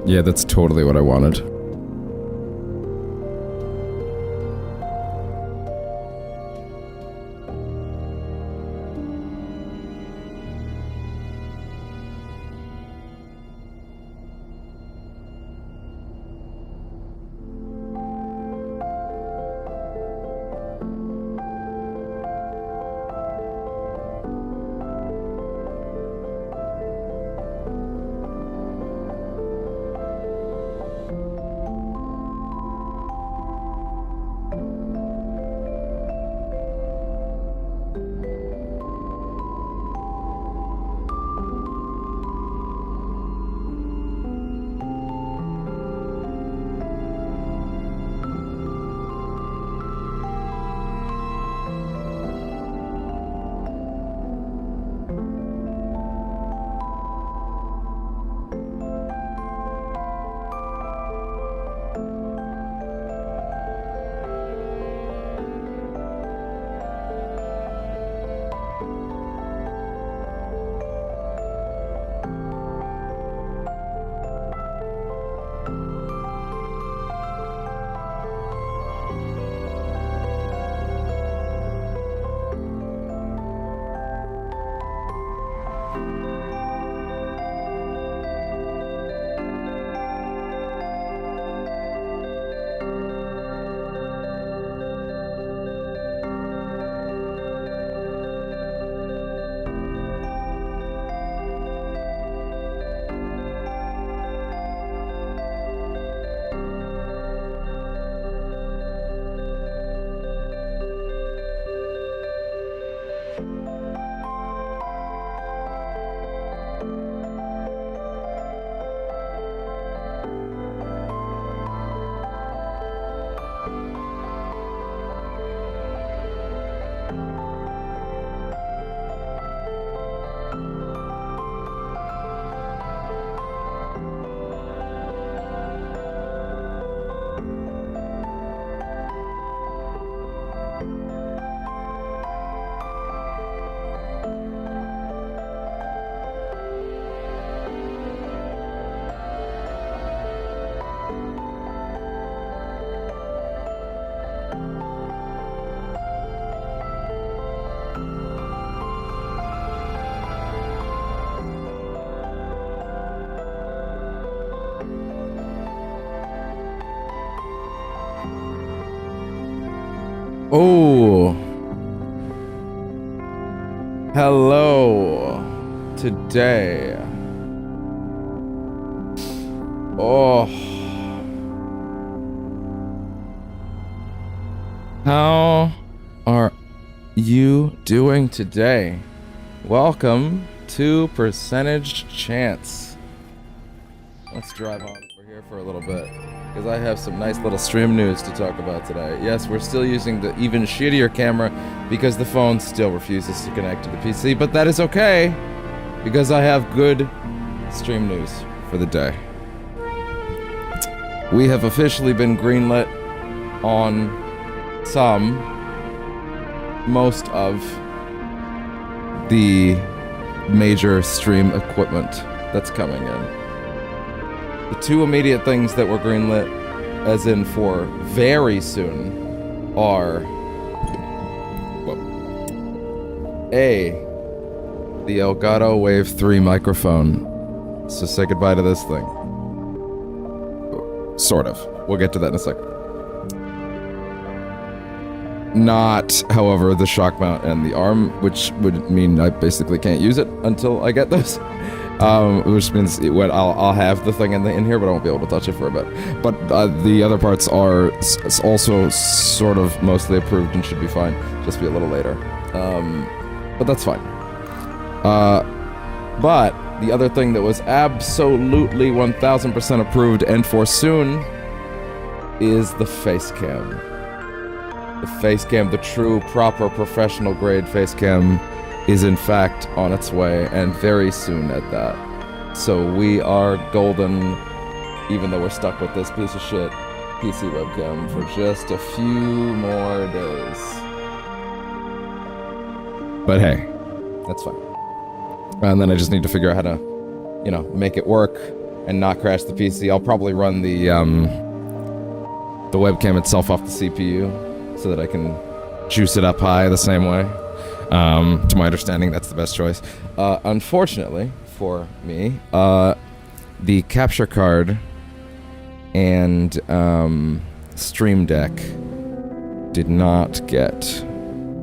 Yeah, that's totally what I wanted. Oh. Hello. Today. Oh. How are you doing today? Welcome to Percentage Chance. Let's drive on over here for a little bit, because I have some nice little stream news to talk about today. Yes, we're still using the even shittier camera because the phone still refuses to connect to the PC, but that is okay, because I have good stream news for the day. We have officially been greenlit on most of the major stream equipment that's coming in. The two immediate things that were greenlit, as in for very soon, are... well, A, the Elgato Wave 3 microphone. So say goodbye to this thing. Sort of. We'll get to that in a second. Not, however, the shock mount and the arm, which would mean I basically can't use it until I get those. Which means I'll have the thing in here, but I won't be able to touch it for a bit. But the other parts are also sort of mostly approved and should be fine. Just be a little later. But that's fine. But the other thing that was absolutely 1000% approved and for soon is the face cam. The face cam, the true, proper, professional grade face cam, is in fact on its way, and very soon at that. So we are golden, even though we're stuck with this piece of shit PC webcam for just a few more days. But hey, that's fine. And then I just need to figure out how to, make it work and not crash the PC, I'll probably run the webcam itself off the CPU so that I can juice it up high the same way. To my understanding, that's the best choice. Unfortunately for me, the capture card and Stream Deck did not get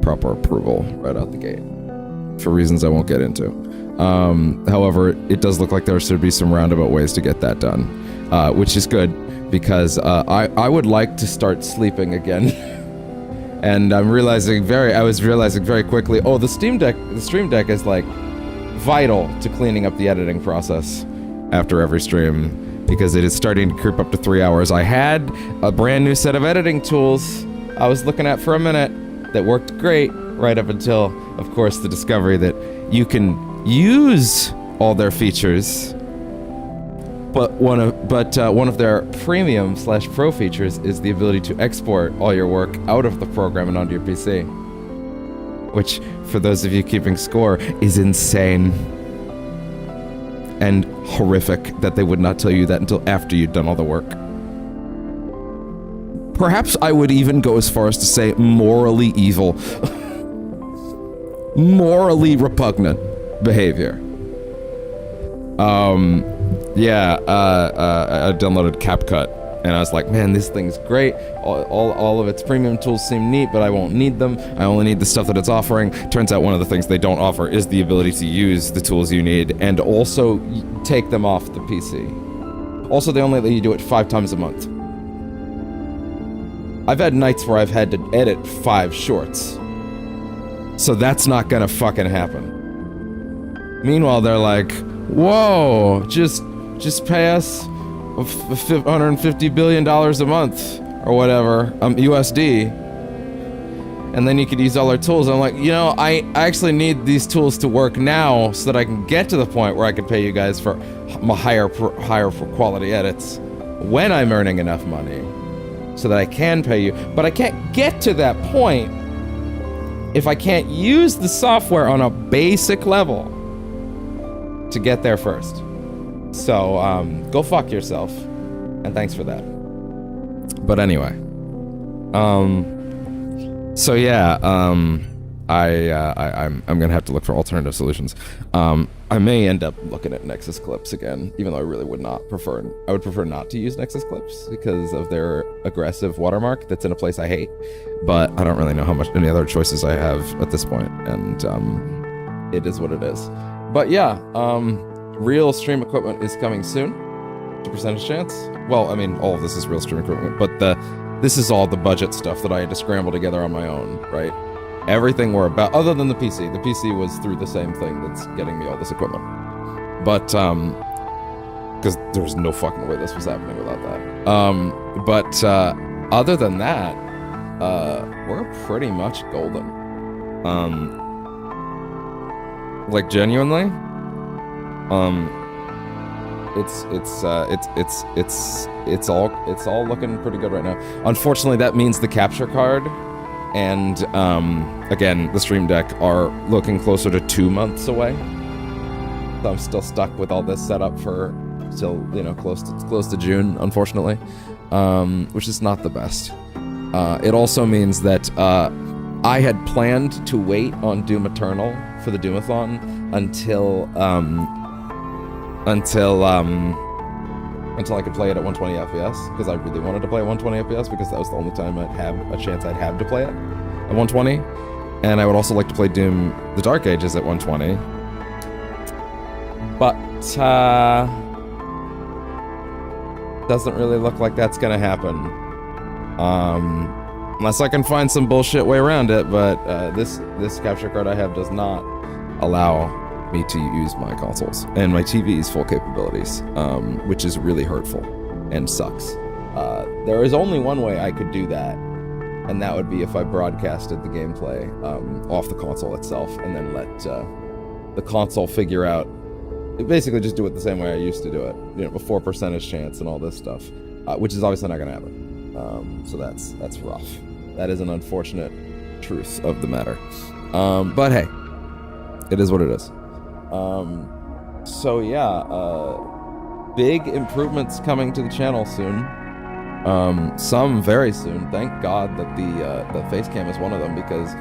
proper approval right out the gate for reasons I won't get into. However, it does look like there should be some roundabout ways to get that done, which is good because I would like to start sleeping again. And I was realizing very quickly, the Stream Deck is like vital to cleaning up the editing process after every stream because it is starting to creep up to 3 hours. I had a brand new set of editing tools I was looking at for a minute that worked great right up until, of course, the discovery that you can use all their features, but one of their premium/pro features is the ability to export all your work out of the program and onto your PC, which, for those of you keeping score, is insane and horrific that they would not tell you that until after you'd done all the work. Perhaps I would even go as far as to say morally evil. Morally repugnant behavior. I downloaded CapCut, and I was like, man, this thing's great. All of its premium tools seem neat, but I won't need them. I only need the stuff that it's offering. Turns out one of the things they don't offer is the ability to use the tools you need, and also take them off the PC. Also, they only let you do it 5 times a month. I've had nights where I've had to edit 5 shorts. So that's not gonna fucking happen. Meanwhile, they're like, whoa, just pay us $150 billion a month, or whatever, USD, and then you could use all our tools. I'm like, I actually need these tools to work now so that I can get to the point where I can pay you guys for higher quality edits when I'm earning enough money so that I can pay you. But I can't get to that point if I can't use the software on a basic level to get there first. So, go fuck yourself, and thanks for that. But anyway, so yeah, I'm gonna have to look for alternative solutions. I may end up looking at Nexus Clips again, even though I really would not prefer. I would prefer not to use Nexus Clips because of their aggressive watermark that's in a place I hate. But I don't really know how much any other choices I have at this point, and it is what it is. But yeah, real stream equipment is coming soon. To percentage chance. Well, I mean, all of this is real stream equipment, but this is all the budget stuff that I had to scramble together on my own, right? Everything we're about, other than the PC. The PC was through the same thing that's getting me all this equipment. But, because there's no fucking way this was happening without that. But other than that, we're pretty much golden. Like, genuinely, it's all looking pretty good right now. Unfortunately, that means the capture card and again, the Stream Deck are looking closer to 2 months away. So I'm still stuck with all this setup for still, close to June, unfortunately, which is not the best. It also means that I had planned to wait on Doom Eternal for the Doomathon until I could play it at 120 FPS, because I really wanted to play at 120 FPS, because that was the only time I'd have a chance I'd have to play it at 120. And I would also like to play Doom The Dark Ages at 120. But, doesn't really look like that's gonna happen. Unless I can find some bullshit way around it, but this capture card I have does not allow me to use my consoles and my TV's full capabilities, which is really hurtful and sucks. There is only one way I could do that, and that would be if I broadcasted the gameplay off the console itself and then let the console figure out, basically just do it the same way I used to do it, before percentage chance and all this stuff, which is obviously not gonna happen. So that's rough. That is an unfortunate truth of the matter. But hey, it is what it is. So yeah, big improvements coming to the channel soon. Some very soon. Thank God that the face cam is one of them, because,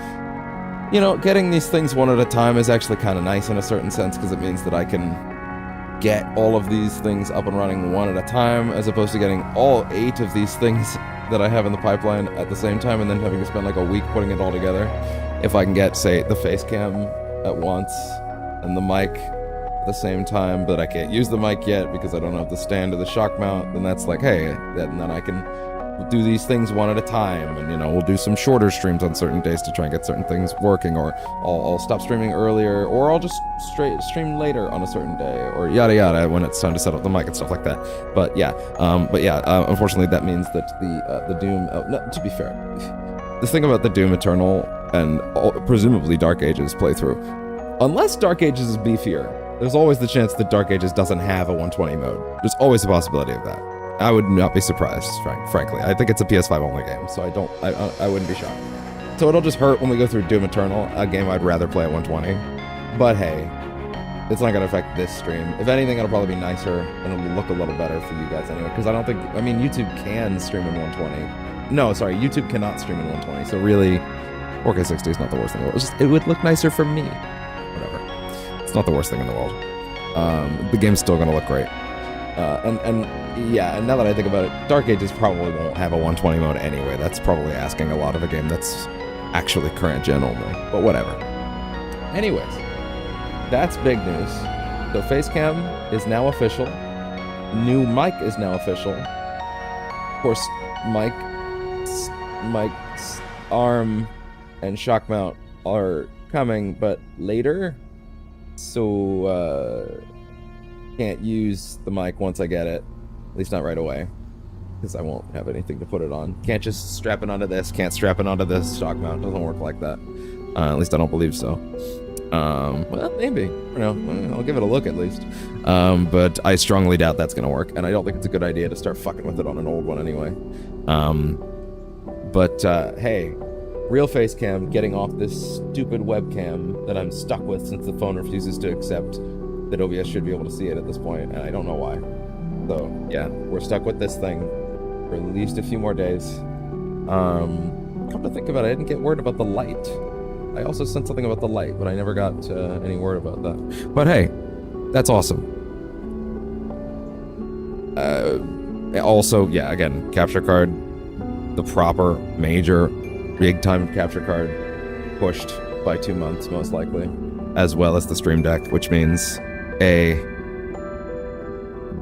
you know, getting these things one at a time is actually kind of nice in a certain sense, because it means that I can get all of these things up and running one at a time, as opposed to getting all 8 of these things that I have in the pipeline at the same time and then having to spend like a week putting it all together. If I can get, say, the face cam at once and the mic at the same time, but I can't use the mic yet because I don't have the stand or the shock mount, then that's like, hey, and then I can do these things one at a time, and, you know, we'll do some shorter streams on certain days to try and get certain things working, or I'll stop streaming earlier, or I'll just stream later on a certain day, or yada yada when it's time to set up the mic and stuff like that. But yeah, unfortunately that means that the Doom, no, to be fair, the thing about the Doom Eternal and presumably Dark Ages playthrough, unless Dark Ages is beefier, there's always the chance that Dark Ages doesn't have a 120 mode. There's always the possibility of that. I would not be surprised, frankly. I think it's a PS5 only game, so I wouldn't be shocked. So it'll just hurt when we go through Doom Eternal, a game I'd rather play at 120. But hey, it's not gonna affect this stream. If anything, it'll probably be nicer, and it'll look a little better for you guys anyway, because I don't think, I mean, YouTube can stream in 120. No, sorry, YouTube cannot stream in 120, so really, 4K 60 is not the worst thing in the world. It would look nicer for me. Whatever. It's not the worst thing in the world. The game's still gonna look great. And now that I think about it, Dark Ages probably won't have a 120 mode anyway. That's probably asking a lot of a game that's actually current gen only, but whatever. Anyways, that's big news. So Facecam is now official. New mic is now official. Of course, mic's arm and shock mount are coming, but later. So, can't use the mic once I get it, at least not right away, because I won't have anything to put it on. Can't just strap it onto this, can't strap it onto this shock mount. Doesn't work like that. At least I don't believe so. Well, maybe. You know, I'll give it a look at least. But I strongly doubt that's gonna work, and I don't think it's a good idea to start fucking with it on an old one anyway. Hey, real face cam, getting off this stupid webcam that I'm stuck with since the phone refuses to accept that OBS should be able to see it at this point, and I don't know why. So yeah, we're stuck with this thing for at least a few more days. Come to think about it, I didn't get word about the light. I also sent something about the light, but I never got any word about that. But hey, that's awesome. Also, yeah, again, capture card, the proper major big time capture card, pushed by 2 months most likely, as well as the Stream Deck, which means A,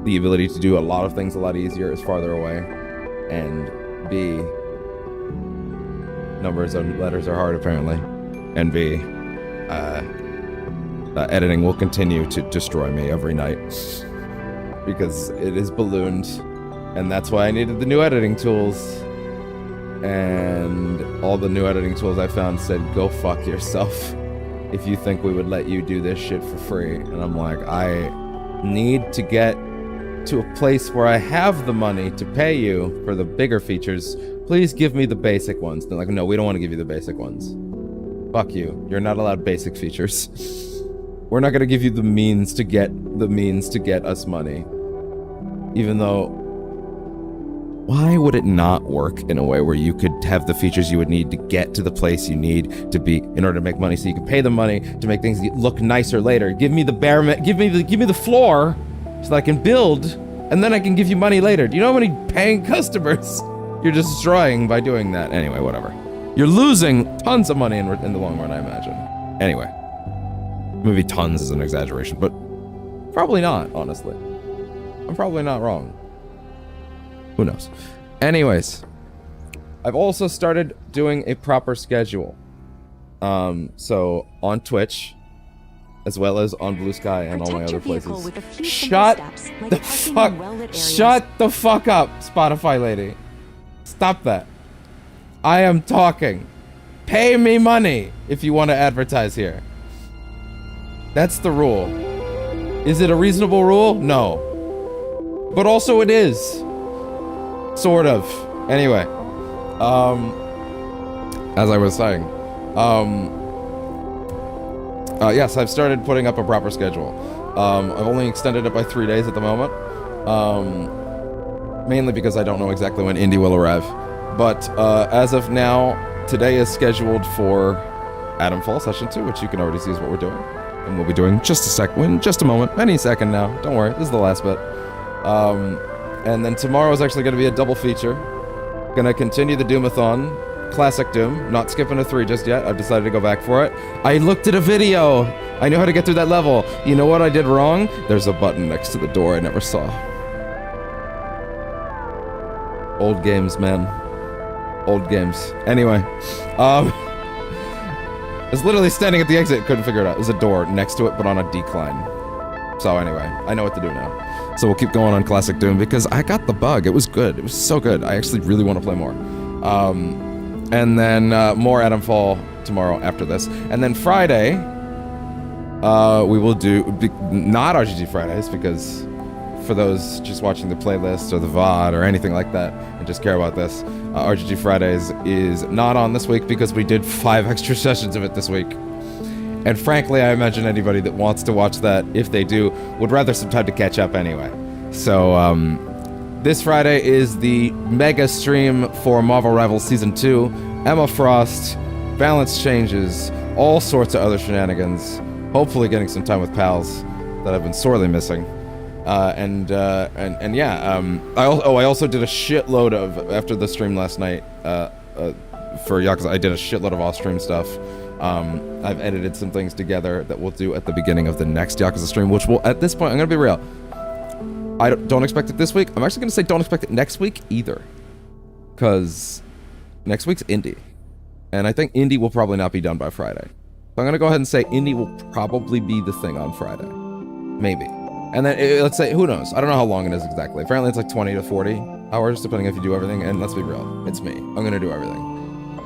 the ability to do a lot of things a lot easier is farther away, and B, numbers and letters are hard apparently, and B, editing will continue to destroy me every night because it is ballooned, and that's why I needed the new editing tools, and all the new editing tools I found said, go fuck yourself if you think we would let you do this shit for free. And I'm like, I need to get to a place where I have the money to pay you for the bigger features. Please give me the basic ones. They're like, no, we don't want to give you the basic ones. Fuck you. You're not allowed basic features. We're not going to give you the means to get us money. Even though, why would it not work in a way where you could have the features you would need to get to the place you need to be in order to make money, so you can pay the money to make things look nicer later? Give me the give me the floor so that I can build, and then I can give you money later. Do you know how many paying customers you're destroying by doing that? Anyway, whatever. You're losing tons of money in the long run, I imagine. Anyway, maybe tons is an exaggeration, but probably not, honestly. I'm probably not wrong. Who knows? Anyways, I've also started doing a proper schedule. So on Twitch, as well as on Blue Sky and all my other places. Shut the fuck up, Spotify lady. Stop that. I am talking. Pay me money if you want to advertise here. That's the rule. Is it a reasonable rule? No. But also it is. Sort of. Anyway. As I was saying. Yes, I've started putting up a proper schedule. I've only extended it by 3 days at the moment. Mainly because I don't know exactly when Indy will arrive. But as of now, today is scheduled for Atomfall Session 2, which you can already see is what we're doing. And we'll be doing just a moment, any second now. Don't worry, this is the last bit. And then tomorrow is actually going to be a double feature. Gonna continue the Doomathon, Classic Doom, not skipping a 3 just yet. I've decided to go back for it. I looked at a video. I knew how to get through that level. You know what I did wrong? There's a button next to the door I never saw. Old games, man. Old games. Anyway, I was literally standing at the exit, couldn't figure it out. There's a door next to it, but on a decline. So anyway, I know what to do now. So we'll keep going on Classic Doom, because I got the bug. It was good. It was so good. I actually really want to play more. And then more Atomfall tomorrow after this. And then Friday, we will do, not RGG Fridays, because for those just watching the playlist or the VOD or anything like that and just care about this, RGG Fridays is not on this week because we did 5 extra sessions of it this week. And frankly, I imagine anybody that wants to watch that, if they do, would rather some time to catch up anyway. So, this Friday is the mega stream for Marvel Rivals Season 2, Emma Frost, balance changes, all sorts of other shenanigans, hopefully getting some time with pals that I've been sorely missing. And yeah, I also did a shitload of, after the stream last night, for Yakuza, I did a shitload of off-stream stuff. I've edited some things together that we'll do at the beginning of the next Yakuza stream, which will, at this point, I'm gonna be real, I don't expect it this week. I'm actually gonna say don't expect it next week either. Cause next week's Indie. And I think Indie will probably not be done by Friday. So I'm gonna go ahead and say Indie will probably be the thing on Friday. Maybe. And then, let's say, who knows? I don't know how long it is exactly. Apparently it's like 20 to 40 hours, depending if you do everything. And let's be real, it's me. I'm gonna do everything.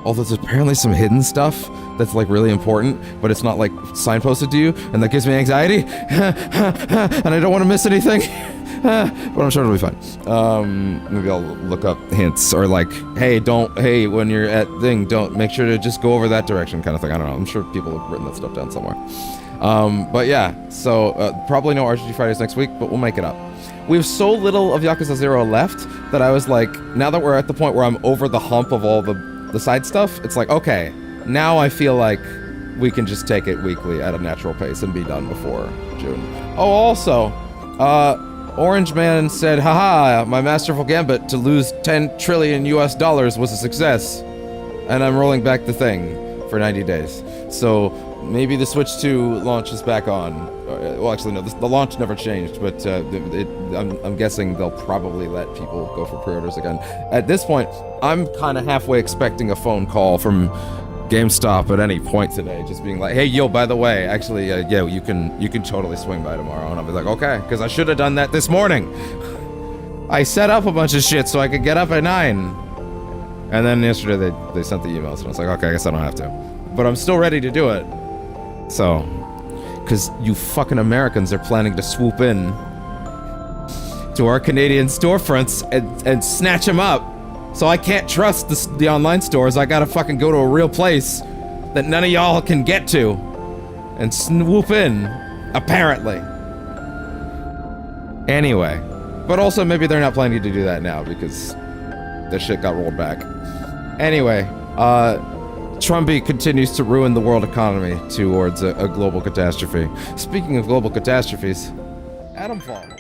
Although there's apparently some hidden stuff that's like really important, but it's not like signposted to you, and that gives me anxiety. And I don't want to miss anything. But I'm sure it'll be fine. Maybe I'll look up hints, or like, hey, when you're at thing, don't, make sure to just go over that direction kind of thing. I don't know. I'm sure people have written that stuff down somewhere. But yeah, so probably no RGG Fridays next week, but we'll make it up. We have so little of Yakuza 0 left that I was like, now that we're at the point where I'm over the hump of all the side stuff, it's like, okay, now I feel like we can just take it weekly at a natural pace and be done before June. Oh, also, Orange Man said, haha, my masterful gambit to lose 10 trillion US dollars was a success. And I'm rolling back the thing for 90 days. So maybe the Switch 2 launch is back on. Well, actually, no, the launch never changed, but I'm guessing they'll probably let people go for pre-orders again. At this point, I'm kind of halfway expecting a phone call from GameStop at any point today, just being like, hey, yo, by the way, actually, yeah, you can totally swing by tomorrow. And I'll be like, okay, because I should have done that this morning. I set up a bunch of shit so I could get up at 9. And then yesterday they sent the emails, and I was like, okay, I guess I don't have to. But I'm still ready to do it. So, because you fucking Americans are planning to swoop in to our Canadian storefronts and snatch them up. So I can't trust the online stores. I gotta fucking go to a real place that none of y'all can get to and swoop in, apparently. Anyway, but also maybe they're not planning to do that now because their shit got rolled back. Anyway, Trumpy continues to ruin the world economy towards a global catastrophe. Speaking of global catastrophes, Atomfall.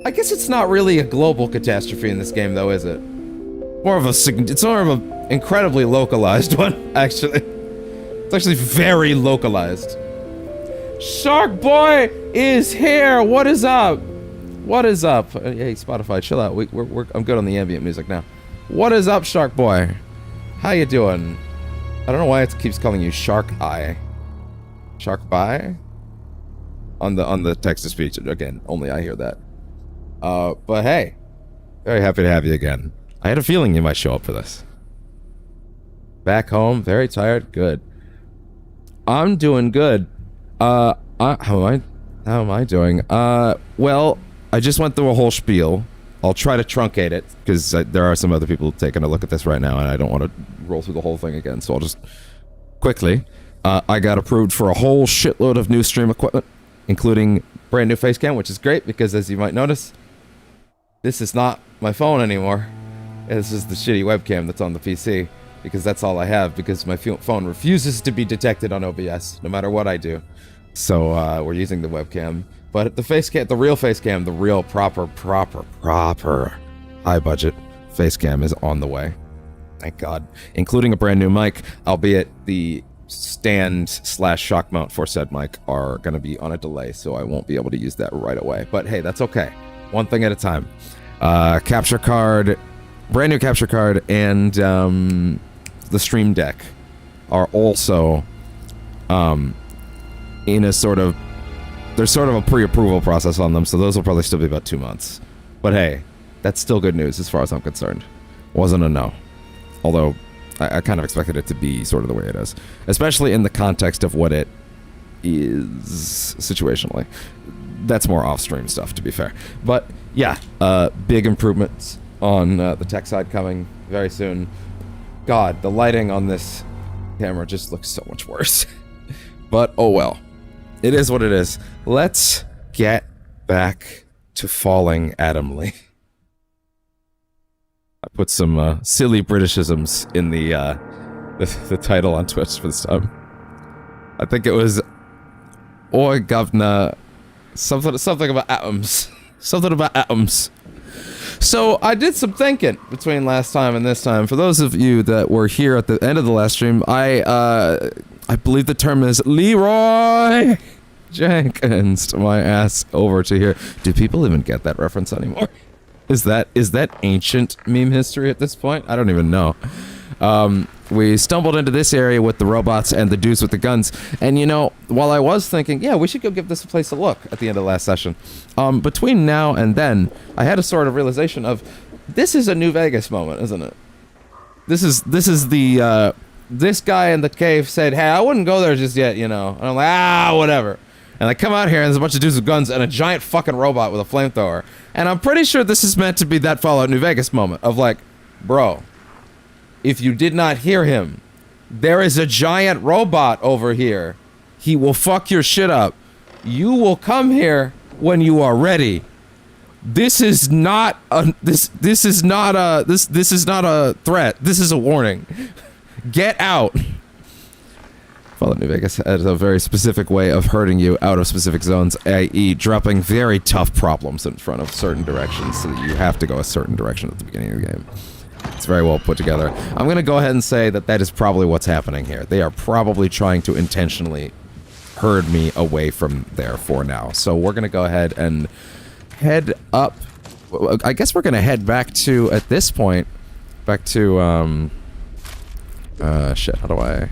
I guess it's not really a global catastrophe in this game, though, is it? It's more of a incredibly localized one, actually. It's actually very localized. Shark Boy is here. What is up? What is up? Hey, Spotify, chill out. I'm good on the ambient music now. What is up, Shark Boy? How you doing? I don't know why it keeps calling you Shark Eye. Shark Bye? On the text-to-speech, again, only I hear that. But hey, very happy to have you again. I had a feeling you might show up for this. Back home, very tired, good. I'm doing good. How am I doing? Well, I just went through a whole spiel. I'll try to truncate it, because there are some other people taking a look at this right now, and I don't want to roll through the whole thing again, so I'll just... Quickly, I got approved for a whole shitload of new stream equipment, including brand new face cam, which is great because, as you might notice, this is not my phone anymore. This is the shitty webcam that's on the PC, because that's all I have, because my phone refuses to be detected on OBS, no matter what I do. So, we're using the webcam. But the face cam, the real face cam, the real proper high-budget face cam is on the way. Thank God. Including a brand new mic, albeit the stand/shock mount for said mic are going to be on a delay, so I won't be able to use that right away. But hey, that's okay. One thing at a time. Capture card, brand new capture card, and the Stream Deck are also in a sort of... There's sort of a pre-approval process on them, so those will probably still be about 2 months. But hey, that's still good news as far as I'm concerned. Wasn't a no. Although, I kind of expected it to be sort of the way it is. Especially in the context of what it is situationally. That's more off-stream stuff, to be fair. But, yeah, big improvements on the tech side coming very soon. God, the lighting on this camera just looks so much worse. But, oh well. It is what it is. Let's get back to falling Adamly. I put some silly Britishisms in the title on Twitch for this time. I think it was "Oi governor," something about atoms. Something about atoms. So I did some thinking between last time and this time. For those of you that were here at the end of the last stream, I believe the term is Leroy Jenkins my ass over to here. Do people even get that reference anymore? Is that ancient meme history at this point? I don't even know. We stumbled into this area with the robots and the dudes with the guns, and you know, while I was thinking, yeah, we should go give this place a look at the end of the last session, between now and then, I had a sort of realization of, this is a New Vegas moment, isn't it? This is the, this guy in the cave said, hey, I wouldn't go there just yet, you know, and I'm like, whatever. And I come out here and there's a bunch of dudes with guns and a giant fucking robot with a flamethrower. And I'm pretty sure this is meant to be that Fallout New Vegas moment of like, bro, if you did not hear him, there is a giant robot over here. He will fuck your shit up. You will come here when you are ready. This is not a this is not a threat. This is a warning. Get out. Fallout New Vegas has a very specific way of hurting you out of specific zones, i.e. dropping very tough problems in front of certain directions so that you have to go a certain direction at the beginning of the game. It's very well put together. I'm going to go ahead and say that that is probably what's happening here. They are probably trying to intentionally herd me away from there for now. So we're going to go ahead and head up. I guess we're going to head back to, at this point, back to, shit, how do I...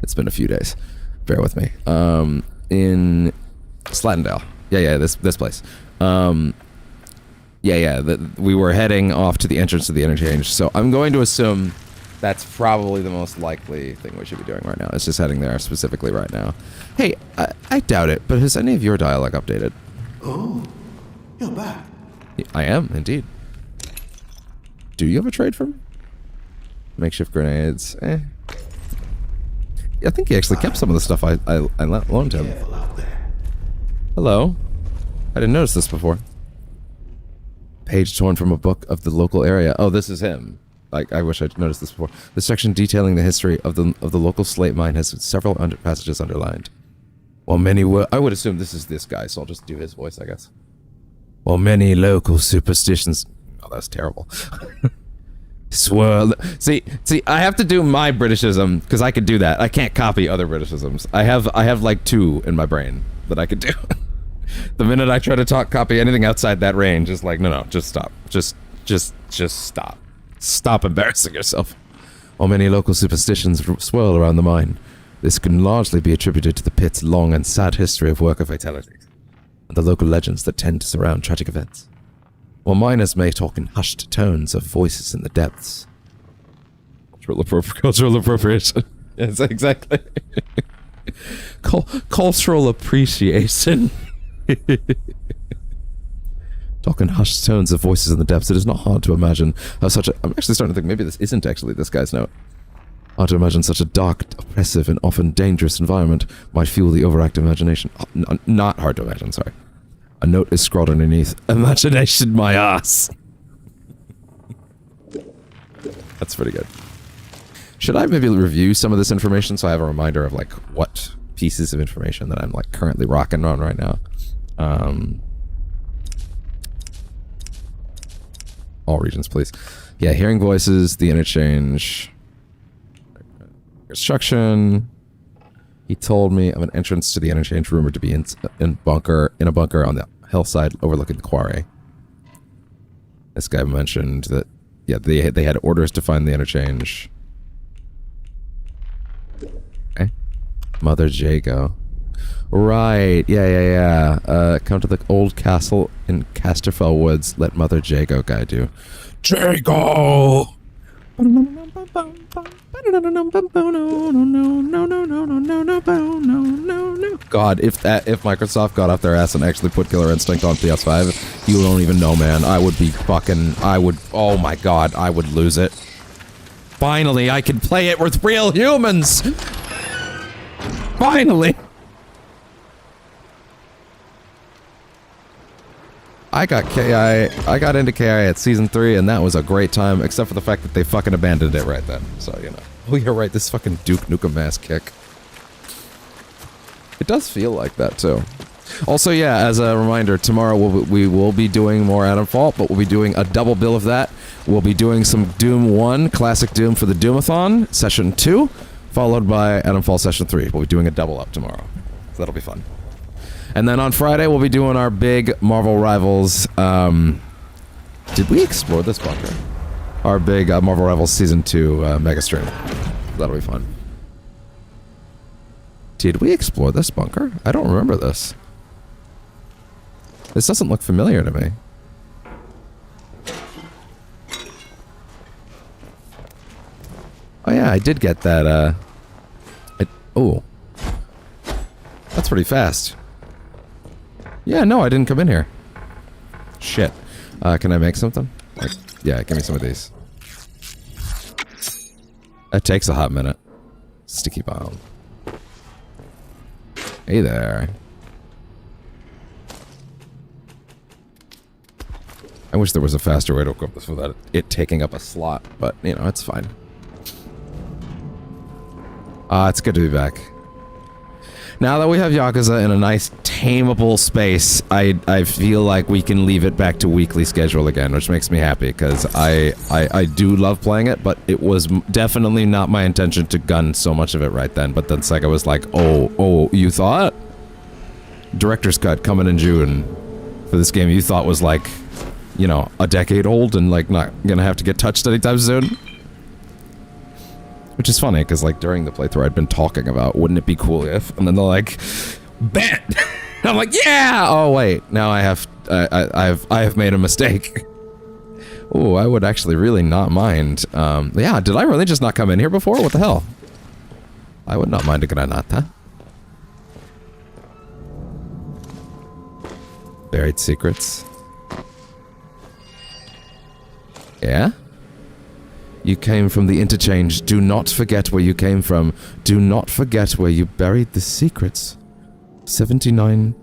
It's been a few days. Bear with me. In Slatendale. Yeah, this place. We were heading off to the entrance to the interchange, so I'm going to assume that's probably the most likely thing we should be doing right now. It's just heading there specifically right now. Hey, I doubt it, but has any of your dialogue updated? Oh, you're back. I am, indeed. Do you have a trade for me? Makeshift grenades, I think he actually kept some of the stuff I loaned him. Hello. I didn't notice this before. Page torn from a book of the local area. Oh, this is him. Like, I wish I'd noticed this before. This section detailing the history of the local slate mine has several passages underlined. While many I would assume this is this guy, so I'll just do his voice, I guess. While many local superstitions... Oh, that's terrible. Swirl. See, I have to do my Britishism because I could do that. I can't copy other Britishisms. I have like 2 in my brain that I could do. The minute I try to copy anything outside that range, it's like, no, just stop. Just stop. Stop embarrassing yourself. While many local superstitions swirl around the mine, this can largely be attributed to the pit's long and sad history of worker fatalities and the local legends that tend to surround tragic events. While miners may talk in hushed tones of voices in the depths. Cultural appropriation. Yes, exactly. Cultural appreciation. Talk in hushed tones of voices in the depths. It is not hard to imagine how such a... I'm actually starting to think maybe this isn't actually this guy's note. Hard to imagine such a dark, oppressive, and often dangerous environment might fuel the overactive imagination. Not hard to imagine, sorry. A note is scrawled underneath. Imagination my ass. That's pretty good. Should I maybe review some of this information so I have a reminder of, like, what pieces of information that I'm, like, currently rocking on right now? All regions, please. Yeah, hearing voices, the interchange... Construction. He told me of an entrance to the interchange rumored to be in a bunker on the hillside overlooking the quarry. This guy mentioned that, yeah, they had orders to find the interchange. Okay. Mother Jago. Right. Yeah. Come to the old castle in Casterfell Woods. Let Mother Jago guide you. Jago. God, if Microsoft got off their ass and actually put Killer Instinct on PS5, you don't even know, man. Oh my god, I would lose it. Finally, I can play it with real humans! Finally! I got into KI at Season 3, and that was a great time, except for the fact that they fucking abandoned it right then. So, you know. Oh, you're right, this fucking Duke Nukem ass kick. It does feel like that, too. Also, yeah, as a reminder, tomorrow we will be doing more Atomfall, but we'll be doing a double bill of that. We'll be doing some Doom 1, Classic Doom for the Doomathon, Session 2, followed by Atomfall Session 3. We'll be doing a double up tomorrow. So that'll be fun. And then on Friday, we'll be doing our big Marvel Rivals, did we explore this bunker? Our big Marvel Rivals Season 2 mega stream. That'll be fun. Did we explore this bunker? I don't remember this. This doesn't look familiar to me. Oh yeah, I did get that, oh. That's pretty fast. Yeah, no, I didn't come in here. Shit. Can I make something? Like, yeah, give me some of these. That takes a hot minute. Sticky bomb. Hey there. I wish there was a faster way to equip this without it taking up a slot, but, you know, it's fine. It's good to be back. Now that we have Yakuza in a nice, tameable space, I feel like we can leave it back to weekly schedule again, which makes me happy, because I do love playing it, but it was definitely not my intention to gun so much of it right then. But then Sega was like, oh, you thought? Director's cut coming in June for this game you thought was like, you know, a decade old and like not gonna have to get touched anytime soon? Which is funny, because, like, during the playthrough I'd been talking about, wouldn't it be cool if? And then they're like, bet! And I'm like, yeah! Oh, wait, now I have made a mistake. Oh, I would actually really not mind. Yeah, did I really just not come in here before? What the hell? I would not mind a granata. Buried secrets. Yeah? You came from the interchange. Do not forget where you came from. Do not forget where you buried the secrets. 79...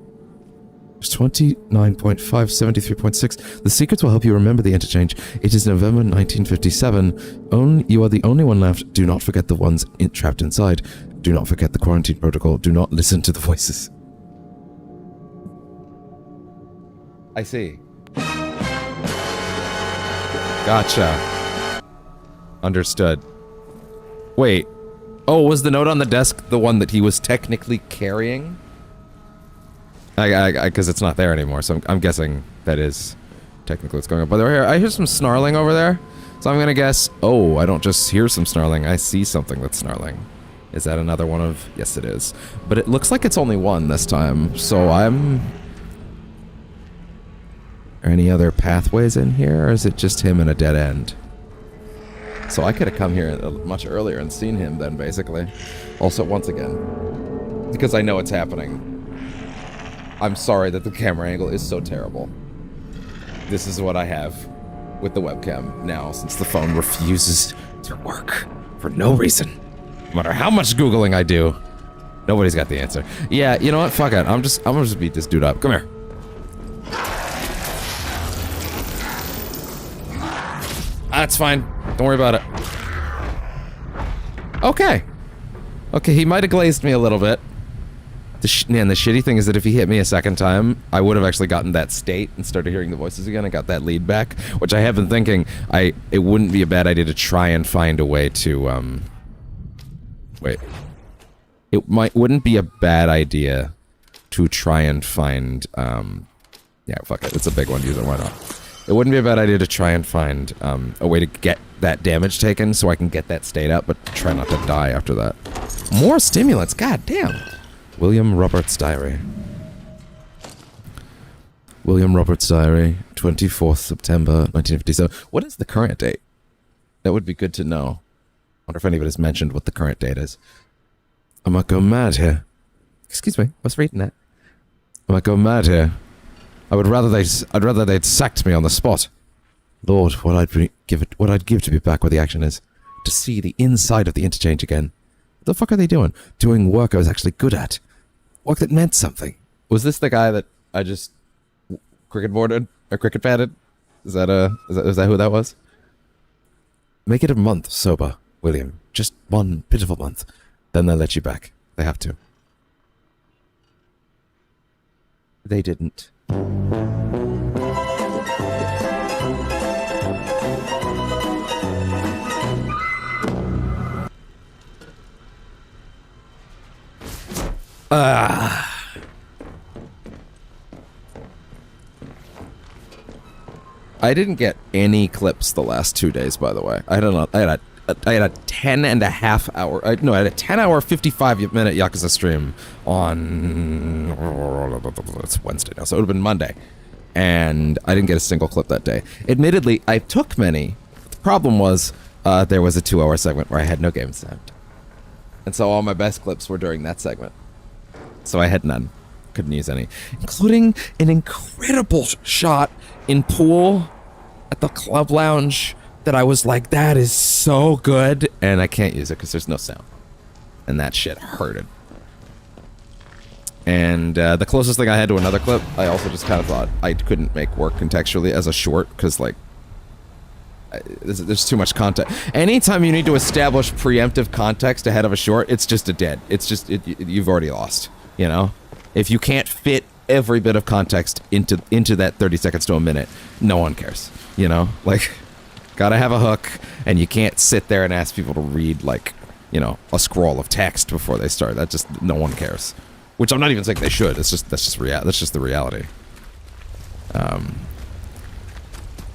29.5, 73.6. The secrets will help you remember the interchange. It is November 1957. You are the only one left. Do not forget the ones trapped inside. Do not forget the quarantine protocol. Do not listen to the voices. I see. Gotcha. Understood. Wait. Oh, was the note on the desk the one that he was technically carrying? Because it's not there anymore, so I'm guessing that is technically what's going on. By the way, I hear some snarling over there, so I'm gonna guess... Oh, I don't just hear some snarling, I see something that's snarling. Is that another one of... Yes, it is. But it looks like it's only one this time, so I'm... Are any other pathways in here, or is it just him in a dead end? So I could have come here much earlier and seen him then, basically. Also, once again, because I know it's happening, I'm sorry that the camera angle is so terrible. This is what I have with the webcam now, since the phone refuses to work for no reason. No matter how much Googling I do, nobody's got the answer. Yeah, you know what? Fuck it. I'm gonna just beat this dude up. Come here. That's fine. Don't worry about it. Okay. Okay, he might have glazed me a little bit. Man, the shitty thing is that if he hit me a second time, I would have actually gotten that state and started hearing the voices again. I got that lead back, which I have been thinking it wouldn't be a bad idea to try and find a way to, wait. It wouldn't be a bad idea to try and find, yeah, fuck it. It's a big one. Use it. Why not? It wouldn't be a bad idea to try and find, a way to get that damage taken so I can get that state up, but try not to die after that. More stimulants. God damn. William Roberts' diary. William Roberts' diary, 24th September, 1957. What is the current date? That would be good to know. I wonder if anybody's mentioned what the current date is. I might go mad here. Excuse me, I was reading that. I might go mad here. I'd rather they'd sacked me on the spot. Lord, what I'd give to be back where the action is. To see the inside of the interchange again. What the fuck are they doing? Doing work I was actually good at. Work that meant something. Was this the guy that I just cricket boarded or cricket patted? Is that who that was? Make it a month sober, William. Just one pitiful month. Then they'll let you back. They have to. They didn't. I didn't get any clips the last 2 days, by the way. I had a 10.5 hour, I had a 10 hour, 55 minute Yakuza stream on, it's Wednesday now, so it would have been Monday. And I didn't get a single clip that day. Admittedly, I took many. The problem was, there was a 2 hour segment where I had no game sound. And so all my best clips were during that segment. So I had none. Couldn't use any. Including an incredible shot in pool at the club lounge that I was like, that is so good. And I can't use it because there's no sound. And that shit hurted. And the closest thing I had to another clip, I also just kind of thought I couldn't make work contextually as a short because, like, there's too much context. Anytime you need to establish preemptive context ahead of a short, it's just a dead. It's just, you've already lost, you know? If you can't fit every bit of context into that 30 seconds to a minute, no one cares, you know? Like, gotta have a hook, and you can't sit there and ask people to read, like, you know, a scroll of text before they start. That just, no one cares. Which I'm not even saying they should. It's just, that's just the reality.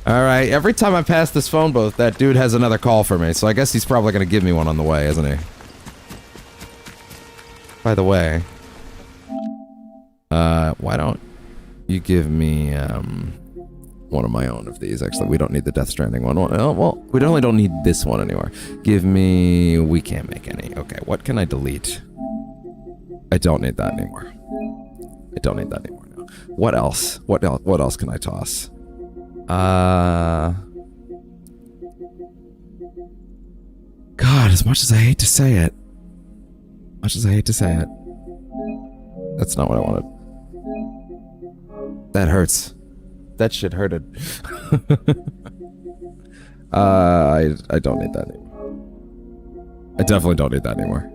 Alright, every time I pass this phone booth, that dude has another call for me, so I guess he's probably gonna give me one on the way, isn't he? By the way, why don't you give me, one of my own of these, actually. We don't need the Death Stranding one. Well, we definitely don't need this one anymore. Give me... we can't make any. Okay, what can I delete? I don't need that anymore. I don't need that anymore, no. What else? What else can I toss? God, as much as I hate to say it. That's not what I wanted. That hurts. That shit hurted. I don't need that anymore. I definitely don't need that anymore.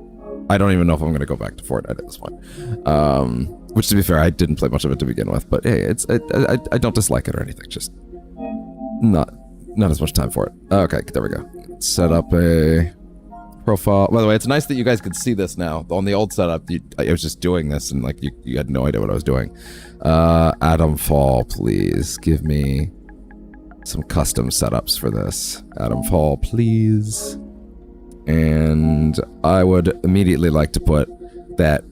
I don't even know if I'm gonna go back to Fortnite at this point. Which, to be fair, I didn't play much of it to begin with, but hey, I don't dislike it or anything, just not as much time for it. Okay, there we go. Set up a profile. By the way, it's nice that you guys can see this now. On the old setup, I was just doing this and like you had no idea what I was doing. Atomfall, please give me some custom setups for this. Atomfall, please. And I would immediately like to put that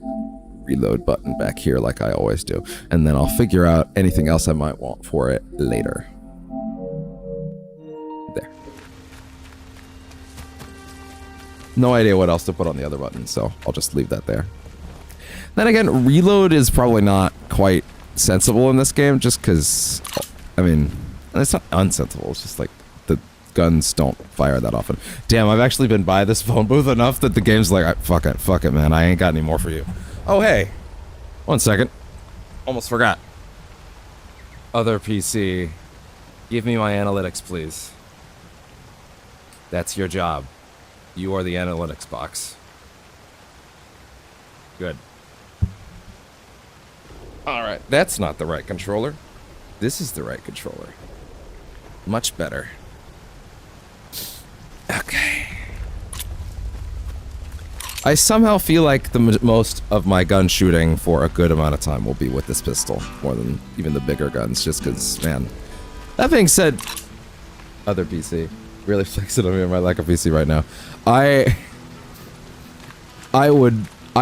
reload button back here like I always do. And then I'll figure out anything else I might want for it later. There. No idea what else to put on the other button, so I'll just leave that there. Then again, reload is probably not quite sensible in this game, just because, I mean, it's not unsensible, it's just like, the guns don't fire that often. Damn, I've actually been by this phone booth enough that the game's like, fuck it, man. I ain't got any more for you. Oh, hey. 1 second. Almost forgot. Other PC. Give me my analytics, please. That's your job. You are the analytics box. Good. Alright, that's not the right controller. This is the right controller. Much better. Okay. I somehow feel like the most of my gun shooting for a good amount of time will be with this pistol, more than even the bigger guns, just because, man. That being said, other PC. Really flexing on me on my lack of PC right now. I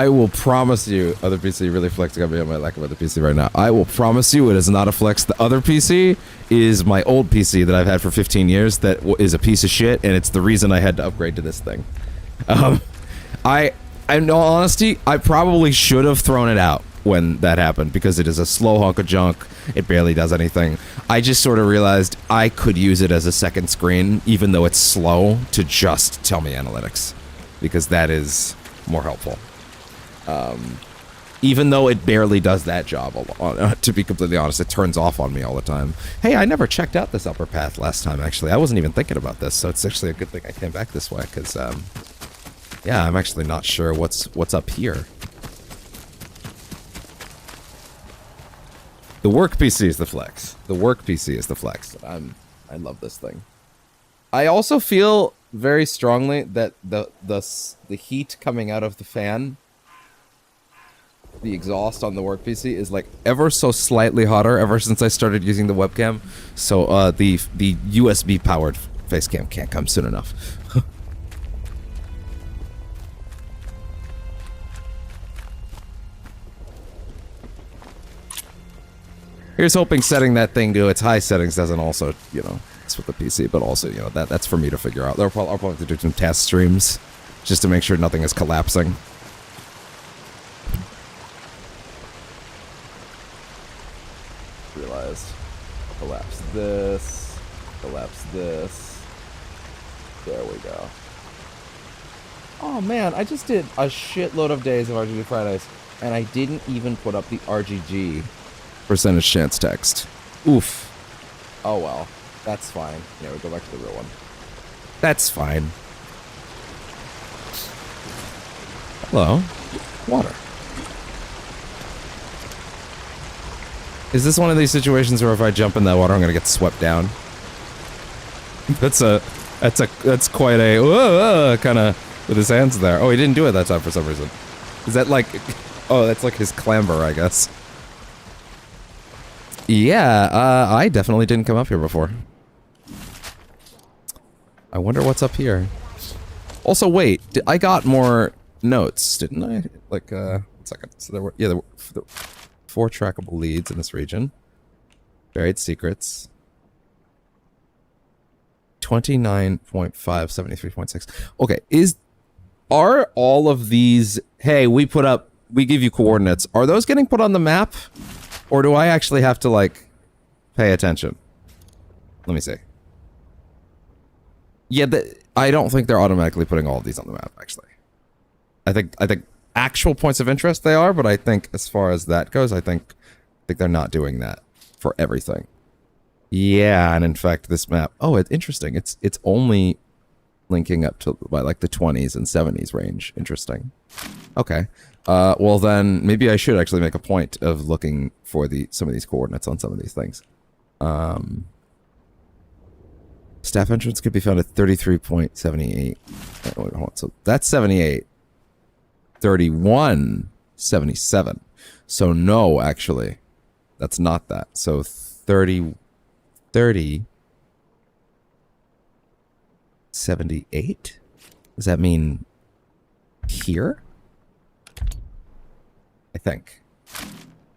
will promise you, other PC really flexing on me on my lack of other PC right now. I will promise you it is not a flex. The other PC is my old PC that I've had for 15 years that is a piece of shit, and it's the reason I had to upgrade to this thing. In all honesty, I probably should have thrown it out when that happened, because it is a slow hunk of junk. It barely does anything. I just sort of realized I could use it as a second screen, even though it's slow, to just tell me analytics, because that is more helpful. Even though it barely does that job, to be completely honest, it turns off on me all the time. Hey, I never checked out this upper path last time, actually. I wasn't even thinking about this, so it's actually a good thing I came back this way, because, yeah, I'm actually not sure what's up here. The work PC is the flex. The work PC is the flex. I love this thing. I also feel very strongly that the heat coming out of the fan, the exhaust on the work PC, is like ever so slightly hotter ever since I started using the webcam. So the USB powered facecam can't come soon enough. Here's hoping setting that thing to its high settings doesn't also, you know, it's with the PC, but also, you know, that's for me to figure out. I'll probably have to do some test streams just to make sure nothing is collapsing. Realized. Collapse this. Collapse this. There we go. Oh man, I just did a shitload of days of RGG Fridays, and I didn't even put up the RGG percentage chance text. Oof. Oh well. That's fine. Yeah, we go back to the real one. That's fine. Hello. Water. Is this one of these situations where if I jump in that water I'm gonna get swept down? That's quite a kind of with his hands there. Oh, he didn't do it that time for some reason. Is that like, oh, that's like his clamber, I guess. Yeah, I definitely didn't come up here before. I wonder what's up here. Also, wait, I got more notes, didn't I? Like, 1 second. So there were 4 trackable leads in this region. Buried secrets. 29.5, 73.6. Okay, are all of these, hey, we give you coordinates, are those getting put on the map? Or do I actually have to, like, pay attention? Let me see. Yeah, I don't think they're automatically putting all of these on the map, actually. I think actual points of interest they are, but I think as far as that goes, I think they're not doing that for everything. Yeah, and in fact, this map... Oh, it's interesting. It's only linking up to, by, like, the 20s and 70s range. Interesting. Okay. Well then, maybe I should actually make a point of looking for some of these coordinates on some of these things. Staff entrance could be found at 33.78. Wait, hold on. So that's 78. 31, 77. So no, actually. That's not that. So 30, 78? Does that mean here? I think.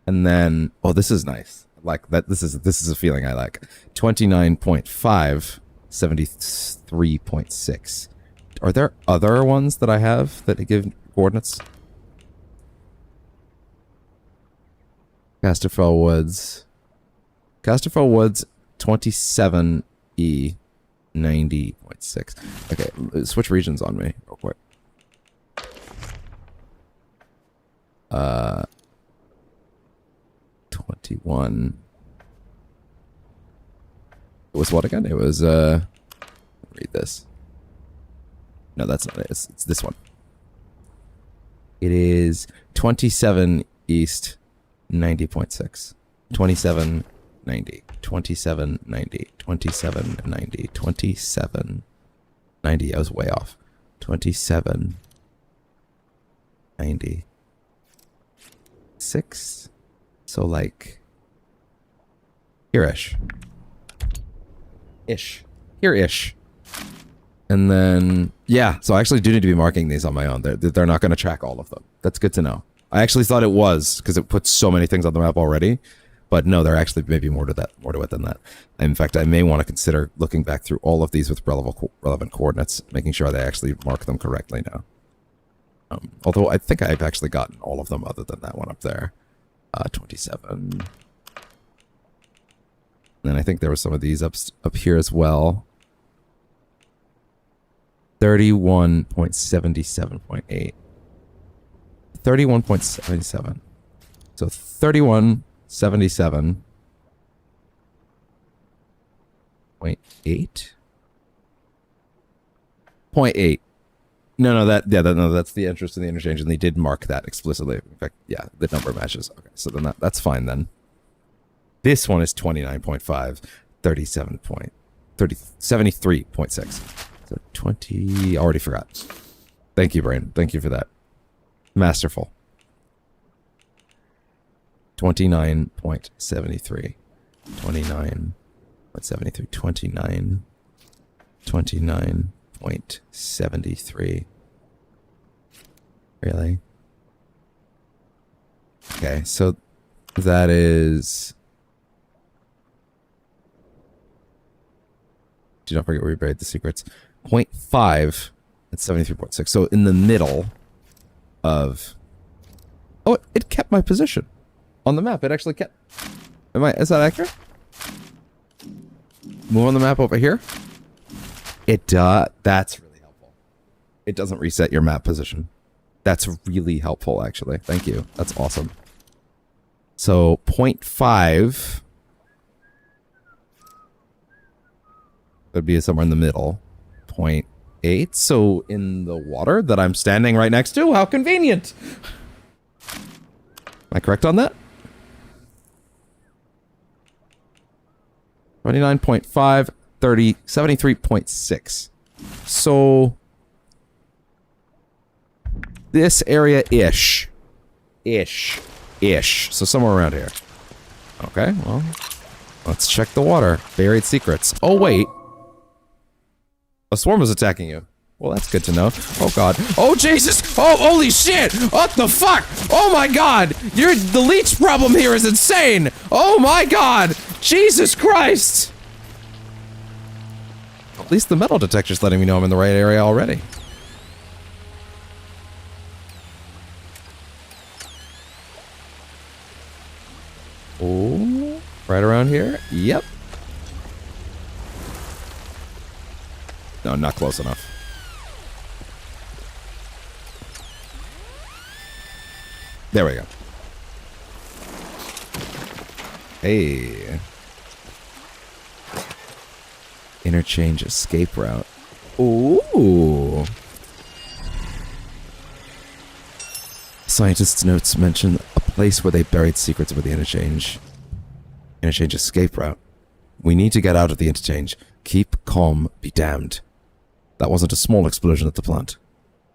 And then, oh, this is nice. Like that. This is a feeling I like. 29.5, 73.6. Are there other ones that I have that give coordinates? Casterfell Woods. Casterfell Woods, 27E. 90.6. Okay, switch regions on me real quick. 21. It was what again? It was, read this. No, that's not it. It's this one. It is 27 east, 90.6. 27, 90. 27, 90. 27, 90. 27, 90. I was way off. 27, 90. 6. So like here-ish. Here-ish. And then, yeah, so I actually do need to be marking these on my own. They're not going to track all of them. That's good to know. I actually thought it was, because it puts so many things on the map already. But no, there actually may be more to it than that. In fact, I may want to consider looking back through all of these with relevant coordinates, making sure they actually mark them correctly now. Although I think I've actually gotten all of them other than that one up there. 27. And then I think there were some of these up here as well. 31.77.8. 31.77. So 31.77.8. 0.8. No, that's the entrance to the interchange, and they did mark that explicitly. In fact, yeah, the number matches. Okay, so then that's fine then. This one is 29.5, 73.6. So 20, already forgot. Thank you, Brain. Thank you for that. Masterful. 29.73. 29.73. 29.73. Really? Okay, so that is... Do not forget where we buried the secrets. 0.5 at 73.6. So in the middle of... Oh, it kept my position on the map. It actually kept... Is that accurate? Move on the map over here. It does. That's really helpful. It doesn't reset your map position. That's really helpful, actually. Thank you. That's awesome. So 0.5 would be somewhere in the middle. 0.8. So in the water that I'm standing right next to. How convenient. Am I correct on that? 29.5, 30, 73.6. So this area-ish. Ish. So somewhere around here. Okay, well, let's check the water. Buried secrets. Oh, wait. A swarm was attacking you. Well, that's good to know. Oh, God. Oh, Jesus! Oh, holy shit! What the fuck? Oh, my God! The leech problem here is insane! Oh, my God! Jesus Christ! At least the metal detector's letting me know I'm in the right area already. Oh, right around here? Yep. No, not close enough. There we go. Hey. Interchange escape route. Ooh. Scientists' notes mention a place where they buried secrets of the interchange. Interchange escape route. We need to get out of the interchange. Keep calm, be damned. That wasn't a small explosion at the plant.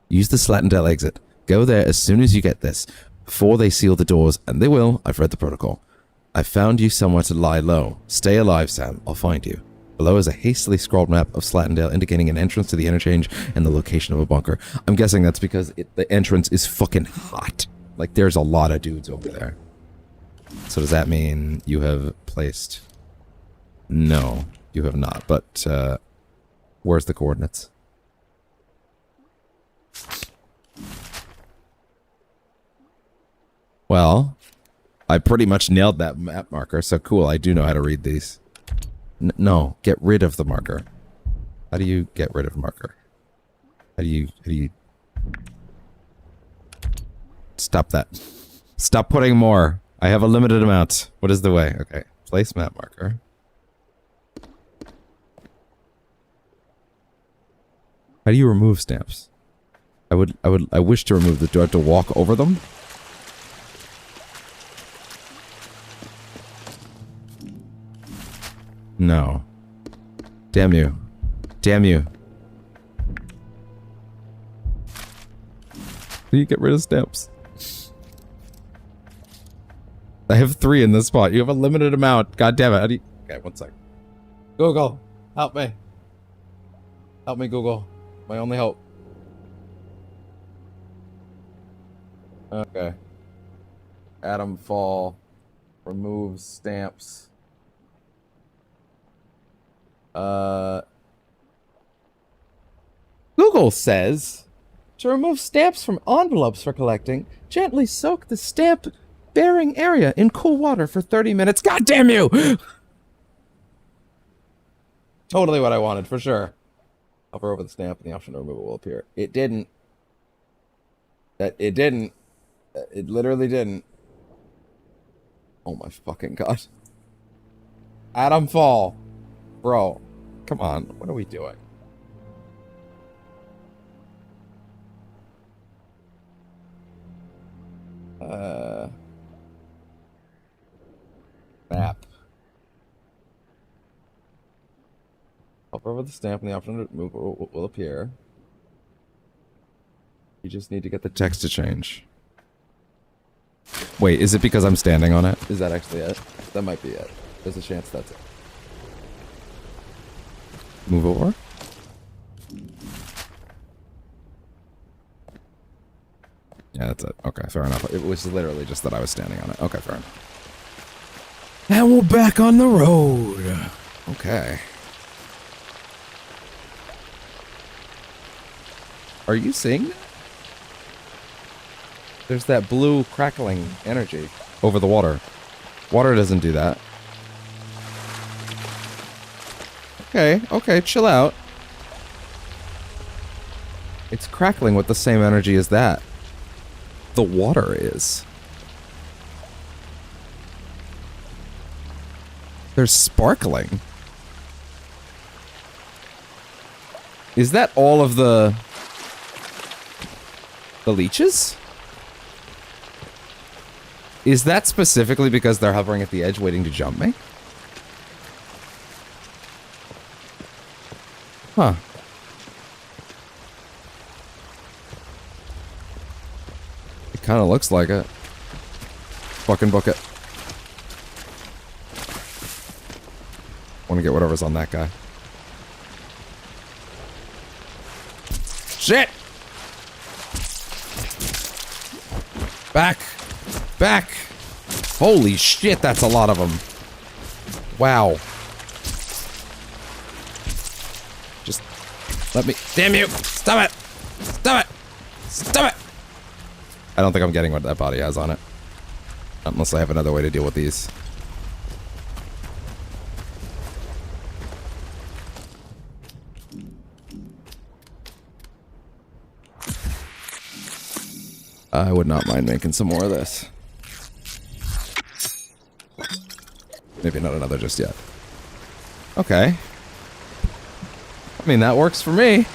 Use the Slatendale exit. Go there as soon as you get this. Before they seal the doors, and they will, I've read the protocol. I've found you somewhere to lie low. Stay alive, Sam. I'll find you. Below is a hastily scrawled map of Slatendale indicating an entrance to the interchange and the location of a bunker. I'm guessing that's because the entrance is fucking hot. Like, there's a lot of dudes over there. So does that mean you have placed... No, you have not. But, where's the coordinates? Well, I pretty much nailed that map marker, so cool, I do know how to read these. No, get rid of the marker. How do you get rid of marker? How do you... Stop that. Stop putting more. I have a limited amount. What is the way? Okay. Place map marker. How do you remove stamps? I wish to remove the... Do I have to walk over them? No. Damn you. Damn you. How do you get rid of stamps? I have 3 in this spot. You have a limited amount. God damn it. How do you... Okay, one sec. Google, help me. Help me, Google. My only hope. Okay. Atomfall. Remove stamps. Google says to remove stamps from envelopes for collecting, gently soak the stamp bearing area in cool water for 30 minutes. God damn you! Totally what I wanted, for sure. Hover over the stamp and the option to remove it will appear. It didn't. It didn't. It literally didn't. Oh my fucking god. Atomfall. Bro. Come on. What are we doing? Map. Hover over the stamp and the option to move will appear. You just need to get the text to change. Wait, is it because I'm standing on it? Is that actually it? That might be it. There's a chance that's it. Move over? Yeah, that's it. Okay, fair enough. It was literally just that I was standing on it. Okay, fair enough. And we're back on the road. Okay. Are you seeing that? There's that blue crackling energy over the water. Water doesn't do that. Okay, okay, chill out. It's crackling with the same energy as that. The water is. They're sparkling. Is that all of the leeches? Is that specifically because they're hovering at the edge waiting to jump me? Huh. It kind of looks like it. Fucking book it. Want to get whatever's on that guy. Shit! Back! Back! Holy shit, that's a lot of them. Wow. Just let me... Damn you! Stop it! Stop it! Stop it! I don't think I'm getting what that body has on it. Unless I have another way to deal with these. I would not mind making some more of this. Maybe not another just yet. Okay. I mean, that works for me.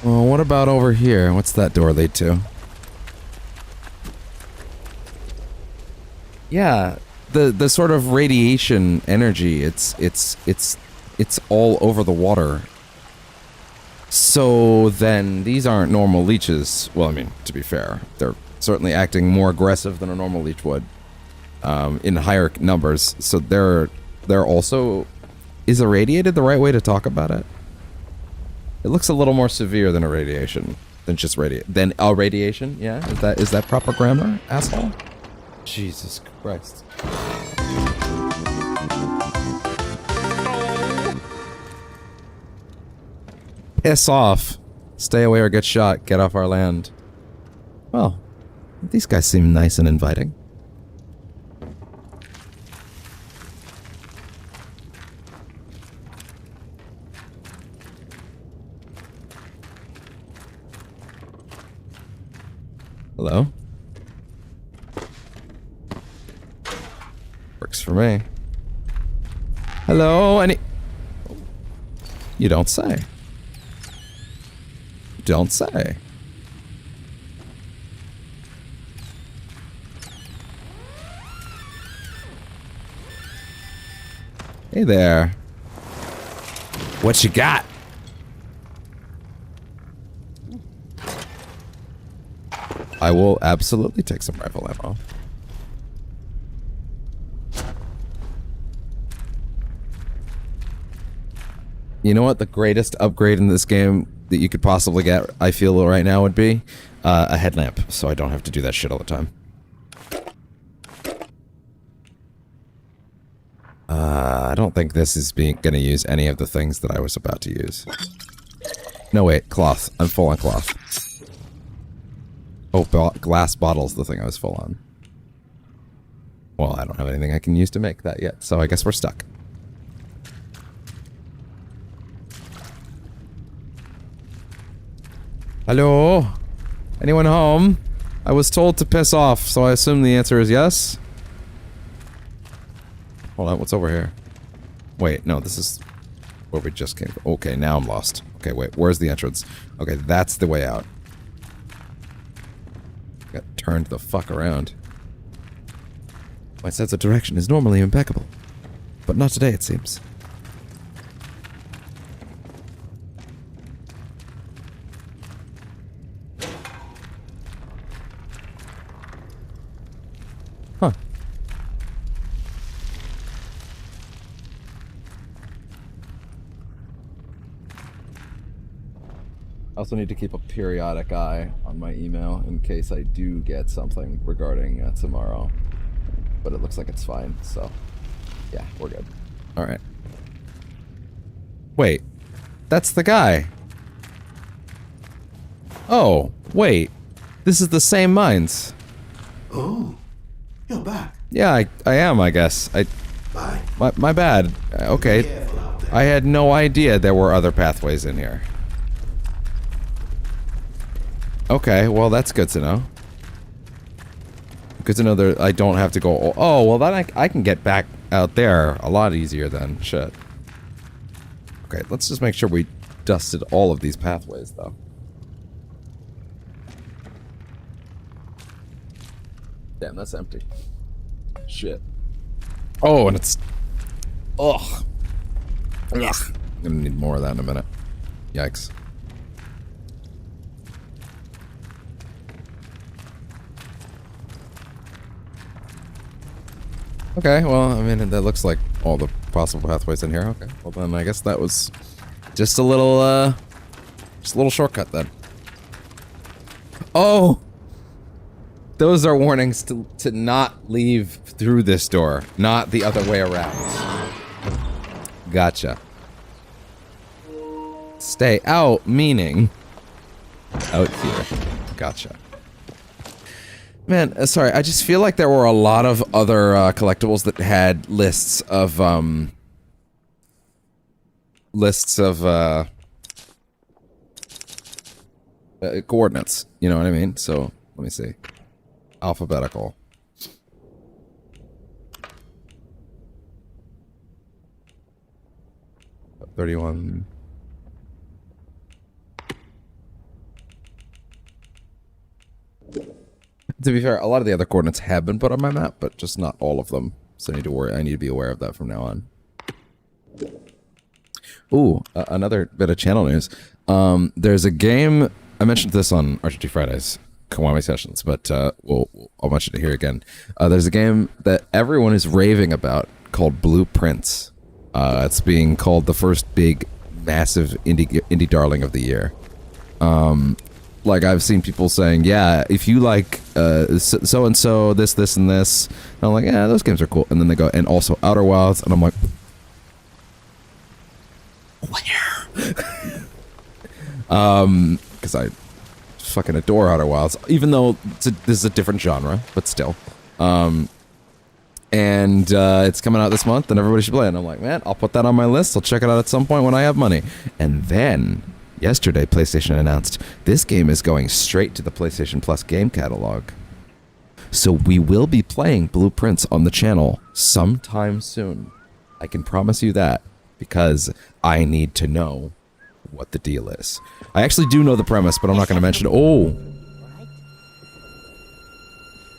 Well, what about over here? What's that door lead to? Yeah, the sort of radiation energy, it's all over the water. So then these aren't normal leeches. Well, I mean, to be fair, they're certainly acting more aggressive than a normal leech would, in higher numbers. So they're also... Is irradiated the right way to talk about it? It looks a little more severe than irradiation, than just than a radiation. Yeah, is that proper grammar, asshole? Jesus Christ. Piss off. Stay away or get shot. Get off our land. Well, These guys seem nice and inviting. Hello? Works for me. Hello, any... You don't say. Don't say. Hey there. What you got? I will absolutely take some rifle ammo. You know what the greatest upgrade in this game that you could possibly get, I feel right now, would be? A headlamp, so I don't have to do that shit all the time. I don't think this is gonna use any of the things that I was about to use. No, wait, cloth. I'm full on cloth. Oh, glass bottle's the thing I was full on. Well, I don't have anything I can use to make that yet, so I guess we're stuck. Hello? Anyone home? I was told to piss off, so I assume the answer is yes? Hold on, what's over here? Wait, no, this is where we just came from. Okay, now I'm lost. Okay, wait, where's the entrance? Okay, that's the way out. Got turned the fuck around. My sense of direction is normally impeccable, but not today, it seems. Huh. I also need to keep a periodic eye on my email in case I do get something regarding tomorrow. But it looks like it's fine, so yeah, we're good. Alright. Wait. That's the guy. Oh, wait. This is the same mines. Oh, you're back. Yeah, I am, I guess. Bye. My bad. Okay. Careful out there. I had no idea there were other pathways in here. Okay, well that's good to know. Good to know that I don't have to go... Oh, well then I can get back out there a lot easier then. Shit. Okay, let's just make sure we dusted all of these pathways though. Damn, that's empty. Shit. Oh, and it's... Ugh. Ugh. I'm gonna need more of that in a minute. Yikes. Okay, well, I mean, that looks like all the possible pathways in here. Okay, well then I guess that was just a little shortcut then. Oh! Those are warnings to not leave through this door, not the other way around. Gotcha. Stay out, meaning out here. Gotcha. Man, sorry, I just feel like there were a lot of other collectibles that had lists of coordinates, you know what I mean? So, let me see. Alphabetical. Up 31. To be fair, a lot of the other coordinates have been put on my map, but just not all of them. So I need to be aware of that from now on. Ooh, another bit of channel news. There's a game, I mentioned this on RGT Fridays, Kiwami Sessions, but I'll mention it here again. There's a game that everyone is raving about called Blueprints. It's being called the first big, massive indie darling of the year. Like, I've seen people saying, yeah, if you like so-and-so, this, and this. And I'm like, yeah, those games are cool. And then they go, and also Outer Wilds. And I'm like, where? Because I fucking adore Outer Wilds, even though this is a different genre, but still. And it's coming out this month, and everybody should play it. And I'm like, man, I'll put that on my list. I'll check it out at some point when I have money. And then, yesterday, PlayStation announced this game is going straight to the PlayStation Plus game catalog. So we will be playing Blueprints on the channel sometime soon. I can promise you that, because I need to know what the deal is. I actually do know the premise, but I'm not going to mention it. Oh!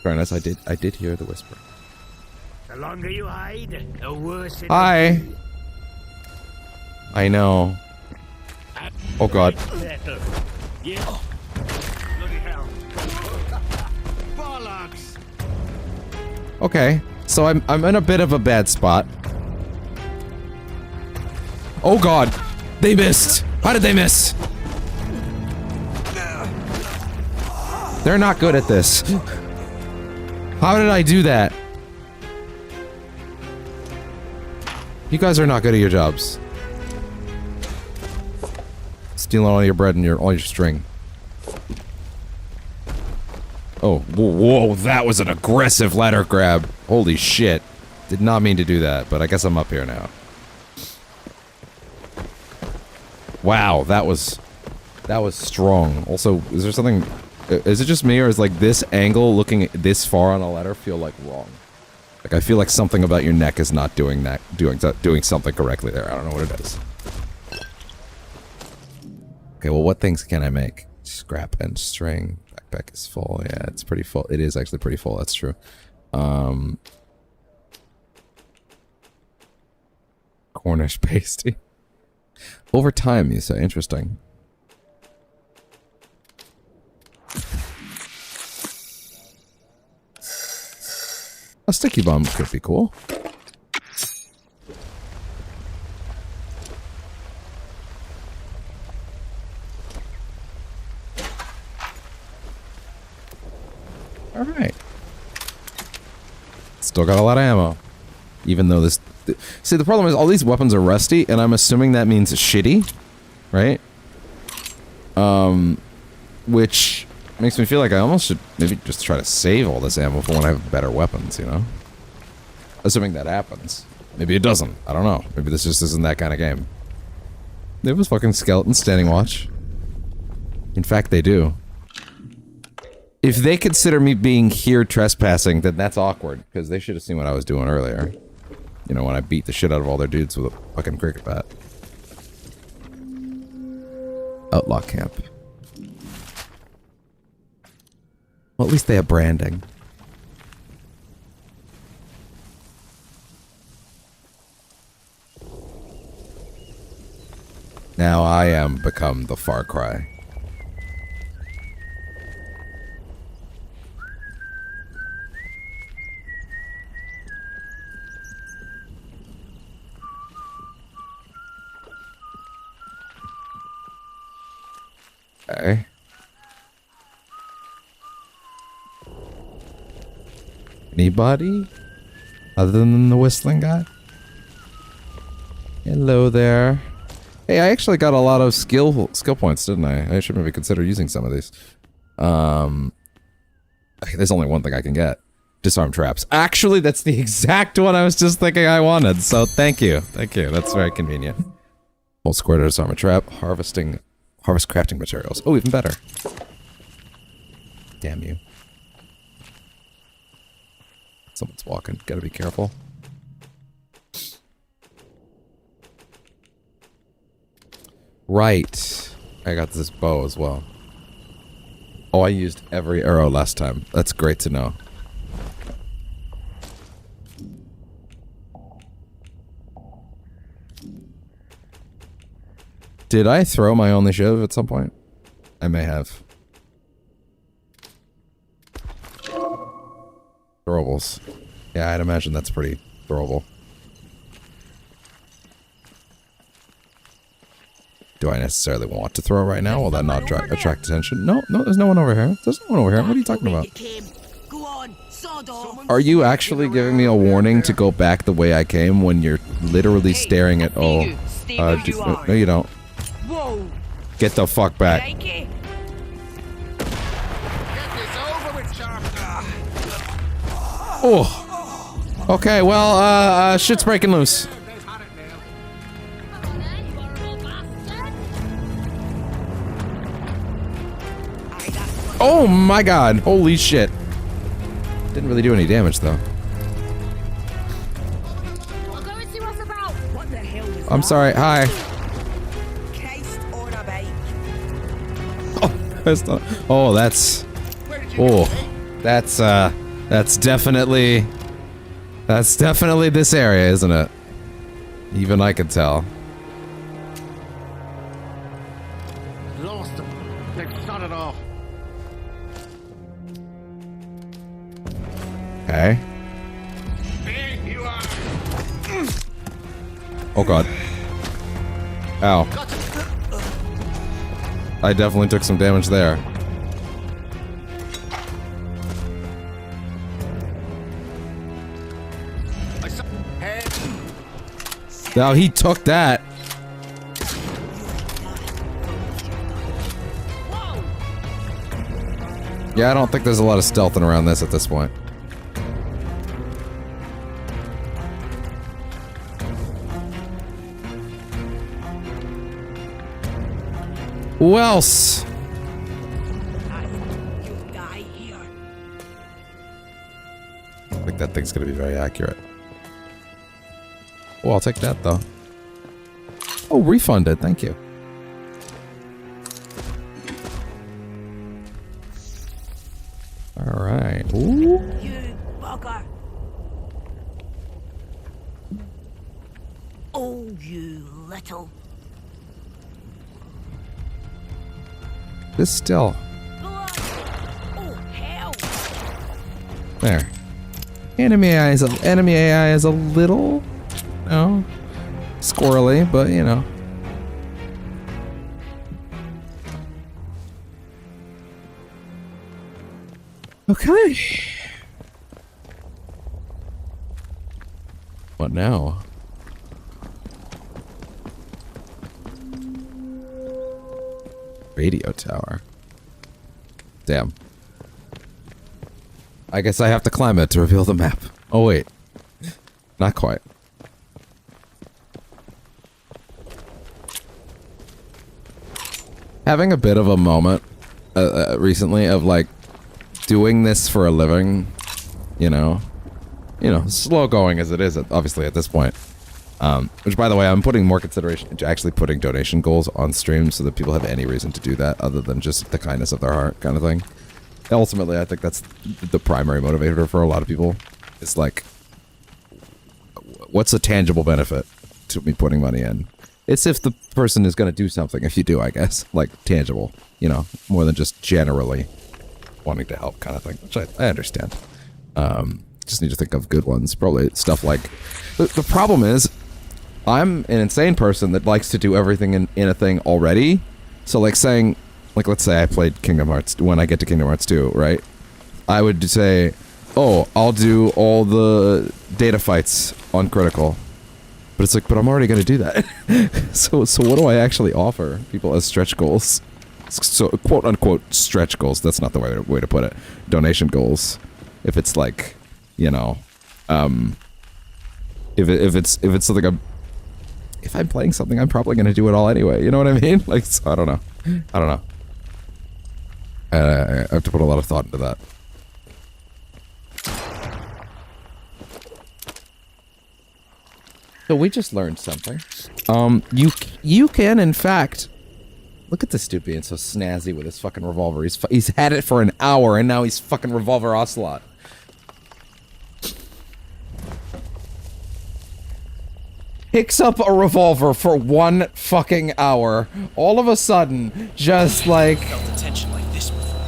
Fairness, I did hear the whisper. The longer you hide, the worse it Hi! I know. Oh god. Yeah. Bloody hell. Bollocks. Okay, so I'm in a bit of a bad spot. Oh god! They missed! How did they miss? They're not good at this. How did I do that? You guys are not good at your jobs. Stealing all your bread and all your string. Oh, whoa, that was an aggressive ladder grab. Holy shit. Did not mean to do that, but I guess I'm up here now. Wow, that was strong. Also, is there something... Is it just me, or is like this angle looking this far on a ladder feel like wrong? Like I feel like something about your neck is not doing something correctly there. I don't know what it is. Okay, well, what things can I make? Scrap and string. Backpack is full. Yeah, it's pretty full. It is actually pretty full. That's true. Cornish pasty. Over time, you say. Interesting. A sticky bomb could be cool. Alright. Still got a lot of ammo. Even though this... See, the problem is all these weapons are rusty, and I'm assuming that means shitty, right? Which makes me feel like I almost should maybe just try to save all this ammo for when I have better weapons, you know? Assuming that happens. Maybe it doesn't. I don't know. Maybe this just isn't that kind of game. There was fucking skeletons standing watch. In fact, they do. If they consider me being here trespassing, then that's awkward, because they should have seen what I was doing earlier. You know, when I beat the shit out of all their dudes with a fucking cricket bat. Outlaw camp. Well, at least they have branding. Now I am become the Far Cry. Okay. Anybody? Other than the whistling guy? Hello there. Hey, I actually got a lot of skill points, didn't I? I should maybe consider using some of these. There's only one thing I can get. Disarm traps. Actually, that's the exact one I was just thinking I wanted, so thank you. Thank you. That's very convenient. Hold square to disarm a trap. Harvest crafting materials. Oh, even better. Damn you. Someone's walking. Gotta be careful. Right. I got this bow as well. Oh, I used every arrow last time. That's great to know. Did I throw my only shiv at some point? I may have. Throwables. Yeah, I'd imagine that's pretty throwable. Do I necessarily want to throw right now? Will that not attract attention? No, there's no one over here. There's no one over here. What are you talking about? Are you actually giving me a warning to go back the way I came when you're literally staring at... Oh, no you don't. Get the fuck back. Oh. Okay, well, shit's breaking loose. Oh my god, holy shit. Didn't really do any damage though. I'll go and see what's about. What the hell is I'm sorry, hi. Christ on a bike. Oh, that's not, oh, that's, oh, that's definitely this area, isn't it? Even I can tell. Lost them. They've shot it off. Okay. There you are. Oh god. Ow. I definitely took some damage there. Now he took that. Yeah, I don't think there's a lot of stealthing around this at this point. Who else? You die here. I think that thing's gonna be very accurate. Oh, I'll take that though. Oh, refunded, thank you. Alright. Ooh. You bugger. Oh, you little. This still. Blood. Oh, hell. There. Enemy AI is a little, you know, squirrely, but you know. Okay. What now? Radio tower. Damn. I guess I have to climb it to reveal the map. Oh wait. Not quite. Having a bit of a moment recently of like doing this for a living, you know, slow going as it is, obviously at this point. Which, by the way, I'm putting more consideration into actually putting donation goals on stream so that people have any reason to do that other than just the kindness of their heart kind of thing. Ultimately, I think that's the primary motivator for a lot of people. It's like, what's a tangible benefit to me putting money in? It's if the person is going to do something, if you do, I guess. Like, tangible, you know, more than just generally wanting to help kind of thing, which I understand. Just need to think of good ones. Probably stuff like... The problem is, I'm an insane person that likes to do everything in a thing already. So like saying, like let's say I played Kingdom Hearts, when I get to Kingdom Hearts 2, right? I would say, oh, I'll do all the data fights on critical. But it's like, but I'm already going to do that. so what do I actually offer people as stretch goals? So quote unquote stretch goals, that's not the way to put it. Donation goals. If it's like, you know, if it's something if I'm playing something, I'm probably gonna do it all anyway. You know what I mean? Like, so I don't know. I have to put a lot of thought into that. So we just learned something. You can in fact. Look at this dude being so snazzy with his fucking revolver. He's had it for an hour and now he's fucking Revolver Ocelot. Picks up a revolver for 1 fucking hour. All of a sudden, just like... Felt a tension like this before.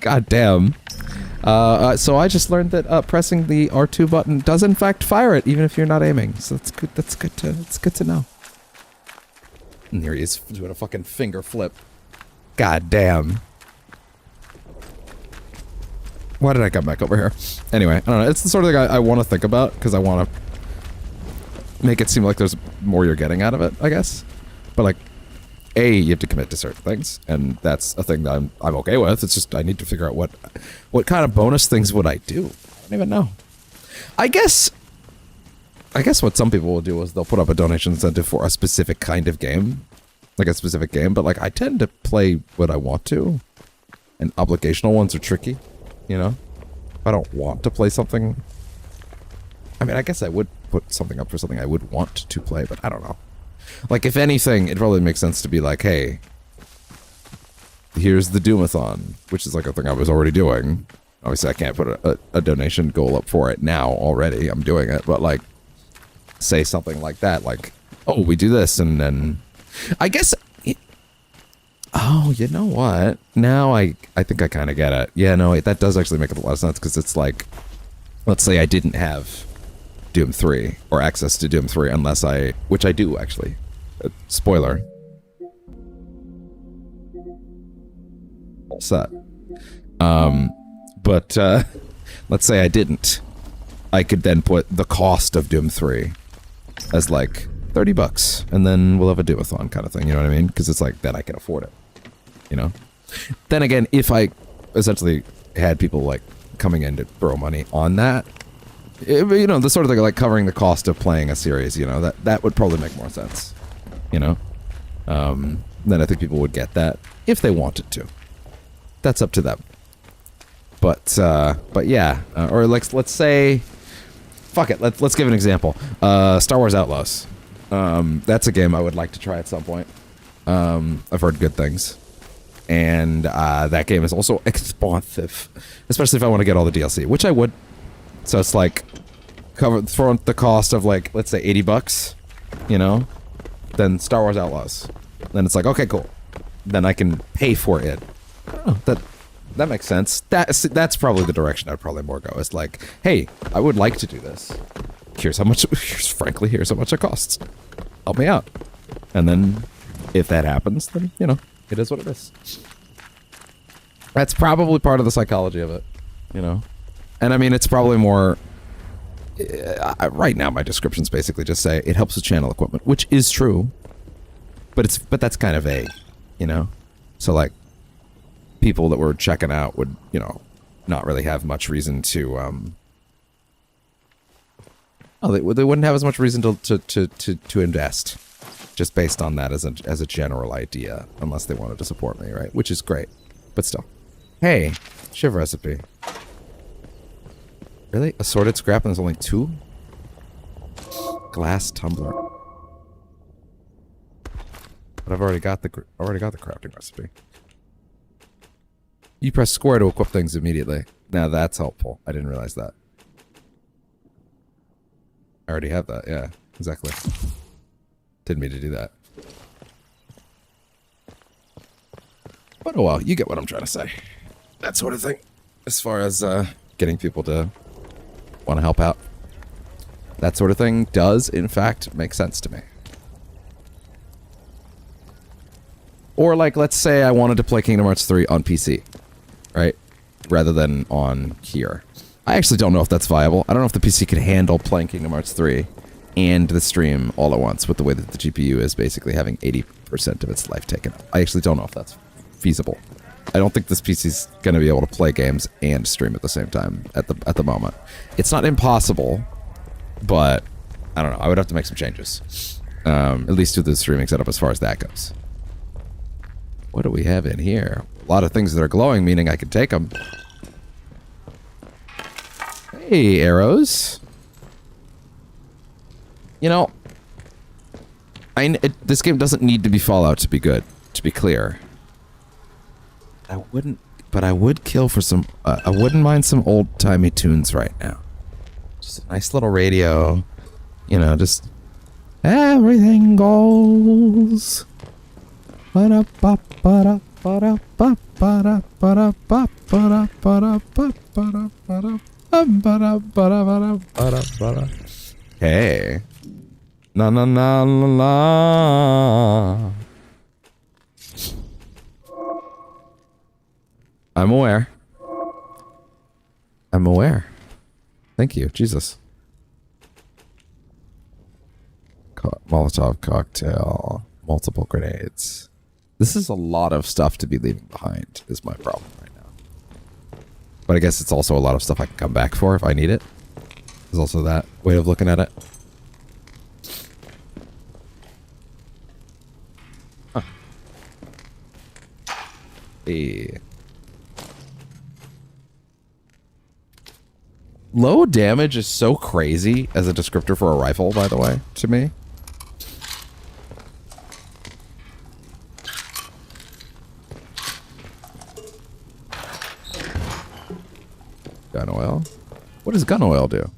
God damn. So I just learned that pressing the R2 button does in fact fire it, even if you're not aiming. So that's good. That's good to know. And there he is doing a fucking finger flip. God damn. Why did I come back over here? Anyway, I don't know. It's the sort of thing I want to think about because I want to make it seem like there's more you're getting out of it, I guess. But like, you have to commit to certain things, and that's a thing that I'm okay with. It's just I need to figure out what kind of bonus things would I do. I don't even know. I guess what some people will do is they'll put up a donation incentive for a specific kind of game, like a specific game. But like I tend to play what I want to, and obligational ones are tricky. You know, if I don't want to play something. I mean, I guess I would put something up for something I would want to play, but I don't know. Like, if anything, it probably makes sense to be like, hey, here's the Doomathon, which is like a thing I was already doing. Obviously, I can't put a donation goal up for it now already. I'm doing it, but like, say something like that, like, oh, we do this, and then I guess. Oh, you know what? Now I think I kind of get it. Yeah, no, that does actually make a lot of sense because it's like, let's say I didn't have Doom 3 or access to Doom 3 unless which I do actually. Spoiler. All set. But let's say I didn't. I could then put the cost of Doom 3 as like $30 and then we'll have a Doomathon kind of thing, you know what I mean? Because it's like, then I can afford it, you know? Then again, if I essentially had people like coming in to throw money on that, you know, the sort of thing like covering the cost of playing a series, you know, that would probably make more sense, you know? Then I think people would get that if they wanted to. That's up to them. But yeah, or like, let's say, fuck it, let's give an example. Star Wars Outlaws. That's a game I would like to try at some point. I've heard good things. And that game is also expensive, especially if I want to get all the DLC, which I would. So it's like throw the cost of like, let's say $80, you know, then Star Wars Outlaws. Then it's like, okay, cool. Then I can pay for it. Oh, that makes sense. That's probably the direction I'd probably more go. It's like, hey, I would like to do this. Here's how much it costs. Help me out. And then if that happens, then, you know, it is what it is. That's probably part of the psychology of it, you know. And I mean, it's probably more... right now, my descriptions basically just say it helps with channel equipment, which is true. But that's kind of vague, you know? So, like, people that were checking out would, you know, not really have much reason to... they wouldn't have as much reason to invest, just based on that as a general idea, unless they wanted to support me, right? Which is great, but still. Hey, shiv recipe. Really? Assorted scrap and there's only 2? Glass tumbler. But I've already got the crafting recipe. You press square to equip things immediately. Now that's helpful. I didn't realize that. I already have that, yeah. Exactly. Didn't mean to do that. But oh well, you get what I'm trying to say. That sort of thing. As far as getting people to want to help out. That sort of thing does, in fact, make sense to me. Or like, let's say I wanted to play Kingdom Hearts 3 on PC, right? Rather than on here. I actually don't know if that's viable. I don't know if the PC could handle playing Kingdom Hearts 3 and the stream all at once with the way that the GPU is basically having 80% of its life taken up. I actually don't know if that's feasible. I don't think this PC's going to be able to play games and stream at the same time at the moment. It's not impossible, but I don't know. I would have to make some changes. At least to the streaming setup as far as that goes. What do we have in here? A lot of things that are glowing, meaning I can take them. Hey, arrows. You know, this game doesn't need to be Fallout to be good, to be clear. But I would kill for some, I wouldn't mind some old-timey tunes right now. Just a nice little radio, you know, just everything goes. Hey. Na na na na na. I'm aware. I'm aware. Thank you, Jesus. Molotov cocktail. Multiple grenades. This is a lot of stuff to be leaving behind, is my problem right now. But I guess it's also a lot of stuff I can come back for if I need it. There's also that way of looking at it. Huh. Hey. Low damage is so crazy as a descriptor for a rifle, by the way, to me. Gun oil? What does gun oil do?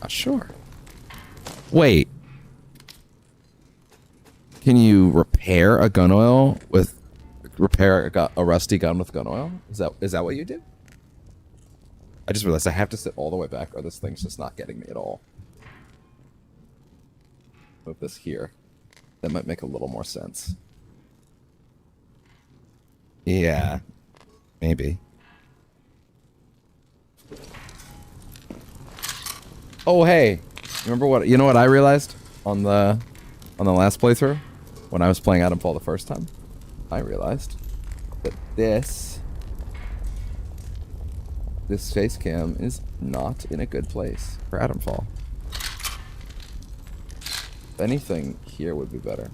Not sure. Wait. Can you repair a gun oil with... repair a rusty gun with gun oil? Is that what you do? I just realized I have to sit all the way back or this thing's just not getting me at all. Move this here. That might make a little more sense. Yeah. Maybe. Oh hey. You know what I realized on the last playthrough? When I was playing Atomfall the first time? I realized that this face cam is not in a good place for Atomfall. If anything, here would be better.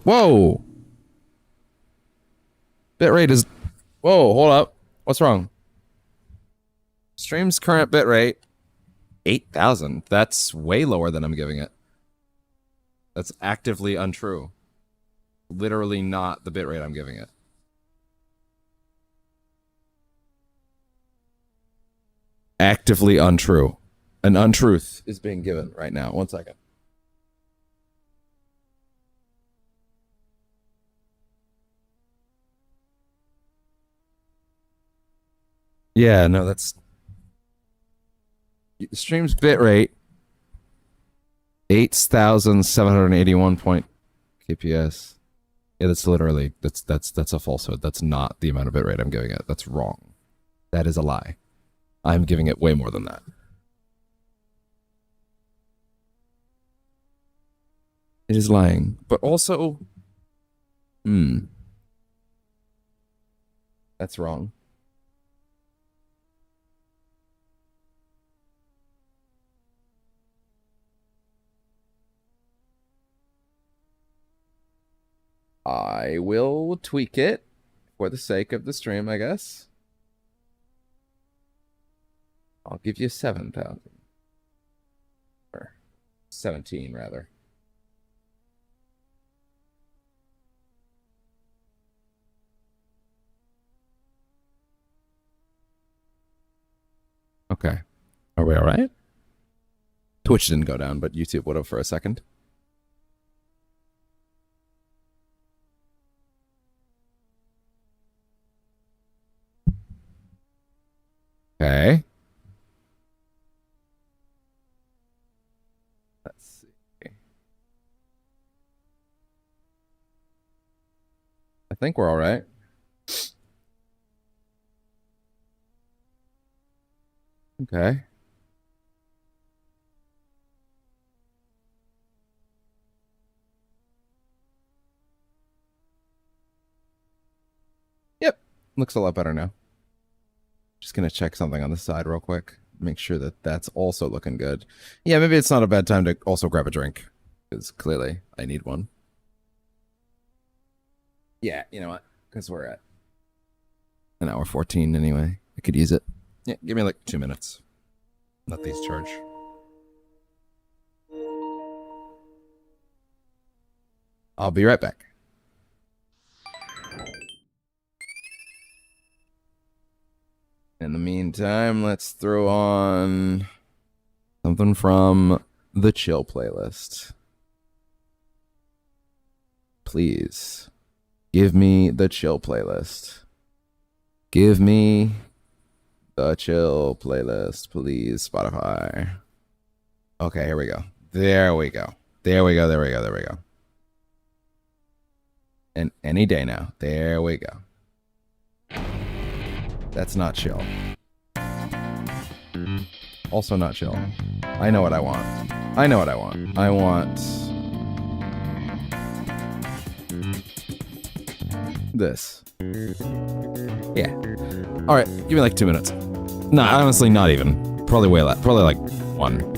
Whoa! Bitrate is... Whoa, hold up. What's wrong? Stream's current bitrate, 8,000. That's way lower than I'm giving it. That's actively untrue. Literally not the bitrate I'm giving it. Actively untrue. An untruth is being given right now. 1 second. Yeah, no, that's... Stream's bitrate 8,781 kps. Yeah, that's literally that's a falsehood. That's not the amount of bitrate I'm giving it. That's wrong. That is a lie. I'm giving it way more than that. It is lying, but also, that's wrong. I will tweak it for the sake of the stream, I guess. I'll give you 7,000. Or 17, rather. Okay. Are we all right? Twitch didn't go down, but YouTube would have for a second. Okay. Let's see. I think we're all right. Okay. Yep. Looks a lot better now. Just gonna check something on the side real quick. Make sure that that's also looking good. Yeah, maybe it's not a bad time to also grab a drink. Because clearly I need one. Yeah, you know what? Because we're at an hour 14 anyway. I could use it. Yeah, give me like 2 minutes. Let these charge. I'll be right back. In the meantime, let's throw on something from the chill playlist. Please, give me the chill playlist. Give me the chill playlist, please, Spotify. Okay, here we go. There we go. There we go, there we go, there we go. And any day now. There we go. That's not chill. Also not chill. I know what I want. I know what I want. I want... this. Yeah. Alright, give me like 2 minutes. No, honestly, not even. Probably way less. Probably like 1.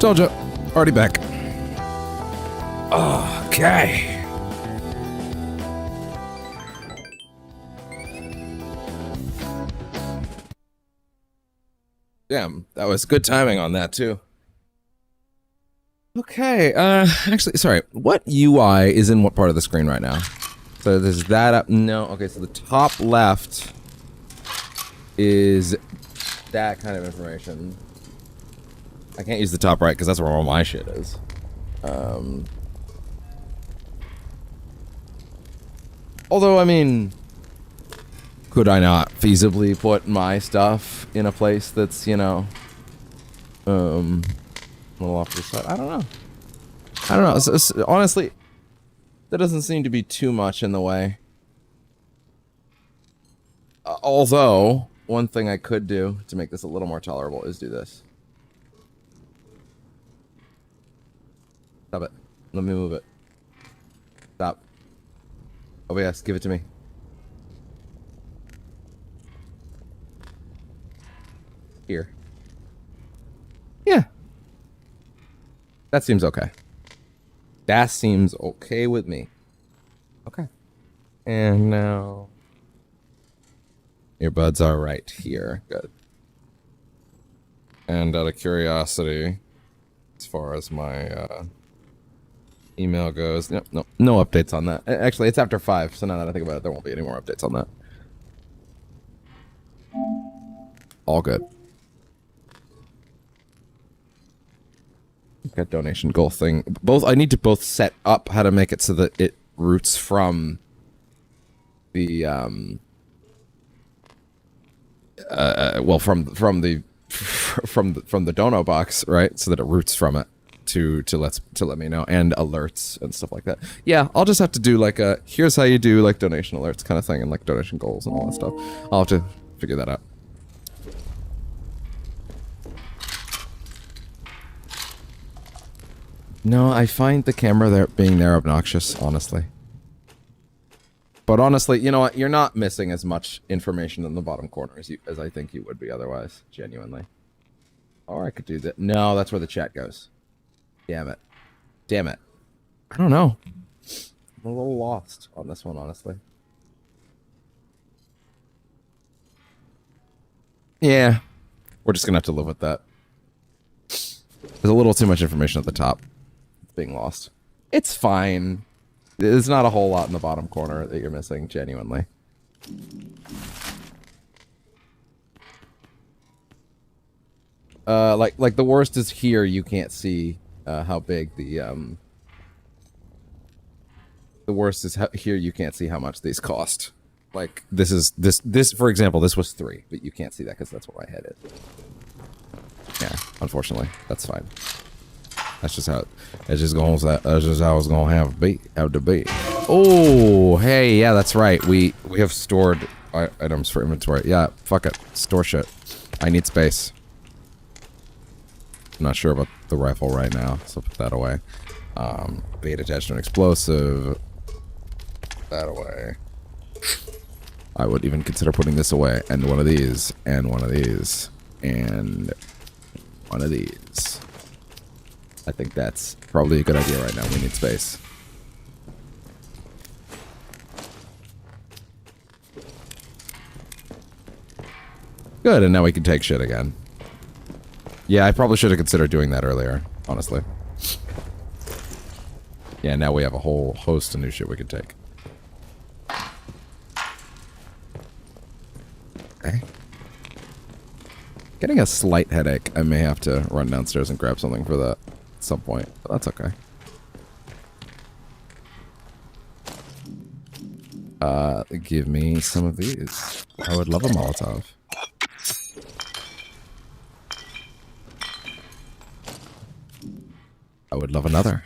Told you. Already back. Okay. Damn, that was good timing on that too. Okay, actually, sorry. What UI is in what part of the screen right now? So there's that up. No, okay, so the top left is that kind of information. I can't use the top right because that's where all my shit is. Although, I mean, could I not feasibly put my stuff in a place that's, you know, a little off to the side? I don't know. I don't know. Honestly, there doesn't seem to be too much in the way. Although, one thing I could do to make this a little more tolerable is do this. Stop it. Let me move it. Stop. OBS, give it to me. Here. Yeah. That seems okay. That seems okay with me. Okay. And now... earbuds are right here. Good. And out of curiosity, as far as my email goes, no updates on that. Actually, it's after 5, so now that I think about it, there won't be any more updates on that. All good. Got donation goal thing. Both I need to both set up how to make it so that it routes from the well from the dono box, right? So that it routes from it to let me know, and alerts and stuff like that. Yeah, I'll just have to do like a here's how you do like donation alerts kind of thing, and like donation goals and all that stuff. I'll have to figure that out. No, I find the camera there being there obnoxious, honestly. But honestly, you know what? You're not missing as much information in the bottom corner as I think you would be otherwise, genuinely. Or I could do that. No, that's where the chat goes. Damn it. Damn it. I don't know. I'm a little lost on this one, honestly. Yeah. We're just gonna have to live with that. There's a little too much information at the top. Being lost. It's fine. There's not a whole lot in the bottom corner that you're missing, genuinely. Like the worst is here. You can't see how big the worst is here. You can't see how much these cost. Like this for example, this was 3, but you can't see that because that's where my head is. Yeah, unfortunately, that's fine. That's just how that's just how it's gonna have to be. Oh, hey, yeah, that's right. We have stored items for inventory. Yeah, fuck it, store shit. I need space. I'm not sure about the rifle right now, so put that away. Bait attached to an explosive. that away. I would even consider putting this away, and one of these, and one of these, and one of these. I think that's probably a good idea right now. We need space. Good, and now we can take shit again. Yeah, I probably should have considered doing that earlier, honestly. Yeah, now we have a whole host of new shit we can take. Okay. Getting a slight headache. I may have to run downstairs and grab something for that at some point, but that's okay. Give me some of these. I would love a Molotov. I would love another.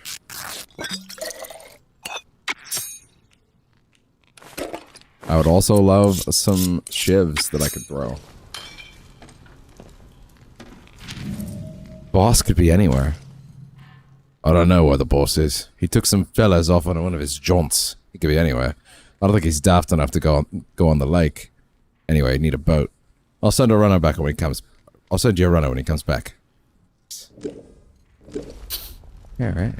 I would also love some shivs that I could throw. Boss could be anywhere. I don't know where the boss is. He took some fellas off on one of his jaunts. He could be anywhere. I don't think he's daft enough to go on the lake. Anyway, I need a boat. I'll send a runner back when he comes. I'll send you a runner when he comes back. Yeah, right.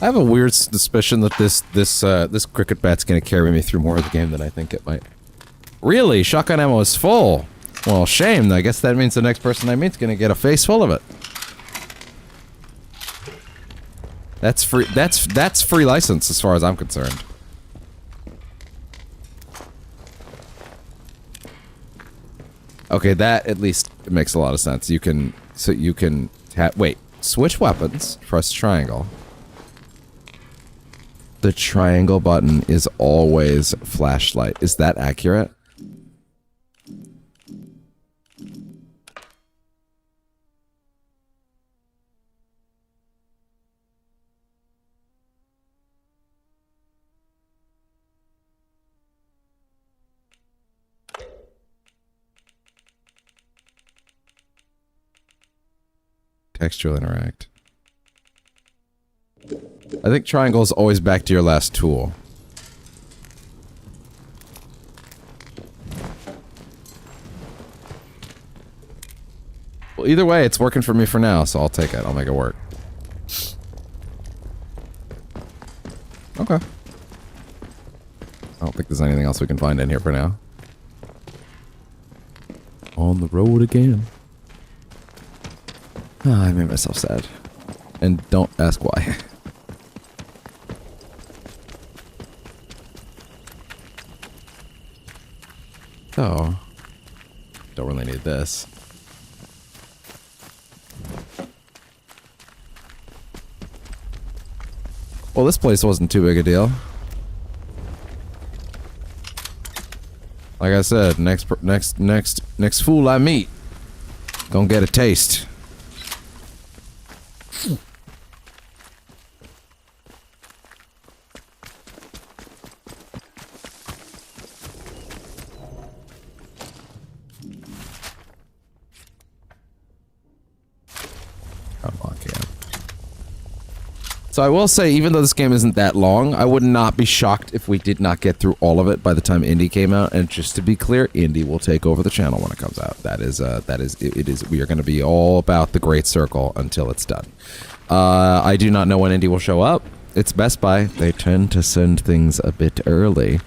I have a weird suspicion that this cricket bat's gonna carry me through more of the game than I think it might. Really? Shotgun ammo is full. Well, shame. I guess that means the next person I meet's gonna get a face full of it. That's free. That's free license as far as I'm concerned. Okay, that at least makes a lot of sense. You can wait. Switch weapons. Press triangle. The triangle button is always flashlight. Is that accurate? Textual interact. I think triangle is always back to your last tool. Well, either way, it's working for me for now, so I'll take it. I'll make it work. Okay. I don't think there's anything else we can find in here for now. On the road again. Ah, I made myself sad. And don't ask why. So, don't really need this. Well, this place wasn't too big a deal. Like I said, next fool I meet, gonna get a taste. So I will say, even though this game isn't that long, I would not be shocked if we did not get through all of it by the time Indie came out. And just to be clear, Indie will take over the channel when it comes out. We are going to be all about the Great Circle until it's done. I do not know when Indie will show up. It's Best Buy. They tend to send things a bit early.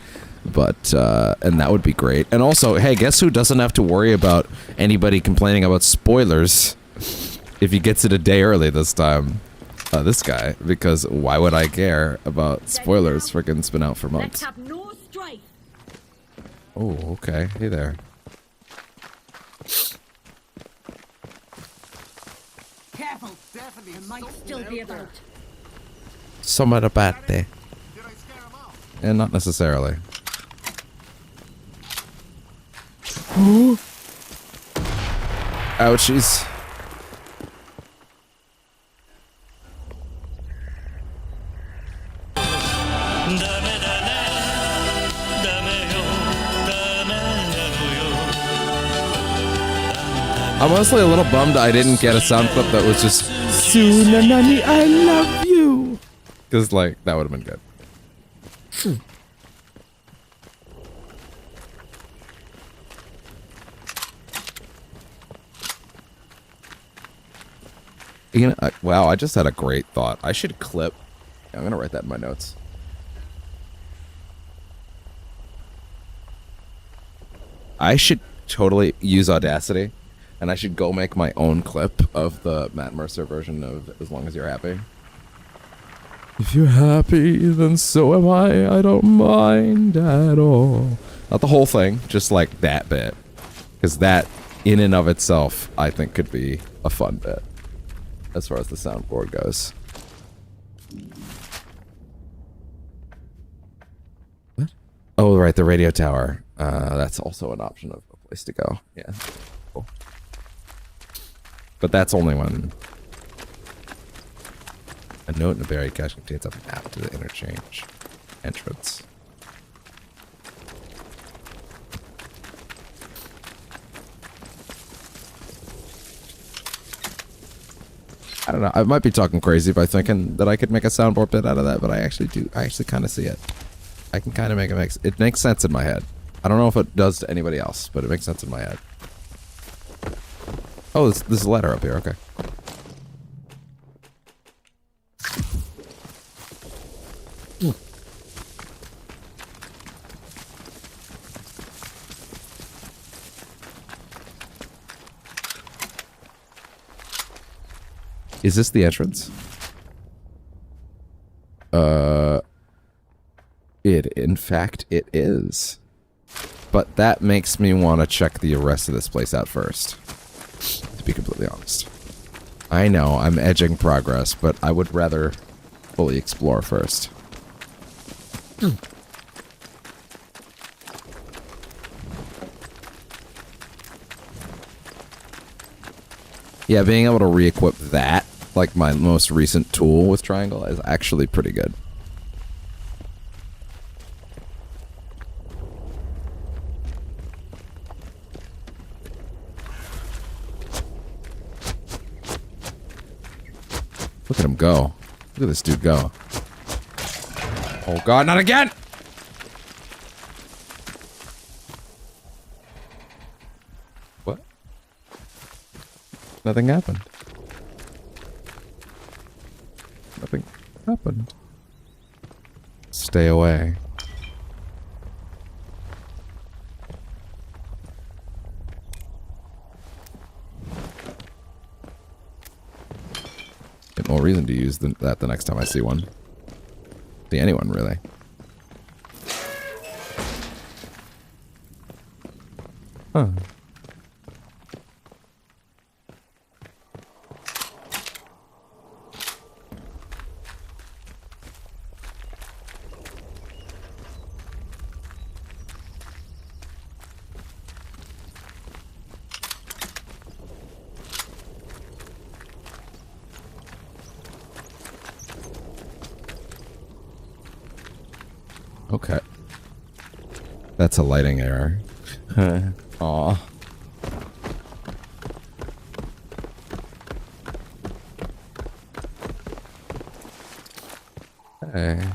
But, and that would be great. And also, hey, guess who doesn't have to worry about anybody complaining about spoilers if he gets it a day early this time? This guy, because why would I care about spoilers? Freaking it's been out for months. Let's have no strife. Oh, okay. Hey there. Careful. There might still be about. Some at a bat there. And not necessarily. Ouchies. I'm honestly a little bummed I didn't get a sound clip that was just Tsunami, I love you. Because, like, that would have been good. You know, wow, I just had a great thought. I should clip. I'm going to write that in my notes. I should totally use Audacity, and I should go make my own clip of the Matt Mercer version of As Long As You're Happy. If you're happy, then so am I. I don't mind at all. Not the whole thing, just like that bit. Because that, in and of itself, I think could be a fun bit. As far as the soundboard goes. What? Oh, right, the radio tower. That's also an option of a place to go. Yeah. Cool. But that's only when a note in a buried cache contains a map to the interchange entrance. I don't know. I might be talking crazy by thinking that I could make a soundboard bit out of that, but I actually do. I actually kind of see it. I can kind of make it it makes sense in my head. I don't know if it does to anybody else, but it makes sense in my head. Oh, this is a letter up here. Okay. Is this the entrance? In fact, it is. But that makes me want to check the rest of this place out first. To be completely honest. I know, I'm edging progress, but I would rather fully explore first. Yeah, being able to re-equip that, like my most recent tool with Triangle, is actually pretty good. Look at him go. Look at this dude go. Oh god, not again! What? Nothing happened. Nothing happened. Stay away. Get more reason to use that the next time I see one. See anyone, really. Huh. Okay. That's a lighting error. Aw. Hey.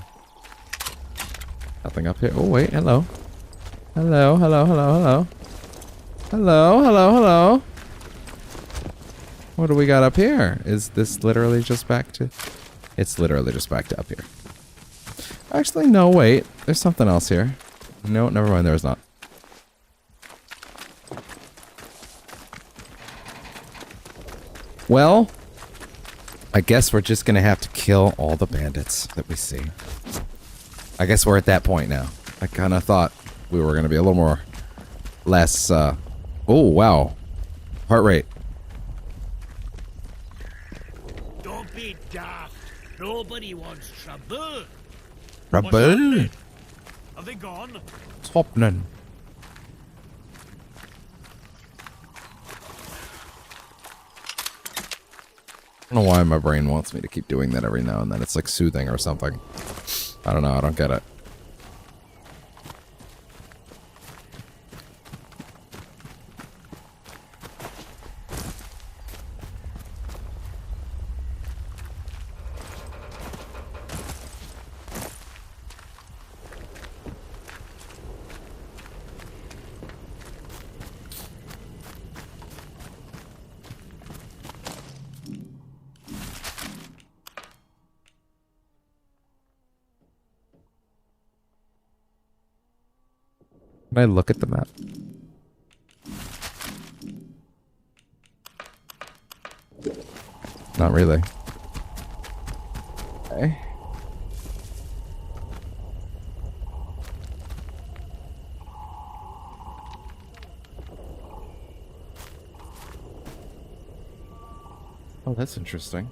Nothing up here. Oh, wait. Hello. Hello, hello, hello, hello. Hello, hello, hello. What do we got up here? Is this literally just back to... It's literally just back to up here. Actually, no, wait. There's something else here. No, never mind. There is not. Well, I guess we're just going to have to kill all the bandits that we see. I guess we're at that point now. I kind of thought we were going to be a little more... less, Oh, wow. Heart rate. Don't be daft. Nobody wants trouble. Trouble? Have they gone? What's happening? I don't know why my brain wants me to keep doing that every now and then. It's like soothing or something. I don't know. I don't get it. Can I look at the map? Not really. Okay. Oh, that's interesting.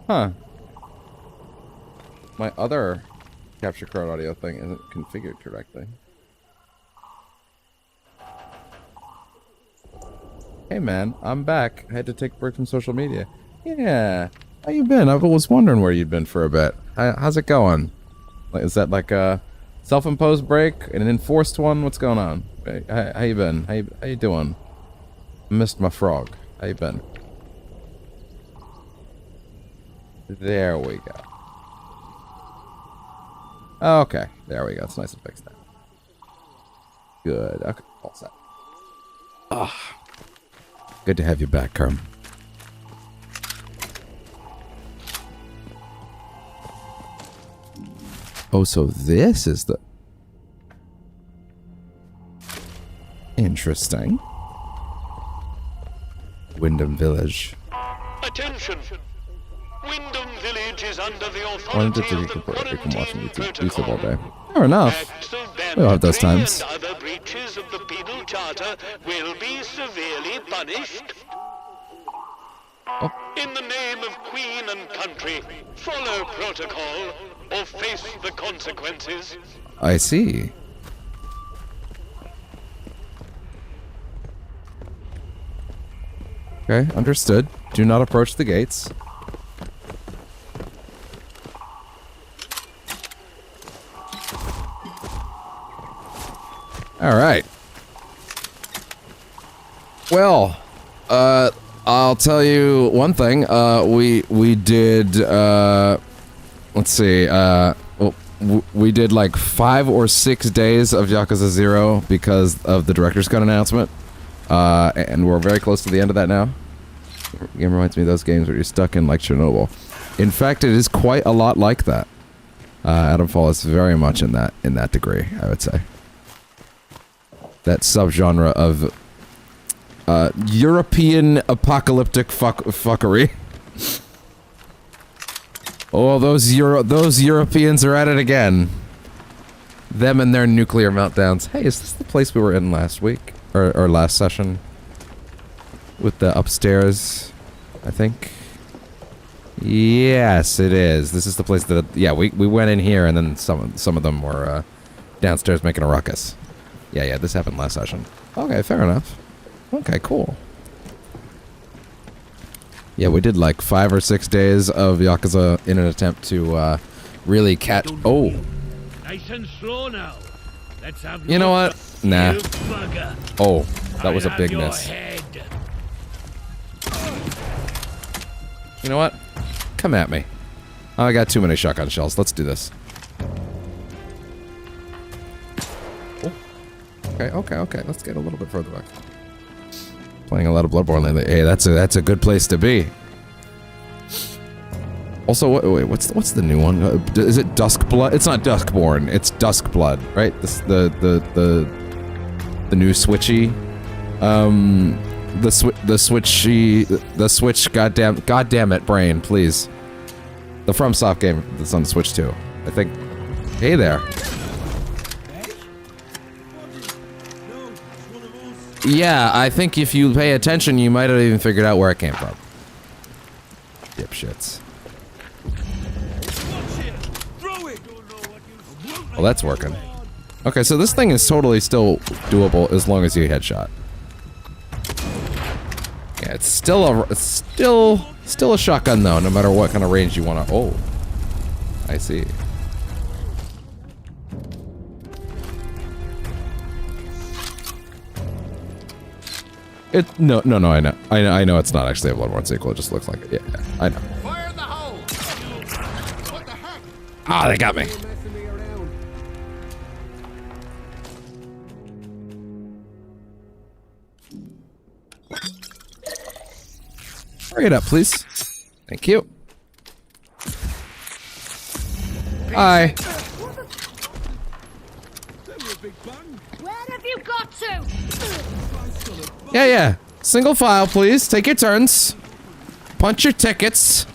Huh. My other capture card audio thing isn't configured correctly. Hey man, I'm back. I had to take a break from social media. Yeah. How you been? I was wondering where you'd been for a bit. How's it going? Like, is that like a self-imposed break? An enforced one? What's going on? How you been? How you doing? I missed my frog. How you been? There we go. Okay. There we go. It's nice and fixed now. Good. Okay. All set. Ah. Good to have you back, Kerm. Oh, so this is the... Interesting. Wyndham Village. Attention! Wyndham Village is under the Wanted to authority think of the you can watch quarantine YouTube all protocol. day. Fair enough. Acts of We all have those banditry times. and other breaches of the penal charter will be severely punished. Oh. In the name of Queen and country, follow protocol or face the consequences. I see. Okay, understood. Do not approach the gates. All right. Well, I'll tell you one thing. We did. Let's see. Well, we did like 5 or 6 days of Yakuza 0 because of the director's cut announcement. And we're very close to the end of that now. The game reminds me of those games where you're stuck in like Chernobyl. In fact, it is quite a lot like that. Atomfall is very much in that degree, I would say. That subgenre of European apocalyptic fuckery. Oh, those Europeans are at it again. Them and their nuclear meltdowns. Hey, is this the place we were in last week? Or last session? With the upstairs, I think. Yes, it is. This is the place that... Yeah, we went in here and then some of them were downstairs making a ruckus. Yeah, this happened last session. Okay, fair enough. Okay, cool. Yeah, we did like 5 or 6 days of Yakuza in an attempt to really catch... Oh. Nice and slow now. Let's have You know what? Nah. You bugger. Oh, that was a I'll big have your miss. head. You know what? Come at me. Oh, I got too many shotgun shells. Let's do this. Oh. Okay. Let's get a little bit further back. Playing a lot of Bloodborne lately. Hey, that's a good place to be. Also, wait, what's the new one? Is it Duskblood? It's not Duskborn. It's Duskblood, right? This the new Switchy, the Switch. Goddamn it, brain, please. The FromSoft game that's on the Switch too. I think. Hey there. Yeah, I think if you pay attention, you might have even figured out where it came from. Dipshits. Well, that's working. Okay, so this thing is totally still doable as long as you headshot. Yeah, it's still a shotgun though, no matter what kind of range you want to. Oh, I see. No, I know it's not actually a Bloodborne sequel. It just looks like it. Yeah, I know. Fire in the hole! What the heck? Ah, they got me. Hurry it up, please. Thank you. Hi. Yeah, yeah. Single file, please. Take your turns. Punch your tickets.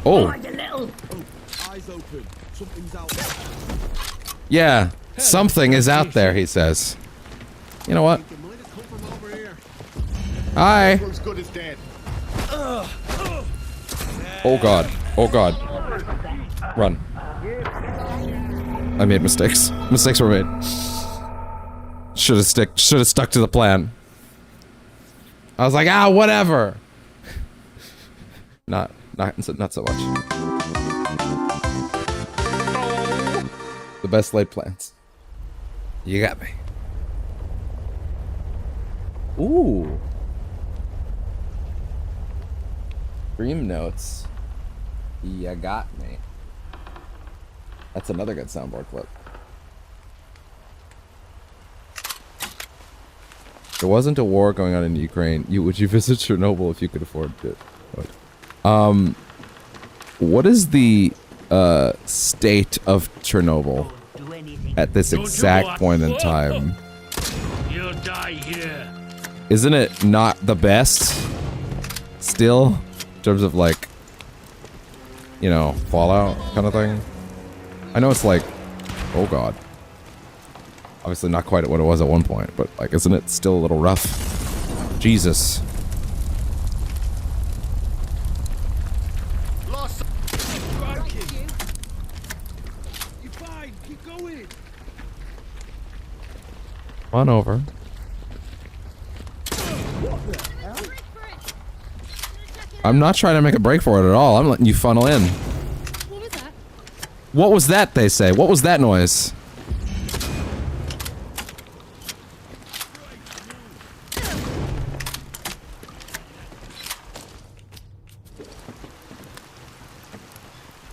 Oh. Eyes open. Something's out there. Yeah. Something is out there, he says. You know what? The might have come from over here. Hi. Looks good as dead. Oh god. Oh god. Run. I made mistakes. Mistakes were made. Should have stuck to the plan. I was like, ah, whatever. Not so much. The best laid plans. You got me. Ooh. Dream notes. You got me. That's another good soundboard clip. There wasn't a war going on in Ukraine. Would you visit Chernobyl if you could afford it? What is the state of Chernobyl at this exact point in time? You'll die here. Isn't it not the best? Still? In terms of like, you know, Fallout kind of thing? I know it's like, oh god. Obviously not quite what it was at one point, but like, isn't it still a little rough? Jesus. Lost. You fine. Keep going. Come on over. I'm not trying to make a break for it at all. I'm letting you funnel in. What was that? What was that, they say? What was that noise?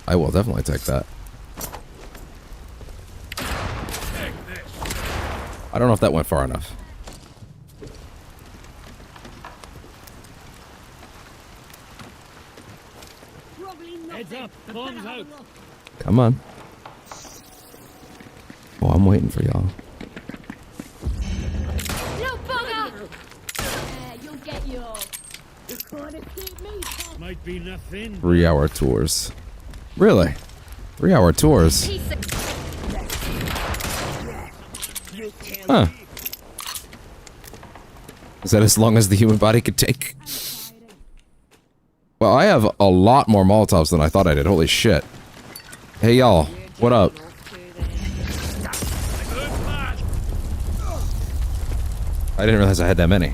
I will definitely take that. I don't know if that went far enough. Heads up. Bombs out. Come on. Oh, I'm waiting for y'all. No bugger! You'll get yours. You can't escape me. Might be nothing. 3-hour tours. Really? 3-hour tours? Huh. Is that as long as the human body could take? Well, I have a lot more Molotovs than I thought I did. Holy shit. Hey, y'all. What up? I didn't realize I had that many.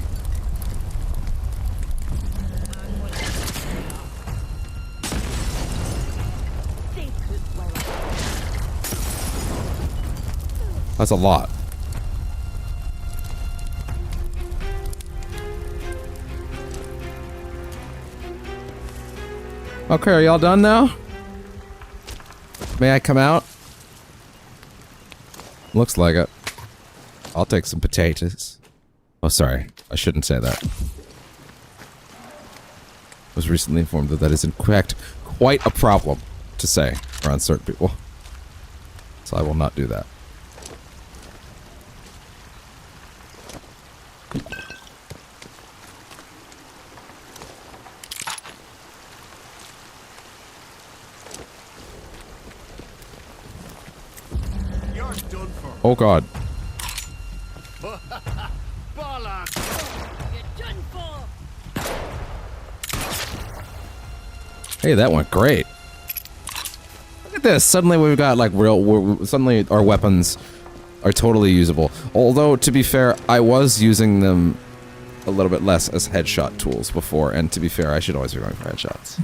That's a lot. Okay, are y'all done now? May I come out? Looks like it. I'll take some potatoes. Oh, sorry. I shouldn't say that. I was recently informed that that is in fact quite a problem to say around certain people. So I will not do that. You're done for. Oh god. Bollocks. You're done for. Hey, that went great. Look at this. Suddenly we've got like suddenly our weapons are totally usable. Although, to be fair, I was using them a little bit less as headshot tools before, and to be fair, I should always be going for headshots.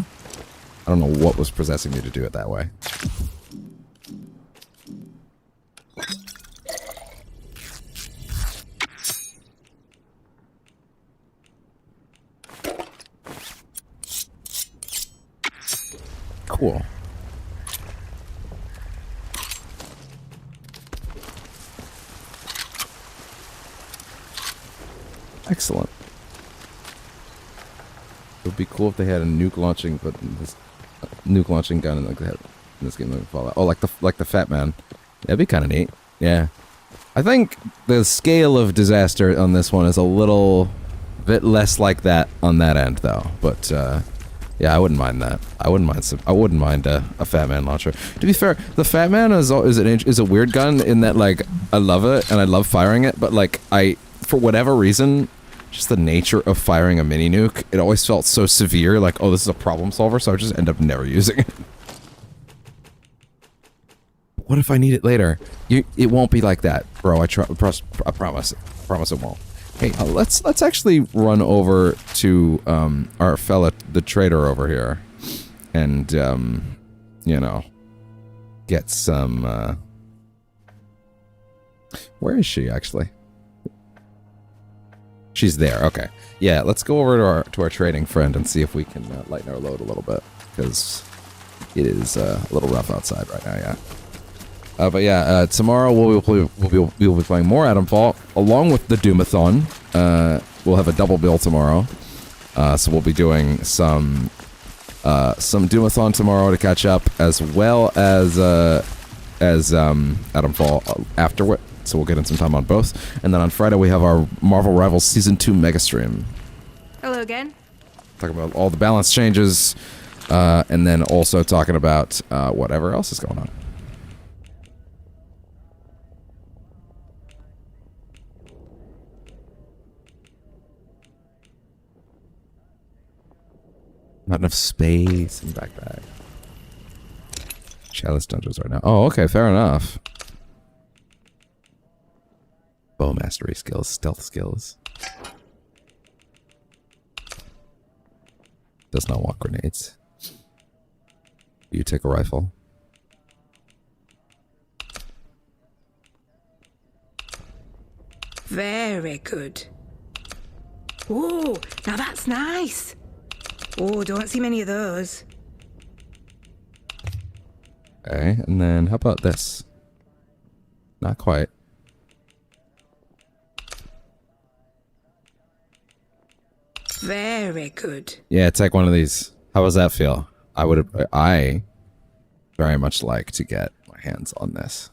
I don't know what was possessing me to do it that way. Cool. Excellent. It would be cool if they had a nuke launching, but this nuke launching gun like they had in this game like Fallout. Oh, like the Fat Man. That'd be kind of neat. Yeah. I think the scale of disaster on this one is a little bit less like that on that end, though. But yeah, I wouldn't mind that. I wouldn't mind a Fat Man launcher. To be fair, the Fat Man is a weird gun in that, like, I love it and I love firing it, but like for whatever reason, just the nature of firing a mini nuke, it always felt so severe. Like, oh, this is a problem solver, so I just end up never using it. What if I need it later? It won't be like that, bro. I promise. I promise it won't. Hey, let's actually run over to our fella, the trader over here, and you know, get some. Where is she actually? She's there. Okay. Yeah, let's go over to our trading friend and see if we can lighten our load a little bit, because it is a little rough outside right now. Yeah. But yeah, tomorrow we'll be playing more Atomfall along with the Doomathon. We'll have a double bill tomorrow, so we'll be doing some Doomathon tomorrow to catch up, as well as Atomfall afterward. So we'll get in some time on both, and then on Friday we have our Marvel Rivals Season 2 mega stream. Hello again. Talking about all the balance changes, and then also talking about whatever else is going on. Not enough space in the backpack. Chalice dungeons right now. Oh, okay, fair enough. Bow mastery skills, stealth skills. Does not want grenades. You take a rifle. Very good. Oh, now that's nice. Oh, don't see many of those. Okay, and then how about this? Not quite. Very good. Yeah, take one of these. How does that feel? I very much like to get my hands on this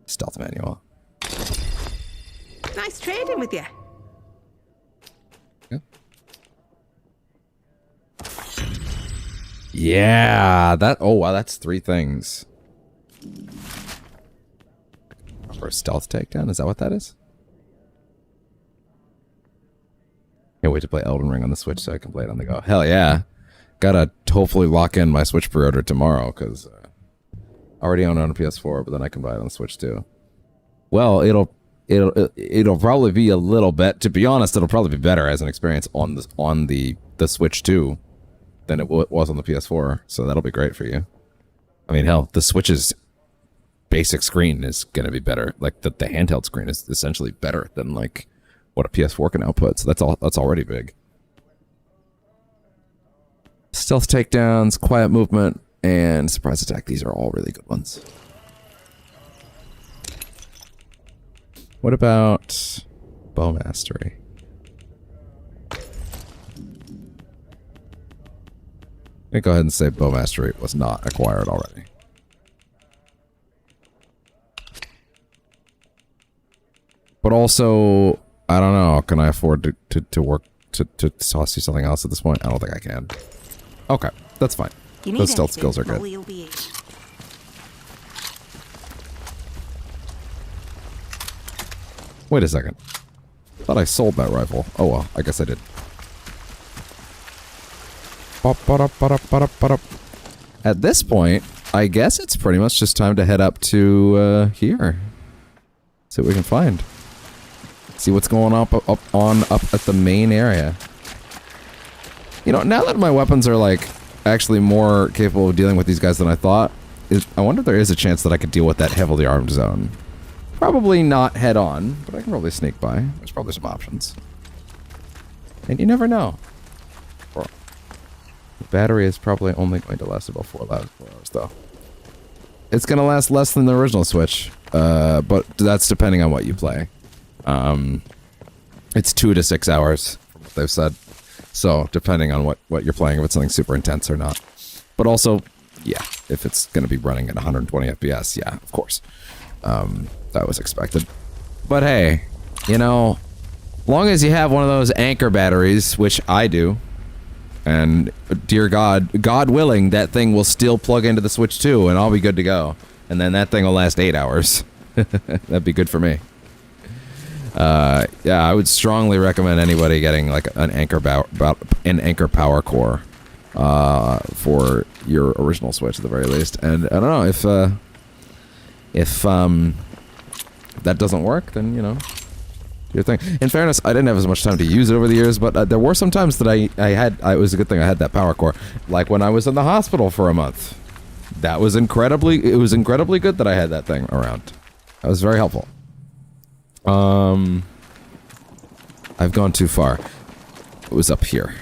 stealth manual. Nice trading with you. Yeah, oh wow, that's 3 things. For a stealth takedown, is that what that is? Can't wait to play Elden Ring on the Switch so I can play it on the go. Hell yeah. Gotta hopefully lock in my Switch pre-order tomorrow, because I already own it on a PS4, but then I can buy it on the Switch too. Well, it'll probably be a little bit, to be honest, it'll probably be better as an experience on the Switch too than it was on the PS4, so that'll be great for you. I mean, hell, the Switch's basic screen is going to be better. Like, the handheld screen is essentially better than, like, what a PS4 can output, so that's already big. Stealth takedowns, quiet movement, and surprise attack. These are all really good ones. What about bow mastery? I'm gonna go ahead and say bow mastery was not acquired already. But also, I don't know, can I afford to work to toss you something else at this point? I don't think I can. Okay, that's fine. Those stealth skills are good. Wait a second. Thought I sold that rifle. Oh well, I guess I did. At this point, I guess it's pretty much just time to head up to here. See what we can find. See what's going up at the main area. You know, now that my weapons are like actually more capable of dealing with these guys than I thought, I wonder if there is a chance that I could deal with that heavily armed zone. Probably not head on, but I can probably sneak by. There's probably some options. And you never know. The battery is probably only going to last about 4 hours though. It's going to last less than the original Switch, but that's depending on what you play. It's 2 to 6 hours, from what they've said. So, depending on what you're playing, if it's something super intense or not. But also, yeah, if it's going to be running at 120 FPS, yeah, of course. That was expected. But hey, you know, long as you have one of those anchor batteries, which I do, and dear God, God willing, that thing will still plug into the Switch too, and I'll be good to go. And then that thing will last 8 hours. That'd be good for me. Yeah, I would strongly recommend anybody getting like an anchor power core for your original Switch at the very least. And I don't know if that doesn't work, then you know, do your thing. In fairness, I didn't have as much time to use it over the years, but there were some times that it was a good thing I had that power core. Like when I was in the hospital for a month. It was incredibly good that I had that thing around. That was very helpful. I've gone too far. It was up here.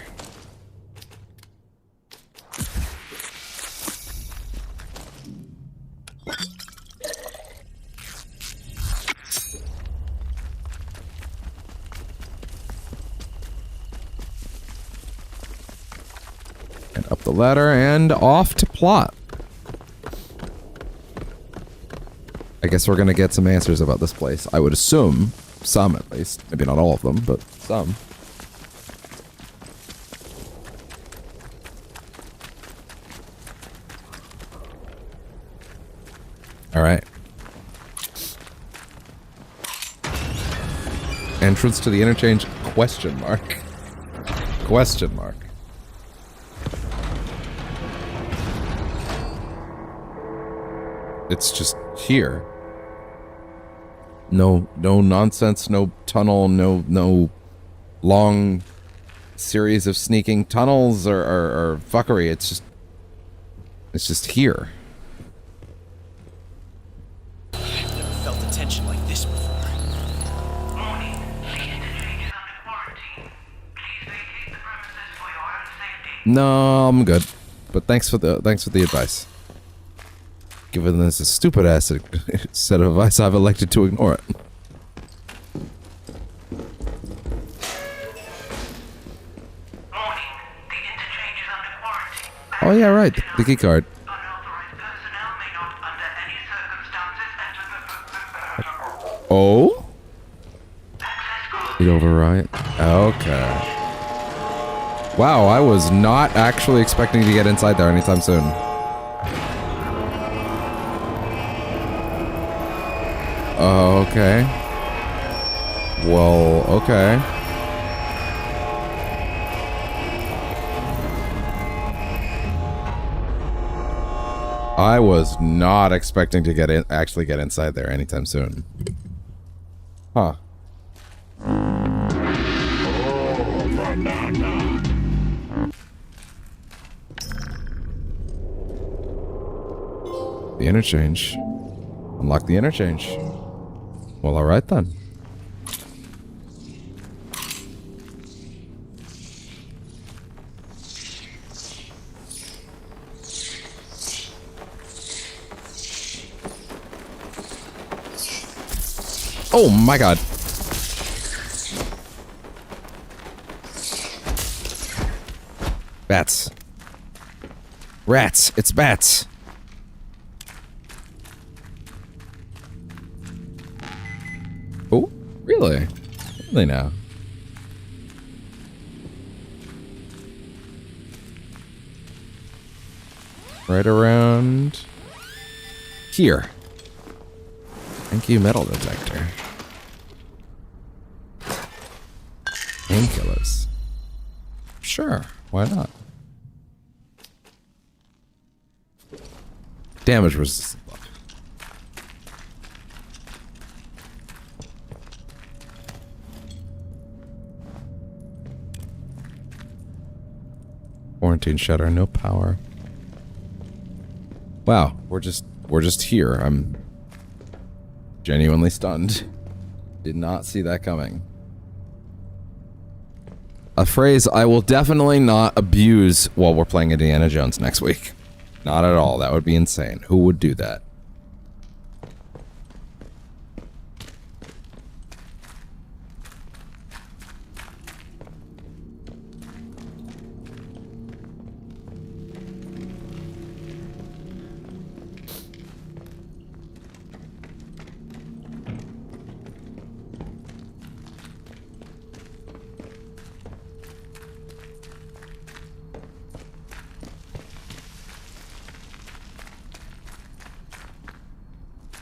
And up the ladder and off to plot. I guess we're gonna get some answers about this place. I would assume. Some, at least. Maybe not all of them, but some. Alright. Entrance to the interchange? Question mark. Question mark. It's just here. No nonsense, no tunnel, no long series of sneaking tunnels or fuckery. It's just here. I've never felt a tension like this before. Warning, the interchange is under quarantine. Please vacate the premises for your own safety. No, I'm good. But thanks for the advice. Given this a stupid ass set of advice, I've elected to ignore it. Warning, the interchange is under quarantine. Oh yeah, right. The key card. Unauthorized personnel may not, under any circumstances, enter the... Oh? The override. Okay. Wow, I was not actually expecting to get inside there anytime soon. Okay. Well, okay. I was not expecting to actually get inside there anytime soon. Huh. The interchange. Unlock the interchange. Well, alright then. Oh my god. Bats. Rats. It's bats. Oh, really? Really now? Right around here. Thank you, metal detector. Painkillers. Sure, why not? Damage resistant buff. Quarantine shutter, no power. Wow, we're just here. I'm genuinely stunned. Did not see that coming. A phrase I will definitely not abuse while we're playing Indiana Jones next week. Not at all. That would be insane. Who would do that?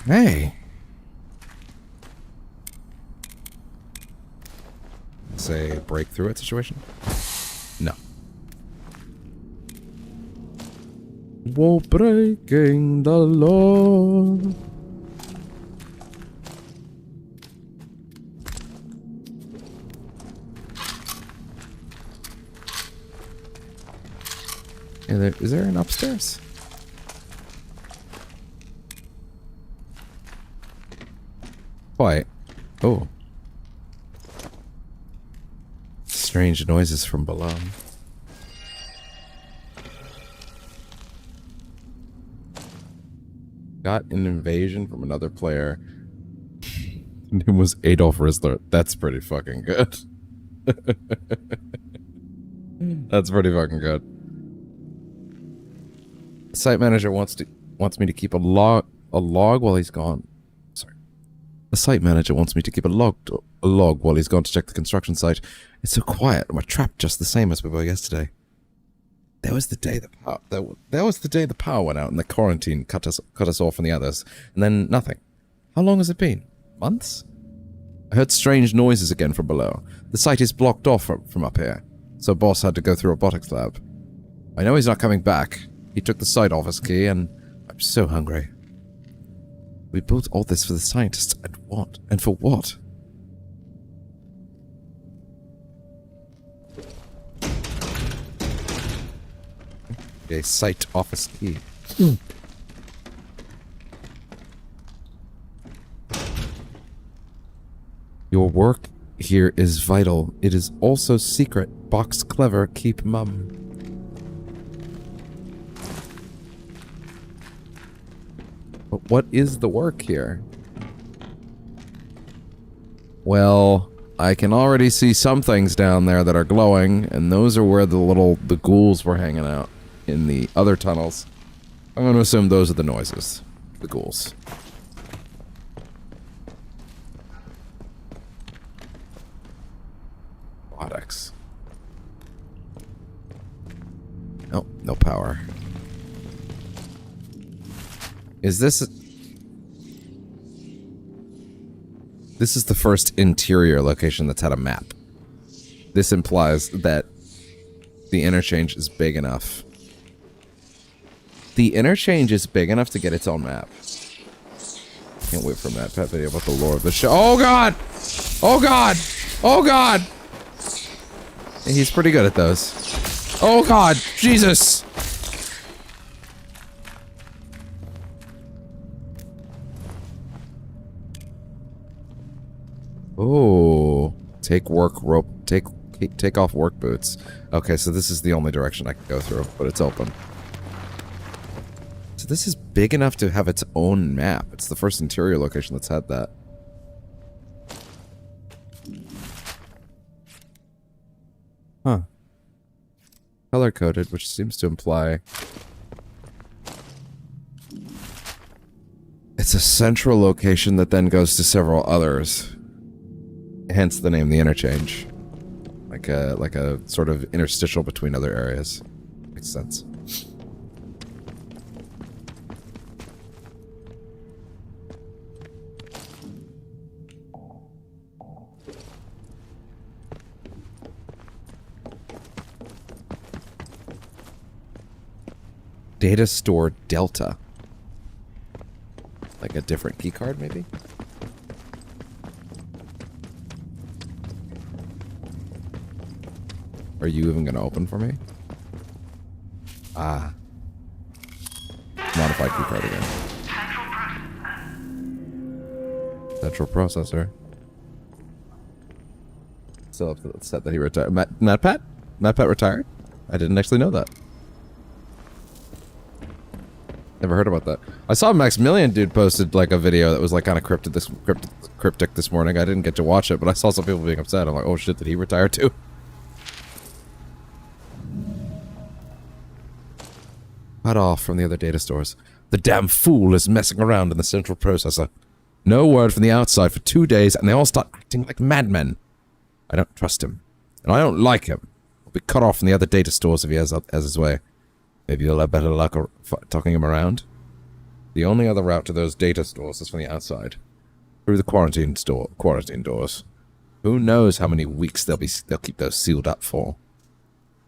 Hey. Say breakthrough it situation? No. Whoa, breaking the law. Is there an upstairs? Quiet. Oh. Strange noises from below. Got an invasion from another player. His name was Adolf Rizzler. That's pretty fucking good. That's pretty fucking good. The site manager wants me to keep a log while he's gone. Sorry. The site manager wants me to keep a log while he's gone to check the construction site. It's so quiet. We're trapped just the same as we were yesterday. That was the day the power went out and the quarantine cut us off from the others, and then nothing. How long has it been? Months? I heard strange noises again from below. The site is blocked off from up here, so boss had to go through robotics lab. I know he's not coming back. He took the site office key, and I'm so hungry. We built all this for the scientists, and what? And for what? A site office key. Your work here is vital. It is also secret. Box clever, keep mum. But what is the work here? Well, I can already see some things down there that are glowing, and those are where the ghouls were hanging out in the other tunnels. I'm going to assume those are the noises. The ghouls. Robotics. Nope, no power. Is this... This is the first interior location that's had a map. This implies that the interchange is big enough. The interchange is big enough to get its own map. Can't wait for a Matt Pat video about the lore of the show. Oh god! Oh god! Oh god! He's pretty good at those. Oh god! Jesus! Oh, take off work boots. Okay, so this is the only direction I can go through, but it's open. So this is big enough to have its own map. It's the first interior location that's had that. Huh. Color-coded, which seems to imply... It's a central location that then goes to several others. Hence the name, the interchange. Like a sort of interstitial between other areas. Makes sense. Data store Delta. Like a different keycard, maybe? Are you even gonna open for me? Ah. Modified keycard again. Central processor. Still upset that he retired. Matt Pat? Matt Pat retired? I didn't actually know that. Never heard about that. I saw Maximilian dude posted like a video that was like kind of cryptic this morning. I didn't get to watch it, but I saw some people being upset. I'm like, oh shit, did he retire too? Cut off from the other data stores. The damn fool is messing around in the central processor. No word from the outside for 2 days, and they all start acting like madmen. I don't trust him, and I don't like him. He'll be cut off from the other data stores if he has his way. Maybe you'll have better luck talking him around. The only other route to those data stores is from the outside. Through the quarantine doors. Who knows how many weeks they'll keep those sealed up for.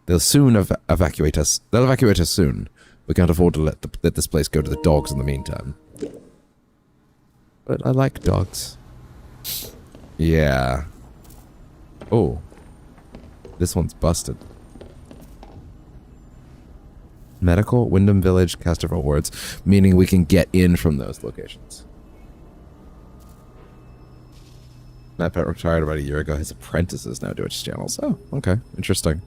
They'll soon evacuate us. They'll evacuate us soon. We can't afford to let this place go to the dogs in the meantime. But I like dogs. Yeah. Oh. This one's busted. Medical, Wyndham Village, Casterville Wards, meaning we can get in from those locations. That pet retired about a year ago. His apprentices now do its channels. Oh, okay. Interesting.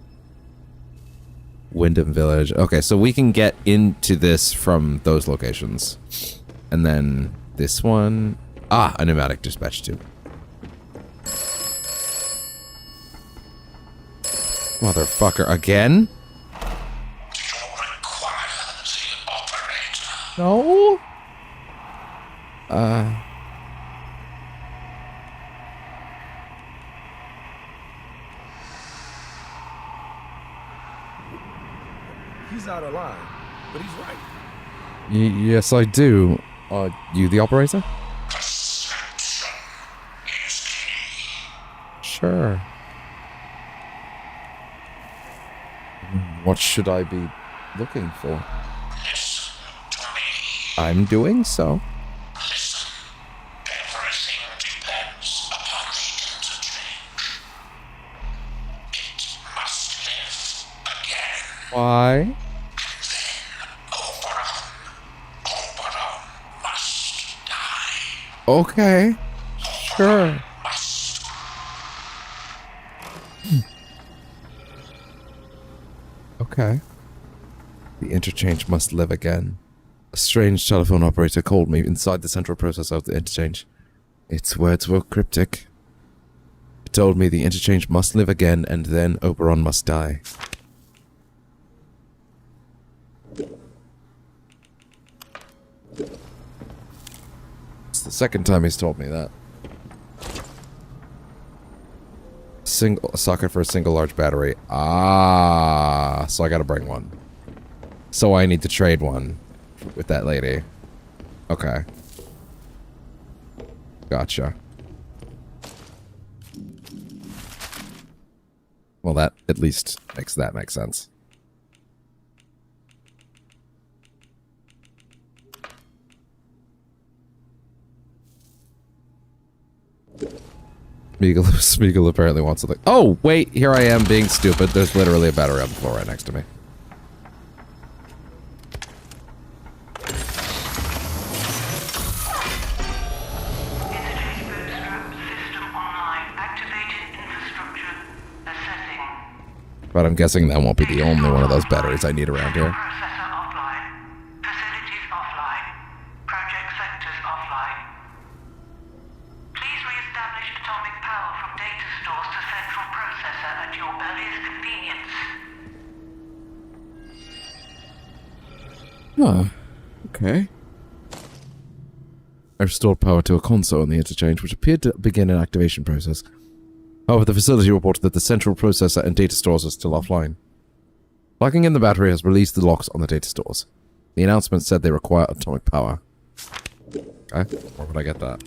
Wyndham Village. Okay, so we can get into this from those locations. And then this one... Ah, a pneumatic dispatch tube. Motherfucker, again? No? He's out of line, but he's right. Yes, I do. You the operator? Sure. What should I be looking for? I'm doing so. Everything depends upon the interchange. It must live again. Why? Oberon must die. Okay. Sure. Okay. The interchange must live again. A strange telephone operator called me inside the central processor of the interchange. Its words were cryptic. It told me the interchange must live again and then Oberon must die. It's the second time he's told me that. A socket for a single large battery. Ah, so I gotta bring one. So I need to trade one with that lady. Okay. Gotcha. Well, that at least makes that make sense. Smeagol apparently wants something. Oh, wait, here I am being stupid. There's literally a battery on the floor right next to me. But I'm guessing that won't be the only one of those batteries I need around here. Processor offline. Facilities offline. Project sectors offline. Please re-establish atomic power from data stores to central processor at your earliest convenience. Huh. Okay. I restored power to a console in the interchange, which appeared to begin an activation process. However, the facility reported that the central processor and data stores are still offline. Plugging in the battery has released the locks on the data stores. The announcement said they require atomic power. Okay, where would I get that?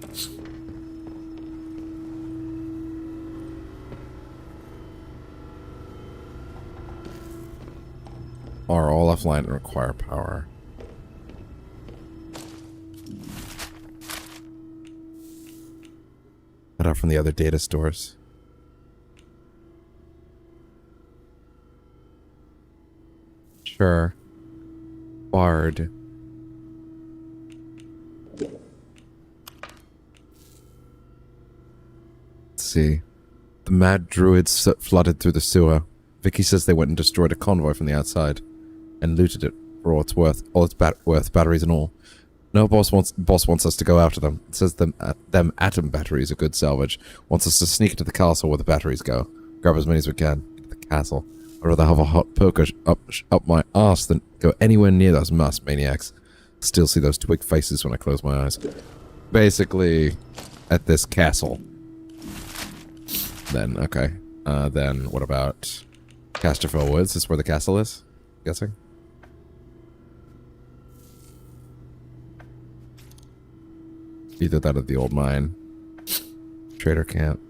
Are all offline and require power. Cut out from the other data stores. Sure. Bard. Let's see. The mad druids flooded through the sewer. Vicky says they went and destroyed a convoy from the outside and looted it for all it's worth, batteries and all. No boss wants us to go after them. It says them atom batteries are good salvage. Wants us to sneak into the castle where the batteries go. Grab as many as we can. Get to the castle. I'd rather have a hot poker up my arse than go anywhere near those masked maniacs. Still see those twig faces when I close my eyes. Basically, at this castle. Then, okay. Then, what about Casterville Woods? Is this where the castle is? I'm guessing? Either that or the old mine. Trader camp.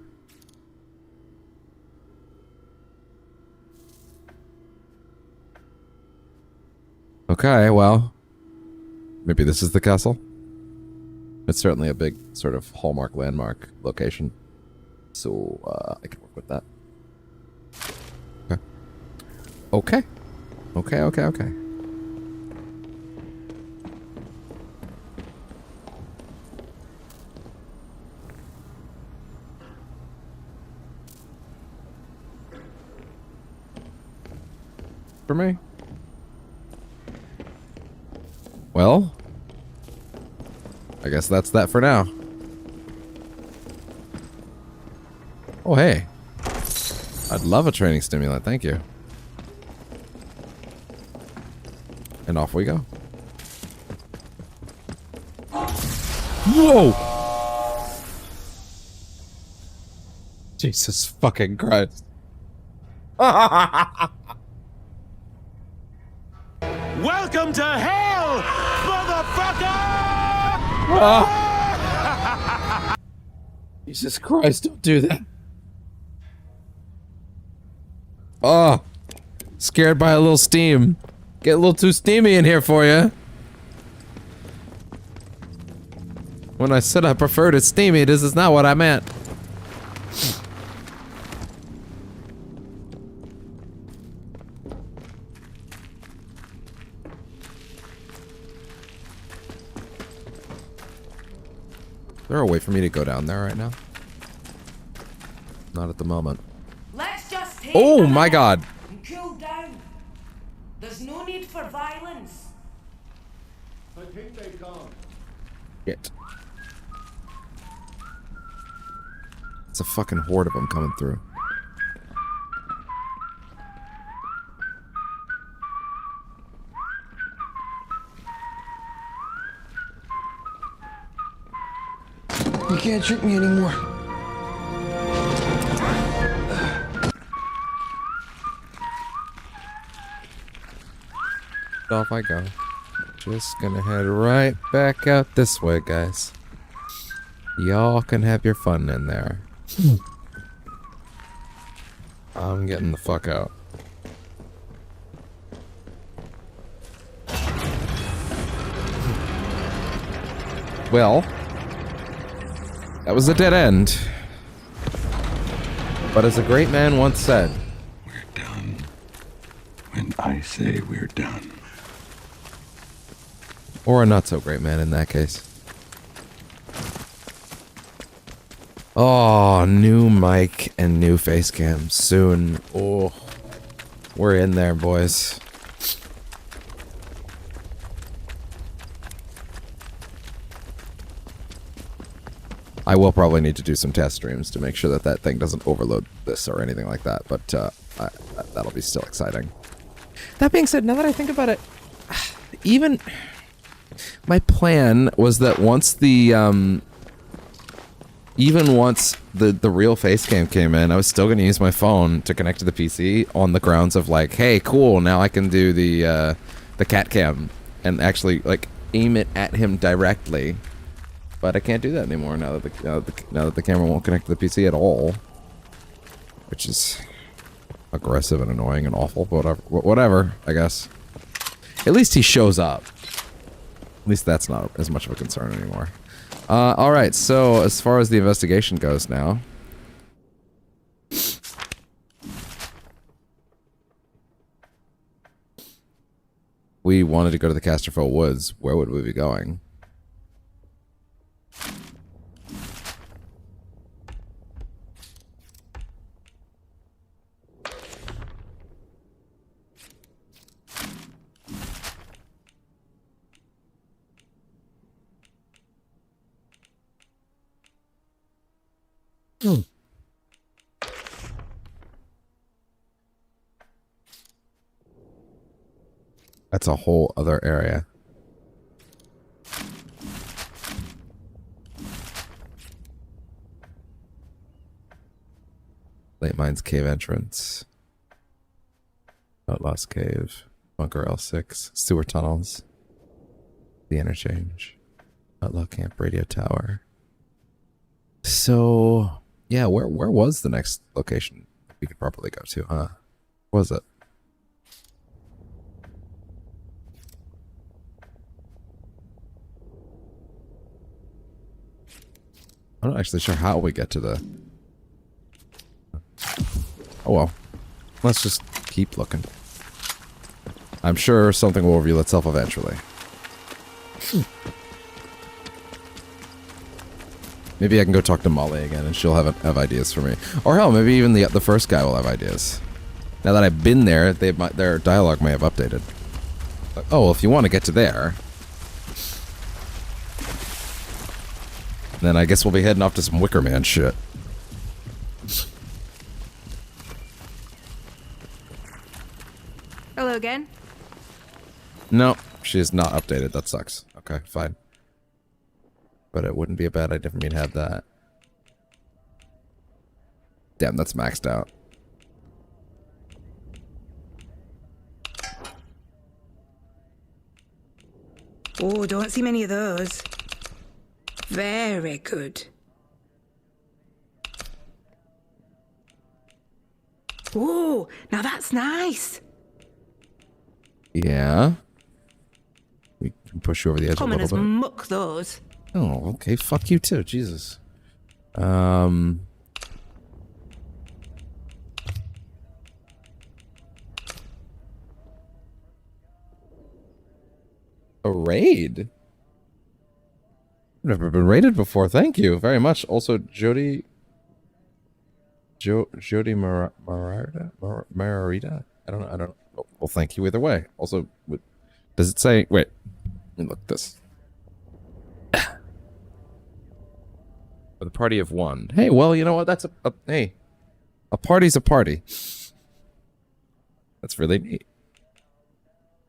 Okay, well, maybe this is the castle. It's certainly a big sort of hallmark landmark location. So, I can work with that. Okay. Okay. For me. Well, I guess that's that for now. Oh, hey. I'd love a training stimulant, thank you. And off we go. Whoa! Jesus fucking Christ. Welcome to hell, motherfucker! Jesus Christ, don't do that. Oh, scared by a little steam. Get a little too steamy in here for you. When I said I preferred it steamy, this is not what I meant. Is there a way for me to go down there right now? Not at the moment. Let's just take Oh my god! and cool down. There's no need for violence. I think they've gone. Shit. It's a fucking horde of them coming through. You can't trick me anymore. Off I go. Just gonna head right back out this way, guys. Y'all can have your fun in there. I'm getting the fuck out. Well, that was a dead end. But as a great man once said, We're done. When I say we're done. or a not so great man in that case. Oh, new mic and new face cam soon. Oh, we're in there, boys. I will probably need to do some test streams to make sure that that thing doesn't overload this or anything like that, but that'll be still exciting. That being said, now that I think about it, even my plan was that once the the real face cam came in, I was still going to use my phone to connect to the PC on the grounds of like, hey, cool, now I can do the cat cam and actually like aim it at him directly. But I can't do that anymore now that the camera won't connect to the PC at all, which is aggressive and annoying and awful. But whatever, I guess. At least he shows up. At least that's not as much of a concern anymore. All right. So as far as the investigation goes now, we wanted to go to the Casterfell Woods. Where would we be going? That's a whole other area. Late Mines Cave entrance. Outlaws Cave. Bunker L6. Sewer tunnels. The interchange. Outlaw Camp Radio Tower. So, yeah, where was the next location we could probably go to, huh? What was it? I'm not actually sure how we get to the... Oh well. Let's just keep looking. I'm sure something will reveal itself eventually. Maybe I can go talk to Molly again and she'll have ideas for me. Or hell, maybe even the first guy will have ideas. Now that I've been there, their dialogue may have updated. Like, oh, well, if you want to get to there... Then I guess we'll be heading off to some Wicker Man shit. Hello again. No, she is not updated. That sucks. Okay, fine. But it wouldn't be a bad idea for me to have that. Damn, that's maxed out. Oh, don't see many of those. Very good. Oh, now that's nice. Yeah. We can push you over the edge Common a as little bit. muck, those. Oh, okay. Fuck you too. Jesus. A raid? I've never been raided before. Thank you very much. Also, Jody Mararita? I don't know. Oh, well, thank you either way. Also, does it say... Wait. Let me look at this. For the party of one. Hey, well, you know what? That's hey. A party's a party. That's really neat.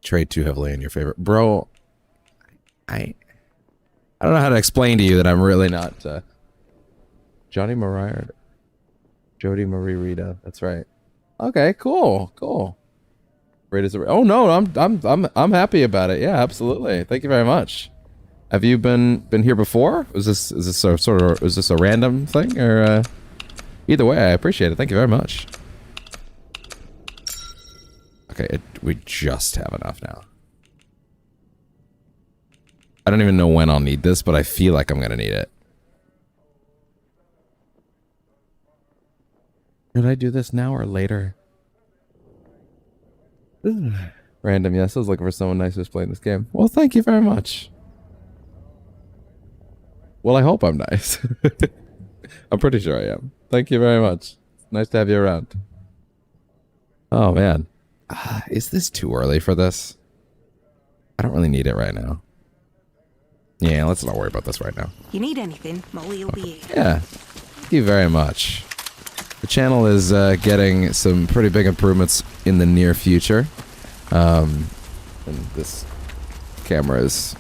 Trade too heavily in your favor. Bro, I don't know how to explain to you that I'm really not Johnny Mariah. Jody Marie Rita. That's right. Okay, cool. Great as a... Oh no, I'm happy about it. Yeah, absolutely. Thank you very much. Have you been here before? Is this a random thing or either way, I appreciate it. Thank you very much. Okay, we just have enough now. I don't even know when I'll need this, but I feel like I'm gonna need it. Should I do this now or later? Random, yes. I was looking for someone nice who's playing this game. Well, thank you very much. Well, I hope I'm nice. I'm pretty sure I am. Thank you very much. Nice to have you around. Oh, man. Is this too early for this? I don't really need it right now. Yeah, let's not worry about this right now. You need anything, Molly will be here. Yeah. Thank you very much. The channel is getting some pretty big improvements in the near future. And this camera is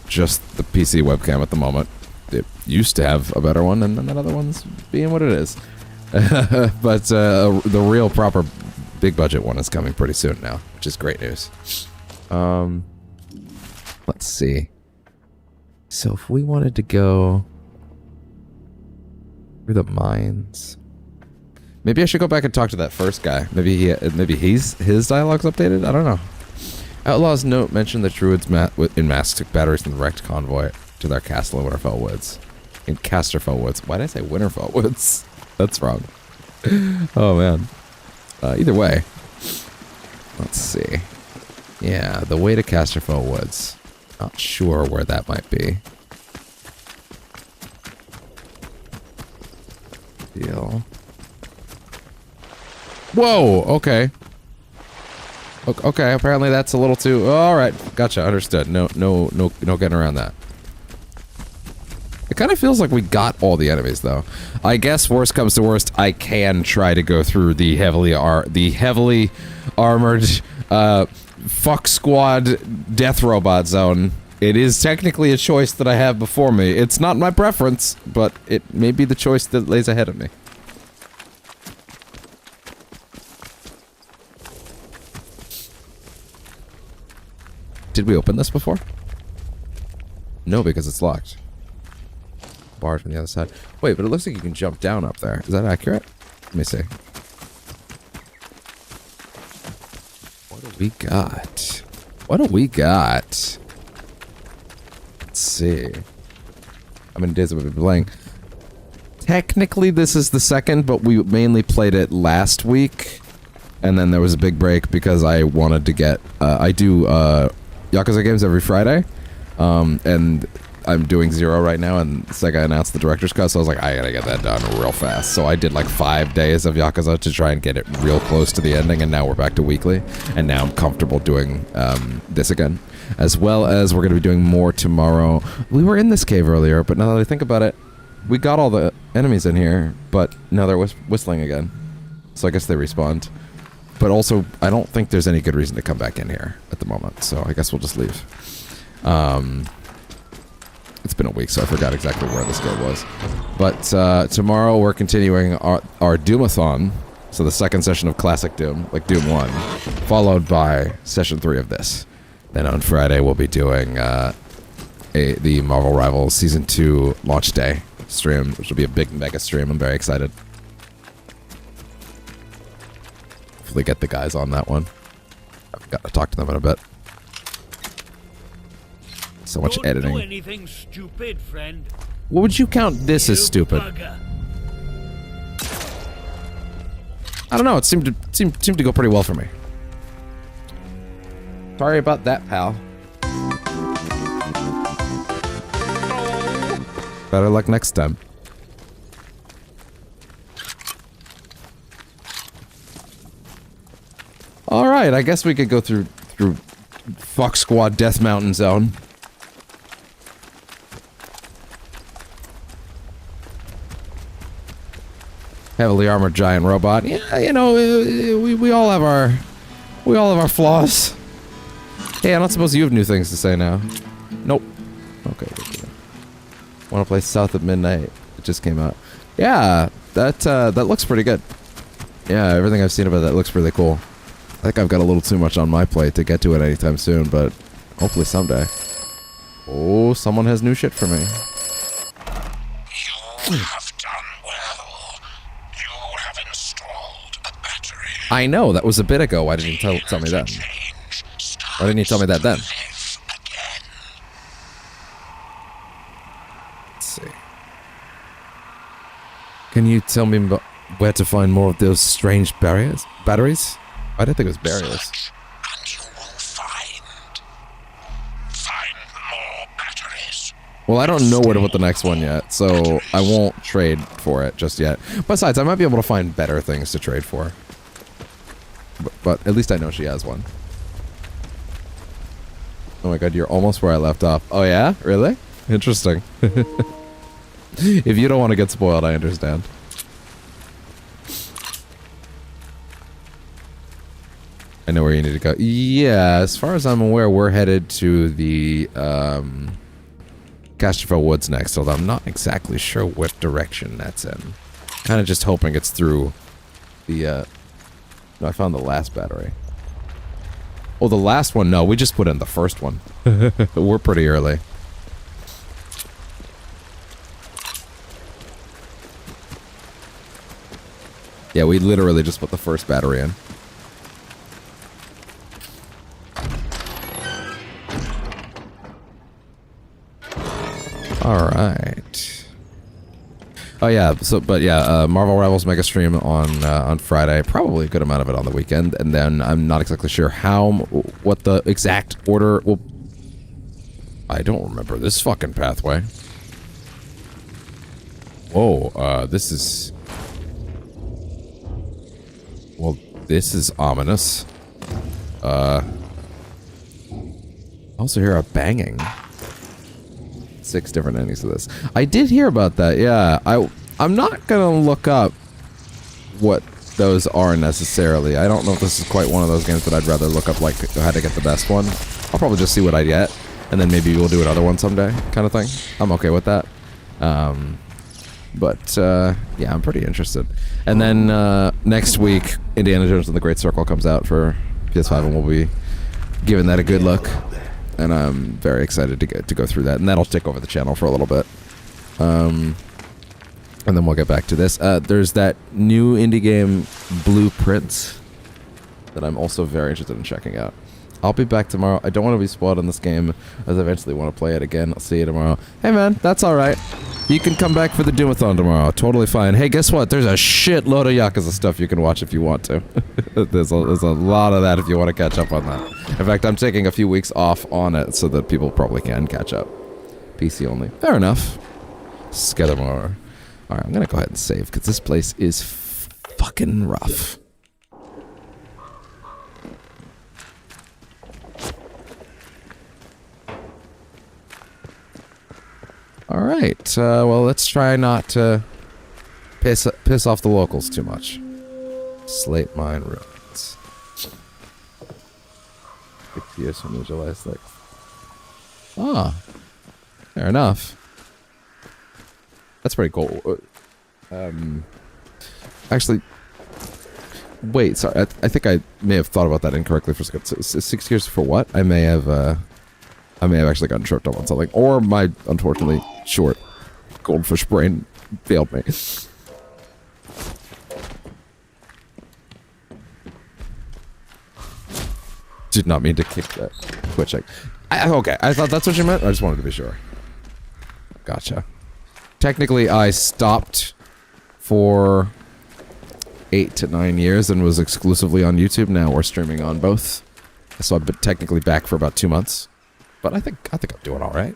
just the PC webcam at the moment. It used to have a better one, and then that other one's being what it is. But the real proper big budget one is coming pretty soon now, which is great news. Let's see. So if we wanted to go through the mines, maybe I should go back and talk to that first guy. Maybe his dialogue's updated. I don't know. Outlaw's note mentioned that druids in masks took batteries from the wrecked convoy to their castle in Winterfell Woods. In Casterfell Woods. Why did I say Winterfell Woods? That's wrong. Oh man. Either way, let's see. Yeah, the way to Casterfell Woods. Not sure where that might be. Deal. Whoa, okay. Okay, apparently that's a little too... Alright, gotcha, understood. No getting around that. It kind of feels like we got all the enemies, though. I guess worst comes to worst, I can try to go through the heavily armored fuck squad death robot zone. It is technically a choice that I have before me. It's not my preference, but it may be the choice that lays ahead of me. Did we open this before? No, because it's locked. barred from the other side. Wait, but it looks like you can jump down up there. Is that accurate? Let me see. What do we got? What do we got? Let's see. How many days have we been playing? Technically, this is the second, but we mainly played it last week. And then there was a big break because I wanted to get... I do Yakuza games every Friday. And I'm doing 0 right now, and Sega announced the director's cut, so I was like, I gotta get that done real fast. So I did like 5 days of Yakuza to try and get it real close to the ending, and now we're back to weekly. And now I'm comfortable doing this again. As well as we're gonna be doing more tomorrow. We were in this cave earlier, but now that I think about it, we got all the enemies in here, but now they're whistling again. So I guess they respawned. But also, I don't think there's any good reason to come back in here at the moment, so I guess we'll just leave. It's been a week, so I forgot exactly where this guy was. But tomorrow we're continuing our Doomathon, so the second session of Classic Doom, like Doom 1, followed by Session 3 of this. Then on Friday we'll be doing the Marvel Rivals Season 2 launch day stream, which will be a big mega stream. I'm very excited. Hopefully get the guys on that one. I've got to talk to them in a bit. So much editing. Don't do anything stupid, friend. What would you count this as stupid? Bugger. I don't know. It seemed to go pretty well for me. Sorry about that, pal. Better luck next time. All right, I guess we could go through Fuck Squad Death Mountain Zone. Heavily armored giant robot. Yeah, you know, we all have our flaws. Hey, I don't suppose you have new things to say now. Nope. Okay. Want to play South at Midnight? It just came out. Yeah, that looks pretty good. Yeah, everything I've seen about that looks really cool. I think I've got a little too much on my plate to get to it anytime soon, but hopefully someday. Oh, someone has new shit for me. You have done well. You have installed a battery. I know, that was a bit ago. Why didn't you tell me that? Why didn't you tell me that then? Let's see. Can you tell me where to find more of those strange batteries? I didn't think it was barriers. And you will find more batteries. Well, I don't know where to put the next one yet, so I won't trade for it just yet. Besides, I might be able to find better things to trade for. But at least I know she has one. Oh my god, you're almost where I left off. Oh yeah? Really? Interesting. If you don't want to get spoiled, I understand. I know where you need to go. Yeah, as far as I'm aware, we're headed to the Casterfell Woods next, although I'm not exactly sure what direction that's in. Kind of just hoping it's through the... No, I found the last battery. Oh, the last one? No, we just put in the first one. We're pretty early. Yeah, we literally just put the first battery in. Alright. Oh yeah, Marvel Rivals Mega Stream on Friday. Probably a good amount of it on the weekend, and then I'm not exactly sure what the exact order will... I don't remember this fucking pathway. Whoa, this is... Well, this is ominous. I also hear a banging. 6 different endings to this. I did hear about that, yeah. I'm not gonna look up what those are necessarily. I don't know if this is quite one of those games that I'd rather look up, like, how to get the best one. I'll probably just see what I get, and then maybe we'll do another one someday, kind of thing. I'm okay with that. Yeah, I'm pretty interested. And then next week, Indiana Jones and the Great Circle comes out for PS5, and we'll be giving that a good look. And I'm very excited to go through that, and that'll take over the channel for a little bit. And then we'll get back to this. There's that new indie game, Blueprint, that I'm also very interested in checking out. I'll be back tomorrow. I don't want to be spoiled on this game, as I eventually want to play it again. I'll see you tomorrow. Hey man, that's alright. You can come back for the Doomathon tomorrow. Totally fine. Hey, guess what? There's a shitload of Yakuza stuff you can watch if you want to. there's a lot of that if you want to catch up on that. In fact, I'm taking a few weeks off on it so that people probably can catch up. PC only. Fair enough. Together more. Alright, I'm gonna go ahead and save, because this place is fucking rough. Alright, well, let's try not to piss off the locals too much. Slate Mine Ruins. 6 years from the July 6th. Ah, fair enough. That's pretty cool. Actually, wait, sorry, I think I may have thought about that incorrectly for a second. So, 6 years for what? I may have actually gotten tripped up on something, or my unfortunately short goldfish brain failed me. Did not mean to kick that twitching. Okay, I thought that's what you meant. I just wanted to be sure. Gotcha. Technically, I stopped for 8 to 9 years and was exclusively on YouTube. Now we're streaming on both, so I've been technically back for about 2 months. But I think I'm doing all right.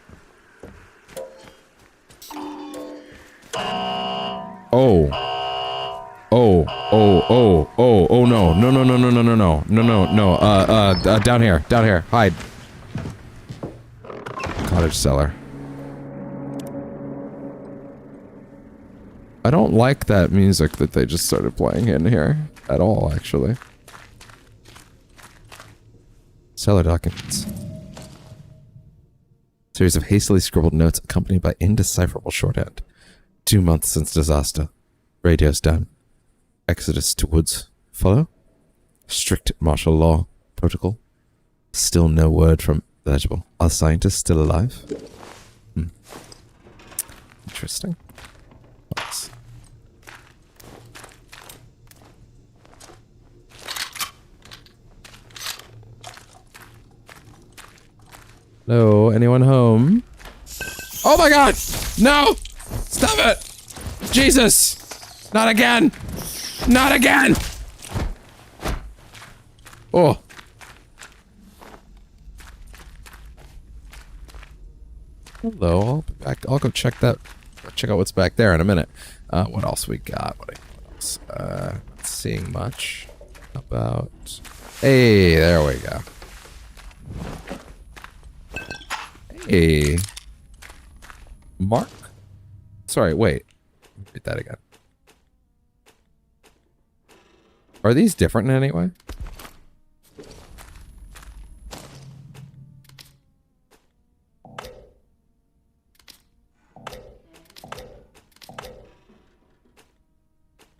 Oh no. Down here. Hide. Cottage cellar. I don't like that music that they just started playing in here at all, actually. Cellar documents. Series of hastily scribbled notes accompanied by indecipherable shorthand. 2 months since disaster. Radio's down. Exodus to woods. Follow? Strict martial law. Protocol. Still no word from... Legible. Are scientists still alive? Interesting. Nice. Hello, anyone home? Oh my god! No! Stop it! Jesus! Not again! Not again! Oh. Hello, I'll be back. I'll go check that. Check out what's back there in a minute. What else we got? What else? Not seeing much about... Hey, there we go. Hey. Mark? Sorry, wait. Read that again. Are these different in any way?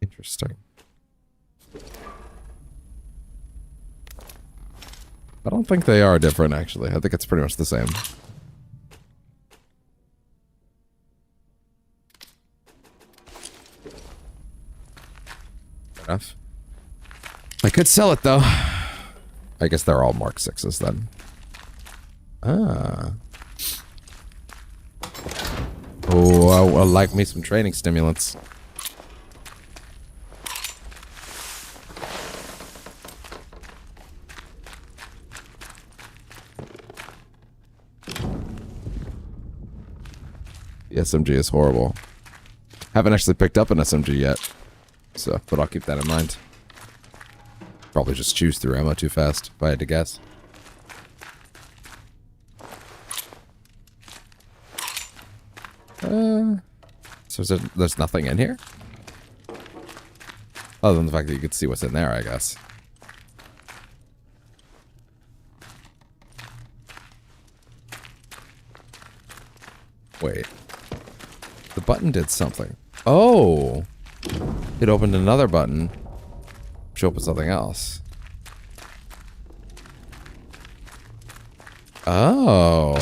Interesting. I don't think they are different, actually. I think it's pretty much the same. Enough. I could sell it, though. I guess they're all Mark 6s, then. Ah. Oh, I like me some training stimulants. The SMG is horrible. Haven't actually picked up an SMG yet. So, but I'll keep that in mind. Probably just choose through ammo too fast, if I had to guess. So there's nothing in here? Other than the fact that you could see what's in there, I guess. Wait. The button did something. Oh! It opened another button, which opened something else. Oh.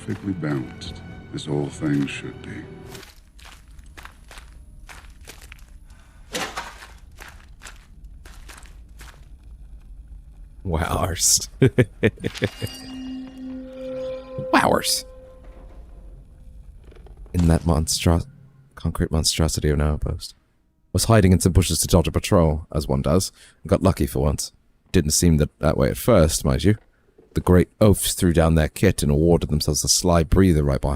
perfectly balanced, as all things should be. Wowers. Wowers. In that concrete monstrosity of an outpost. Was hiding in some bushes to dodge a patrol, as one does, and got lucky for once. Didn't seem that way at first, mind you. The great oafs threw down their kit and awarded themselves a sly breather right by my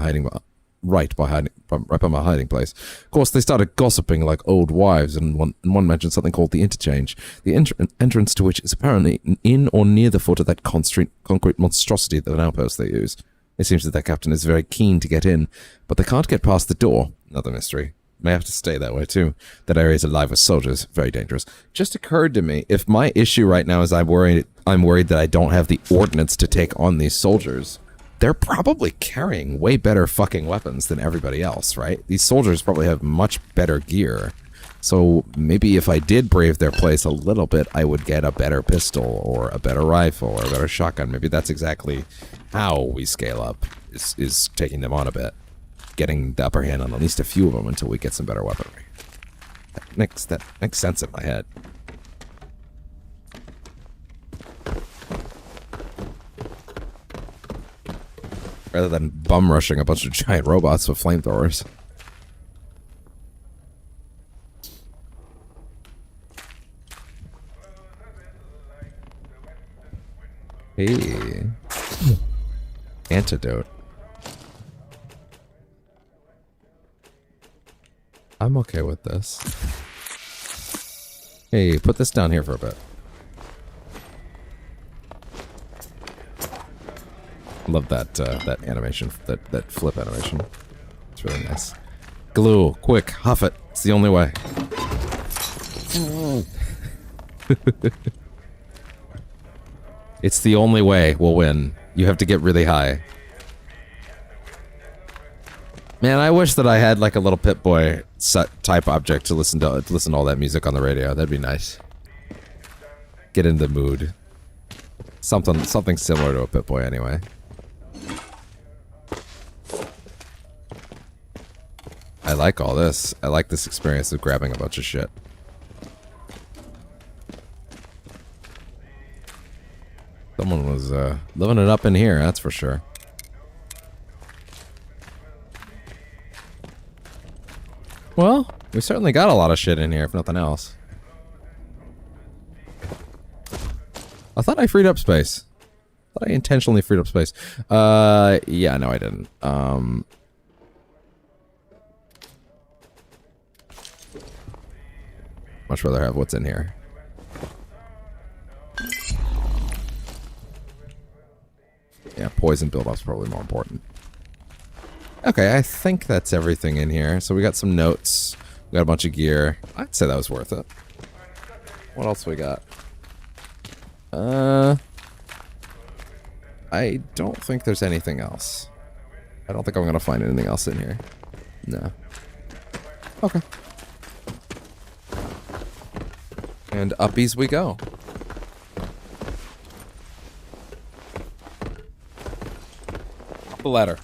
hiding place. Of course, they started gossiping like old wives, and one mentioned something called the interchange, the entrance to which is apparently in or near the foot of that concrete monstrosity that an outpost they use. It seems that their captain is very keen to get in, but they can't get past the door. Another mystery. May have to stay that way too. That area is alive with soldiers. Very dangerous. Just occurred to me, if my issue right now is I'm worried that I don't have the ordnance to take on these soldiers, they're probably carrying way better fucking weapons than everybody else, right? These soldiers probably have much better gear. So maybe if I did brave their place a little bit, I would get a better pistol or a better rifle or a better shotgun. Maybe that's exactly how we scale up, is taking them on a bit. Getting the upper hand on at least a few of them until we get some better weaponry. That makes sense in my head. Rather than bum rushing a bunch of giant robots with flamethrowers. Hey. Antidote. I'm okay with this. Hey, put this down here for a bit. Love that that animation, that flip animation. It's really nice. Glue, quick, huff it. It's the only way. It's the only way we'll win. You have to get really high. Man, I wish that I had like a little Pip-Boy type object to listen to all that music on the radio. That'd be nice. Get in the mood. Something similar to a Pip-Boy anyway. I like all this. I like this experience of grabbing a bunch of shit. Someone was living it up in here, that's for sure. Well, we certainly got a lot of shit in here, if nothing else. I thought I freed up space. I thought I intentionally freed up space. Yeah, no I didn't. Much rather have what's in here. Yeah, poison build-up's probably more important. Okay, I think that's everything in here. So we got some notes. We got a bunch of gear. I'd say that was worth it. What else we got? I don't think there's anything else. I don't think I'm gonna find anything else in here. No. Okay. And uppies we go. Up the ladder.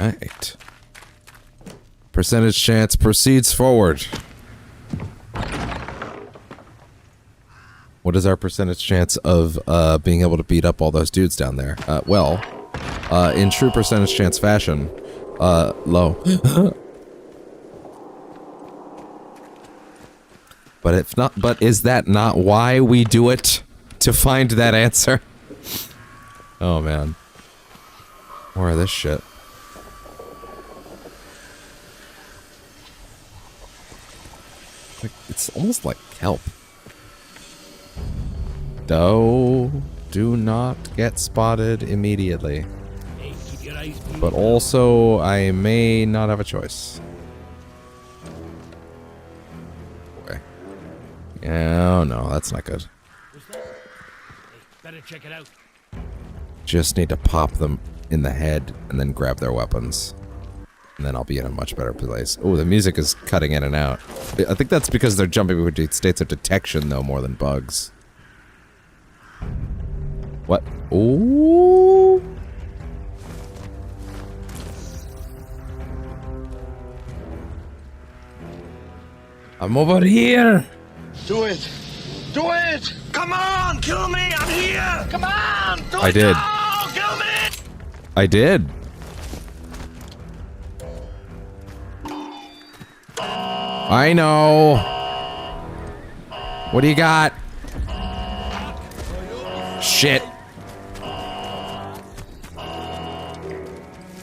Alright. Percentage chance proceeds forward. What is our percentage chance of being able to beat up all those dudes down there? Well, in true percentage chance fashion, low. But if not, but is that not why we do it? To find that answer? Oh man. More of this shit. It's almost like kelp. Do not get spotted immediately. But also, I may not have a choice. Okay. Yeah, oh no, that's not good. Better check it out. Just need to pop them in the head and then grab their weapons. And then I'll be in a much better place. Oh, the music is cutting in and out. I think that's because they're jumping between states of detection, though, more than bugs. What? Ooh. I'm over here. Do it! Do it! Come on! Kill me! I'm here! Come on! Do I it did. now! Kill me! I did. I know. What do you got? Shit.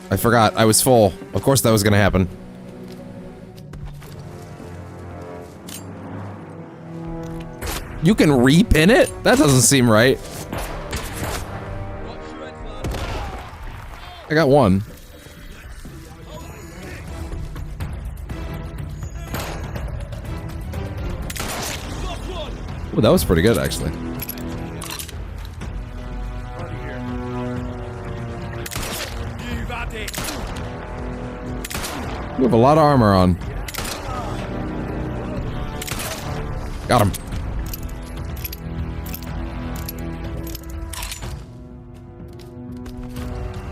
I forgot. I was full. Of course that was gonna happen. You can repin it? That doesn't seem right. I got one. Ooh, that was pretty good, actually. You have a lot of armor on. Got him.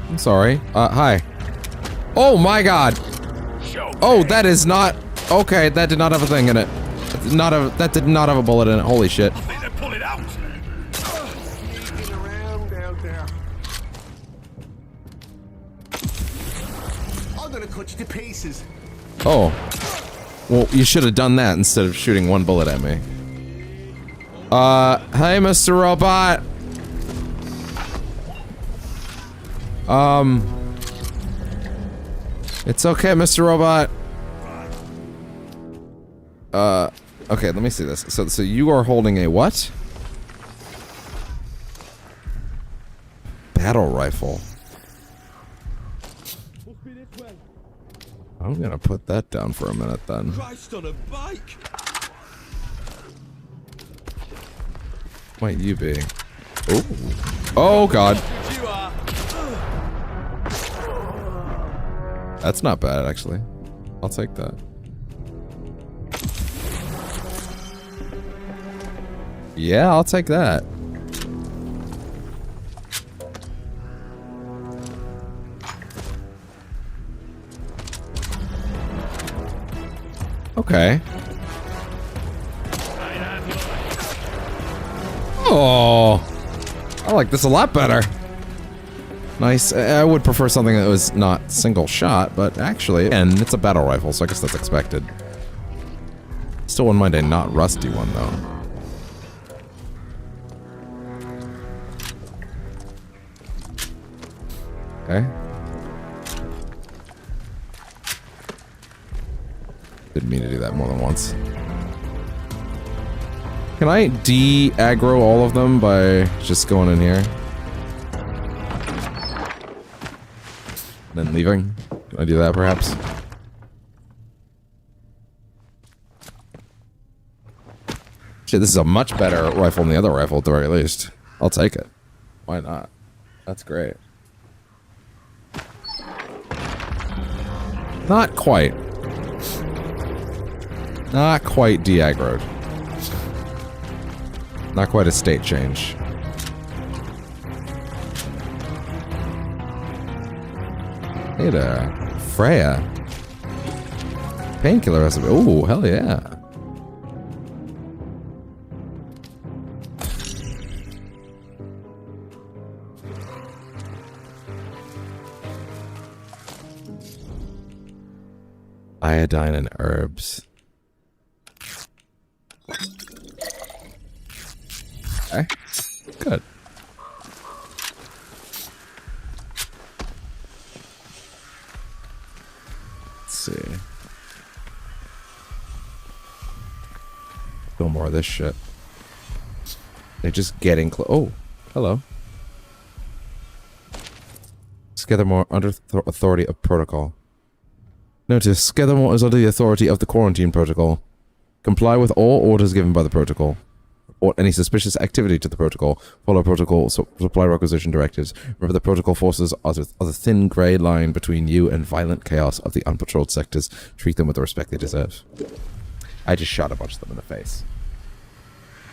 I'm sorry. Hi. Oh my god! Oh, that is not... Okay, that did not have a thing in it. That did not have a bullet in it. Holy shit. Pull it out! I'm gonna cut you to pieces. Oh. Well, you should have done that instead of shooting one bullet at me. Hey, Mr. Robot! It's okay, Mr. Robot. Okay, let me see this. So you are holding a what? Battle rifle. I'm gonna put that down for a minute then. Christ on a bike. Might you be? Oh. Oh god. That's not bad, actually. I'll take that. Yeah, I'll take that. Okay. Oh, I like this a lot better. Nice. I would prefer something that was not single shot, but actually, and it's a battle rifle, so I guess that's expected. Still wouldn't mind a not rusty one, though. Okay. Didn't mean to do that more than once. Can I de-aggro all of them by just going in here? Then leaving? Can I do that, perhaps? Shit, this is a much better rifle than the other rifle, at the very least. I'll take it. Why not? That's great. Not quite. Not quite de-aggroed. Not quite a state change. Hey there. Freya. Painkiller recipe. Oh, hell yeah. Iodine and herbs. Okay. Good. Let's see. No more of this shit. They're just getting close. Oh, hello. Skithermore under authority of protocol. Notice, Skithermore is under the authority of the quarantine protocol. Comply with all orders given by the protocol. Report any suspicious activity to the protocol. Follow protocol supply requisition directives. Remember the protocol forces are the thin grey line between you and violent chaos of the unpatrolled sectors. Treat them with the respect they deserve. I just shot a bunch of them in the face.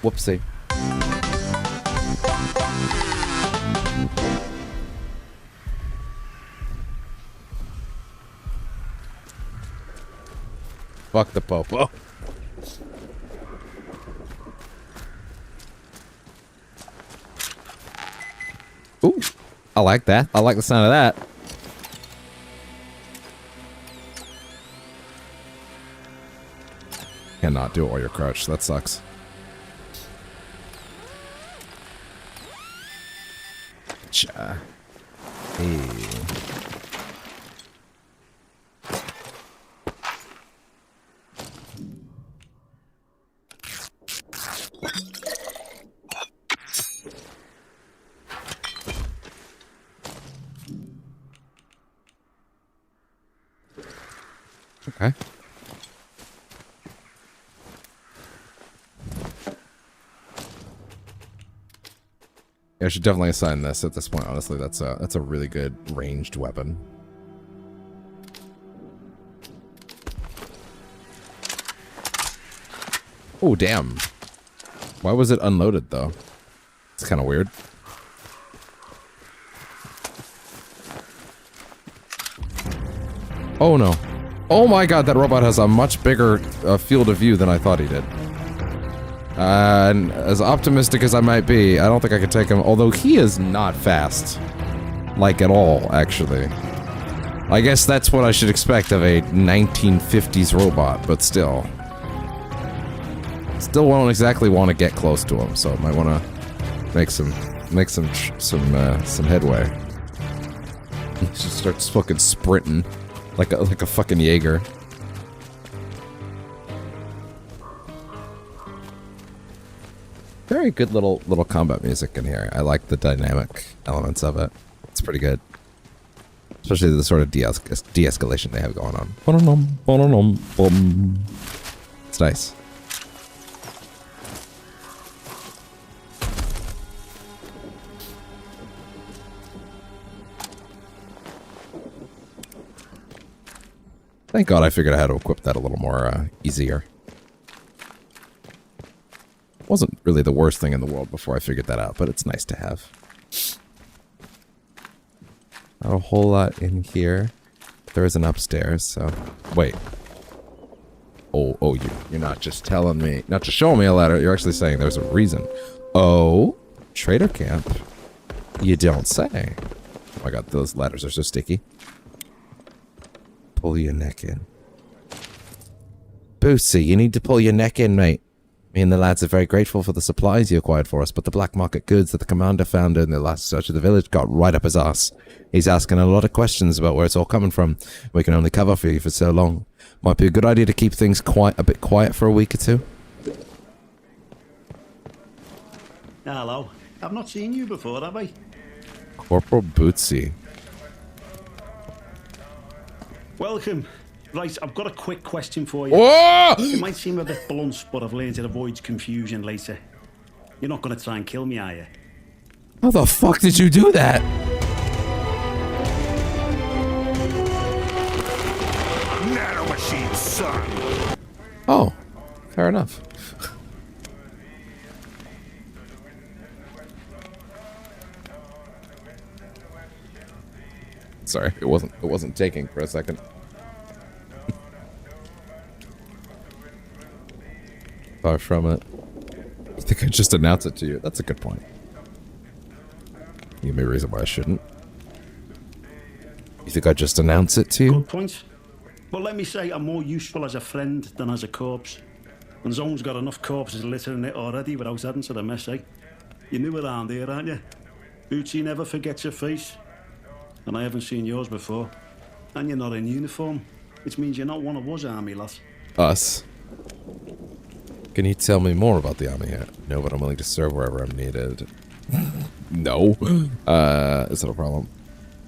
Whoopsie. Fuck the popo. Ooh, I like that. I like the sound of that. Cannot do it while you're crouched. That sucks. Cha. Hey. Okay. Yeah, I should definitely assign this at this point. Honestly, that's a really good ranged weapon. Oh damn! Why was it unloaded though? It's kind of weird. Oh no! Oh my god, that robot has a much bigger field of view than I thought he did. And as optimistic as I might be, I don't think I could take him, although he is not fast. Like, at all, actually. I guess that's what I should expect of a 1950s robot, but still. Still won't exactly want to get close to him, so I might want to make some headway. He just starts fucking sprinting like a fucking Jaeger. Very good little combat music in here. I like the dynamic elements of it. It's pretty good. Especially the sort of de-escalation they have going on. It's nice. Thank God I figured out how to equip that a little more easier. Wasn't really the worst thing in the world before I figured that out, but it's nice to have. Not a whole lot in here. There is an upstairs, so... Wait. Oh, you're not just telling me... Not just showing me a ladder, you're actually saying there's a reason. Oh, trader camp. You don't say. Oh my god, those ladders are so sticky. Pull your neck in. Bootsy, you need to pull your neck in, mate. Me and the lads are very grateful for the supplies you acquired for us, but the black market goods that the commander found in the last search of the village got right up his ass. He's asking a lot of questions about where it's all coming from. We can only cover for you for so long. Might be a good idea to keep things a bit quiet for a week or two. Hello. I've not seen you before, have I? Corporal Bootsy. Welcome. Right, I've got a quick question for you. Oh! It might seem a bit blunt, but I've learned it avoids confusion later. You're not going to try and kill me, are you? How the fuck did you do that? Nanomachine, son. Oh, fair enough. Sorry, it wasn't taking for a second. Far from it. I think I just announced it to you. That's a good point. Give me a reason why I shouldn't. You think I just announce it to you? Good point. But let me say, I'm more useful as a friend than as a corpse. And Zone's got enough corpses littering it already without adding to the mess, eh? You're new around here, aren't you? Bootsy never forgets your face. And I haven't seen yours before. And you're not in uniform, which means you're not one of us army lads. Us? Can you tell me more about the army here? No, but I'm willing to serve wherever I'm needed. No. Is that a problem?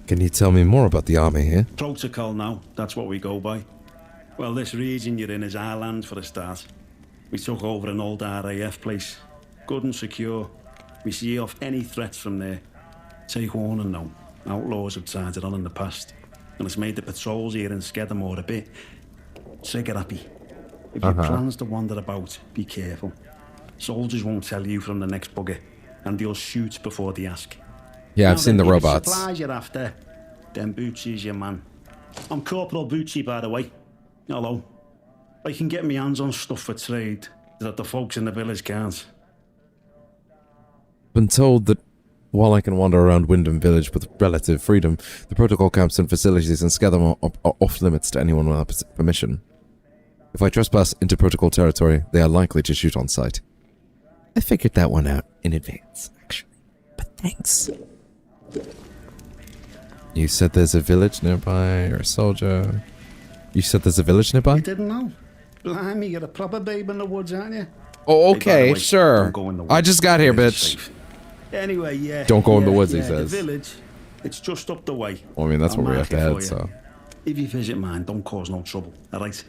Can you tell me more about the army here? Protocol now, that's what we go by. Well, this region you're in is our land for a start. We took over an old RAF place. Good and secure. We see off any threats from there. Take warning now. Outlaws have tried it on in the past. And it's made the patrols here in Skedamore a bit trigger-happy. If you plans to wander about, be careful. Soldiers won't tell you from the next bugger, and they'll shoot before they ask. Yeah, I've seen the robots. Supplies you're after, then Bootsy's your man. I'm Corporal Bootsy, by the way. Hello. I can get my hands on stuff for trade that the folks in the village can't. Been told that while I can wander around Wyndham Village with relative freedom, the protocol camps and facilities in Sketham are off limits to anyone without permission. If I trespass into protocol territory, they are likely to shoot on sight. I figured that one out in advance, actually. But thanks. You said there's a village nearby, or a soldier. You said there's a village nearby? You didn't know? Blimey, you're a proper babe in the woods, aren't you? Oh, okay, Hey, by the way, sure. don't go in the woods. I just got here, It's bitch. safe. Anyway, yeah. Don't go in the yeah, woods, he yeah, says. The village, it's just up the way. Well, I mean, that's I'll where we have mark to it head, for you. so. If you visit mine, don't cause no trouble, alright?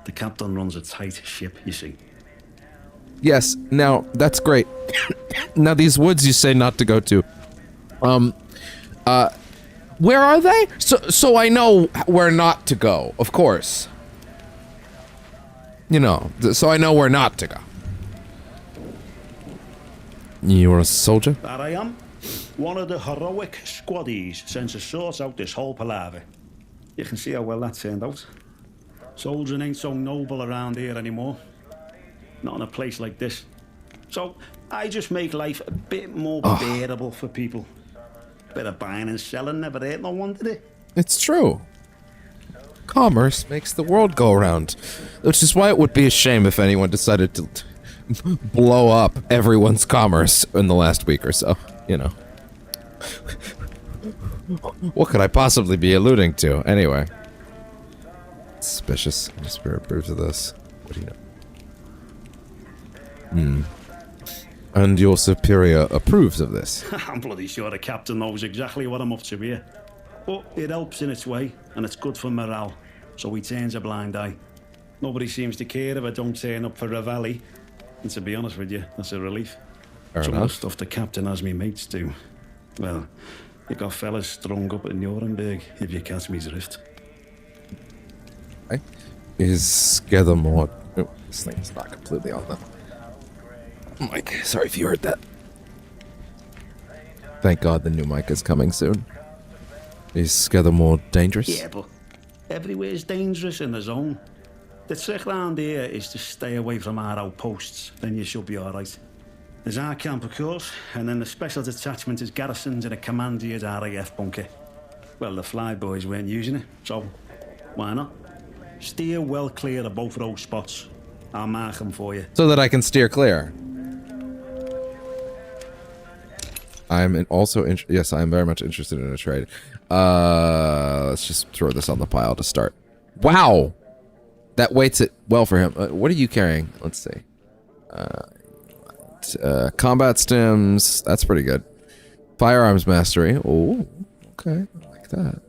The captain runs a tight ship, you see. Yes, now, that's great. Now, these woods you say not to go to. Where are they? So I know where not to go, of course. You know, so I know where not to go. You're a soldier? That I am. One of the heroic squaddies sent to sort out this whole palaver. You can see how well that turned out. Soldiering ain't so noble around here anymore. Not in a place like this. So, I just make life a bit more bearable for people. Bit of buying and selling never hurt no one, did it? It's true. Commerce makes the world go around. Which is why it would be a shame if anyone decided to blow up everyone's commerce in the last week or so, you know. What could I possibly be alluding to? Anyway. Suspicious. The spirit approves of this. What do you know? And your superior approves of this? I'm bloody sure the captain knows exactly what I'm up to here. But it helps in its way, and it's good for morale, so he turns a blind eye. Nobody seems to care if I don't turn up for Reveille, and to be honest with you, that's a relief. Fair Some of enough. the stuff the captain has me mates do. Well, you got fellas strung up in Nuremberg, if you catch me drift. Is Skethermore... Oh, this thing is not completely on them. Mike, sorry if you heard that. Thank God the new mic is coming soon. Is Skethermore dangerous? Yeah, but everywhere's dangerous in the zone. The trick round here is to stay away from our outposts, then you should be alright. There's our camp, of course, and then the special detachment is garrisoned in a Commander's RAF bunker. Well, the flyboys weren't using it, so why not? Steer well clear of both of those spots. I'll mark them for you. So that I can steer clear. I'm also yes, I am very much interested in a trade. Let's just throw this on the pile to start. Wow, that weights it well for him. What are you carrying? Let's see. Combat stims. That's pretty good. Firearms mastery. Oh, okay, I like that.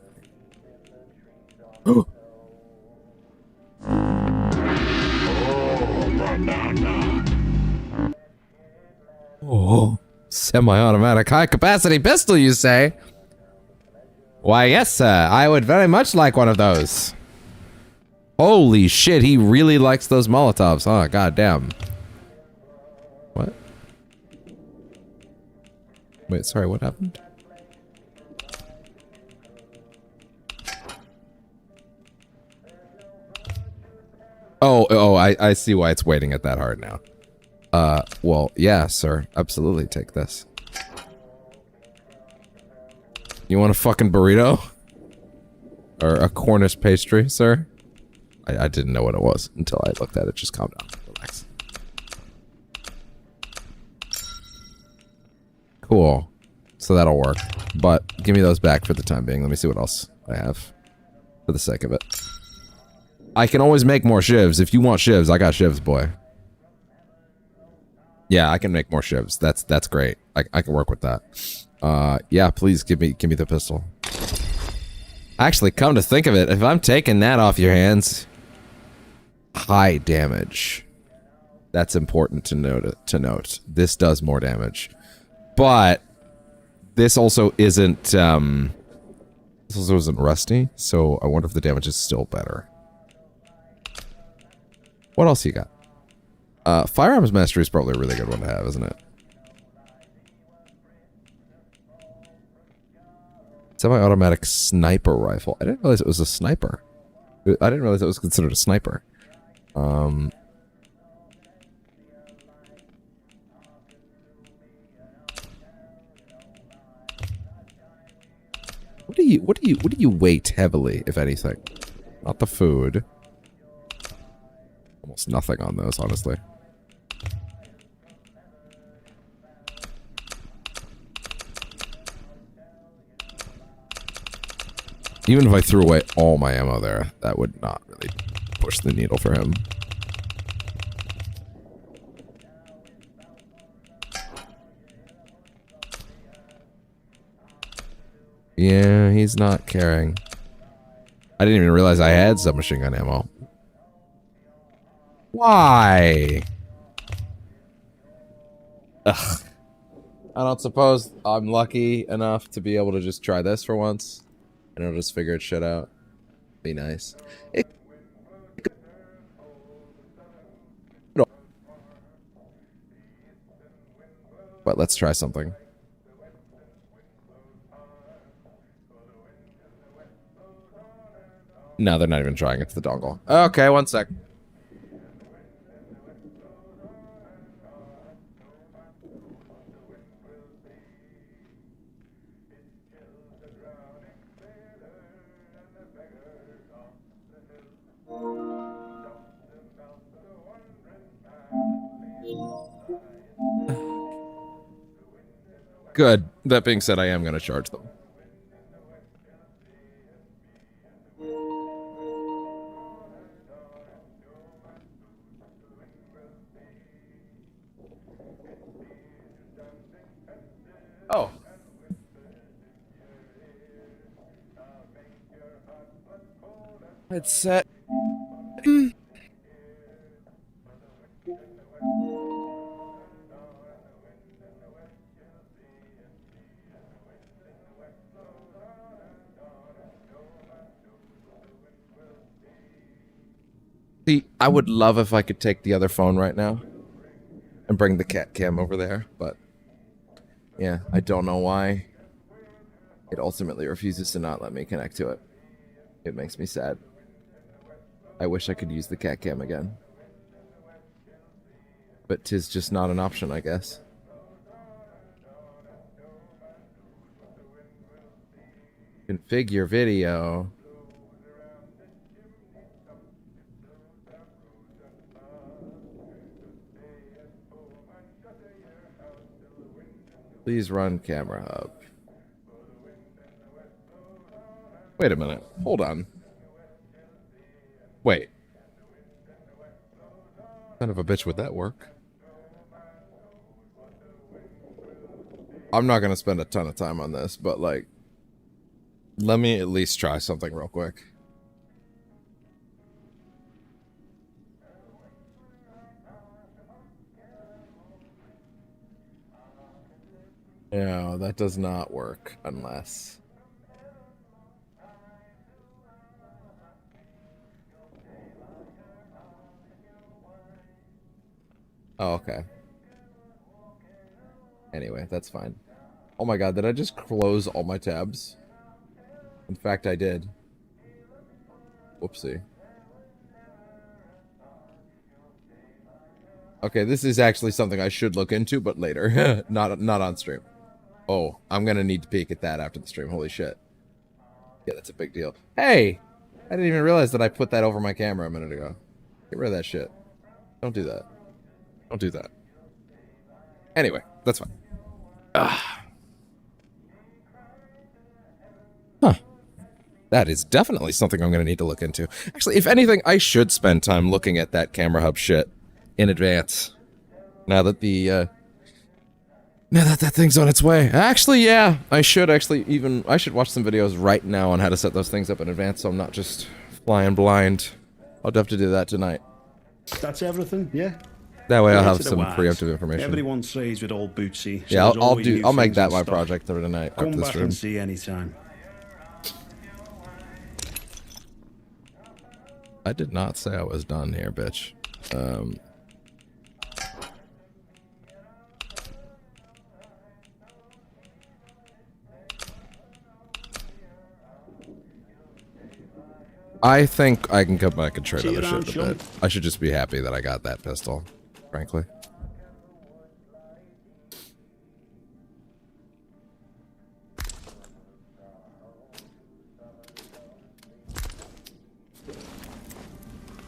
Oh, semi-automatic high-capacity pistol, you say? Why, yes, sir. I would very much like one of those. Holy shit, he really likes those Molotovs, huh? Goddamn. What? Wait, sorry, what happened? Oh, I see why it's waiting at that hard now. Well, yeah, sir. Absolutely take this. You want a fucking burrito? Or a Cornish pastry, sir? I didn't know what it was until I looked at it. Just calm down. Relax. Cool. So that'll work. But give me those back for the time being. Let me see what else I have. For the sake of it. I can always make more shivs. If you want shivs, I got shivs, boy. Yeah, I can make more shivs. That's great. I can work with that. Yeah, please give me the pistol. Actually, come to think of it, if I'm taking that off your hands, high damage. That's important to note. This does more damage. But this also isn't rusty, so I wonder if the damage is still better. What else you got? Firearms Mastery is probably a really good one to have, isn't it? Semi-automatic sniper rifle. I didn't realize it was a sniper. I didn't realize it was considered a sniper. Um. What do you weight heavily, if anything? Not the food. Almost nothing on those, honestly. Even if I threw away all my ammo there, that would not really push the needle for him. Yeah, he's not caring. I didn't even realize I had submachine gun ammo. Why? Ugh. I don't suppose I'm lucky enough to be able to just try this for once. And it'll just figure its shit out. Be nice. But let's try something. No, they're not even trying. It's the dongle. Okay, one sec. Good. That being said, I am going to charge them. Oh. It's set. See, I would love if I could take the other phone right now and bring the cat cam over there, but yeah, I don't know why it ultimately refuses to not let me connect to it. It makes me sad. I wish I could use the cat cam again. But 'tis just not an option, I guess. Configure video. Please run camera hub. Wait a minute. Hold on. Wait. Son of a bitch, would that work? I'm not gonna spend a ton of time on this, but like, let me at least try something real quick. No, that does not work unless... Oh, okay. Anyway, that's fine. Oh my god, did I just close all my tabs? In fact, I did. Whoopsie. Okay, this is actually something I should look into, but later. not on stream. Oh, I'm gonna need to peek at that after the stream. Holy shit. Yeah, that's a big deal. Hey! I didn't even realize that I put that over my camera a minute ago. Get rid of that shit. Don't do that. Don't do that. Anyway, that's fine. Huh. That is definitely something I'm going to need to look into. Actually, if anything, I should spend time looking at that camera hub shit in advance. Now that the, now that that thing's on its way. Actually, yeah, I should watch some videos right now on how to set those things up in advance so I'm not just flying blind. I'll have to do that tonight. That's everything, yeah? That way I'll have some preemptive information. Everyone says with old Bootsy. Yeah, I'll make that my project for tonight. Come back and see anytime. I did not say I was done here, bitch. I think I can come back and trade See you other around, shit in a bit. I should just be happy that I got that pistol, frankly.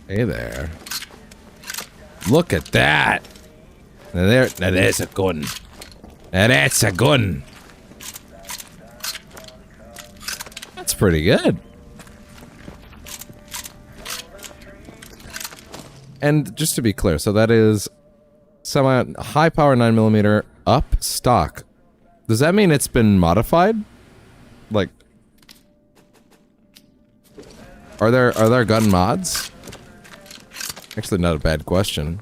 Hey there. Look at that. Now there's a gun. Now that's a gun. That's pretty good. And just to be clear, so that is semi high power 9mm up stock. Does that mean it's been modified? Like, are there gun mods? Actually, not a bad question.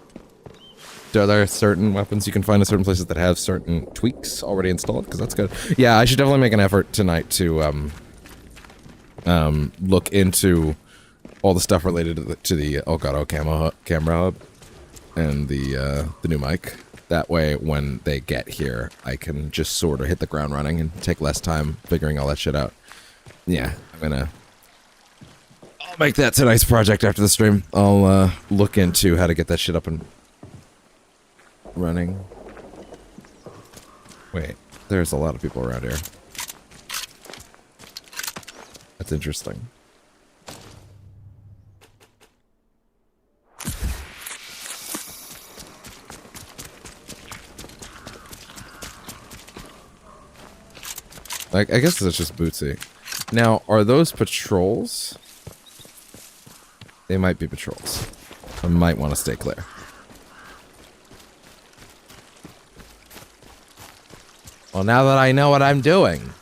Are there certain weapons you can find in certain places that have certain tweaks already installed? Because that's good. Yeah, I should definitely make an effort tonight to look into all the stuff related to the Elgato camera hub and the new mic. That way, when they get here, I can just sort of hit the ground running and take less time figuring all that shit out. Yeah, I'll make that tonight's project after the stream. I'll look into how to get that shit up and running. Wait, there's a lot of people around here. That's interesting. I guess that's just Bootsy. Now, are those patrols? They might be patrols. I might want to stay clear. Well, now that I know what I'm doing.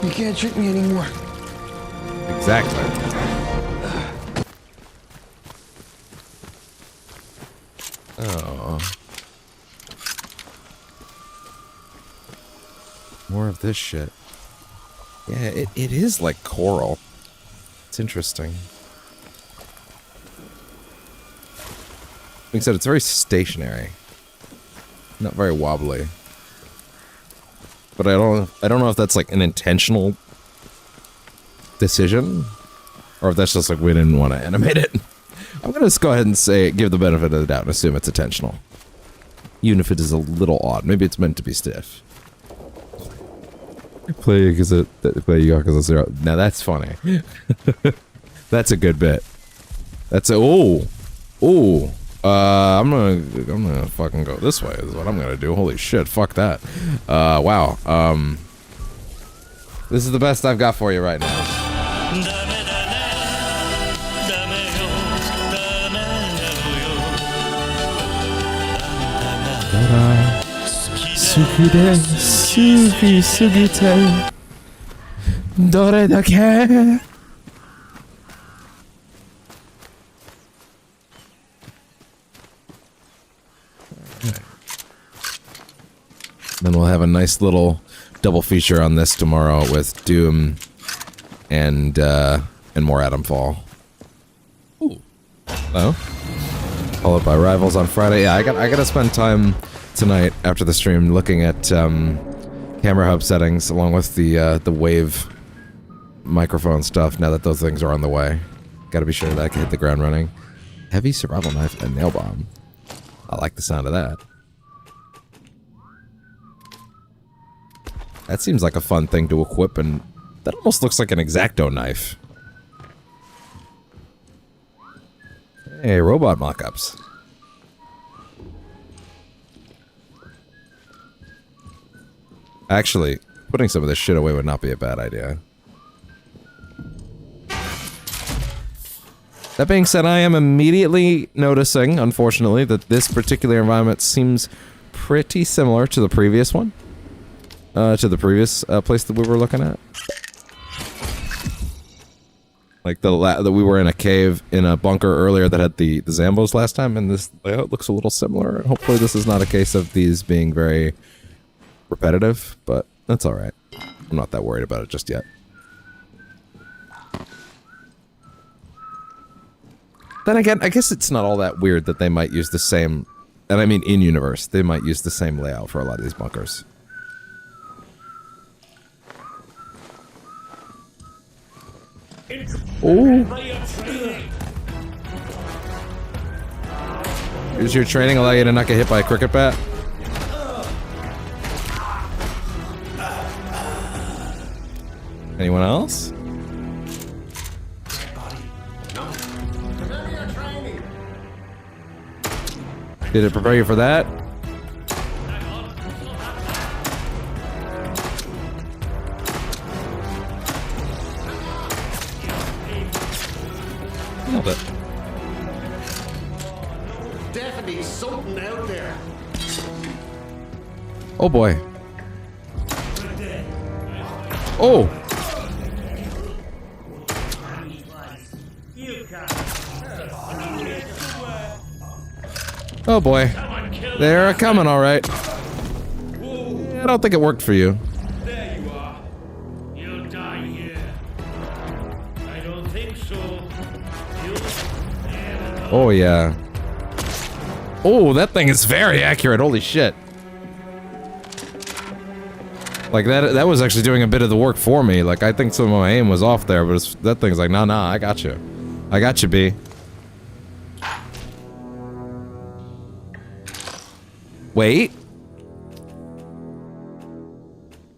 You can't trick me anymore. Exactly. Oh. More of this shit. Yeah, it is like coral. It's interesting. Like I said, it's very stationary. Not very wobbly. But I don't know if that's like an intentional decision, or if that's just like we didn't want to animate it. I'm gonna just go ahead and say, give the benefit of the doubt and assume it's intentional. Even if it is a little odd. Maybe it's meant to be stiff. Play Yakuza 0. Now that's funny. That's a good bit. That's a I'm gonna fucking go this way is what I'm gonna do. Holy shit, fuck that. Wow. This is the best I've got for you right now. Then we'll have a nice little double feature on this tomorrow with Doom and more Atomfall. Ooh. Oh. Followed by Rivals on Friday. Yeah, I gotta spend time tonight after the stream looking at camera hub settings along with the wave microphone stuff now that those things are on the way. Gotta be sure that I can hit the ground running. Heavy survival knife and nail bomb. I like the sound of that. That seems like a fun thing to equip, and that almost looks like an X-Acto knife. Hey, robot mock-ups. Actually, putting some of this shit away would not be a bad idea. That being said, I am immediately noticing, unfortunately, that this particular environment seems pretty similar to the previous one. To the previous place that we were looking at. Like that we were in a cave in a bunker earlier that had the Zambos last time, and this layout looks a little similar. Hopefully this is not a case of these being very repetitive, but that's alright. I'm not that worried about it just yet. Then again, I guess it's not all that weird that they might use the same, and I mean in-universe, they might use the same layout for a lot of these bunkers. Oh. Does your training allow you to not get hit by a cricket bat? Anyone else? Did it prepare you for that? Nailed it. Definitely something out there. Oh boy. Oh! Oh boy. They're coming, alright. I don't think it worked for you. There you are. You'll die here. I don't think so. Oh yeah. Oh, that thing is very accurate, holy shit. Like that was actually doing a bit of the work for me. Like I think some of my aim was off there, but that thing's like, nah, I got you. I got you, B. Wait.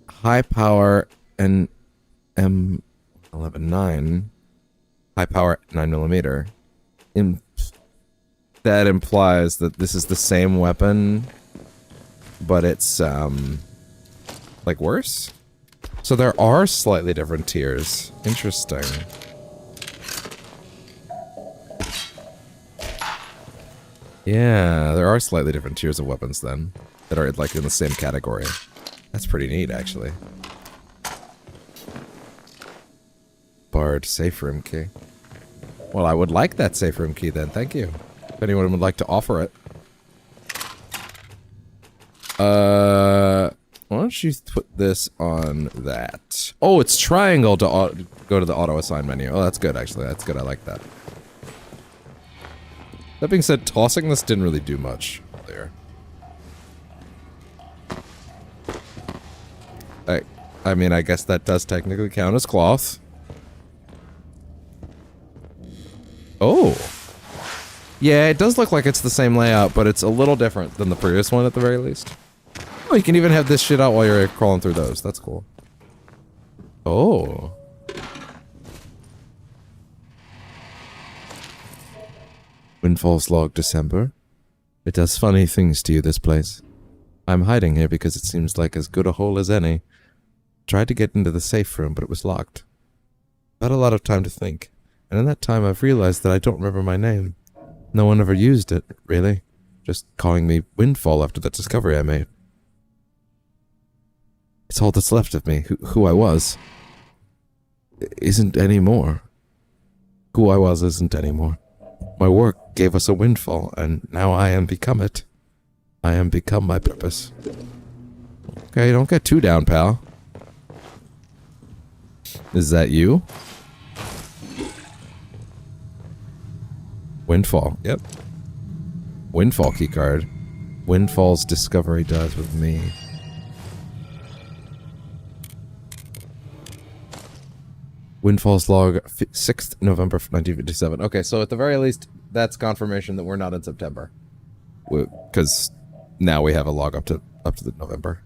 High power and M11-9. High power 9mm. That implies that this is the same weapon, but it's like worse? So there are slightly different tiers. Interesting. Yeah, there are slightly different tiers of weapons then that are like in the same category. That's pretty neat, actually. Bard safe room key. Well, I would like that safe room key then, thank you. If anyone would like to offer it. Why don't you put this on that? Oh, it's triangle to go to the auto assign menu. Oh, that's good, actually. That's good, I like that. That being said, tossing this didn't really do much there. I mean, I guess that does technically count as cloth. Oh. Yeah, it does look like it's the same layout, but it's a little different than the previous one at the very least. Oh, you can even have this shit out while you're crawling through those. That's cool. Oh. Windfall's log, December. It does funny things to you, this place. I'm hiding here because it seems like as good a hole as any. Tried to get into the safe room, but it was locked. Had a lot of time to think, and in that time I've realized that I don't remember my name. No one ever used it, really. Just calling me Windfall after that discovery I made. It's all that's left of me, who I was. Isn't anymore. Who I was isn't anymore. My work gave us a windfall, and now I am become it. I am become my purpose. Okay, don't get too down, pal. Is that you? Windfall, yep. Windfall keycard. Windfall's discovery dies with me. Windfall's log, 6th November 1957. Okay, so at the very least, that's confirmation that we're not in September. Because now we have a log up to the November.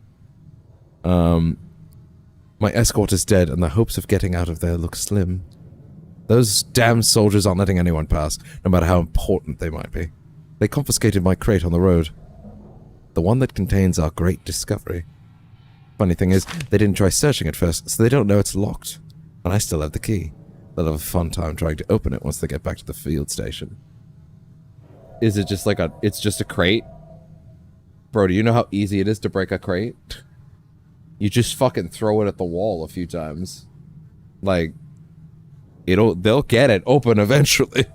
My escort is dead, and the hopes of getting out of there look slim. Those damn soldiers aren't letting anyone pass, no matter how important they might be. They confiscated my crate on the road. The one that contains our great discovery. Funny thing is, they didn't try searching at first, so they don't know it's locked. And I still have the key. They'll have a fun time trying to open it once they get back to the field station. Is it just like it's just a crate? Bro, do you know how easy it is to break a crate? You just fucking throw it at the wall a few times. Like, they'll get it open eventually.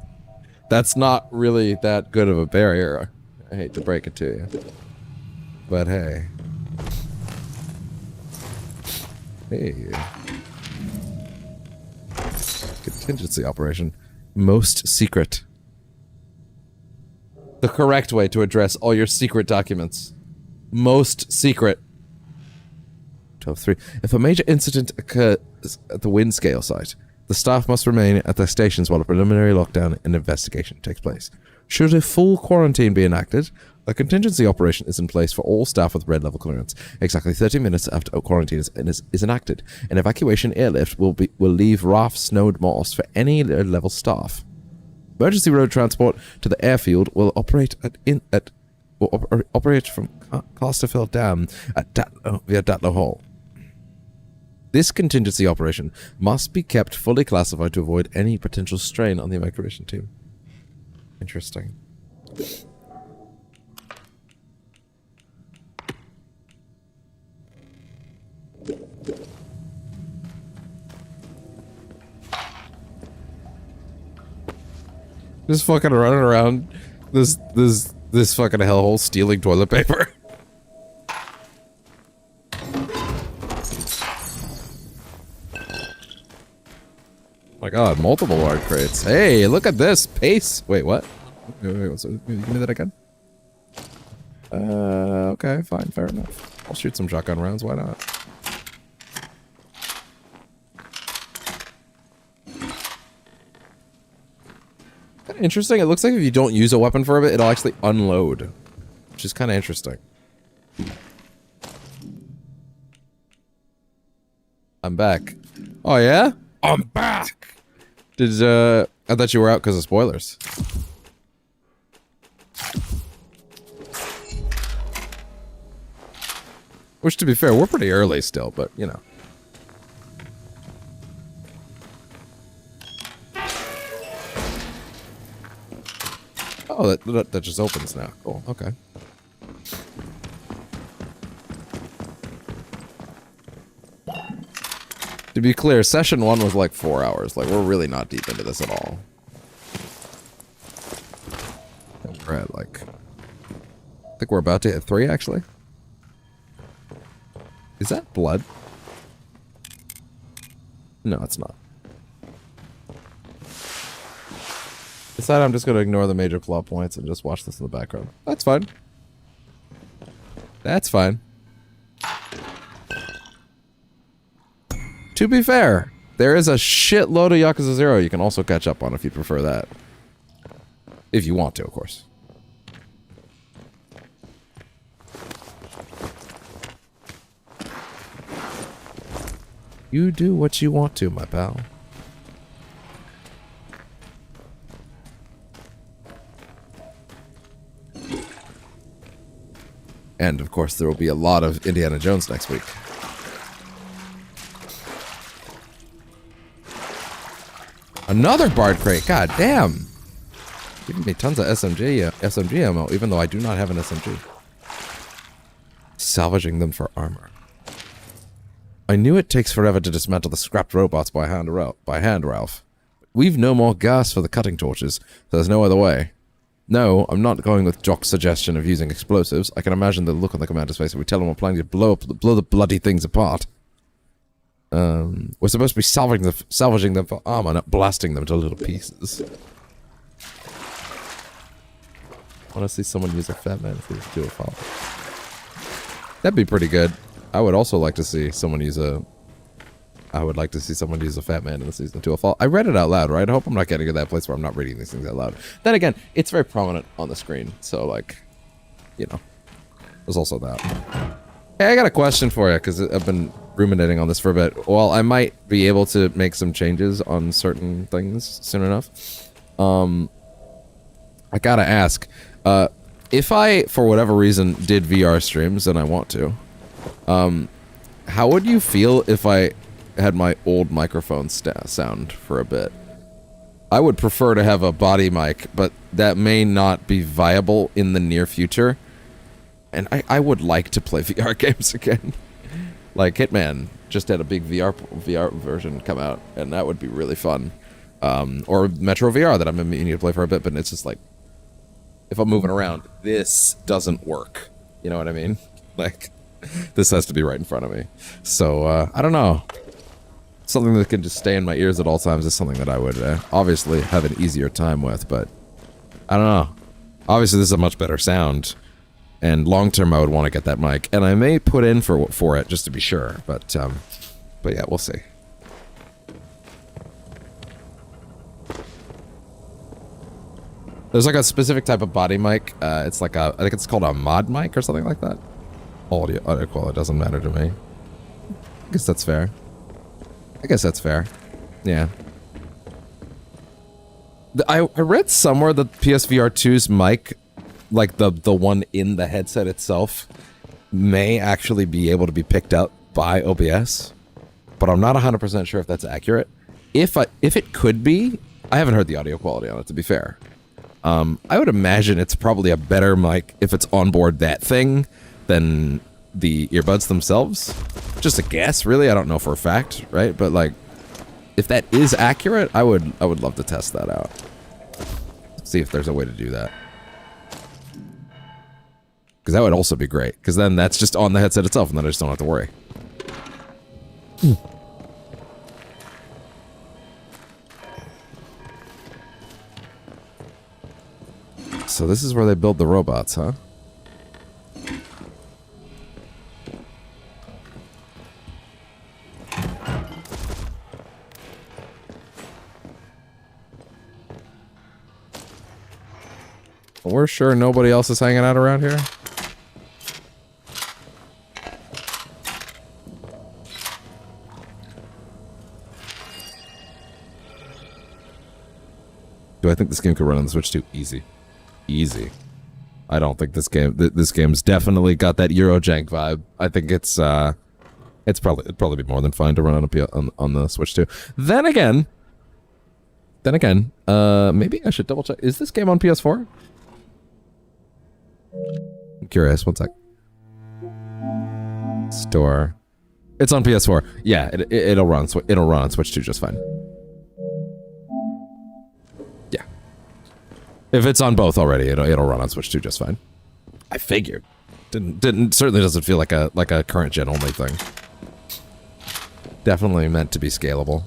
That's not really that good of a barrier. I hate to break it to you. But hey. Hey. Contingency operation. Most secret. The correct way to address all your secret documents. Most secret. 12.3. If a major incident occurs at the wind scale site, The staff must remain at their stations while a preliminary lockdown and investigation takes place. Should a full quarantine be enacted, a contingency operation is in place for all staff with red level clearance. Exactly 30 minutes after a quarantine is enacted, an evacuation airlift will leave RAF Snowed Moss for any level staff. Emergency road transport to the airfield will operate operate from Casterfield Dam at via Datlow Hall. This contingency operation must be kept fully classified to avoid any potential strain on the evacuation team. Interesting. Just fucking running around this fucking hellhole stealing toilet paper. My god, multiple large crates. Hey, look at this pace. Wait, what? Wait, give me that again. Okay, fine, fair enough. I'll shoot some shotgun rounds. Why not? Kind of interesting. It looks like if you don't use a weapon for a bit, it'll actually unload, which is kind of interesting. I'm back. Oh yeah? I'm back. Did I thought you were out because of spoilers. Which, to be fair, we're pretty early still, but you know. Oh, that just opens now. Cool. Okay. To be clear, session 1 was like 4 hours. Like, we're really not deep into this at all. We're at like... I think we're about to hit 3, actually. Is that blood? No, it's not. Decide I'm just going to ignore the major plot points and just watch this in the background. That's fine. That's fine. To be fair, there is a shitload of Yakuza 0 you can also catch up on if you prefer that. If you want to, of course. You do what you want to, my pal. And, of course, there will be a lot of Indiana Jones next week. Another Bard crate, god damn! Giving me tons of SMG ammo, even though I do not have an SMG. Salvaging them for armor. I knew it takes forever to dismantle the scrapped robots by hand, Ralph. We've no more gas for the cutting torches, so there's no other way. No, I'm not going with Jock's suggestion of using explosives. I can imagine the look on the commander's face if we tell him we're planning to blow the bloody things apart. We're supposed to be salvaging them for armor, not blasting them to little pieces. I want to see someone use a fat man if they do a fall. That'd be pretty good. I would also like to see someone use a... I would like to see someone use a fat man in the season 2 of Fall. I read it out loud, right? I hope I'm not getting to that place where I'm not reading these things out loud. Then again, it's very prominent on the screen, so like, you know, there's also that. Hey, I got a question for you, because I've been ruminating on this for a bit. Well, I might be able to make some changes on certain things soon enough. I gotta ask, if I, for whatever reason, did VR streams, and I want to, how would you feel if I had my old microphone sound for a bit? I would prefer to have a body mic, but that may not be viable in the near future. And I would like to play VR games again. Like Hitman just had a big VR version come out, and that would be really fun. Or Metro VR that I'm meaning to play for a bit, but it's just like, if I'm moving around, this doesn't work. You know what I mean? Like, this has to be right in front of me. So, I don't know. Something that can just stay in my ears at all times is something that I would obviously have an easier time with, but I don't know. Obviously, this is a much better sound, and long term, I would want to get that mic, and I may put in for it just to be sure, but yeah, we'll see. There's like a specific type of body mic. It's like I think it's called a mod mic or something like that. Audio quality doesn't matter to me. I guess that's fair. Yeah. I read somewhere that PSVR 2's mic, like the one in the headset itself, may actually be able to be picked up by OBS, but I'm not 100% sure if that's accurate. If it could be, I haven't heard the audio quality on it, to be fair. I would imagine it's probably a better mic if it's on board that thing than the earbuds themselves. Just a guess, really. I don't know for a fact, right? But like, if that is accurate, I would love to test that out. See if there's a way to do that. Because that would also be great. Because then that's just on the headset itself, and then I just don't have to worry. So this is where they build the robots, huh? We're sure nobody else is hanging out around here? Do I think this game could run on the Switch too? Easy. Easy. I don't think this game's definitely got that Eurojank vibe. I think it'd probably be more than fine to run on the Switch too. Then again, maybe I should double check. Is this game on PS4? I'm curious. One sec. Store. It's on PS4. Yeah, it'll run. It'll run on Switch 2 just fine. Yeah. If it's on both already, it'll run on Switch 2 just fine. I figured. Certainly doesn't feel like a current gen only thing. Definitely meant to be scalable.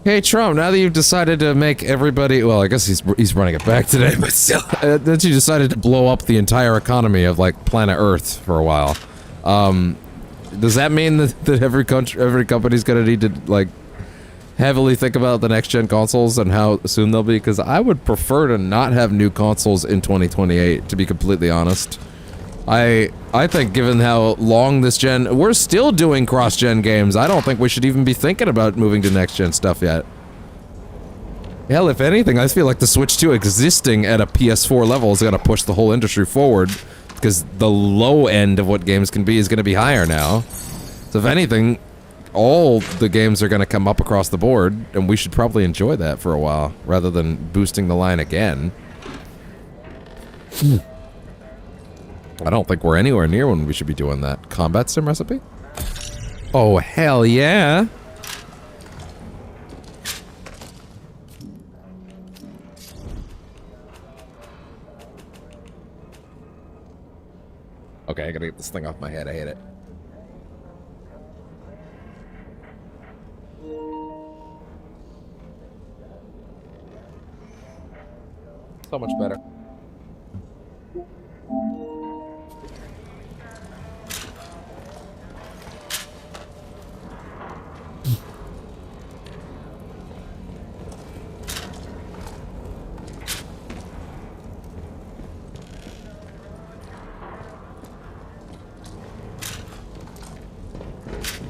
Hey Trump, now that you've decided to make everybody, well, I guess he's running it back today, but still, that you decided to blow up the entire economy of like planet Earth for a while. Does that mean that every company's gonna need to like heavily think about the next gen consoles and how soon they'll be? Because I would prefer to not have new consoles in 2028, to be completely honest. I think given how long this gen, we're still doing cross-gen games. I don't think we should even be thinking about moving to next-gen stuff yet. Hell, if anything, I feel like the Switch 2 existing at a PS4 level is going to push the whole industry forward, because the low end of what games can be is going to be higher now. So if anything, all the games are going to come up across the board, and we should probably enjoy that for a while, rather than boosting the line again. I don't think we're anywhere near when we should be doing that. Combat sim recipe? Oh, hell yeah! Okay, I gotta get this thing off my head. I hate it. So much better.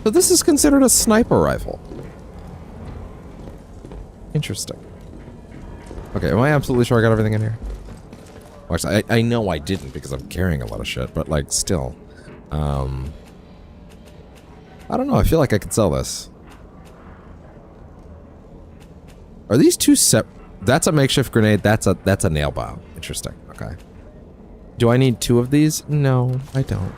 So this is considered a sniper rifle. Interesting. Okay, am I absolutely sure I got everything in here? Well, actually, I know I didn't because I'm carrying a lot of shit, but like, still. I don't know, I feel like I could sell this. Are these two that's a makeshift grenade, that's a nail bomb. Interesting, okay. Do I need two of these? No, I don't.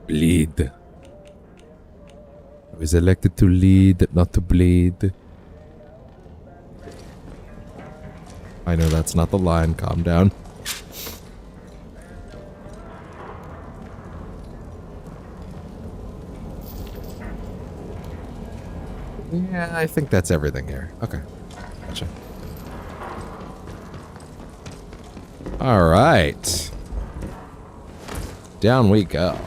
Bleed. I was elected to lead, not to bleed. I know that's not the line, calm down. Yeah, I think that's everything here. Okay, gotcha. Alright. Down we go.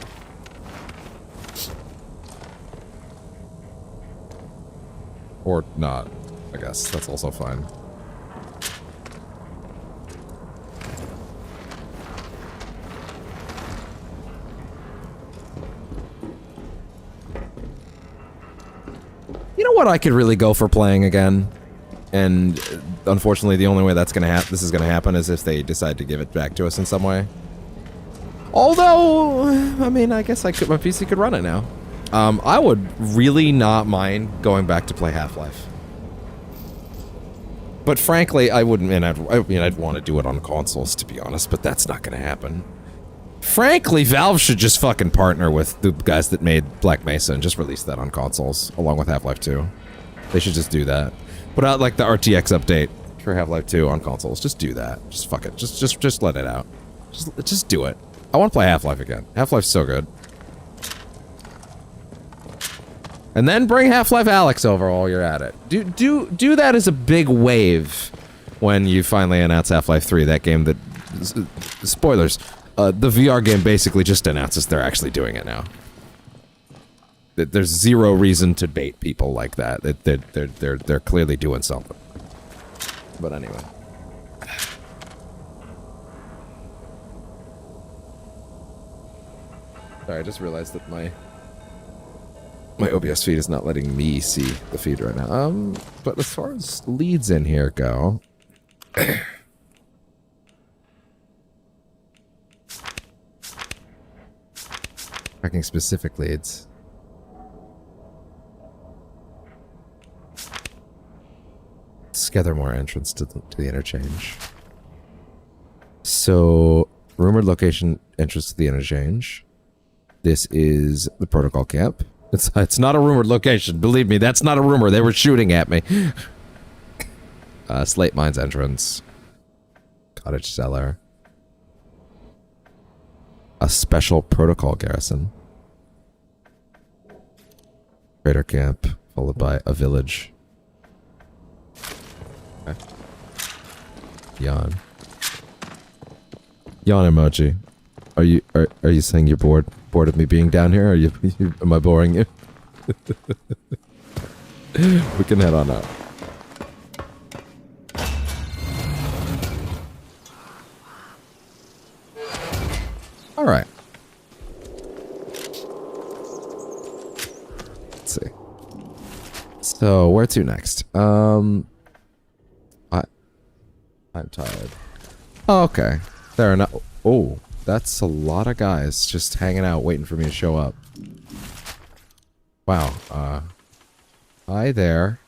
Or not, I guess. That's also fine. You know what I could really go for playing again? And unfortunately, the only way that's gonna this is gonna happen is if they decide to give it back to us in some way. Although, I mean, I guess I could. My PC could run it now. I would really not mind going back to play Half-Life. But frankly, I wouldn't. And I'd want to do it on consoles, to be honest. But that's not gonna happen. Frankly, Valve should just fucking partner with the guys that made Black Mesa and just release that on consoles, along with Half-Life 2. They should just do that. Put out like the RTX update for Half-Life 2 on consoles. Just do that. Just fuck it. Just let it out. Just do it. I want to play Half-Life again. Half-Life's so good. And then bring Half-Life Alyx over while you're at it. Do that as a big wave when you finally announce Half-Life 3, that game that... Spoilers. The VR game basically just announces they're actually doing it now. There's zero reason to bait people like that. They're clearly doing something. But anyway. Sorry, I just realized that my OBS feed is not letting me see the feed right now. But as far as leads in here go... Tracking specific leads. Skethermore entrance to the interchange. So, rumored location entrance to the interchange. This is the protocol camp. It's not a rumored location. Believe me, that's not a rumor. They were shooting at me. Slate Mines entrance. Cottage cellar. A special protocol garrison. Trader camp, followed by a village. Okay. Yawn. Yawn emoji. Are you saying you're bored of me being down here? Am I boring you? We can head on out. All right. Let's see. So where to next? I'm tired. Oh, okay. Fair enough. Oh, that's a lot of guys just hanging out, waiting for me to show up. Wow. Hi there.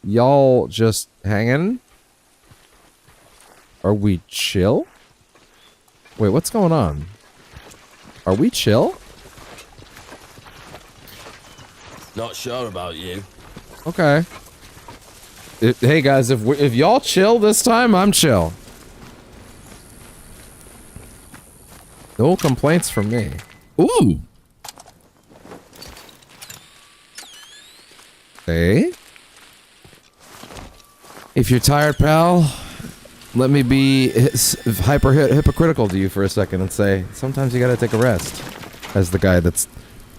Y'all just hanging? Are we chill? Wait, what's going on? Are we chill? Not sure about you. Okay. Hey guys, if y'all chill this time, I'm chill. No complaints from me. Ooh. Hey. If you're tired, pal, let me be hypocritical to you for a second and say, sometimes you gotta take a rest. As the guy that's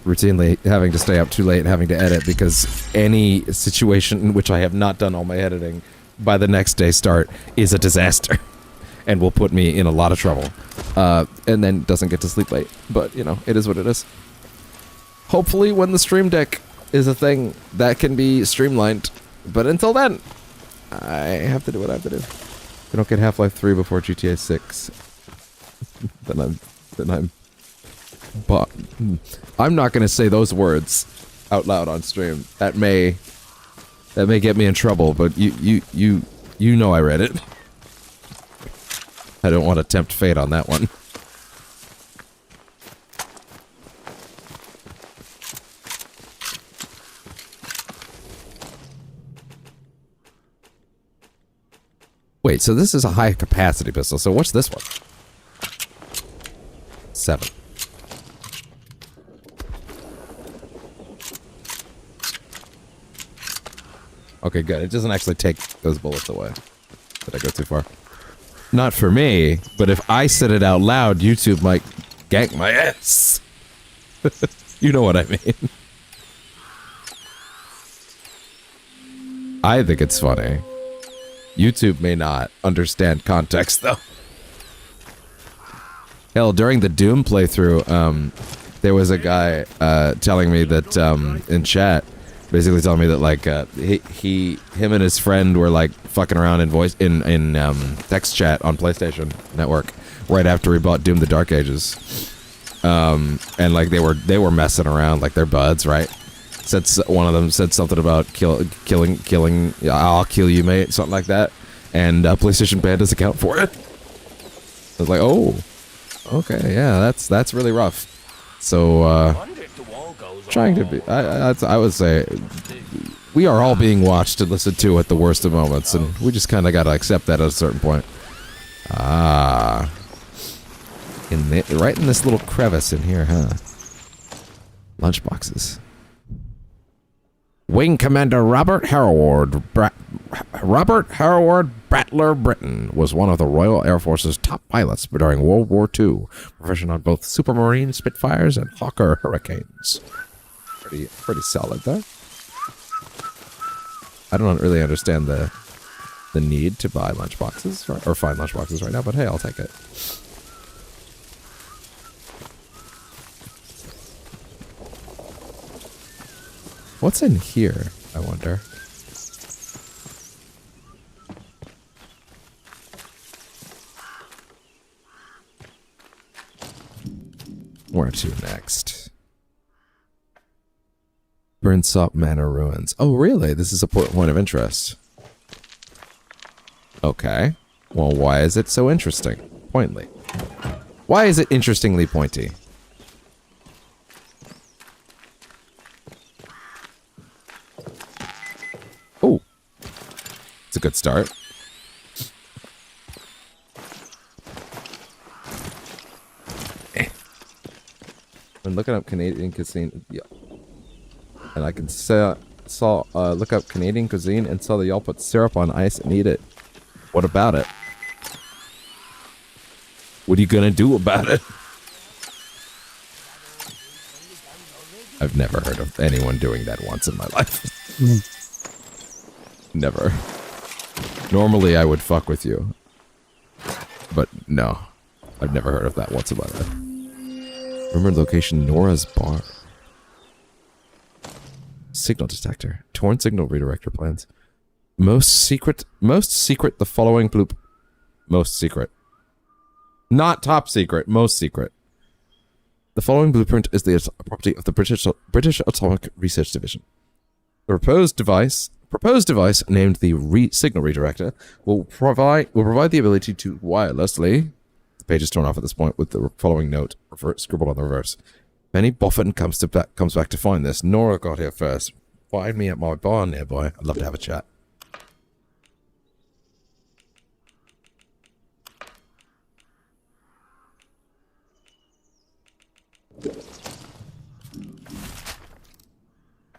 routinely having to stay up too late and having to edit because any situation in which I have not done all my editing by the next day start is a disaster and will put me in a lot of trouble. And then doesn't get to sleep late. But, you know, it is what it is. Hopefully when the Stream Deck is a thing, that can be streamlined. But until then, I have to do what I have to do. If I don't get Half-Life 3 before GTA 6, then I'm not gonna say those words out loud on stream. That may get me in trouble, but you know I read it. I don't want to tempt fate on that one. Wait, so this is a high capacity pistol. So what's this one? 7. Okay, good. It doesn't actually take those bullets away. Did I go too far? Not for me, but if I said it out loud, YouTube might gank my ass. You know what I mean. I think it's funny. YouTube may not understand context, though. Hell, during the Doom playthrough, there was a guy telling me that in chat, basically telling me that like him and his friend were like fucking around in text chat on PlayStation Network right after we bought Doom: The Dark Ages, and like they were messing around like they're buds, right? One of them said something about killing. Yeah, I'll kill you, mate, something like that, and PlayStation banned his account for it. I was like, oh, okay, yeah, that's really rough. So, trying to be, I would say, we are all being watched and listened to at the worst of moments, and we just kind of got to accept that at a certain point. Ah. Right in this little crevice in here, huh? Lunchboxes. Wing Commander Robert Harroward Battler Britain was one of the Royal Air Force's top pilots during World War II, proficient on both Supermarine Spitfires and Hawker Hurricanes. Pretty solid, though. I don't really understand the need to buy lunchboxes or find lunchboxes right now, but hey, I'll take it. What's in here, I wonder? Where to next? Burnsop Manor Ruins. Oh, really? This is a point of interest. Okay. Well, why is it so interesting? Pointly. Why is it interestingly pointy? Oh. It's a good start. When looking up Canadian cuisine, yeah. And I can look up Canadian cuisine and saw that y'all put syrup on ice and eat it. What about it? What are you gonna do about it? I've never heard of anyone doing that once in my life. Never. Normally I would fuck with you. But no. I've never heard of that once in my life. Remember location Nora's Bar. Signal detector. Torn signal redirector plans. Most secret the following bloop. Most secret. Not top secret, most secret. The following blueprint is the property of the British Atomic Research Division. The proposed device named the signal redirector will provide the ability to wirelessly. The page is torn off at this point with the following note scribbled on the reverse. Penny Boffin comes back to find this. Nora got here first. Find me at my bar nearby. I'd love to have a chat.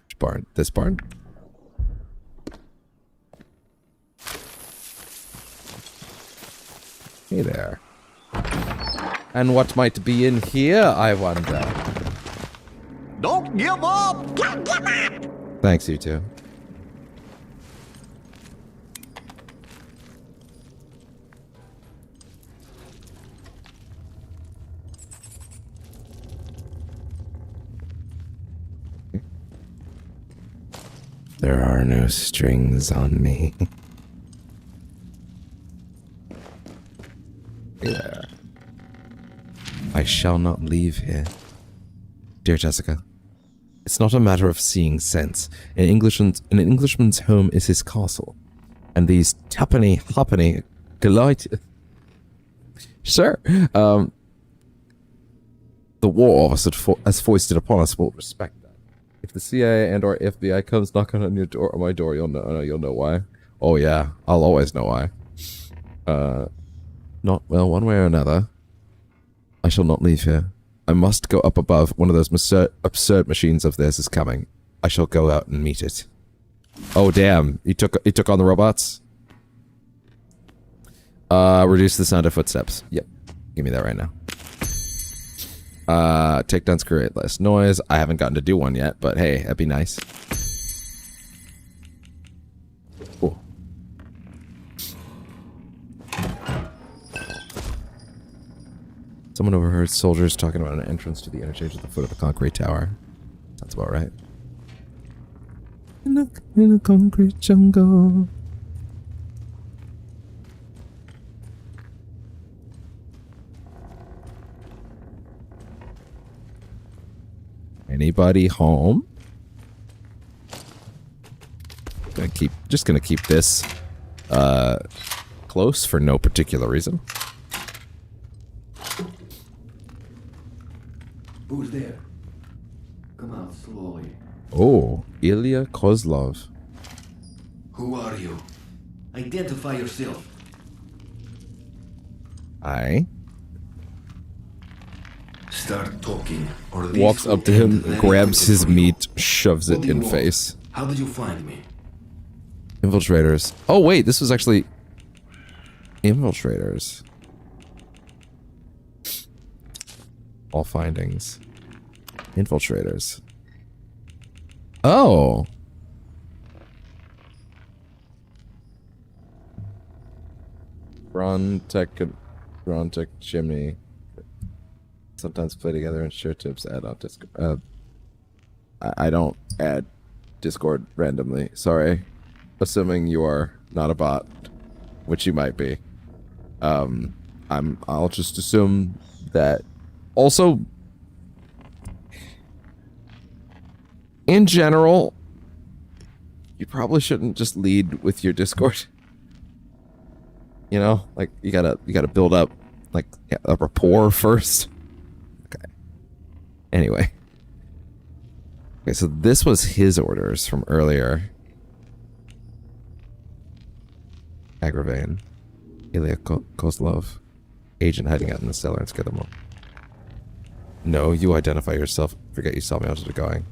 Which barn? This barn? Hey there. And what might be in here, I wonder? Don't give up! Don't give up! Thanks, you two. There are no strings on me. Yeah. I shall not leave here. Dear Jessica, it's not a matter of seeing sense. An Englishman's home is his castle. And these tuppenny delight. Sure. The war office has foisted upon us will respect that. If the CIA and or FBI comes knocking on your door or my door, you'll know why. Oh yeah, I'll always know why. Not well, one way or another. I shall not leave here. I must go up above. One of those absurd machines of theirs is coming. I shall go out and meet it. Oh damn! He took on the robots. Reduce the sound of footsteps. Yep. Give me that right now. Takedowns create less noise. I haven't gotten to do one yet, but hey, that'd be nice. Cool. Someone overheard soldiers talking about an entrance to the interchange at the foot of the concrete tower. That's about right. In a concrete jungle. Anybody home? Just gonna keep this close for no particular reason. Who's there? Come out slowly. Oh, Ilya Kozlov. Who are you? Identify yourself. Aye. Start talking, or Walks up to him, grabs his meat, shoves it in face. How did you find me? Infiltrators. Oh wait, this was actually infiltrators. All findings. Infiltrators. Oh. Brontech chimney. Sometimes play together and share tips. Add on Discord. I don't add Discord randomly. Sorry. Assuming you are not a bot, which you might be. I'll just assume that. Also, in general, you probably shouldn't just lead with your Discord. You know, like you gotta build up like a rapport first. Okay. Anyway. Okay, so this was his orders from earlier. Agravane. Ilya Kozlov. Agent hiding out in the cellar and scare them all. No, you identify yourself. Forget you saw me. How's it going?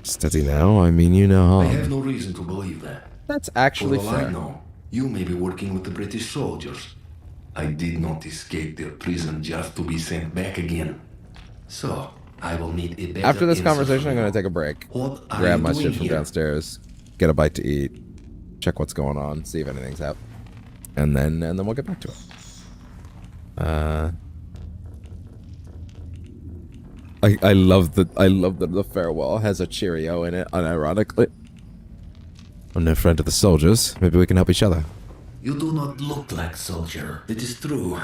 Steady now? I mean, you know. I have no reason to believe that. That's actually For all fair. I know, you may be working with the British soldiers. I did not escape their prison just to be sent back again. So, I will need a better After this answer conversation, from I'm going you. to take a break. What are Grab you my doing shit from here? downstairs. Get a bite to eat. Check what's going on. See if anything's up. And then we'll get back to it. I love that the farewell has a Cheerio in it, unironically. I'm no friend of the soldiers. Maybe we can help each other. You do not look like soldier. It is true.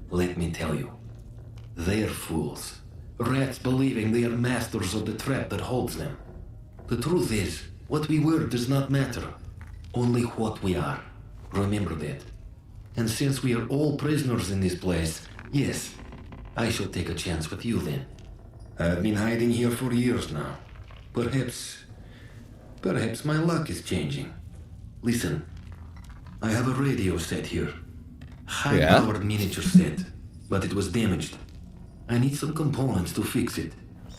Let me tell you. They are fools. Rats believing they are masters of the trap that holds them. The truth is, what we were does not matter. Only what we are. Remember that. And since we are all prisoners in this place, yes, I shall take a chance with you then. I've been hiding here for years now. Perhaps my luck is changing. Listen, I have a radio set here. High-powered miniature set, but it was damaged. I need some components to fix it.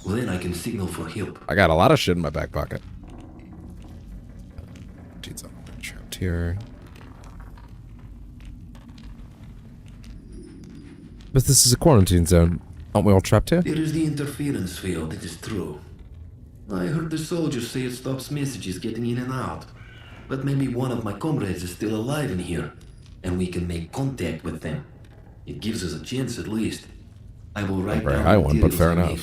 Then I can signal for help. I got a lot of shit in my back pocket. Trapped here. But this is a quarantine zone. Aren't we all trapped here? It is the interference field, it is true. I heard the soldiers say it stops messages getting in and out. But maybe one of my comrades is still alive in here, and we can make contact with them. It gives us a chance at least. I will write Very down high one, but materials fair I enough. need.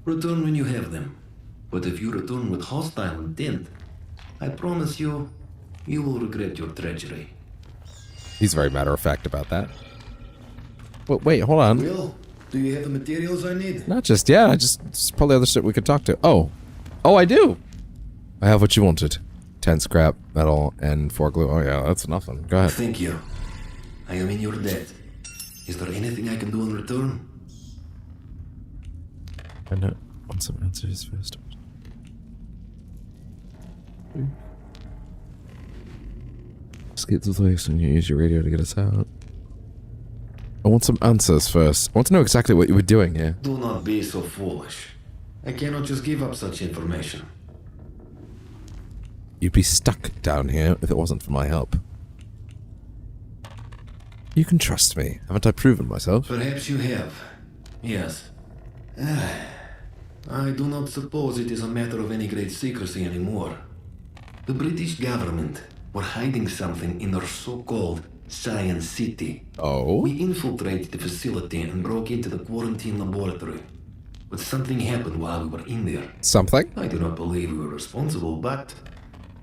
Return when you have them. But if you return with hostile intent, I promise you, you will regret your treachery. He's very matter-of-fact about that. Well, wait, hold on. Will, do you have the materials I need? Not just yet. It's probably other shit we could talk to. Oh, I do. I have what you wanted: 10 scrap, metal, and 4 glue. Oh yeah, that's nothing. Go ahead. Thank you. I am in your debt. Is there anything I can do in return? I know. Want some answers first. Escape the place and you use your radio to get us out. I want some answers first. I want to know exactly what you were doing here. Do not be so foolish. I cannot just give up such information. You'd be stuck down here if it wasn't for my help. You can trust me. Haven't I proven myself? Perhaps you have. Yes. I do not suppose it is a matter of any great secrecy anymore. The British government were hiding something in their so-called Science City. Oh? We infiltrated the facility and broke into the quarantine laboratory. But something happened while we were in there. Something? I do not believe we were responsible, but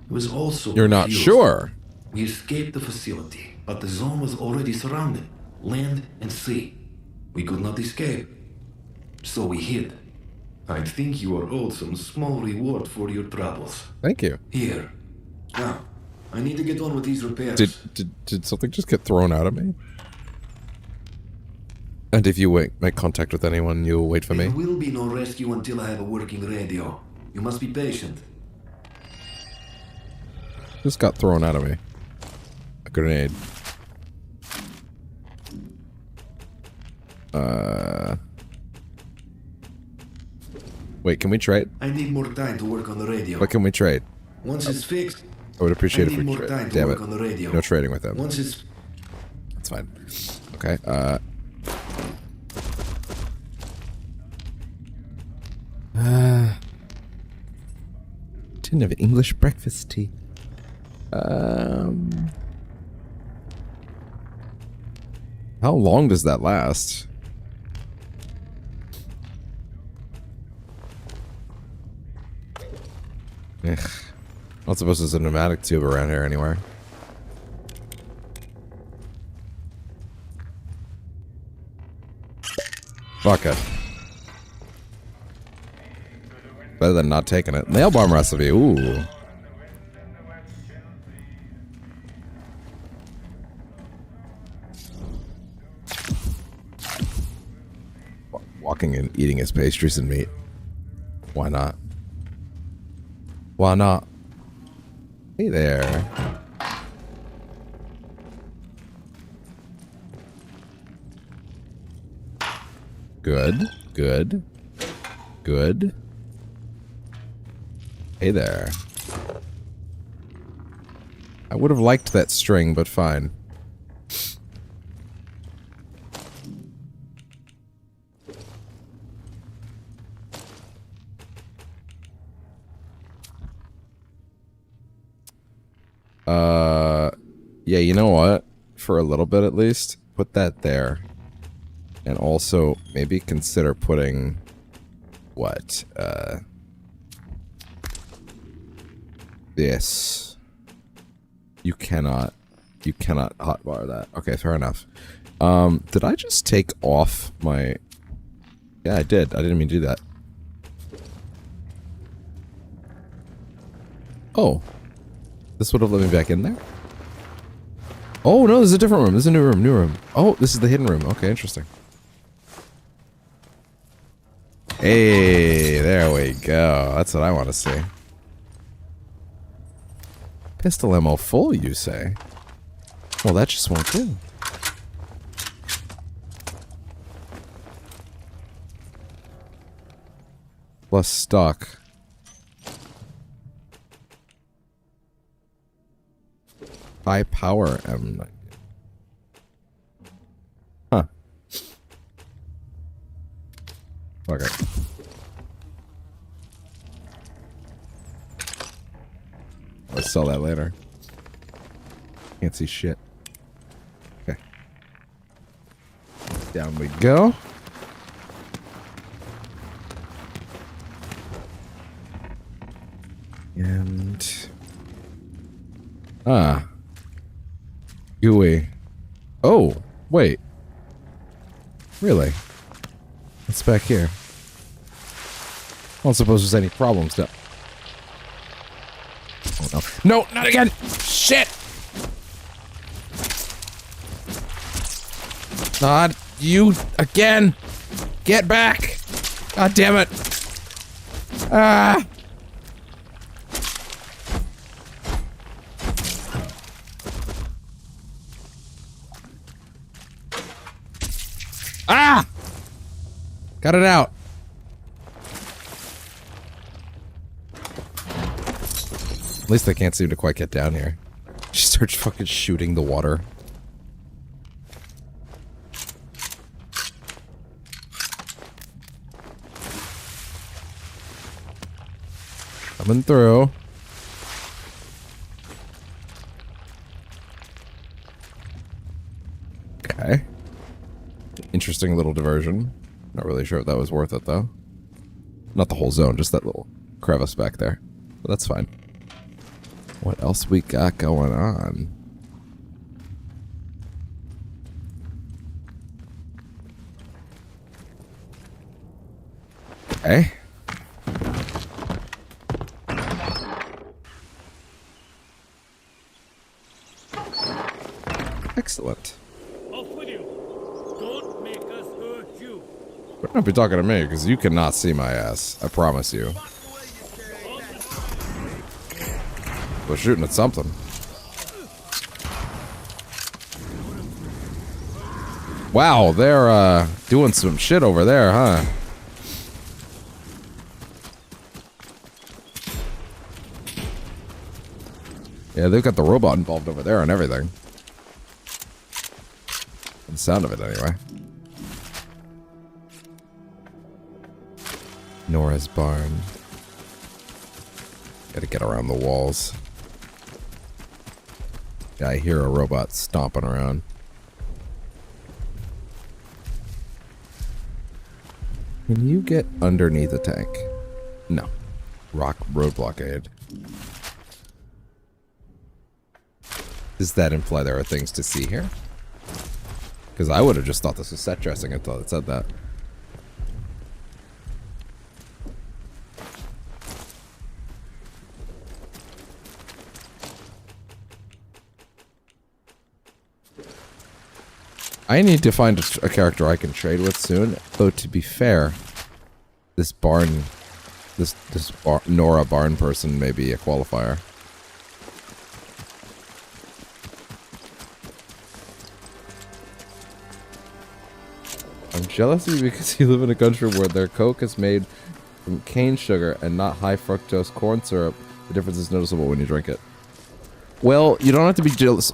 it was also You're not confused. sure? We escaped the facility, but the zone was already surrounded, land and sea. We could not escape, so we hid. I think you are owed some small reward for your troubles. Thank you. Here. Now, I need to get on with these repairs. Did something just get thrown out at me? And if you make contact with anyone, you'll wait for me? There will be no rescue until I have a working radio. You must be patient. Just got thrown out of me. A grenade. Wait, can we trade? I need more time to work on the radio. What can we trade? Once it's fixed, I would appreciate I if need we more time trade. to Damn work it. on the radio. No trading with them. Once it's... That's fine. Okay, tin of English breakfast tea. How long does that last? Ugh. Not supposed to there's a pneumatic tube around here anywhere. Fuck it. Better than not taking it. Nail bomb recipe. Ooh. Walking and eating his pastries and meat. Why not? Why not? Hey there. Good. Good. Good. Hey there. I would have liked that string, but fine. Yeah, you know what? For a little bit at least, put that there. And also, maybe consider putting... what? This. You cannot hotbar that. Okay, fair enough. Did I just take off my... Yeah, I did. I didn't mean to do that. Oh. This would have let me back in there? Oh, no, this is a different room. This is a new room. Oh, this is the hidden room. Okay, interesting. Hey, there we go. That's what I want to see. Pistol ammo full, you say? Well, that just won't do. Plus stock. High power M90. Huh. Okay. Let's sell that later. Can't see shit. Okay. Down we go. And... ah. Gooey. Oh, wait. Really? What's back here? I don't suppose there's any problems, though. Oh, no. No, not again! Shit! Not you again! Get back! God damn it! Ah! Ah! Got it out. At least I can't seem to quite get down here. She starts fucking shooting the water. Coming through. Okay. Interesting little diversion. Not really sure if that was worth it, though. Not the whole zone, just that little crevice back there. But that's fine. What else we got going on? Okay. Excellent. Off with you. Don't make us hurt you. But don't be talking to me, because you cannot see my ass. I promise you. We're shooting at something. Wow, they're doing some shit over there, huh? Yeah, they've got the robot involved over there and everything. The sound of it, anyway. Nora's barn. Gotta get around the walls. Yeah, I hear a robot stomping around. Can you get underneath a tank? No. Rock road blockade. Does that imply there are things to see here? Because I would have just thought this was set dressing until it said that. I need to find a character I can trade with soon. Though to be fair, this Nora barn person may be a qualifier. I'm jealous of you because you live in a country where their Coke is made from cane sugar and not high fructose corn syrup. The difference is noticeable when you drink it. Well, you don't have to be jealous.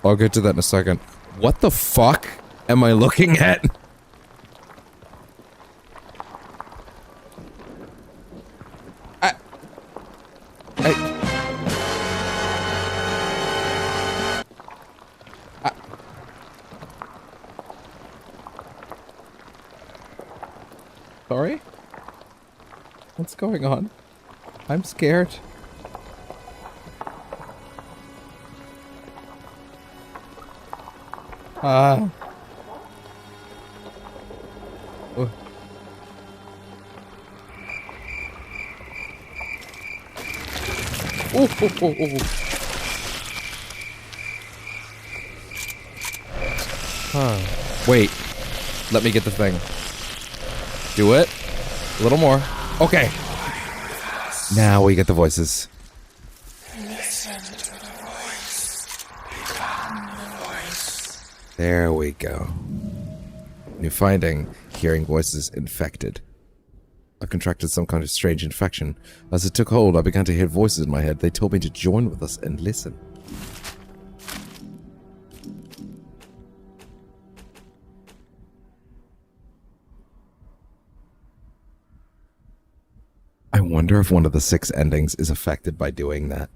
I'll get to that in a second. What the fuck am I looking at? Sorry? What's going on? I'm scared. Oh. Oh, oh, oh, oh. Huh. Wait. Let me get the thing. Do it. A little more. Okay. Now we get the voices. Listen to the voice. Become the voice. There we go. New finding. Hearing voices infected. I contracted some kind of strange infection. As it took hold, I began to hear voices in my head. They told me to join with us and listen. I wonder if one of the 6 endings is affected by doing that.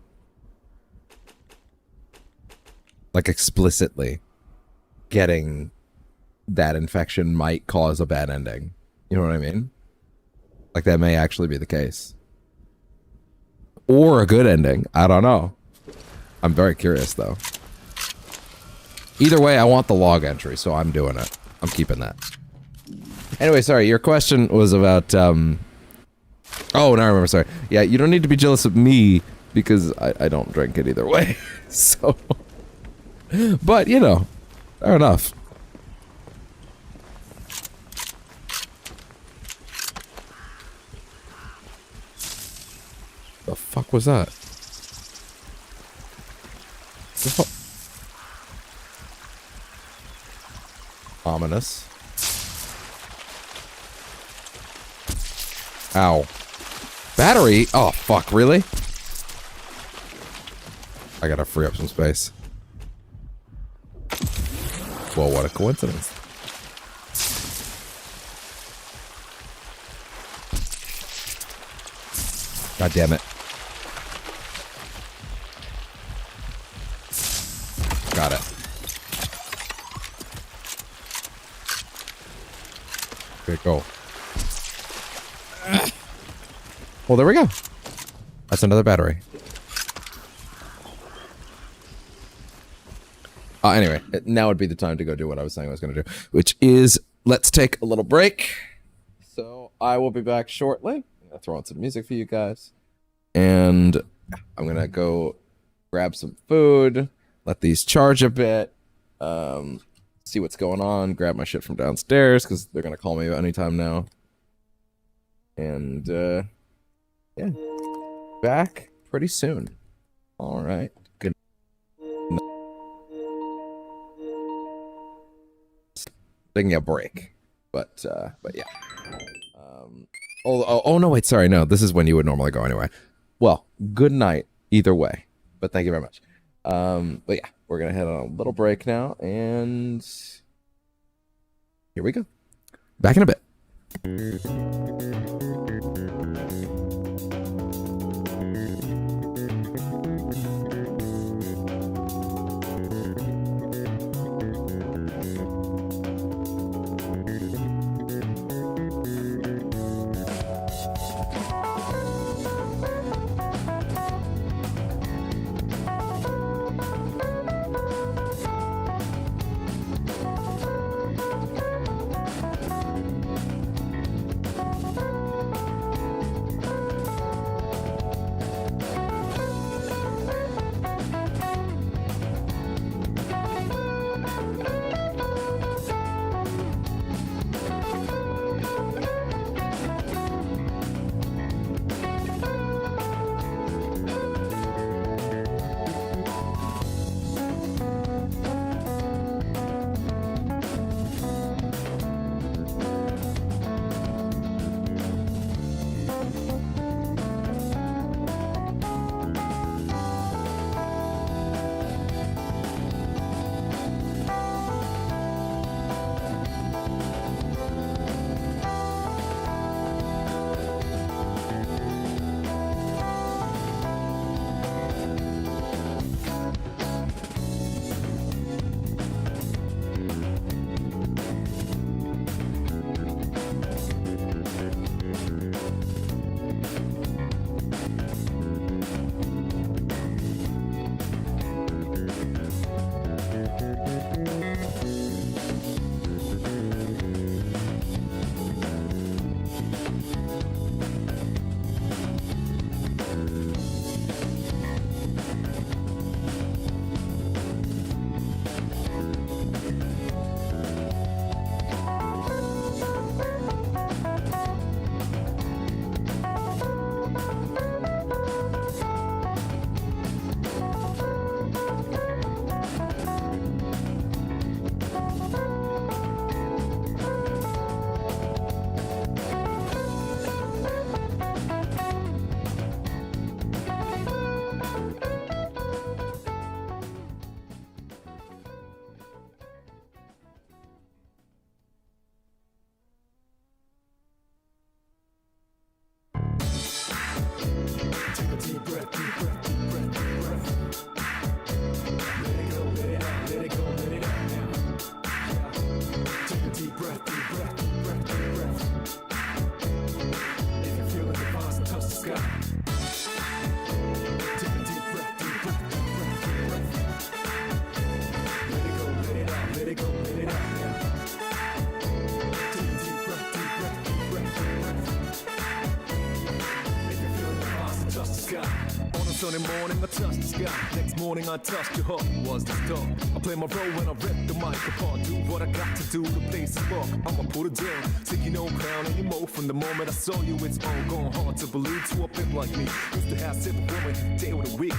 Like explicitly getting that infection might cause a bad ending. You know what I mean? Like that may actually be the case. Or a good ending. I don't know. I'm very curious though. Either way, I want the log entry, so I'm doing it. I'm keeping that. Anyway, sorry, your question was about oh, now I remember, sorry. Yeah, you don't need to be jealous of me because I don't drink it either way. So but, you know, fair enough. The fuck was that? The fuck? Ominous. Ow. Battery? Oh, fuck, really? I gotta free up some space. Well, what a coincidence. God damn it. Got it. Okay, go. Well, there we go. That's another battery. Anyway, now would be the time to go do what I was saying I was going to do, which is let's take a little break. So I will be back shortly. I'm going to throw on some music for you guys. And I'm going to go grab some food, let these charge a bit, see what's going on, grab my shit from downstairs because they're going to call me anytime now. And, yeah, back pretty soon. All right. Good. Taking a break, but yeah. Oh no, wait, sorry, no, this is when you would normally go anyway. Well, good night either way, but thank you very much. But yeah, we're gonna head on a little break now, and here we go. Back in a bit. Sunday morning, I touched the sky. Next morning, I touched your heart. Was the start. I play my role when I rip the mic apart. Do what I got to do. The place is rock. I'ma put it down. Taking no crown anymore. From the moment I saw you, it's all gone hard to believe to a pimp like me. Used to have seven women, day of the week.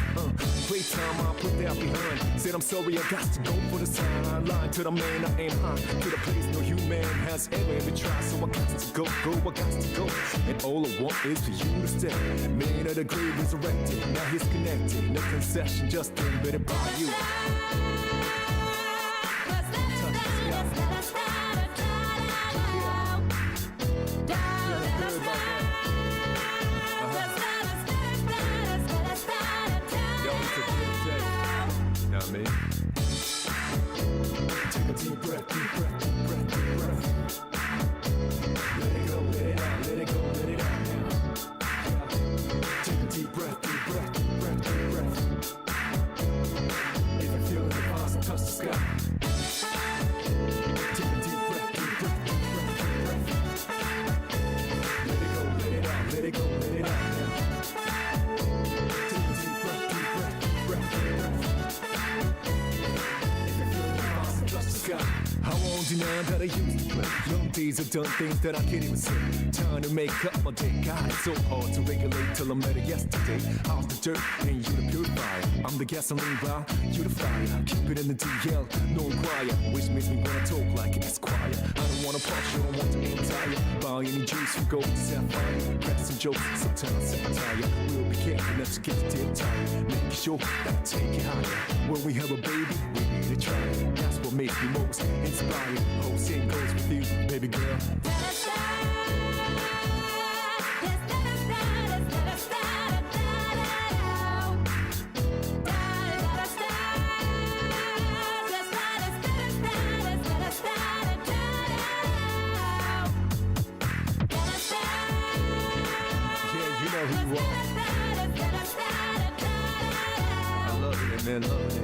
Playtime, I put that behind. Said I'm sorry, I got to go for the sign. I lied to the man, I aim high. To the place no human has ever tried. So I got to go, I got to go. And all I want is for you to stay. Man of the grave resurrected. Now he's connected. No concession, just invented by you. me. Take a deep breath, deep breath, deep breath, deep breath. Let it go, let it out, let it go, let it out now. Yeah. Take a deep breath, deep breath, deep breath, deep breath. If you feel the vibes, touch the sky. Take a deep breath, deep breath, deep breath, deep breath. Let it go, let it out, let it go, let it out now. Take a deep breath, deep breath, deep breath, deep breath. If you feel the vibes, touch the sky. I won't deny that I used to play. Young days I've done things that I can't even say. Trying to make up my day. God, it's so hard to regulate till I met her yesterday. I was the dirt and you the purifier. I'm the gasoline bar, you the fire. Keep it in the DL, no inquire. Which makes me wanna talk like Esquire. I don't wanna pop, you don't want to entire. Buy any juice from gold to sapphire. Crack some jokes, sometimes I tire. We'll be careful not to get too tired. Making sure that I take it higher. When we have a baby, we need to try it. That's what makes me most inspired. Whole same goes with you, baby girl. I love it, man, loving it.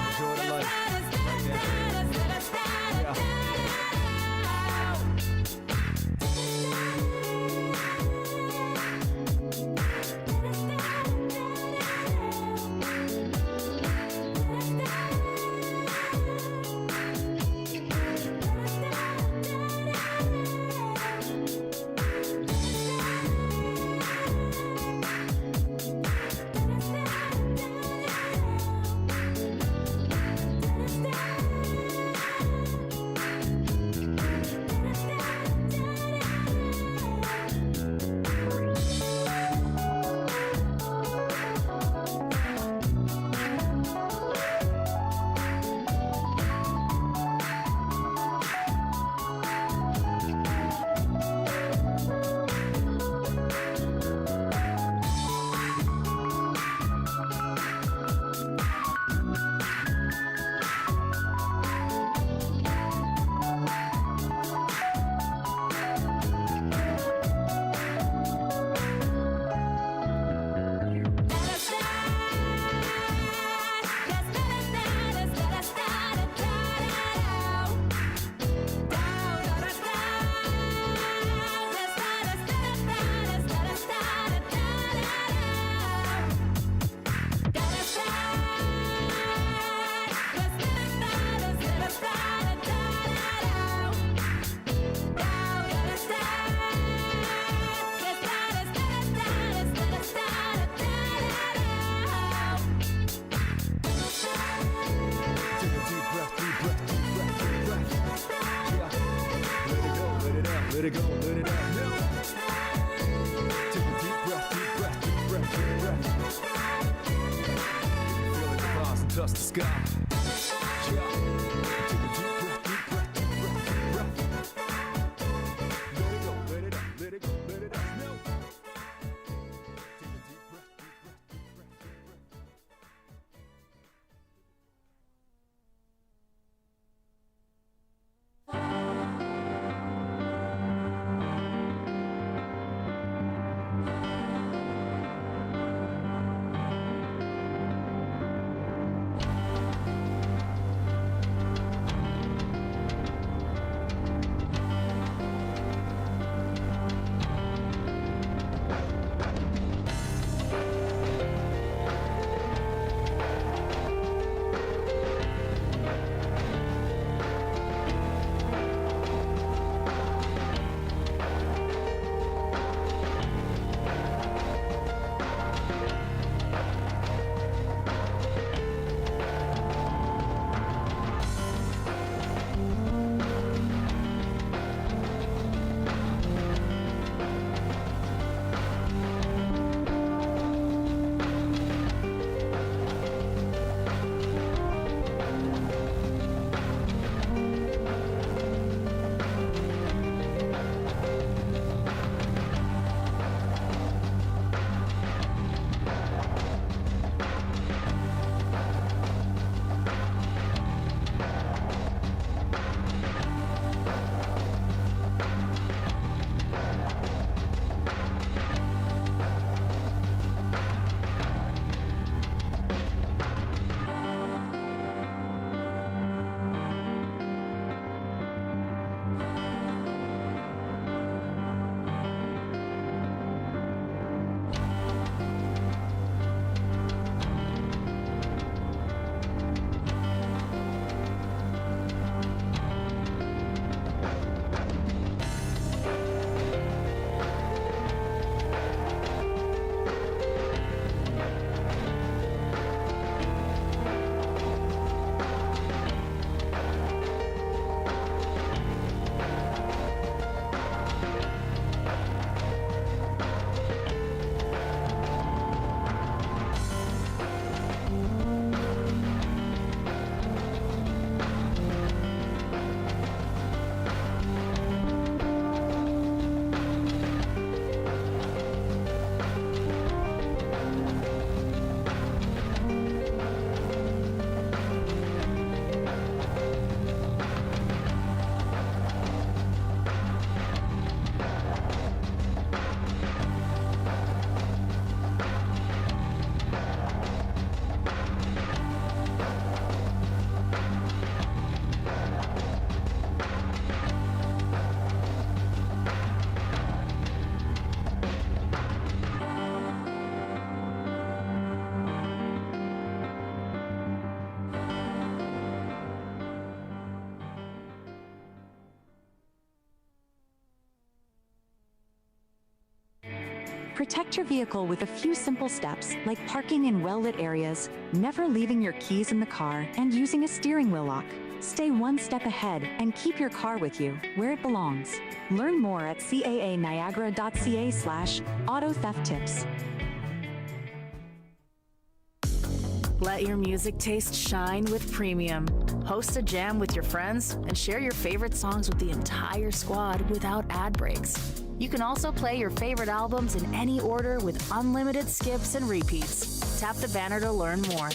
Enjoy the life. Right now. Yeah. Let it go, let it out. No. Take a deep breath, deep breath, deep breath, deep breath. Feel like the bars and touch the sky. Yeah. Take a deep breath, deep breath, deep breath, deep breath. Let it go, let it out, let it go, let it out. No. Take a deep breath, deep breath, deep breath, deep breath. Protect your vehicle with a few simple steps, like parking in well-lit areas, never leaving your keys in the car, and using a steering wheel lock. Stay one step ahead and keep your car with you, where it belongs. Learn more at caaniagara.ca/auto theft tips. Let your music taste shine with Premium. Host a jam with your friends and share your favorite songs with the entire squad without ad breaks. You can also play your favorite albums in any order with unlimited skips and repeats. Tap the banner to learn more.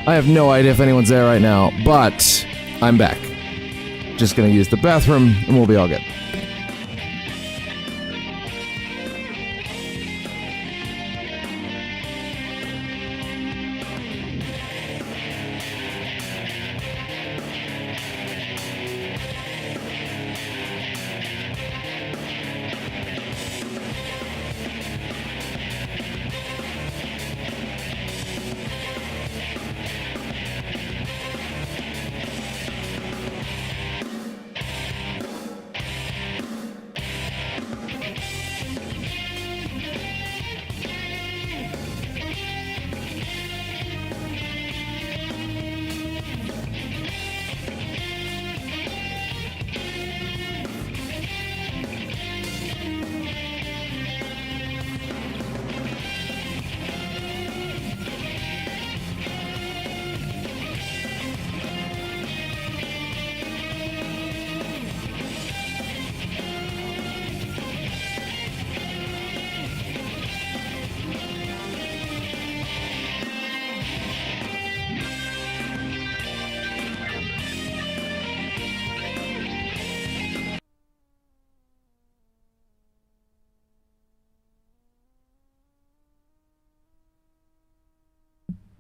I have no idea if anyone's there right now, but I'm back. Just gonna use the bathroom and we'll be all good.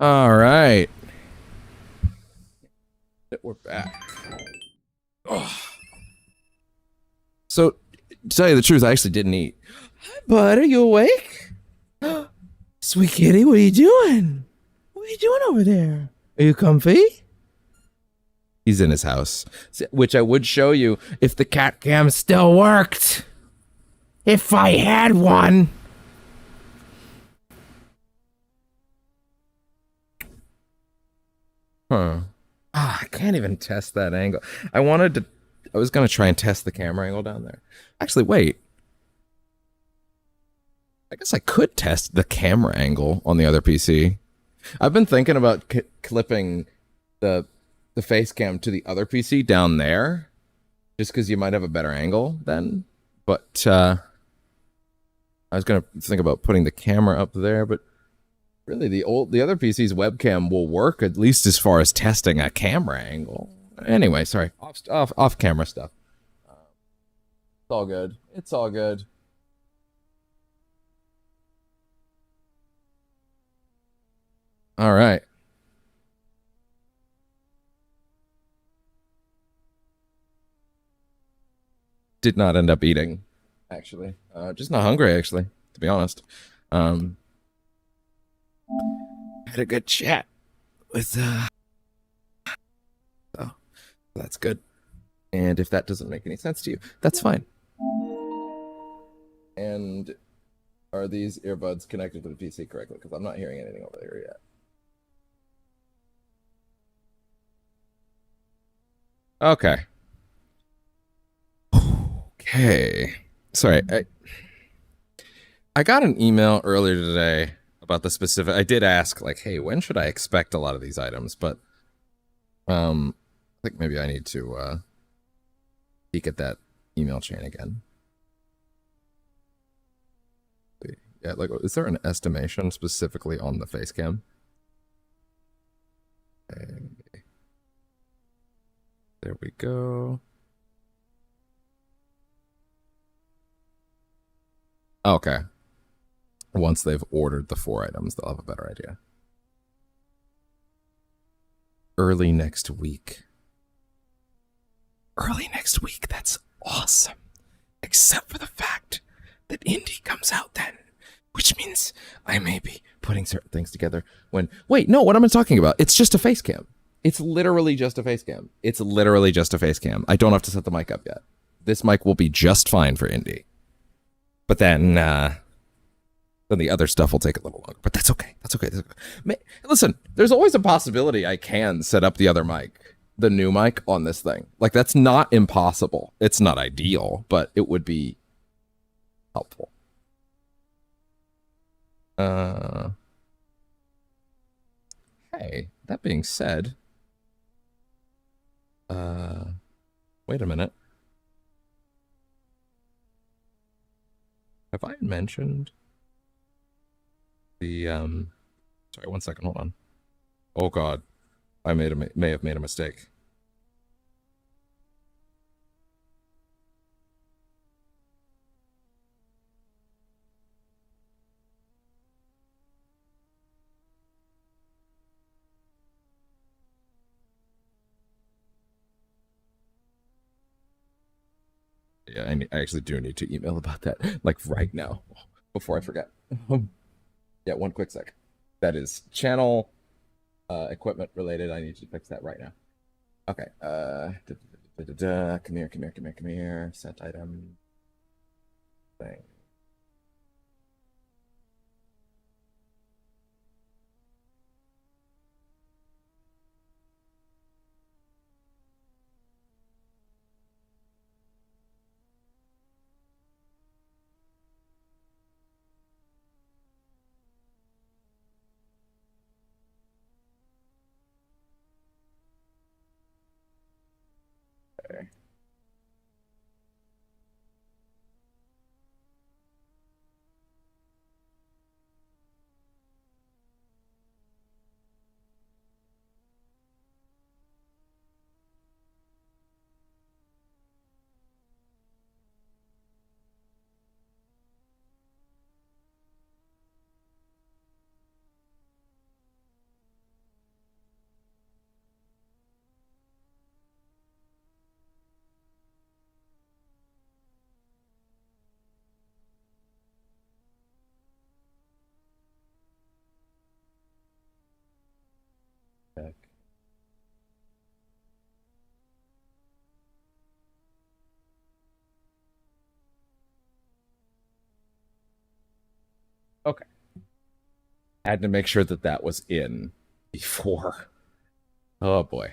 All right. We're back. Oh. So, to tell you the truth, I actually didn't eat. Hi, bud. Are you awake? Sweet kitty, what are you doing? What are you doing over there? Are you comfy? He's in his house, which I would show you if the cat cam still worked. If I had one. Huh. Ah, I can't even test that angle. I was gonna try and test the camera angle down there. Actually, wait. I guess I could test the camera angle on the other PC. I've been thinking about clipping the face cam to the other PC down there, just because you might have a better angle then. But I was gonna think about putting the camera up there, but really the other PC's webcam will work at least as far as testing a camera angle. Anyway, sorry, off camera stuff. It's all good. It's all good. All right. Did not end up eating, actually. Just not hungry, actually, to be honest. Had a good chat with so that's good. And if that doesn't make any sense to you, that's fine. And are these earbuds connected to the PC correctly? Because I'm not hearing anything over there yet. Okay. Okay. Sorry, I got an email earlier today about the specific. I did ask, like, hey, when should I expect a lot of these items? But I think maybe I need to peek at that email chain again. Yeah, like, is there an estimation specifically on the face cam? Okay. There we go. Okay. Once they've ordered the 4 items, they'll have a better idea. Early next week. Early next week, that's awesome. Except for the fact that Indy comes out then. Which means I may be putting certain things together when... Wait, no, what am I talking about? It's just a face cam. It's literally just a face cam. It's literally just a face cam. I don't have to set the mic up yet. This mic will be just fine for Indy. But then the other stuff will take a little longer. But that's okay. That's okay. That's okay. Listen, there's always a possibility I can set up the other mic, the new mic, on this thing. Like, that's not impossible. It's not ideal, but it would be helpful. Hey, that being said, wait a minute. Have I mentioned the, sorry, 1 second, hold on. Oh God, I may have made a mistake. Yeah, I actually do need to email about that, like right now, before I forget. Yeah, 1 quick sec. That is channel equipment related. I need to fix that right now. Okay. Come here. Set item thing. Okay. Okay. I had to make sure that that was in before Oh boy.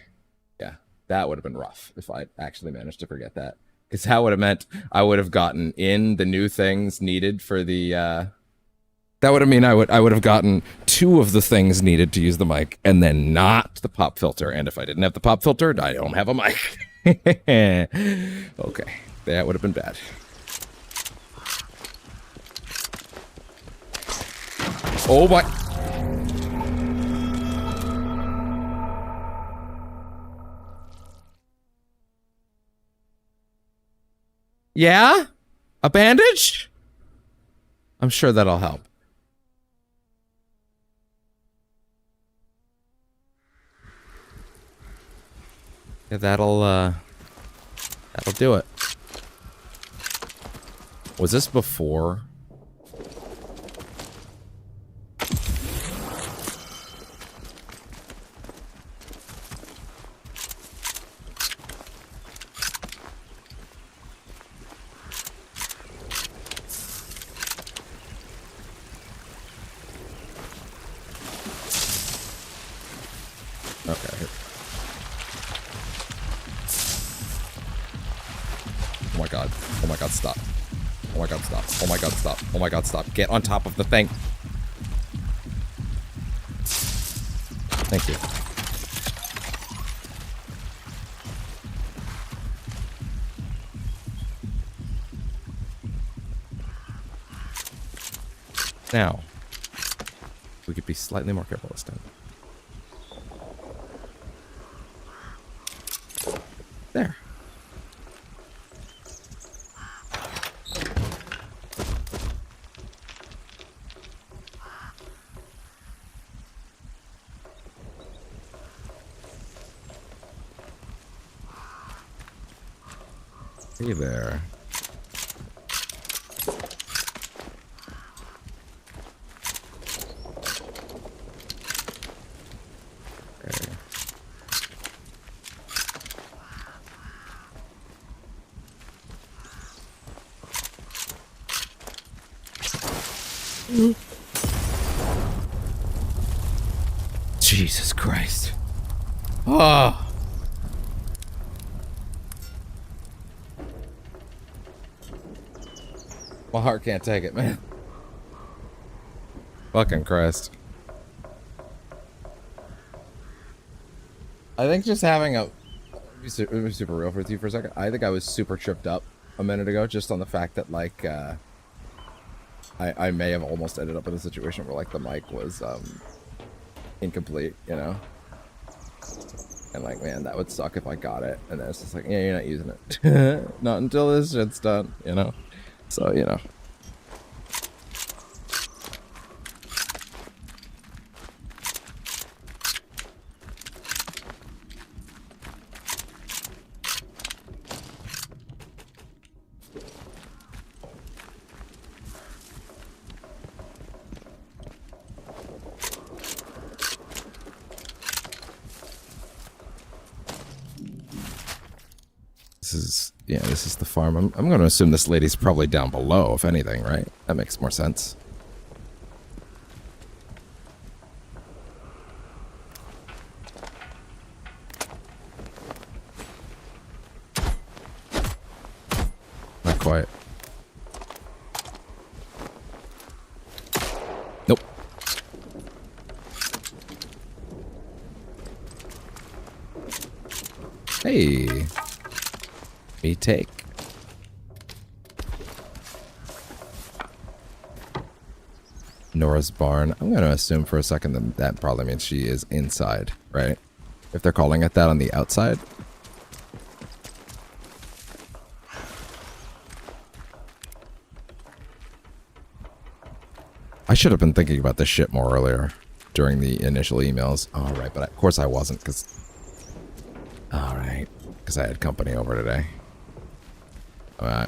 Yeah, that would have been rough if I actually managed to forget that. Because that would have meant I would have gotten in the new things needed for the, that would have mean I would have gotten 2 of the things needed to use the mic, and then not the pop filter. And if I didn't have the pop filter, I don't have a mic. Okay, that would have been bad. Oh my... Yeah? A bandage? I'm sure that'll help. Yeah, that'll do it. Was this before? Okay. Oh my god. Oh my god, stop. Oh my god, stop. Oh my god, stop. Oh my god, stop. Get on top of the thing. Thank you. Now, we could be slightly more careful this time. There. Hey there. Okay. Jesus Christ. Oh. My heart can't take it, man. Fucking Christ. I think just having a... Let me be super real with you for a second. I think I was super tripped up a minute ago just on the fact that, like, I may have almost ended up in a situation where, like, the mic was, incomplete, you know? And, like, man, that would suck if I got it. And then it's just like, yeah, you're not using it. Not until this shit's done, you know? So, you know. This is the farm. I'm going to assume this lady's probably down below, if anything, right? That makes more sense. Not quite. Nope. Hey. Me take. Nora's barn. I'm going to assume for a second that that probably means she is inside, right? If they're calling it that on the outside. I should have been thinking about this shit more earlier during the initial emails. All right, but of course I wasn't because... All right, because I had company over today.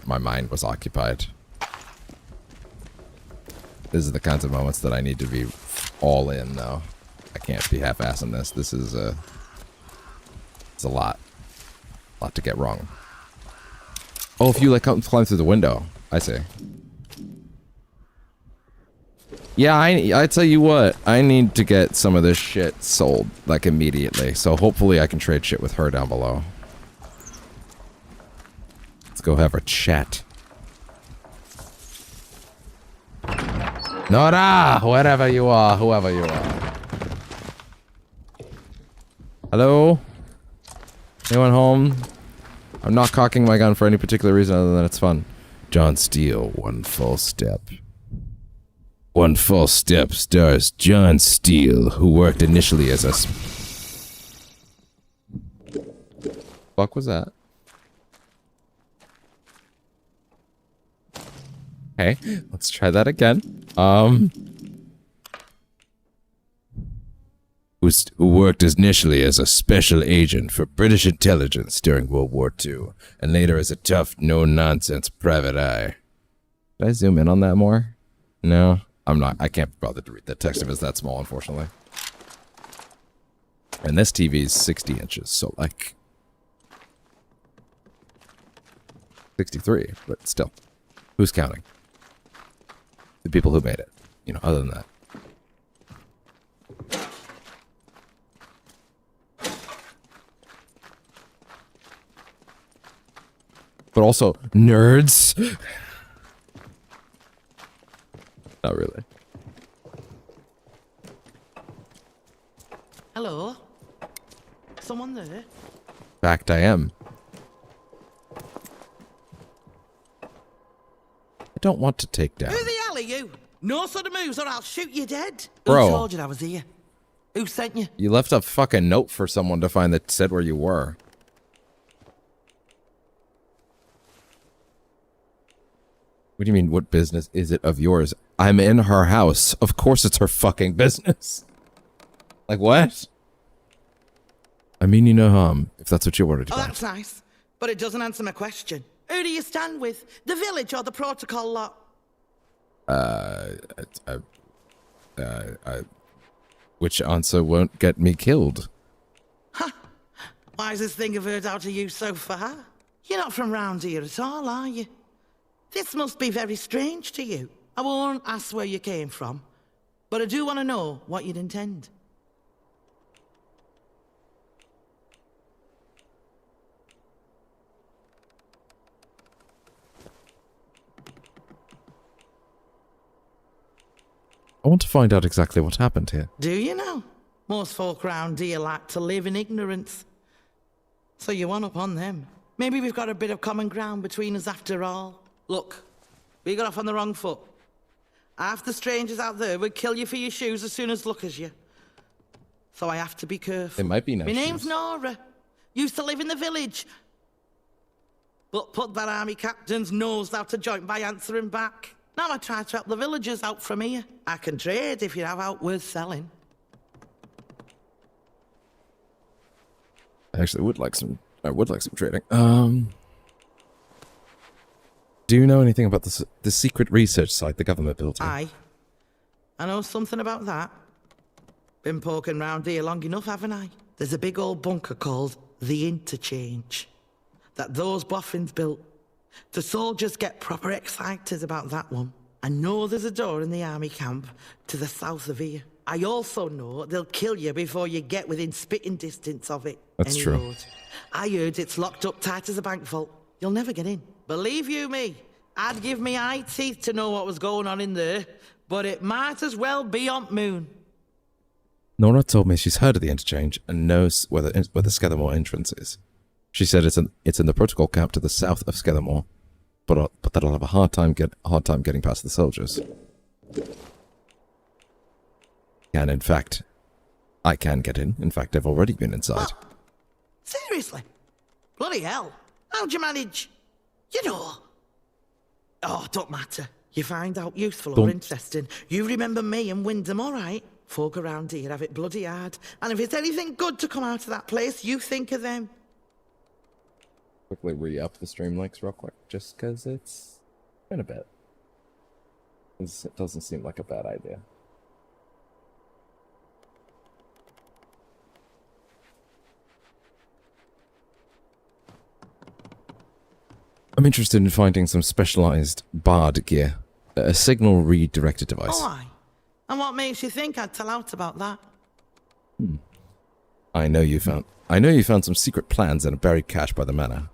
My mind was occupied. This is the kinds of moments that I need to be all in, though. I can't be half-assing this. This is it's a lot. A lot to get wrong. Oh, if you like climb through the window. I see. Yeah, I tell you what, I need to get some of this shit sold, like, immediately. So hopefully I can trade shit with her down below. Let's go have a chat. Nora! Wherever you are, whoever you are. Hello? Anyone home? I'm not cocking my gun for any particular reason other than it's fun. John Steele, One False Step. One False Step stars John Steele, who worked initially as a... Fuck was that? Okay, let's try that again. Who worked initially as a special agent for British intelligence during World War II, and later as a tough, no-nonsense private eye. Did I zoom in on that more? No, I'm not. I can't bother to read that text if it's that small, unfortunately. And this TV is 60 inches, so like... 63, but still. Who's counting? The people who made it. You know, other than that. But also, nerds. Not really. Hello? Someone there? In fact, I am. I don't want to take down. Who the hell are you? No sort of moves or I'll shoot you dead. Bro. Who told you I was here? Who sent you? You left a fucking note for someone to find that said where you were. What do you mean, what business is it of yours? I'm in her house. Of course it's her fucking business. Like, what? I mean, you know, if that's what you wanted to Oh, that's nice. But it doesn't answer my question. Who do you stand with? The village or the protocol lot? Which answer won't get me killed? Wisest thing I've heard out of you so far. You're not from round here at all, are you? This must be very strange to you. I won't ask where you came from, but I do want to know what you'd intend. I want to find out exactly what happened here. Do you know? Most folk round here like to live in ignorance. So you one up on them. Maybe we've got a bit of common ground between us after all. Look, we got off on the wrong foot. Half the strangers out there would kill you for your shoes as soon as look as you. So I have to be careful. It might be nice. My name's Nora. Used to live in the village. But put that army captain's nose out of joint by answering back. Now I try to help the villagers out from here. I can trade if you have out worth selling. I actually would like some trading. Do you know anything about the secret research site the government built here? Aye. I know something about that. Been poking round here long enough, haven't I? There's a big old bunker called the Interchange that those boffins built. The soldiers get proper excited about that one. I know there's a door in the army camp to the south of here. I also know they'll kill you before you get within spitting distance of it. That's true. Road. I heard it's locked up tight as a bank vault. You'll never get in. Believe you me, I'd give me eye teeth to know what was going on in there, but it might as well be on moon. Nora told me she's heard of the interchange and knows where the Skethermore entrance is. She said it's in the protocol camp to the south of Skethermore, but that I'll have a hard time getting past the soldiers. And in fact, I can get in. In fact, I've already been inside. What? Seriously? Bloody hell. How'd you manage? You know. Oh, don't matter. You find out useful or interesting. You remember me and Wyndham, all right? Folk around here have it bloody hard. And if it's anything good to come out of that place, you think of them. Quickly re-up the stream links real quick, just because it's been a bit. It doesn't seem like a bad idea. I'm interested in finding some specialized bard gear. A signal redirected device. Oh, aye. And what makes you think I'd tell out about that? I know you found some secret plans and a buried cache by the manor.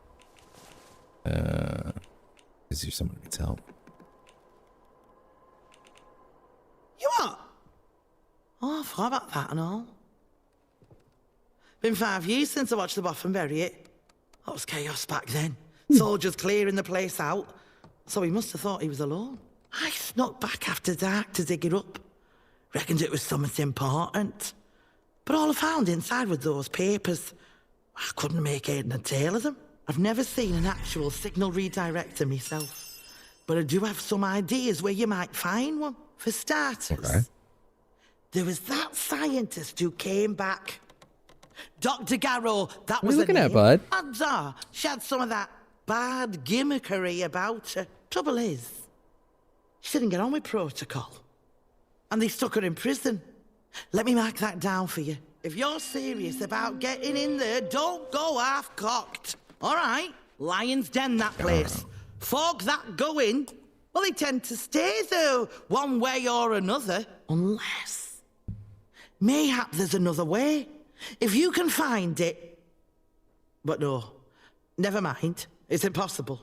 Is there someone who needs help? You what? Oh, I forgot about that and all. Been 5 years since I watched the Boffin bury it. That was chaos back then. Soldiers clearing the place out. So he must have thought he was alone. I snuck back after dark to dig it up. Reckoned it was something important. But all I found inside were those papers. I couldn't make head nor tail of them. I've never seen an actual signal redirector myself. But I do have some ideas where you might find one. For starters, there was that scientist who came back. Dr. Garrow, that was What are you looking her at, name. bud? Odds are, she had some of that bad gimmickry about her. Trouble is, she didn't get on with protocol. And they stuck her in prison. Let me mark that down for you. If you're serious about getting in there, don't go half-cocked. All right? Lion's Den, that place. Folk that go in, well, they tend to stay there one way or another. Unless, mayhap there's another way. If you can find it. But no, never mind. It's impossible.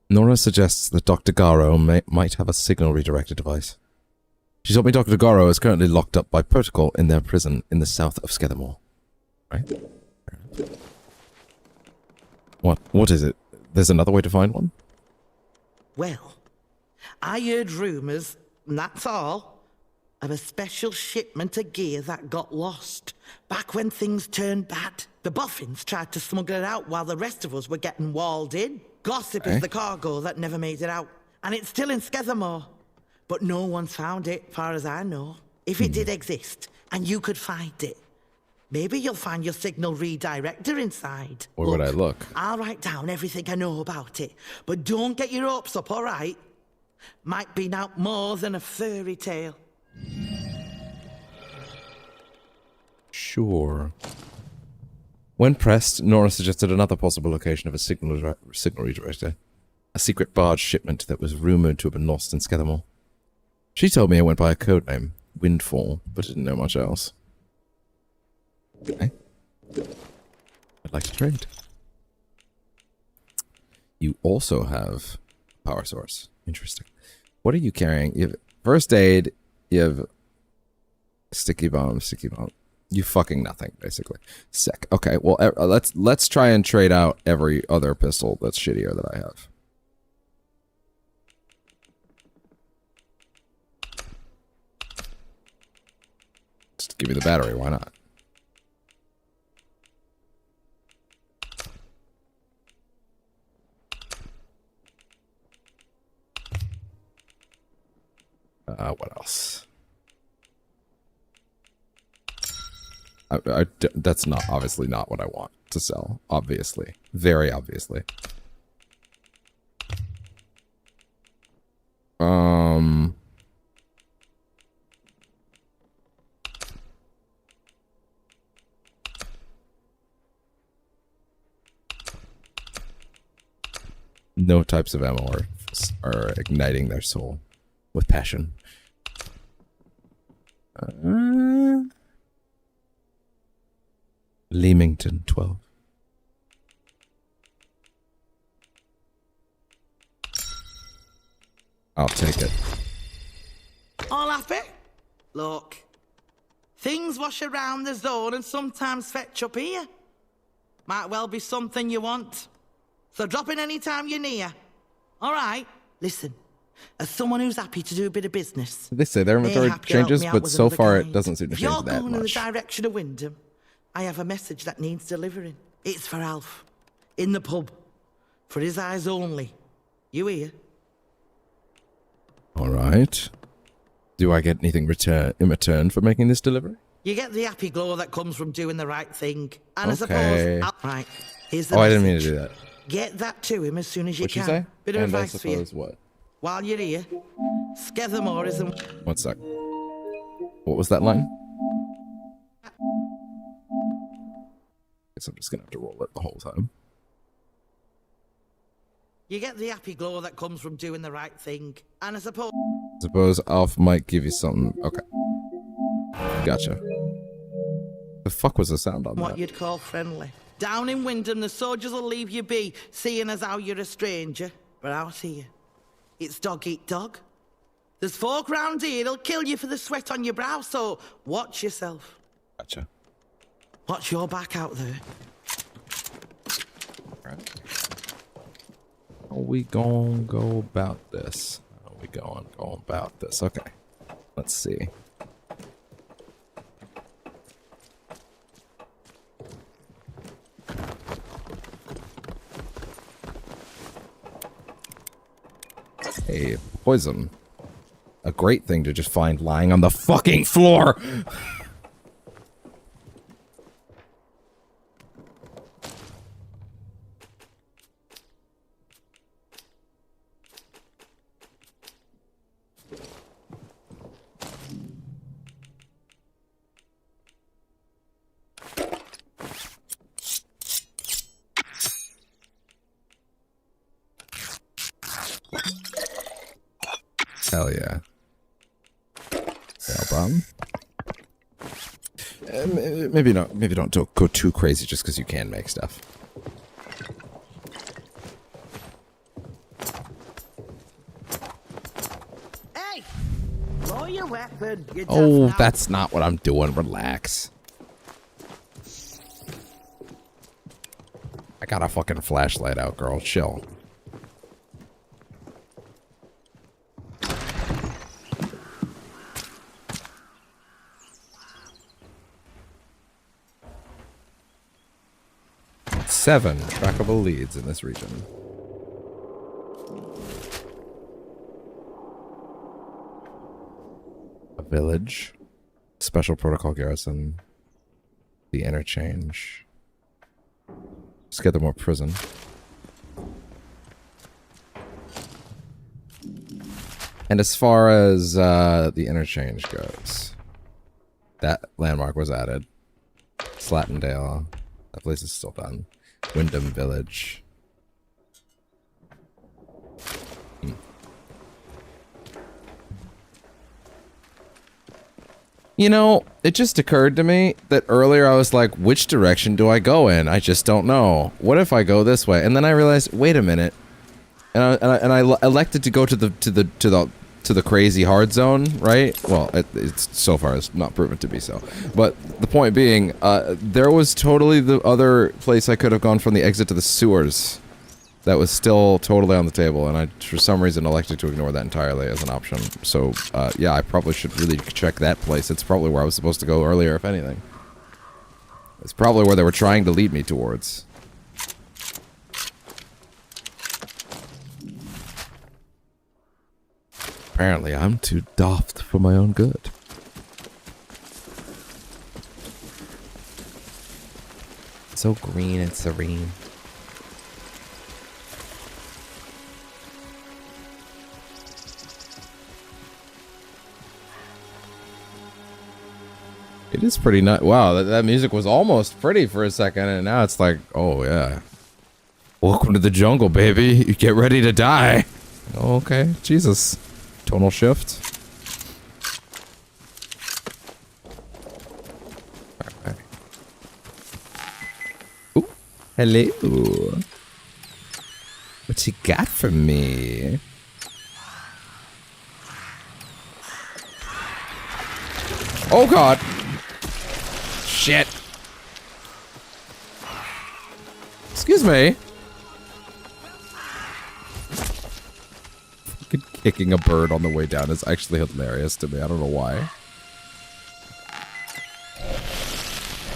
Nora suggests that Dr. Garrow might have a signal redirector device. She told me Dr. Garrow is currently locked up by protocol in their prison in the south of Skethermore. Right? What is it? There's another way to find one? Well, I heard rumours, and that's all, of a special shipment of gear that got lost. Back when things turned bad, the Boffins tried to smuggle it out while the rest of us were getting walled in. Gossip is the cargo that never made it out. And it's still in Skethermore. But no one's found it, far as I know. If it did exist, and you could find it, maybe you'll find your signal redirector inside. Where would I look? I'll write down everything I know about it. But don't get your hopes up, all right? Might be now more than a fairy tale. Sure. When pressed, Nora suggested another possible location of a signal redirector. A secret barge shipment that was rumoured to have been lost in Skethermore. She told me it went by a code name, Windfall, but didn't know much else. Okay. I'd like to trade. You also have a power source. Interesting. What are you carrying? You have first aid, you have sticky bomb. You fucking nothing, basically. Sick. Okay, well, let's try and trade out every other pistol that's shittier that I have. Just give me the battery, why not? What else? That's obviously not what I want to sell. Obviously. Very obviously. No types of ammo are igniting their soul with passion. Leamington 12. I'll take it. All happy? Look, things wash around the zone and sometimes fetch up here. Might well be something you want. So drop in any time you're near. All right, listen. As someone who's happy to do a bit of business, They say their inventory changes, but so far it doesn't seem to if you're change that going in the much. direction of Wyndham, I have a message that needs delivering. It's for Alf. In the pub. For his eyes only. You hear? Alright. Do I get anything in return for making this delivery? You get the happy glow that comes from doing the right thing. And Okay. I suppose... Right, here's the Oh, I message. didn't mean to do that. Get that to him as soon as you What'd she can. say? Bit of And I advice for you. suppose what? While you're here, Skethermore isn't... One sec. What was that line? Guess I'm just gonna have to roll it the whole time. You get the happy glow that comes from doing the right thing. And I suppose... Suppose Alf might give you something. Okay. Gotcha. The fuck was the sound on What that? you'd call friendly. Down in Wyndham, the soldiers will leave you be, seeing as how you're a stranger. But out here, it's dog eat dog. There's folk round here that'll kill you for the sweat on your brow, so watch yourself. Gotcha. Watch your back out there. Right. How we gonna go about this? How we going about this? Okay. Let's see. Hey, poison. A great thing to just find lying on the fucking floor! Hell yeah. Album. Maybe not. Maybe don't go too crazy just because you can make stuff. Hey! Lower your weapon, you Oh, daft that's not what I'm doing. Relax. I got a fucking flashlight out, girl. Chill. Seven trackable leads in this region. A village. Special protocol garrison. The interchange. Skidmore prison. And as far as the interchange goes, that landmark was added. Slatendale. That place is still done. Wyndham Village. You know, it just occurred to me that earlier I was like, which direction do I go in? I just don't know. What if I go this way? And then I realized, wait a minute. And I elected to go to the crazy hard zone, right? Well, it's so far it's not proven to be so. But the point being, there was totally the other place I could have gone from the exit to the sewers. That was still totally on the table, and I, for some reason, elected to ignore that entirely as an option. So, yeah, I probably should really check that place. It's probably where I was supposed to go earlier, if anything. It's probably where they were trying to lead me towards. Apparently, I'm too daft for my own good. So green and serene. It is pretty nice. Wow, that music was almost pretty for a second, and now it's like, oh yeah. Welcome to the jungle, baby. You get ready to die. Okay, Jesus. Tonal shift. Alright. Ooh, hello. What you got for me? Oh god. Shit. Excuse me. Fucking kicking a bird on the way down is actually hilarious to me. I don't know why.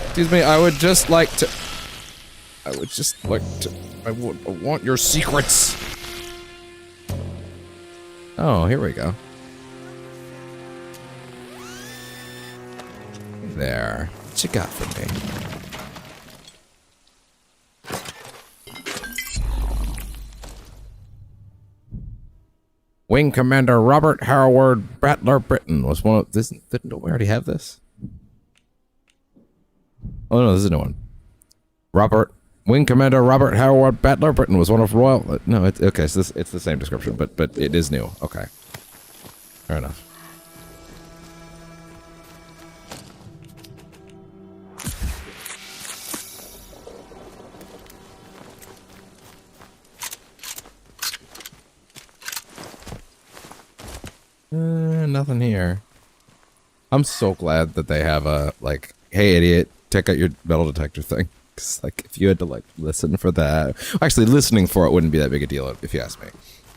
Excuse me, I would just like to... I want your secrets. Oh, here we go. There. What you got for me? Wing Commander Robert Howard Battler Britton was one of this. Didn't we already have this? Oh no, this is a new one. Wing Commander Robert Howard Battler Britton was one of Royal. No, it's okay. So it's the same description, but it is new. Okay. Fair enough. Nothing here. I'm so glad that they have a, like, hey idiot, check out your metal detector thing. Cause, like, if you had to, like, listen for that. Actually, listening for it wouldn't be that big a deal if you ask me.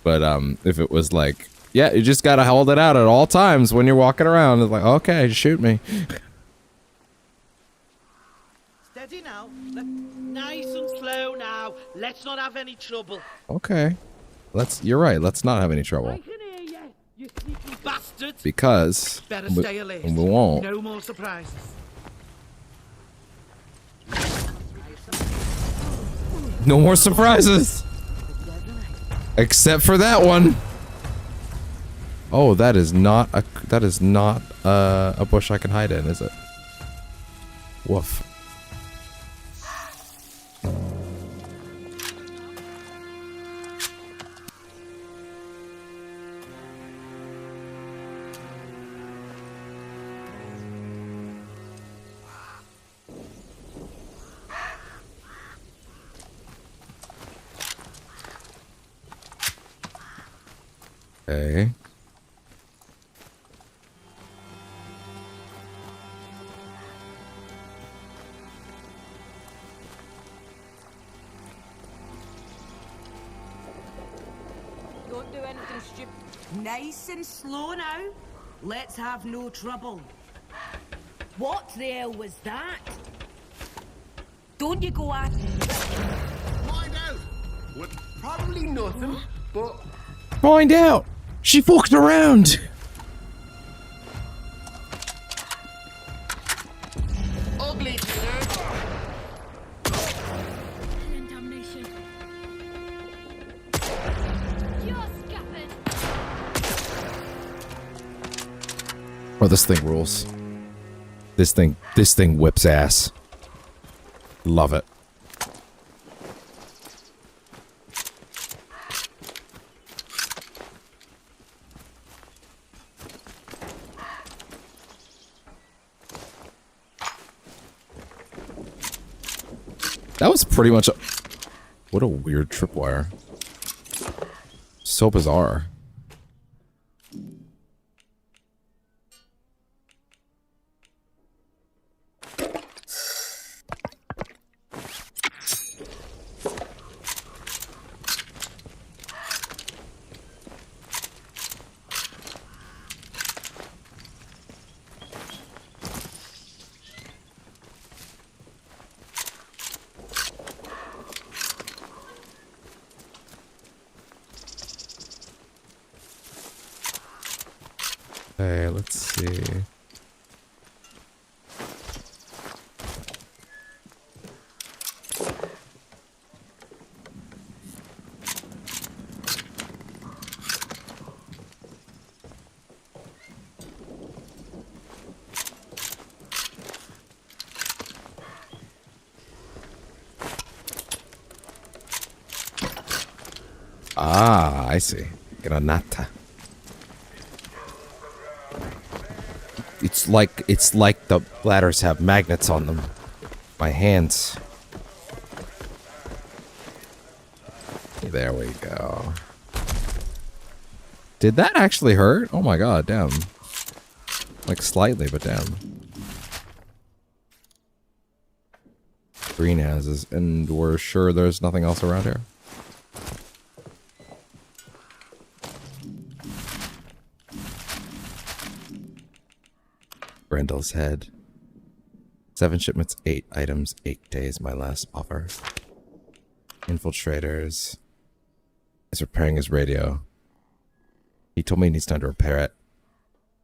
But, if it was like, yeah, you just gotta hold it out at all times when you're walking around. It's like, okay, shoot me. Steady now. Nice and slow now. Let's not have any trouble. Okay. You're right, let's not have any trouble. I can hear you, you sneaky bastards. Because Better stay alert. we won't. No more surprises. No more surprises! Except for that one. Oh, that is not a bush I can hide in, is it? Woof. Okay. Don't do anything stupid. Nice and slow now. Let's have no trouble. What the hell was that? Don't you go at... Find out. Well, probably nothing, but... Find out. She fucked around. Ugly, Damnation. You're scuppered. Oh, this thing rules. This thing whips ass. Love it. That was pretty much a... What a weird tripwire. So bizarre. Okay, let's see. Ah, I see. Granata. It's like the ladders have magnets on them. My hands. There we go. Did that actually hurt? Oh my god, damn. Like slightly, but damn. Greenhouses, and we're sure there's nothing else around here. Brendel's head. 7 shipments, 8 items, 8 days, my last offer. Infiltrators. Is repairing his radio. He told me he needs time to repair it.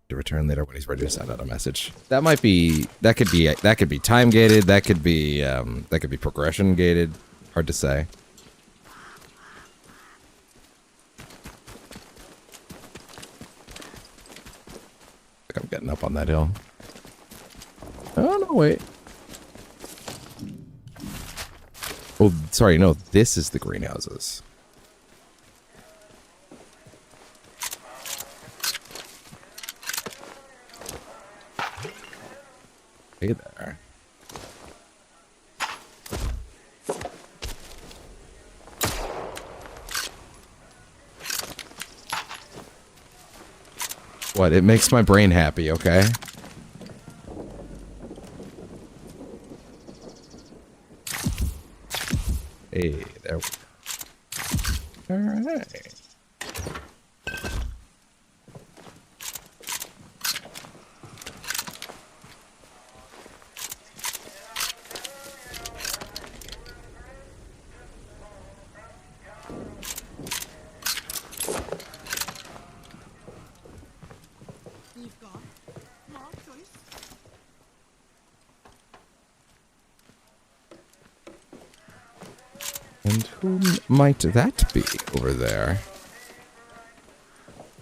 To return later when he's ready to send out a message. That might be, that could be time gated, that could be progression gated. Hard to say. I think I'm getting up on that hill. Oh, no, wait. Oh, sorry, no, this is the greenhouses. What? It makes my brain happy, okay? Hey, there we go. Alright. And who might that be over there?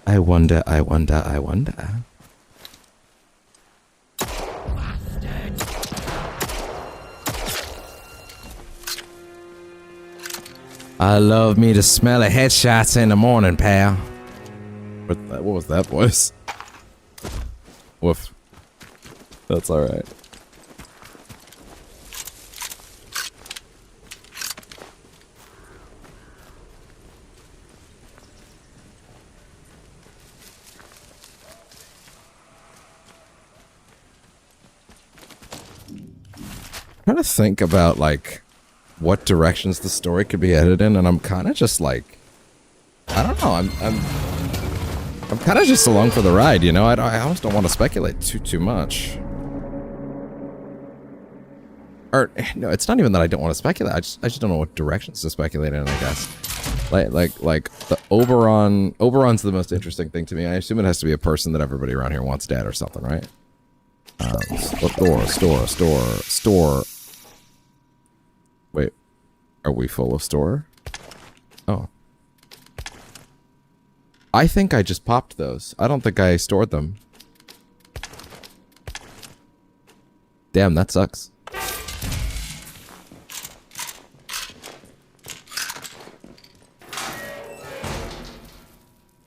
I wonder, I wonder, I wonder. I love me to smell of headshots in the morning, pal. What was that voice? Woof. That's alright. Trying to think about like what directions the story could be headed in, and I'm kind of just like, I don't know. I'm kind of just along for the ride, you know. I almost don't want to speculate too much. Or no, it's not even that I don't want to speculate. I just don't know what directions to speculate in, I guess. Like the Oberon's the most interesting thing to me. I assume it has to be a person that everybody around here wants dead or something, right? Store. Wait, are we full of store? Oh. I think I just popped those. I don't think I stored them. Damn, that sucks.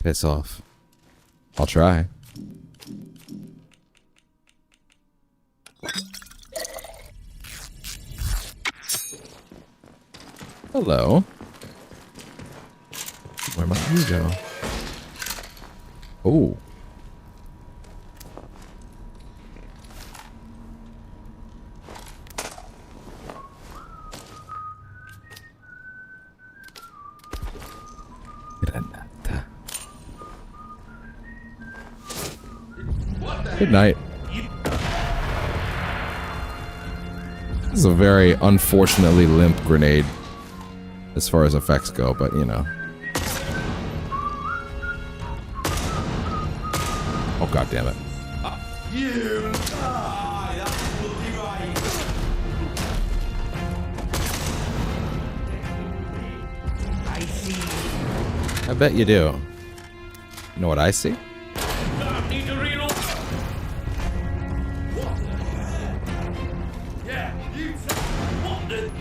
Piss off. I'll try. Hello. Where might you go? Oh. Granata. Good night. This is a very unfortunately limp grenade as far as effects go, but you know. Oh, god damn it. You die, that's bloody right. I see. I bet you do. You know what I see? Need to reload. What the hell? Yeah, you what the?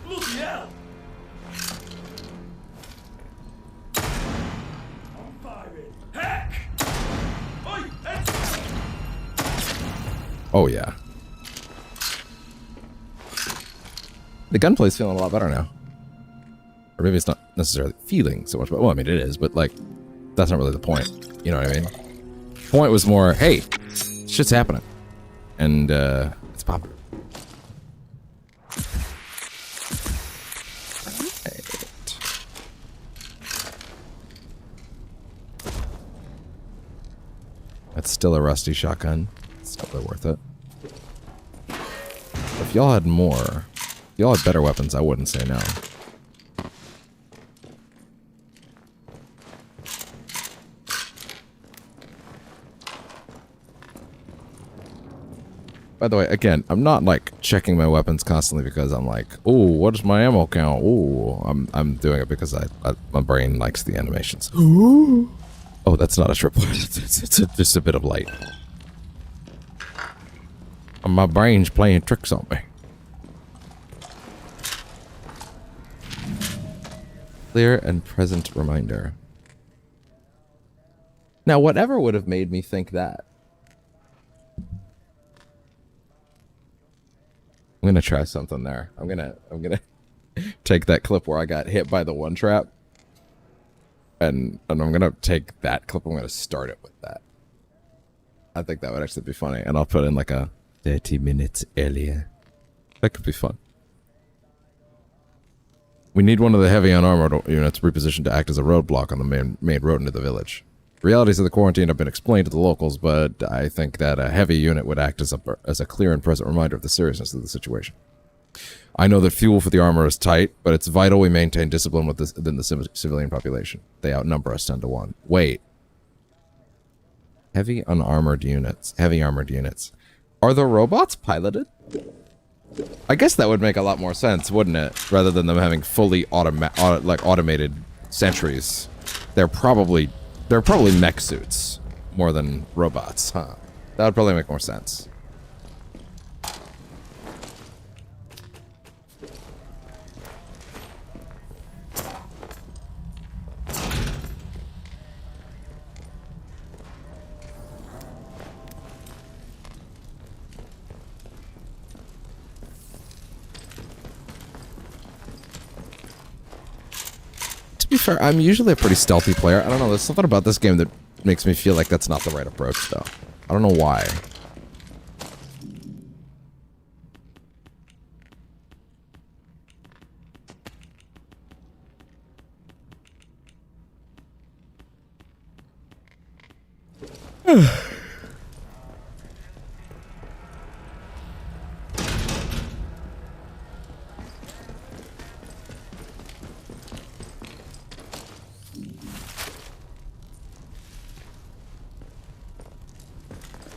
Bloody hell! I'm firing. Heck! Oi, heck! Oh yeah. The gunplay's feeling a lot better now. Or maybe it's not necessarily feeling so much, but well, I mean it is, but like, that's not really the point. You know what I mean? The point was more, hey, shit's happening. And it's popping. Right. That's still a rusty shotgun. It's totally worth it. If y'all had more, if y'all had better weapons, I wouldn't say no. By the way, again, I'm not like checking my weapons constantly because I'm like, oh, what is my ammo count? Oh, I'm doing it because my brain likes the animations. Ooh. Oh, that's not a tripwire. It's just a bit of light. My brain's playing tricks on me. Clear and present reminder. Now, whatever would have made me think that? I'm gonna try something there. I'm gonna take that clip where I got hit by the one trap, and I'm gonna take that clip. I'm gonna start it with that. I think that would actually be funny, and I'll put in like a 30 minutes earlier. That could be fun. We need one of the heavy unarmored units repositioned to act as a roadblock on the main road into the village. Realities of the quarantine have been explained to the locals, but I think that a heavy unit would act as a clear and present reminder of the seriousness of the situation. I know that fuel for the armor is tight, but it's vital we maintain discipline within the civilian population. They outnumber us 10 to 1. Wait. Heavy armored units. Are the robots piloted? I guess that would make a lot more sense, wouldn't it? Rather than them having fully automated sentries. They're probably mech suits more than robots, huh? That would probably make more sense. To be fair, I'm usually a pretty stealthy player. I don't know, there's something about this game that makes me feel like that's not the right approach, though. I don't know why.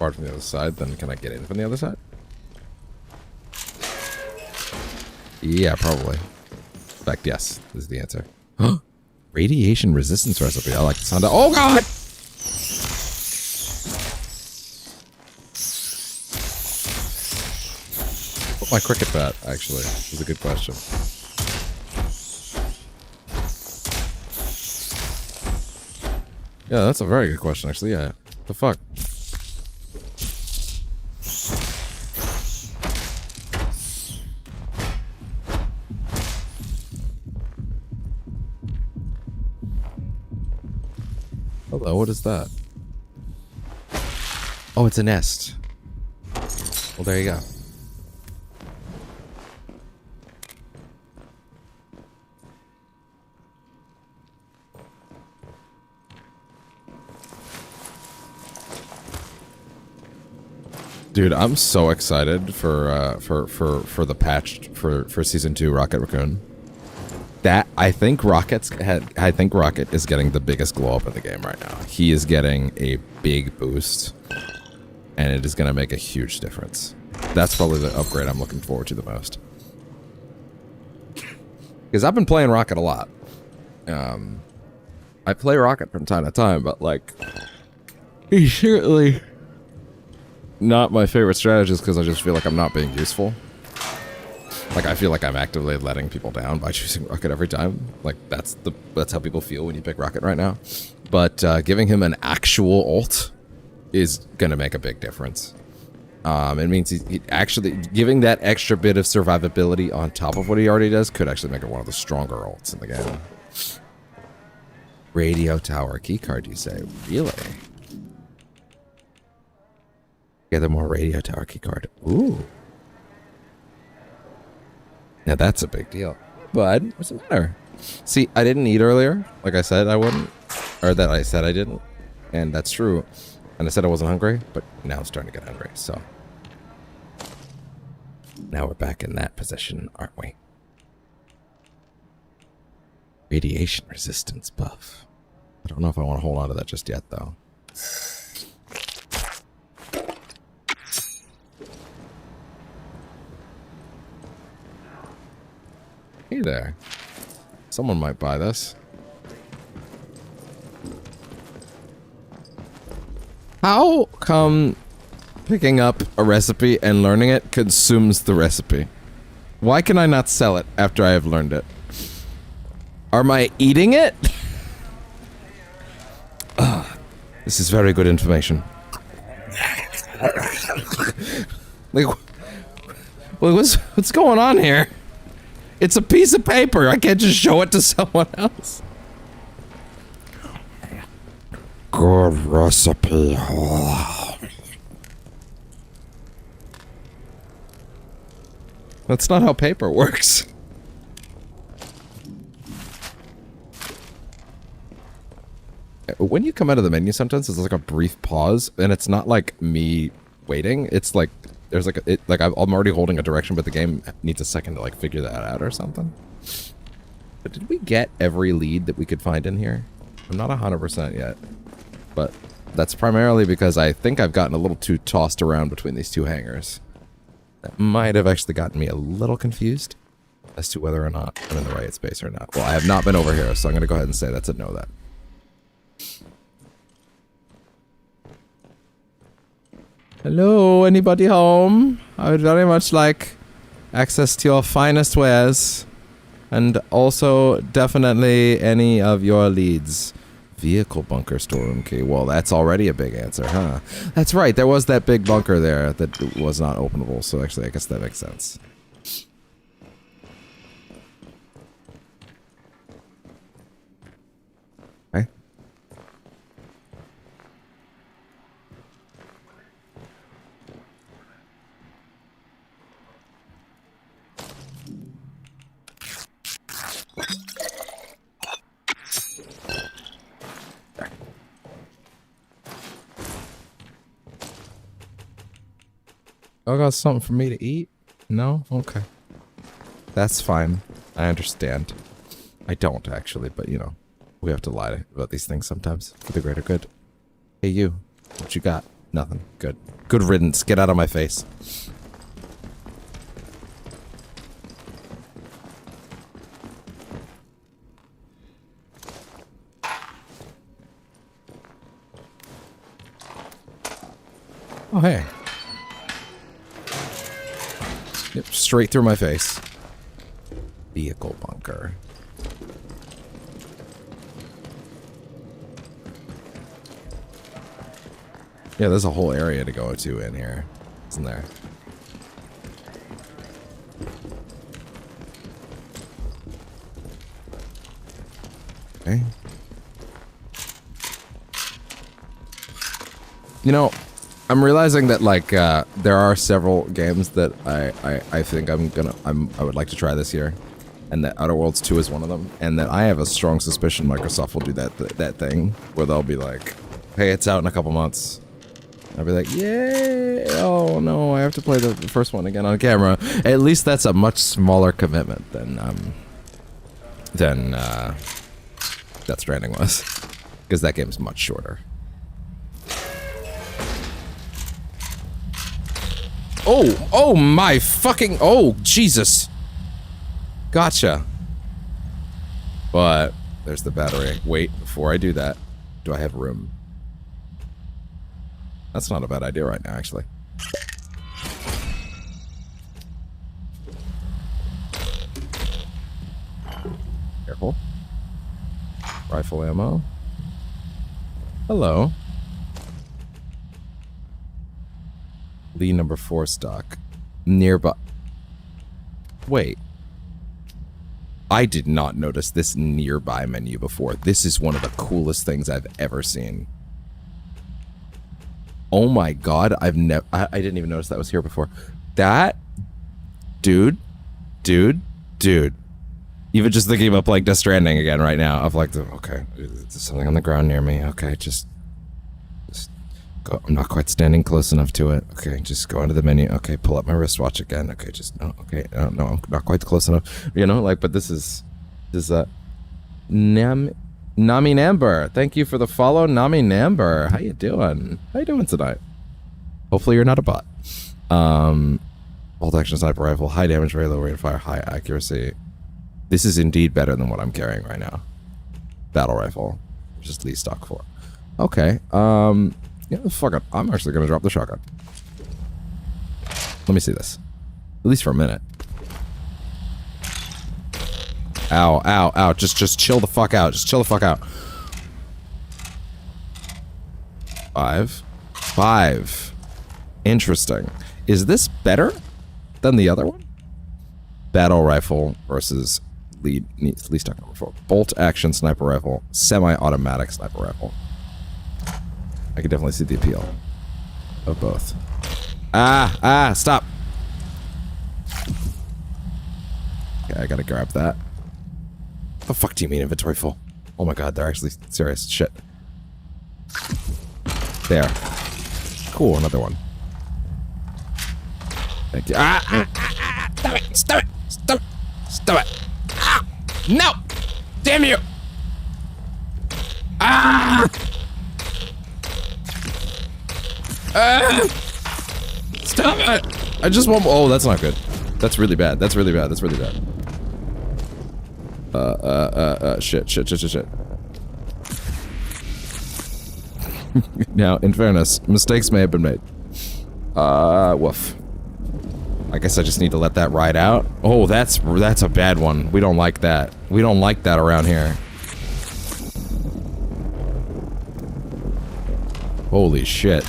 From the other side, then can I get in from the other side? Yeah, probably. In fact, yes, is the answer. Radiation resistance recipe. I like the sound of— oh god! What's my cricket bat, actually? Is a good question. Yeah, that's a very good question, actually. Yeah. The fuck? Hello, what is that? Oh, it's a nest. Well, there you go. Dude, I'm so excited for the patch for season 2 Rocket Raccoon. That I think Rocket is getting the biggest glow up in the game right now. He is getting a big boost, and it is going to make a huge difference. That's probably the upgrade I'm looking forward to the most. Because I've been playing Rocket a lot. I play Rocket from time to time, but like, he's certainly not my favorite strategist because I just feel like I'm not being useful. Like, I feel like I'm actively letting people down by choosing Rocket every time. Like, that's how people feel when you pick Rocket right now. But giving him an actual ult is gonna make a big difference. It means he actually giving that extra bit of survivability on top of what he already does could actually make it one of the stronger ults in the game. Radio tower keycard, you say? Really? Get the more radio tower keycard. Ooh. Now that's a big deal. But what's the matter? See, I didn't eat earlier, like I said I wouldn't. Or that I said I didn't. And that's true. And I said I wasn't hungry, but now I'm starting to get hungry, so. Now we're back in that position, aren't we? Radiation resistance buff. I don't know if I want to hold on to that just yet, though. Hey there. Someone might buy this. How come picking up a recipe and learning it consumes the recipe? Why can I not sell it after I have learned it? Am I eating it? This is very good information. Like, what's going on here? It's a piece of paper. I can't just show it to someone else. Good recipe. That's not how paper works. When you come out of the menu, sometimes there's like a brief pause, and it's not like me waiting. It's like there's like I'm already holding a direction, but the game needs a second to like figure that out or something. But did we get every lead that we could find in here? I'm not 100% yet, but that's primarily because I think I've gotten a little too tossed around between these two hangars. That might have actually gotten me a little confused as to whether or not I'm in the right space or not. Well, I have not been over here, so I'm going to go ahead and say that's a no then. Hello, anybody home? I would very much like access to your finest wares. And also, definitely any of your leads. Vehicle bunker storeroom key. Well, that's already a big answer, huh? That's right, there was that big bunker there that was not openable, so actually I guess that makes sense. Okay. I got something for me to eat? No? Okay. That's fine. I understand. I don't, actually, but, you know, we have to lie about these things sometimes for the greater good. Hey, you. What you got? Nothing. Good. Good riddance. Get out of my face. Oh, hey. Yep, straight through my face. Vehicle bunker. Yeah, there's a whole area to go to in here, isn't there? Okay. You know, I'm realizing that like there are several games that I think I would like to try this year, and that Outer Worlds 2 is one of them, and that I have a strong suspicion Microsoft will do that thing where they'll be like, "Hey, it's out in a couple months." I'll be like, "Yay! Oh no, I have to play the first one again on camera." At least that's a much smaller commitment than Death Stranding was, because that game's much shorter. Oh my fucking, oh, Jesus. Gotcha. But, there's the battery. Wait, before I do that, do I have room? That's not a bad idea right now, actually. Careful. Rifle ammo. Hello. Lee number 4 stock. Nearby. Wait. I did not notice this nearby menu before. This is one of the coolest things I've ever seen. Oh my god, I didn't even notice that was here before. That... Dude. Even just thinking about playing Death Stranding again right now. I've like, okay, there's something on the ground near me. Okay, just go. I'm not quite standing close enough to it. Okay, just go into the menu. Okay, pull up my wristwatch again. Okay, just, no, okay, no, I'm not quite close enough. You know, like, but this is Nami Namber. Thank you for the follow, Nami Namber. How you doing? How you doing tonight? Hopefully you're not a bot. Bolt action sniper rifle, high damage, very low rate of fire, high accuracy. This is indeed better than what I'm carrying right now. Battle rifle, just Lee stock 4. Okay, yeah, fuck it. I'm actually gonna drop the shotgun. Let me see this. At least for a minute. Ow, ow, ow. Just chill the fuck out. Just chill the fuck out. 5. Interesting. Is this better than the other one? battle rifle versus lead stock number 4. Bolt action sniper rifle, semi-automatic sniper rifle. I can definitely see the appeal of both. Stop. Okay, I gotta grab that. What the fuck do you mean inventory full? Oh my god, they're actually serious. Shit. There. Cool, another one. Thank you. Stop it! Stop it! Stop it! Stop it! Ah! No! Damn you! Stop it! I just want. Oh, that's not good. That's really bad. That's really bad. That's really bad. Shit. Now, in fairness, mistakes may have been made. Woof. I guess I just need to let that ride out. Oh, that's a bad one. We don't like that. We don't like that around here. Holy shit.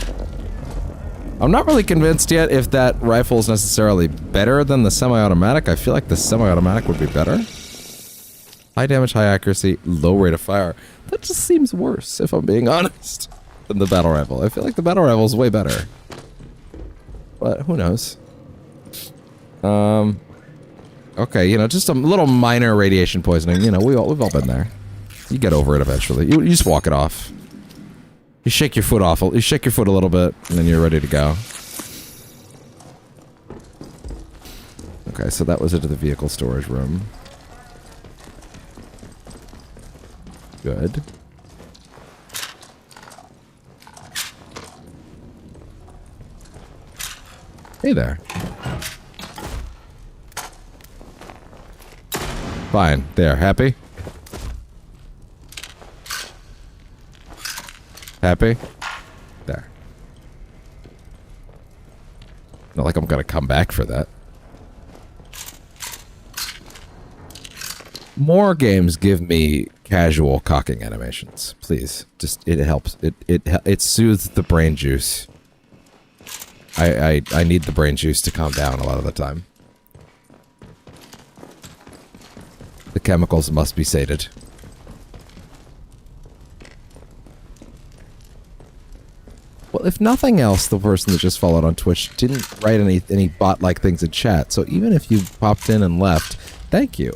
I'm not really convinced yet if that rifle is necessarily better than the semi-automatic. I feel like the semi-automatic would be better. High damage, high accuracy, low rate of fire. That just seems worse, if I'm being honest, than the battle rifle. I feel like the battle rifle is way better. But who knows? Okay, you know, just a little minor radiation poisoning. You know, we've all been there. You get over it eventually. You just walk it off. You shake your foot off. You shake your foot a little bit, and then you're ready to go. Okay, so that was into the vehicle storage room. Good. Hey there. Fine. There. Happy? Happy? There. Not like I'm gonna come back for that. More games give me casual cocking animations, please. Just it helps. It soothes the brain juice. I need the brain juice to calm down a lot of the time. The chemicals must be sated. Well, if nothing else, the person that just followed on Twitch didn't write any bot-like things in chat. So even if you popped in and left, thank you.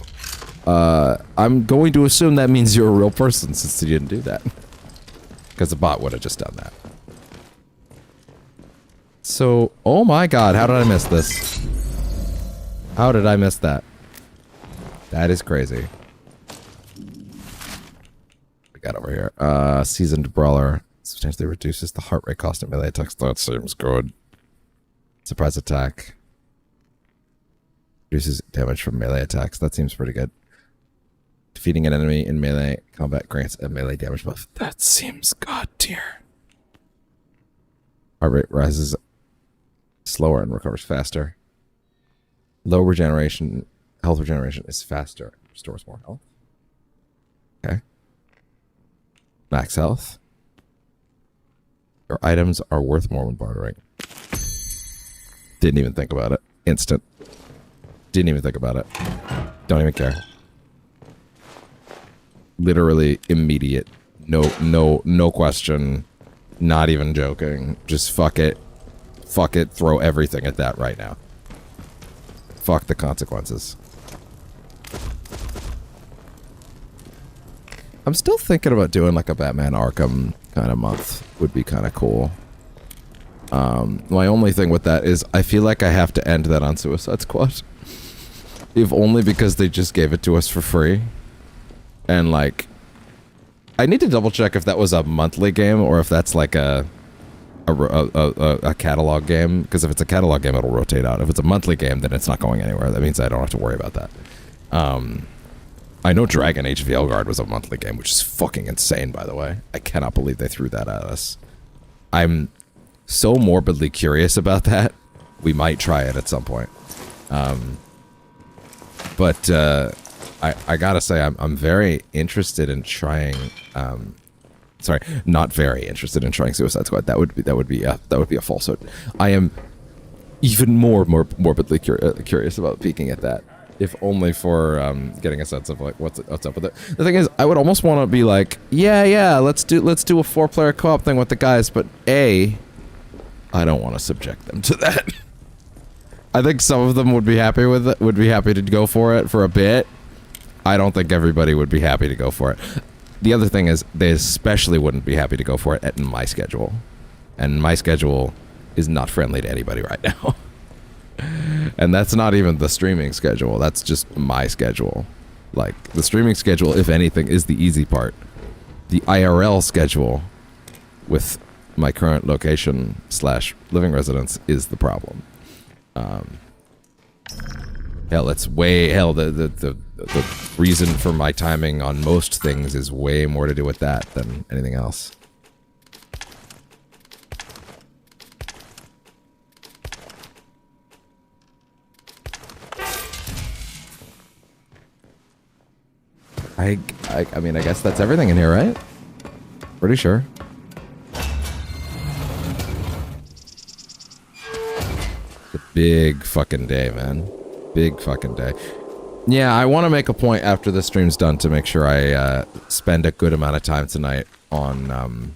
I'm going to assume that means you're a real person since you didn't do that. Because the bot would have just done that. So, oh my god, how did I miss this? How did I miss that? That is crazy. We got over here. Seasoned Brawler. Substantially reduces the heart rate cost of melee attacks. That seems good. Surprise attack. Reduces damage from melee attacks. That seems pretty good. Defeating an enemy in melee combat grants a melee damage buff. That seems god tier. Heart rate rises slower and recovers faster. Low regeneration, health regeneration is faster. Restores more health. Okay. Max health. Your items are worth more when bartering. Didn't even think about it. Instant. Didn't even think about it. Don't even care. Literally immediate. No question. Not even joking. Just fuck it. Fuck it. Throw everything at that right now. Fuck the consequences. I'm still thinking about doing like a Batman Arkham kind of month. Would be kind of cool. My only thing with that is I feel like I have to end that on Suicide Squad. If only because they just gave it to us for free. And like, I need to double check if that was a monthly game or if that's like a catalog game. Because if it's a catalog game, it'll rotate out. If it's a monthly game, then it's not going anywhere. That means I don't have to worry about that. I know Dragon Age Veilguard was a monthly game, which is fucking insane, by the way. I cannot believe they threw that at us. I'm so morbidly curious about that. We might try it at some point. But I gotta say, I'm very interested in trying. Sorry, not very interested in trying Suicide Squad. That would be a falsehood. I am even more morbidly curious about peeking at that. if only for getting a sense of like what's up with it. The thing is, I would almost want to be like, yeah, let's do a 4-player co-op thing with the guys, but I don't want to subject them to that. I think some of them would be happy with it, would be happy to go for it for a bit. I don't think everybody would be happy to go for it. The other thing is, they especially wouldn't be happy to go for it at my schedule. And my schedule is not friendly to anybody right now. And that's not even the streaming schedule, that's just my schedule. Like, the streaming schedule, if anything, is the easy part. The IRL schedule with my current location / living residence is the problem. Hell, it's way, the reason for my timing on most things is way more to do with that than anything else. I mean, I guess that's everything in here, right? Pretty sure. It's a big fucking day, man. Big fucking day. Yeah, I want to make a point after the stream's done to make sure I spend a good amount of time tonight on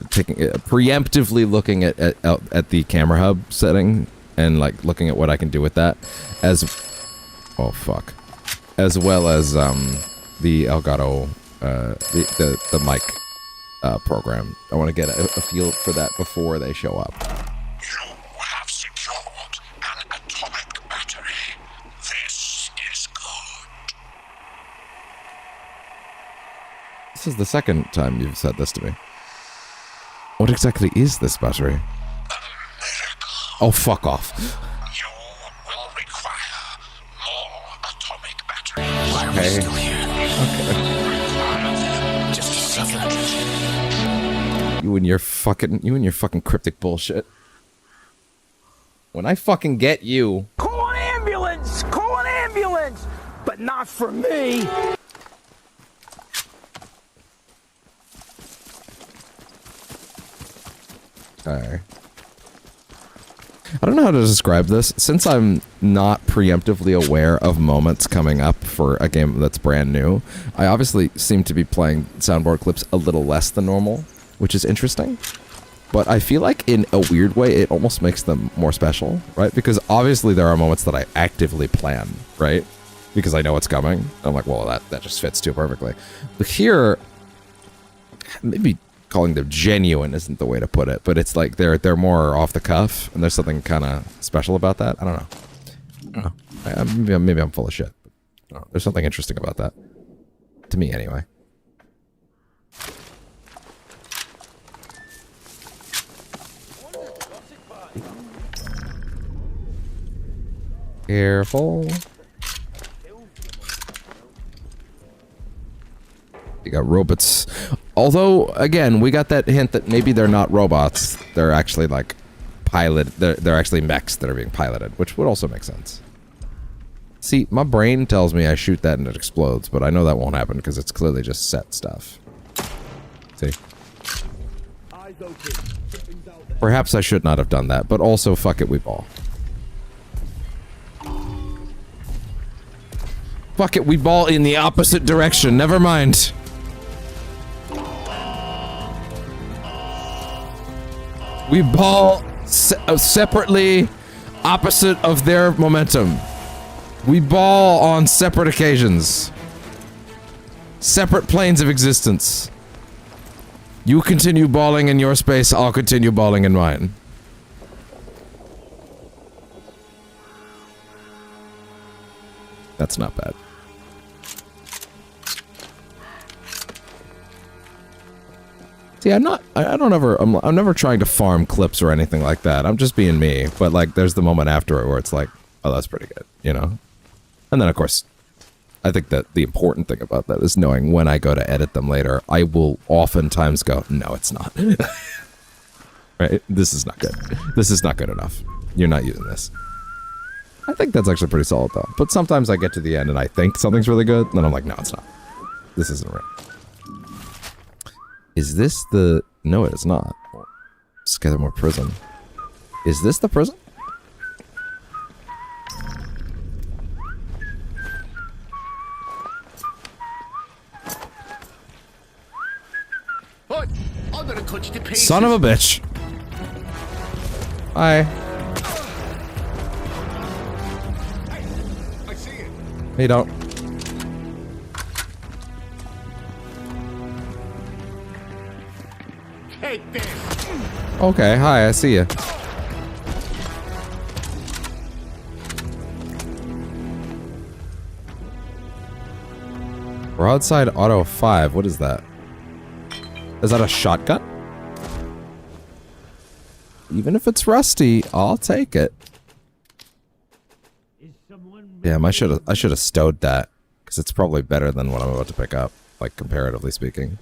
taking preemptively looking at the camera hub setting and like looking at what I can do with that, as well as the Elgato the mic program. I want to get a feel for that before they show up. You have secured an atomic battery. This is good. This is the second time you've said this to me. What exactly is this battery? Oh, fuck off. Okay. You and your fucking cryptic bullshit. When I fucking get you. Call an ambulance! Call an ambulance! But not for me! Okay. I don't know how to describe this. Since I'm not preemptively aware of moments coming up for a game that's brand new, I obviously seem to be playing soundboard clips a little less than normal, which is interesting. But I feel like in a weird way, it almost makes them more special, right? Because obviously there are moments that I actively plan, right? Because I know it's coming. I'm like, well, that just fits too perfectly. But here, maybe calling them genuine isn't the way to put it, but it's like they're more off the cuff, and there's something kind of special about that. I don't know. Maybe I'm full of shit. There's something interesting about that. To me, anyway. Careful. You got robots. Although, again, we got that hint that maybe they're not robots. They're actually, like, they're actually mechs that are being piloted, which would also make sense. See, my brain tells me I shoot that and it explodes, but I know that won't happen because it's clearly just set stuff. See? Perhaps I should not have done that, but also, fuck it, we ball. Fuck it, we ball in the opposite direction. Never mind. We ball separately, opposite of their momentum. We ball on separate occasions. Separate planes of existence. You continue balling in your space, I'll continue balling in mine. That's not bad. See, I'm never trying to farm clips or anything like that. I'm just being me. But, like, there's the moment after it where it's like, oh, that's pretty good, you know? And then, of course, I think that the important thing about that is knowing when I go to edit them later, I will oftentimes go, no, it's not. Right? This is not good. This is not good enough. You're not using this. I think that's actually pretty solid, though. But sometimes I get to the end and I think something's really good, and then I'm like, no, it's not. This isn't right. Is this the... No, it is not. Scattermore Prison. Is this the prison? Son of a bitch. Hi. I see it. Hey, don't. Take this. Okay, hi, I see you. Broadside Auto 5, what is that? Is that a shotgun? Even if it's rusty, I'll take it. Damn, I should have stowed that, because it's probably better than what I'm about to pick up, like comparatively speaking.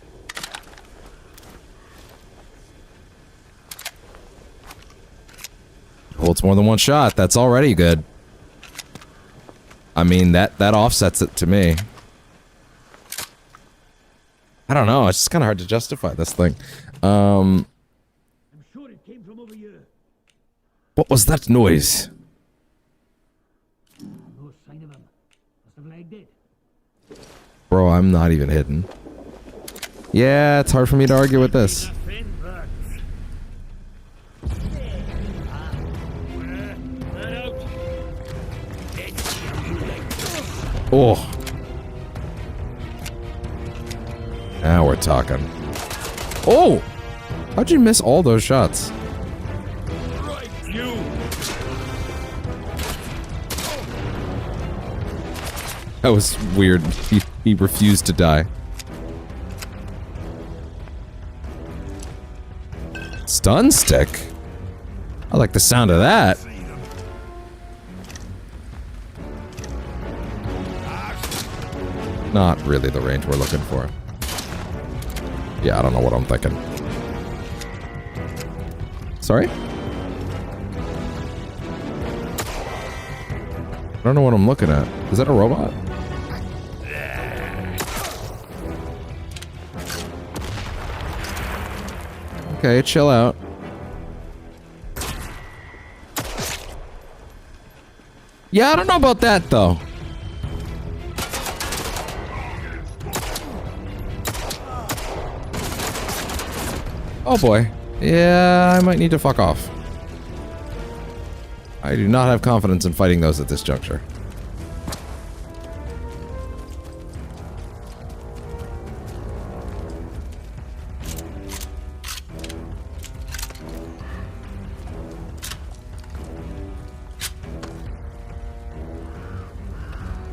Holds more than one shot. That's already good. I mean, that offsets it to me. I don't know. It's just kind of hard to justify this thing. I'm sure it came from over here. What was that noise? No sign of him. Must have lagged it. Bro, I'm not even hidden. Yeah, it's hard for me to argue with this. Oh. Now we're talking. Oh! How'd you miss all those shots? Right, you. That was weird. He refused to die. Stun stick? I like the sound of that. Not really the range we're looking for. Yeah, I don't know what I'm thinking. Sorry? I don't know what I'm looking at. Is that a robot? Okay, chill out. Yeah, I don't know about that, though. Oh boy. Yeah, I might need to fuck off. I do not have confidence in fighting those at this juncture.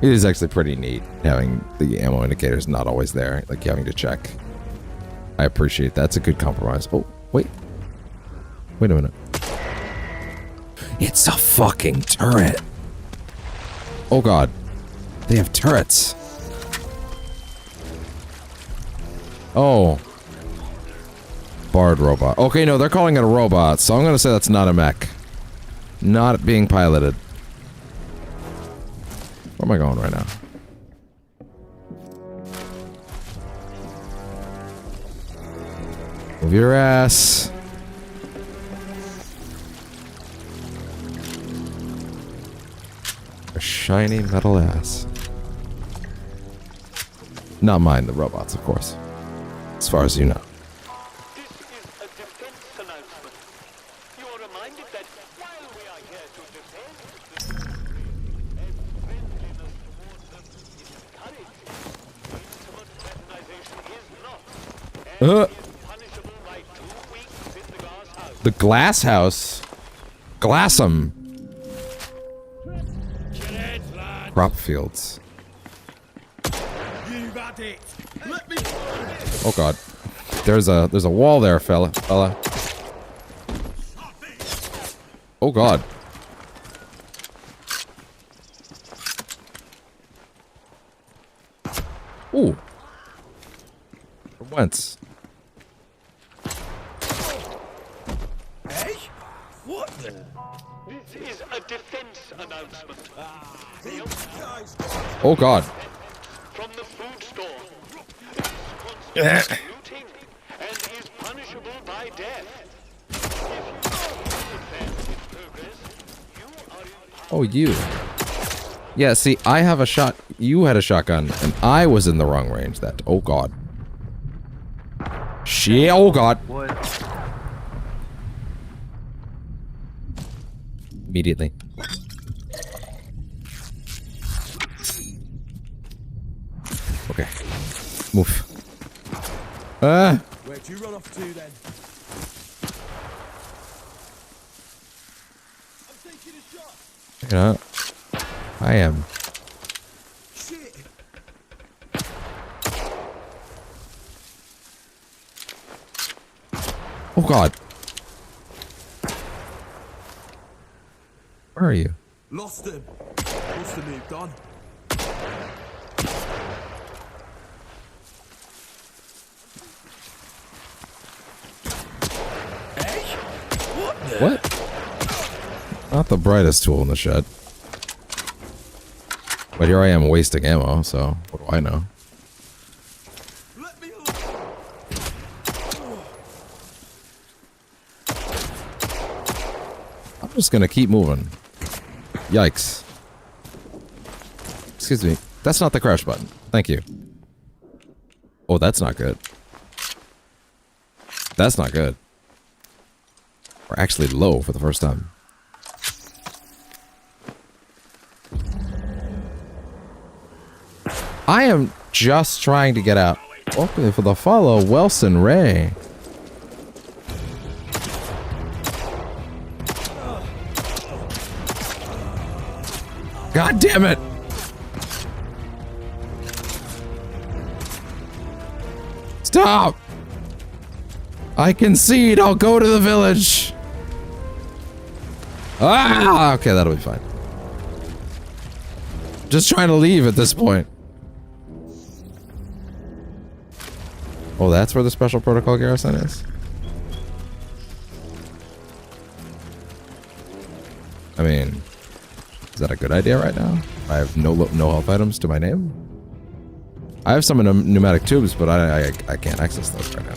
It is actually pretty neat having the ammo indicators not always there, like having to check. I appreciate that. It's a good compromise. Oh, wait. Wait a minute. It's a fucking turret. Oh god. They have turrets. Oh. Bard robot. Okay, no, they're calling it a robot, so I'm gonna say that's not a mech. Not being piloted. Where am I going right now? Move your ass. A shiny metal ass. Not mine, the robots, of course. As far as you know. The glass house. Glassum. Crop fields. Oh god. There's a wall there, fella. Oh god. Ooh. From whence? Hey? What the? This is a defense announcement. Oh god. From the food store. Constitutes looting and is punishable by death. Oh, you. Yeah, see, I have a shot. You had a shotgun, and I was in the wrong range. That. Oh god. Shit. Oh god. What? immediately. Okay. Move. Ah! Where'd you run off to then? I'm taking a shot. You know, I am. Shit. Oh God. Where are you? Lost him. Must have moved on. What? Not the brightest tool in the shed. But here I am wasting ammo, so what do I know? I'm just gonna keep moving. Yikes. Excuse me. That's not the crash button. Thank you. Oh, that's not good. That's not good. We're actually low for the first time. I am just trying to get out. Okay, for the follow, Wilson Ray. God damn it! Stop! I concede, I'll go to the village. Ah! Okay, that'll be fine. Just trying to leave at this point. Oh, that's where the special protocol garrison is? I mean, is that a good idea right now? I have no health items to my name. I have some pneumatic tubes, but I can't access those right now.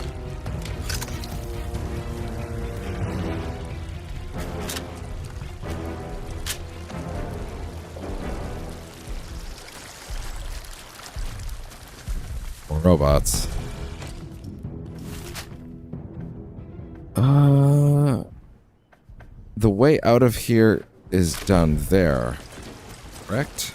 More robots. The way out of here is down there, correct?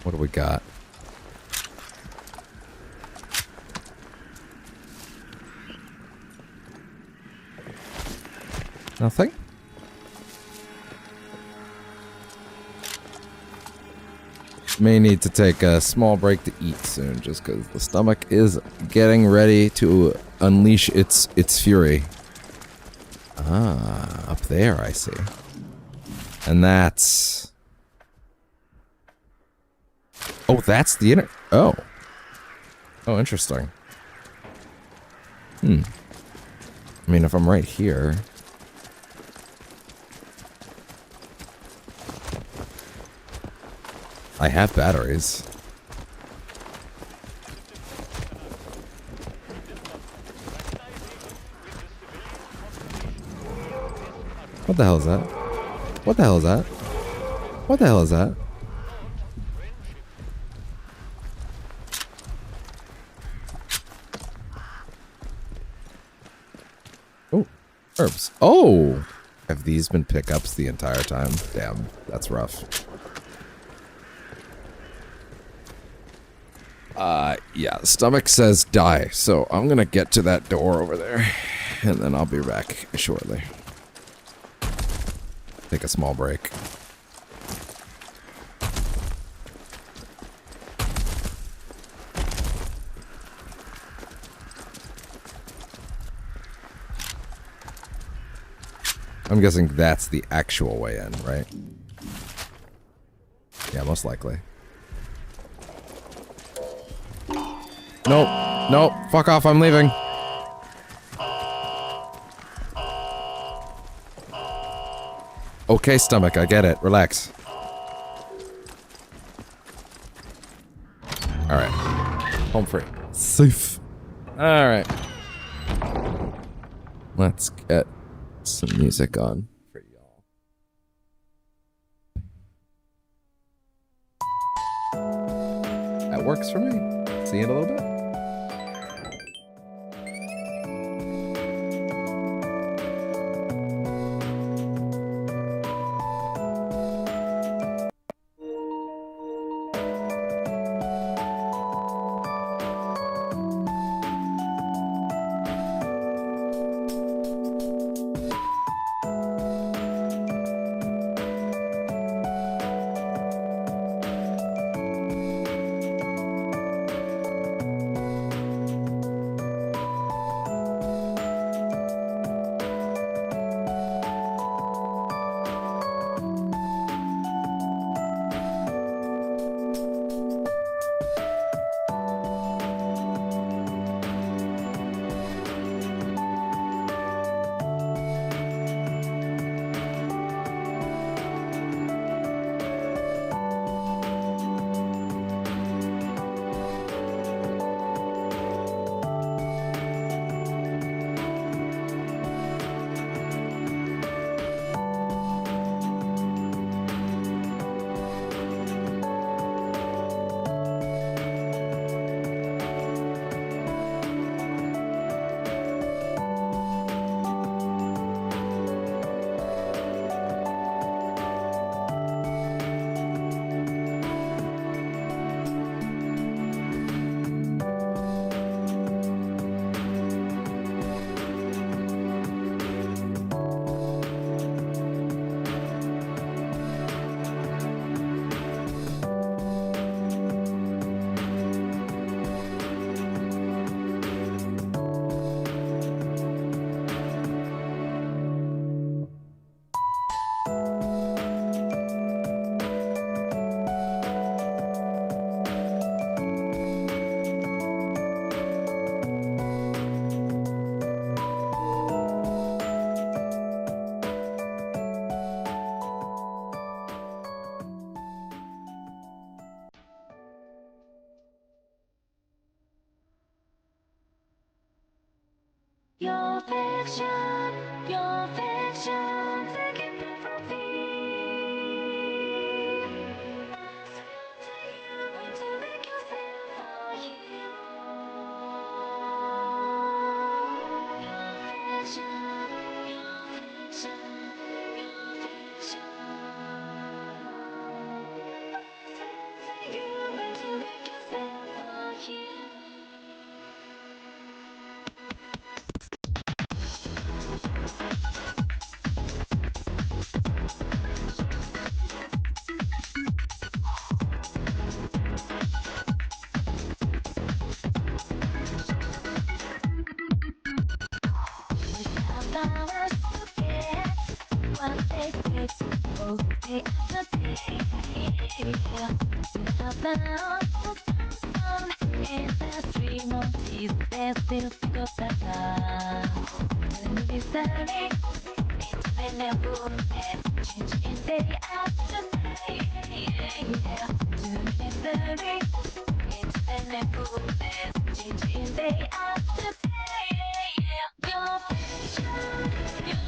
What do we got? Nothing? May need to take a small break to eat soon, just because the stomach is getting ready to unleash its fury. Ah, up there, I see. And that's... Oh, that's the inner... Oh. Oh, interesting. I mean, if I'm right here... I have batteries. What the hell is that? What the hell is that? What the hell is that? Oh, herbs. Oh! Have these been pickups the entire time? Damn, that's rough. Yeah, stomach says die, so I'm gonna get to that door over there, and then I'll be back shortly. Take a small break. I'm guessing that's the actual way in, right? Yeah, most likely. Nope. Nope. Fuck off. I'm leaving. Okay, stomach. I get it. Relax. Alright. Home free. Safe. Alright. Let's get some music on for works for me. See you in a little bit. Your fiction, take it from me. To make yourself a hero. Your fiction, your fiction, your fiction. Take you to make yourself a hero. Flowers to get what they take, oh, day after day. Without love, the sun in the stream of tears, they still forgot that love. The mystery, it's been a movement, changing day after day. The mystery, it's been a movement, changing day after day. Your picture, your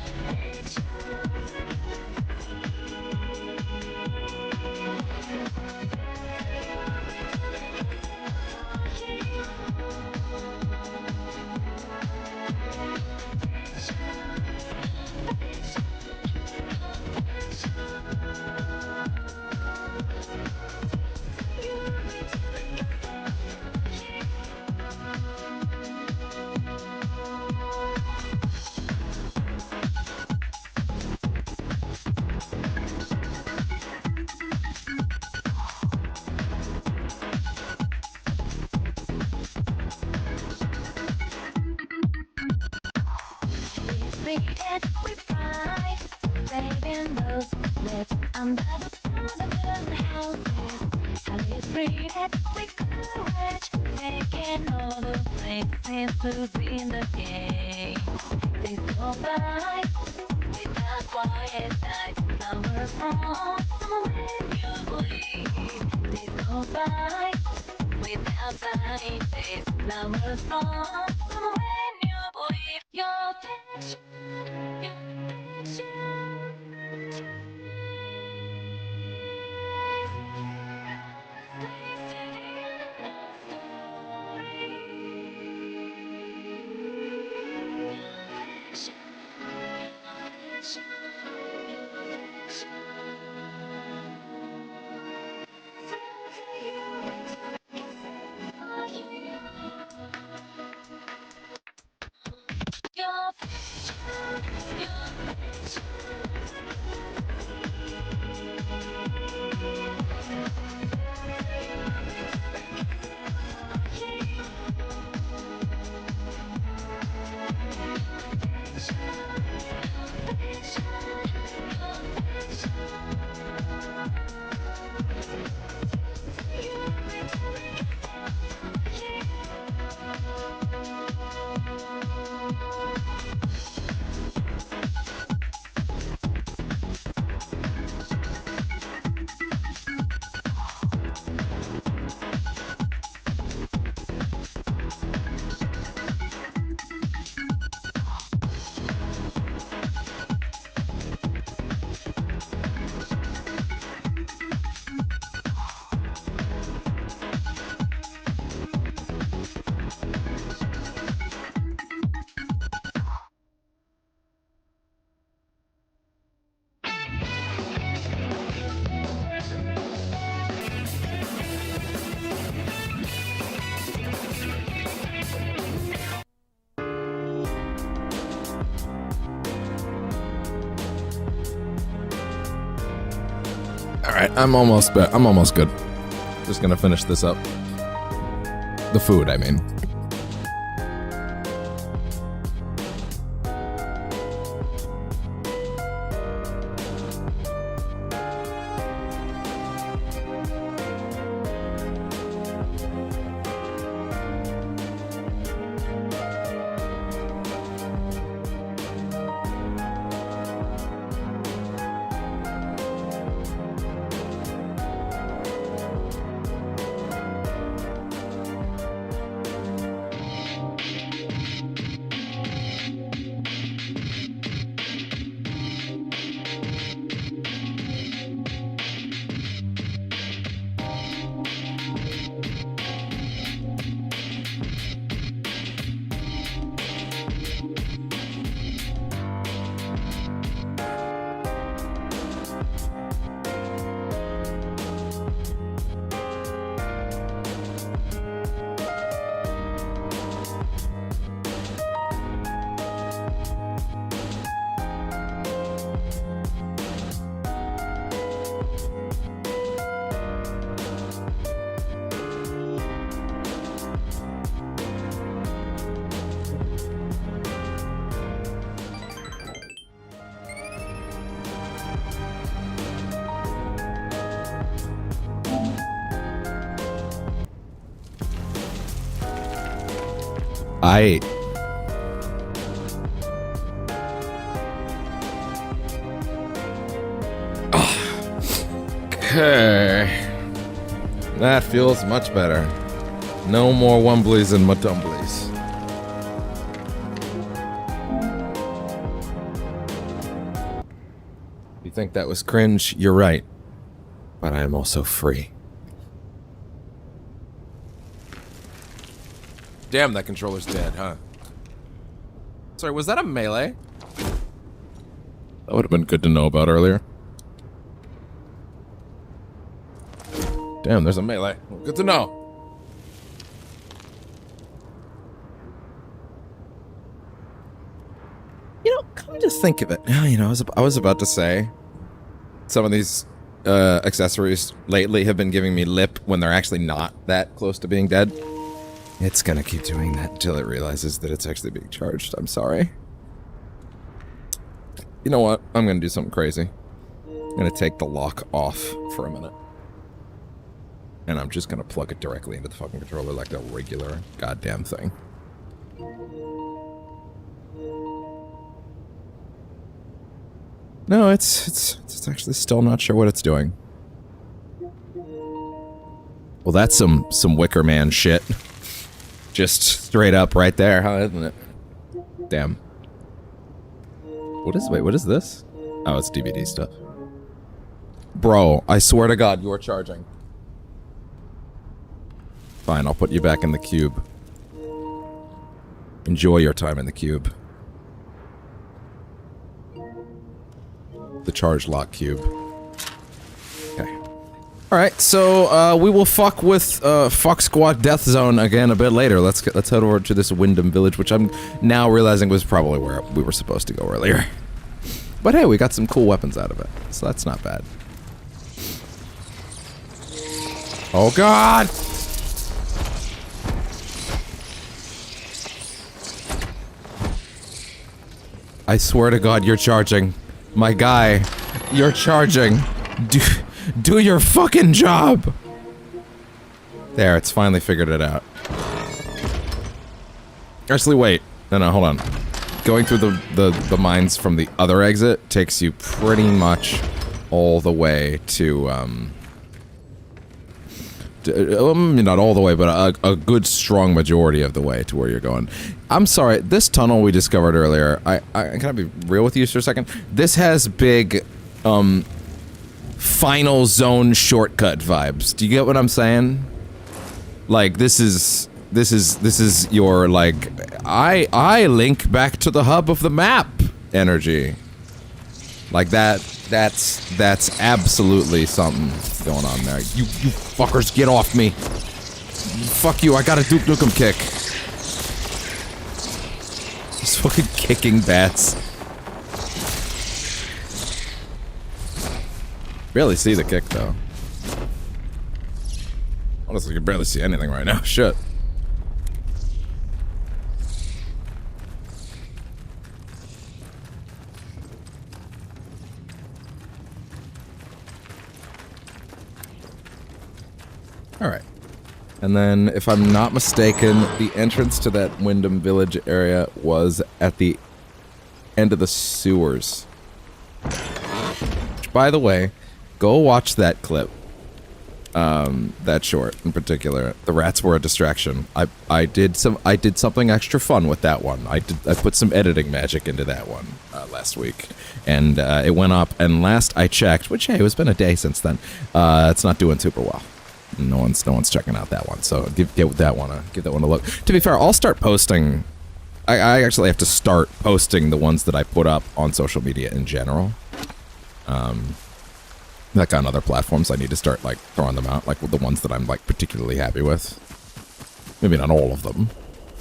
Treated with pride, saving those left under the abandoned houses. And it's treated with courage, taking all the places to win the game. Days go by without quiet night, flowers from when you bleed. Days go by without sight, days, flowers from when you bleed. Your picture. All right, I'm almost good. Just gonna finish this up. The food, I mean. Okay. That feels much better. No more wumblies and matumblies. You think that was cringe? You're right. But I am also free. Damn, that controller's dead, huh? Sorry, was that a melee? That would have been good to know about earlier. Damn, there's a melee. Good to know. You know, come just think of it. You know, I was about to say some of these accessories lately have been giving me lip when they're actually not that close to being dead. It's gonna keep doing that until it realizes that it's actually being charged. I'm sorry. You know what? I'm gonna do something crazy. I'm gonna take the lock off for a minute. And I'm just gonna plug it directly into the fucking controller like a regular goddamn thing. No, it's actually still not sure what it's doing. Well, that's some Wicker Man shit. Just straight up right there, huh, isn't it? Damn. What is this? Oh, it's DVD stuff. Bro, I swear to God, you're charging. Fine, I'll put you back in the cube. Enjoy your time in the cube. The charge lock cube. Okay. Alright, so we will fuck with Fuck Squad Death Zone again a bit later. Let's head over to this Wyndham Village, which I'm now realizing was probably where we were supposed to go earlier. But hey, we got some cool weapons out of it, so that's not bad. Oh God! I swear to God, you're charging. My guy, you're charging. Do your fucking job! There, it's finally figured it out. Actually, wait. No, hold on. Going through the mines from the other exit takes you pretty much all the way to, not all the way, but a good strong majority of the way to where you're going. I'm sorry, this tunnel we discovered earlier, can I be real with you for a second? This has big, final zone shortcut vibes. Do you get what I'm saying? Like, this is your, like, I link back to the hub of the map energy. Like that's absolutely something going on there. You fuckers, get off me. Fuck you, I got a Duke Nukem kick. Just fucking kicking bats. Barely see the kick, though. Honestly, you can barely see anything right now. Shit. Alright. And then, if I'm not mistaken, the entrance to that Wyndham Village area was at the end of the sewers. Which, by the way, go watch that clip. That short in particular. The rats were a distraction. I did something extra fun with that one. I put some editing magic into that one last week, and it went up. And last I checked, which hey, it's been a day since then. It's not doing super well. No one's checking out that one. So give that one a look. To be fair, I'll start posting. I actually have to start posting the ones that I put up on social media in general. Like on other platforms, I need to start like throwing them out, like with the ones that I'm like particularly happy with. Maybe not all of them,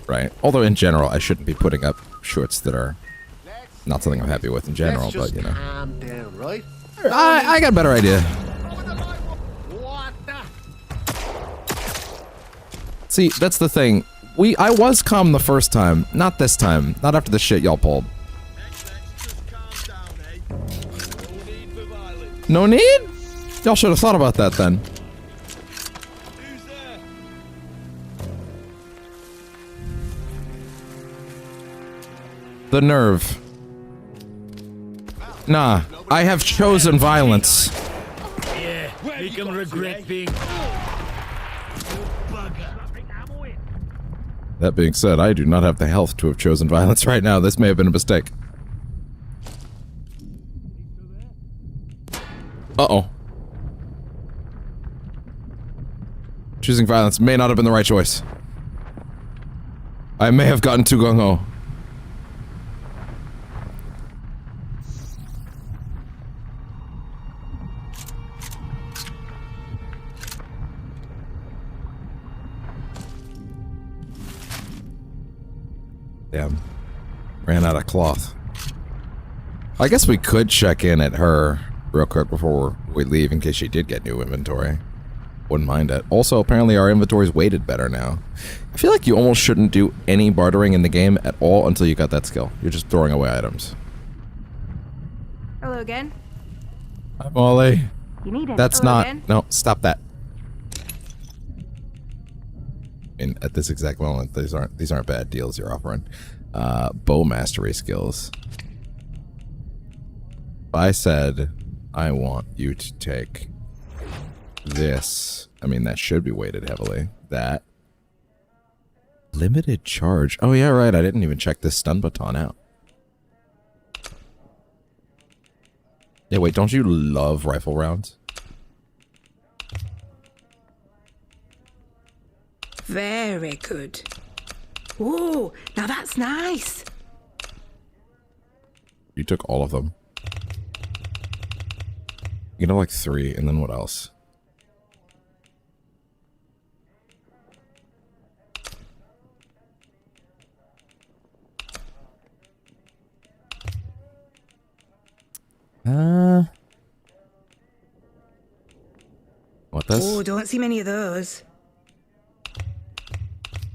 right? Although in general, I shouldn't be putting up shorts that are not something I'm happy with in general, but you know. Calm down, right? I got a better idea. See, that's the thing. I was calm the first time, not this time, not after the shit y'all pulled. No need? Y'all should have thought about that then. The nerve. Nah, I have chosen violence. Yeah, make him regret being... That being said, I do not have the health to have chosen violence right now. This may have been a mistake. Uh-oh. Choosing violence may not have been the right choice. I may have gotten too gung-ho. Damn. Ran out of cloth. I guess we could check in at her real quick before we leave in case she did get new inventory. Wouldn't mind it. Also, apparently our inventory's weighted better now. I feel like you almost shouldn't do any bartering in the game at all until you got that skill. You're just throwing away items. Hello again. Hi, Molly. You need it. That's Hello not... again? No, stop that. I mean, at this exact moment, these aren't bad deals you're offering. Bow mastery skills. If I said, I want you to take this. I mean, that should be weighted heavily. That. Limited charge. Oh, yeah, right. I didn't even check this stun baton out. Yeah, wait, don't you love rifle rounds? Very good. Whoa, now that's nice. You took all of them. You know, like 3, and then what else? What this? Oh, don't see many of those.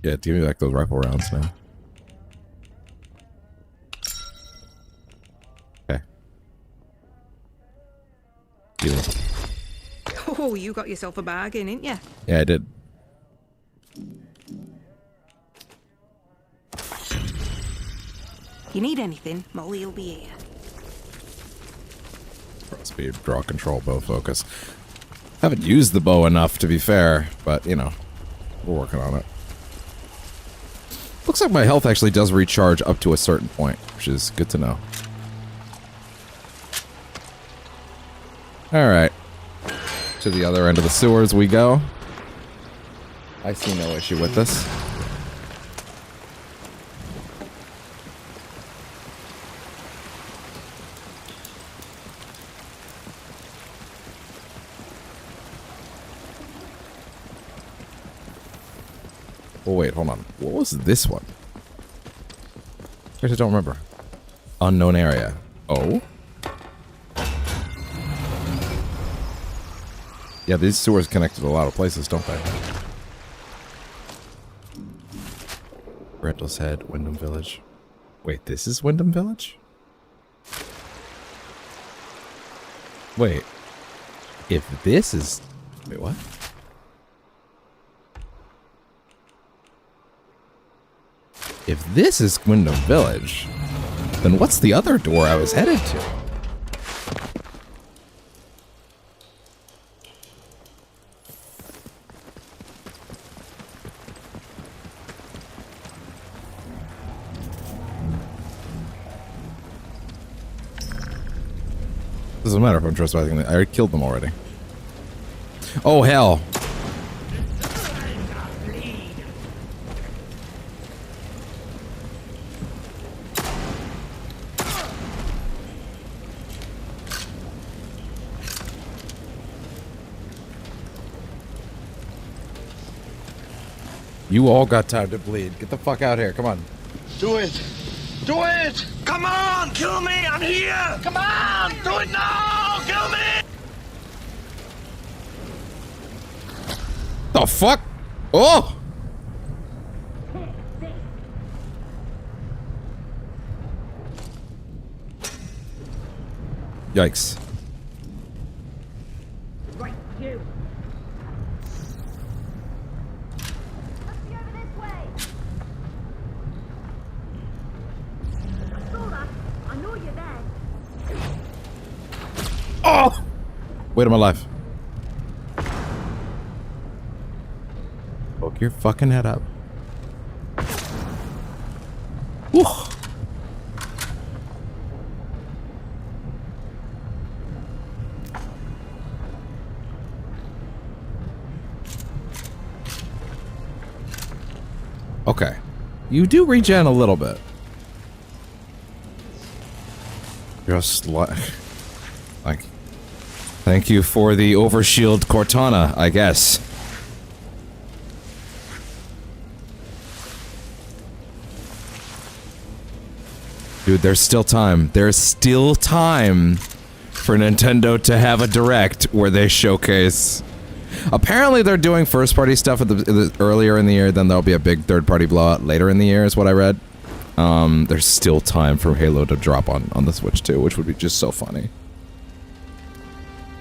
Yeah, give me back those rifle rounds now. Okay. Deal. Oh, you got yourself a bargain, didn't you? Yeah, I did. You need anything, Molly will be here. Speed, draw, control, bow, focus. Haven't used the bow enough, to be fair, but, you know, we're working on it. Looks like my health actually does recharge up to a certain point, which is good to know. Alright. To the other end of the sewers we go. I see no issue with this. Oh wait, hold on. What was this one? I actually don't remember. Unknown area. Oh? Yeah, these sewers connect to a lot of places, don't they? Brental's Head, Wyndham Village. Wait, this is Wyndham Village? Wait. If this is... Wait, what? If this is Wyndham Village, then what's the other door I was headed to? Doesn't matter if I'm trespassing. I already killed them already. Oh, hell. You all got time to bleed. Get the fuck out here. Come on. Do it! Do it! Come on! Kill me! I'm here! Come on! Do it now! Kill me! The fuck? Oh! Yikes. Right, you. Oh! Wait, I'm alive. Poke your fucking head up. Whew. Okay. You do regen a little bit. Just like... Thank you for the overshield Cortana, I guess. Dude, there's still time. There's still time for Nintendo to have a direct where they showcase... Apparently they're doing first-party stuff at earlier in the year, then there'll be a big third-party blowout later in the year, is what I read. There's still time for Halo to drop on the Switch too, which would be just so funny.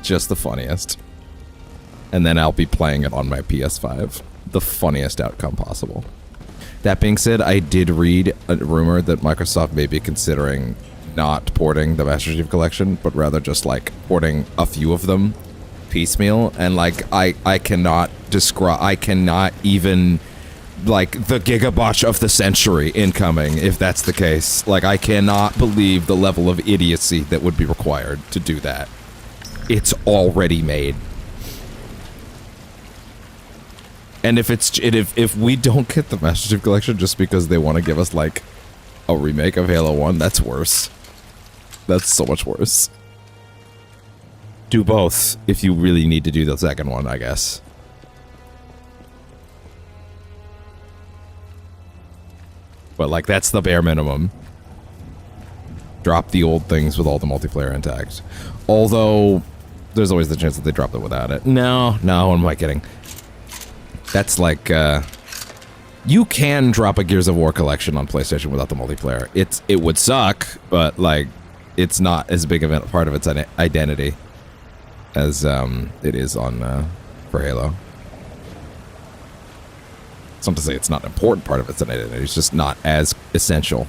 Just the funniest. And then I'll be playing it on my PS5. The funniest outcome possible. That being said, I did read a rumor that Microsoft may be considering not porting the Master Chief Collection, but rather just like porting a few of them piecemeal. And like, I cannot describe, I cannot even, like, the gigabotch of the century incoming, if that's the case. Like, I cannot believe the level of idiocy that would be required to do that. It's already made. And if we don't get the Master Chief Collection just because they want to give us like a remake of Halo 1, that's worse. That's so much worse. Do both if you really need to do the second one, I guess. But like, that's the bare minimum. Drop the old things with all the multiplayer intact. Although there's always the chance that they drop it without it. No, what am I kidding? That's like, you can drop a Gears of War collection on PlayStation without the multiplayer. It would suck, but like, it's not as big of a part of its identity as it is on for Halo. It's not to say it's not an important part of its identity, it's just not as essential.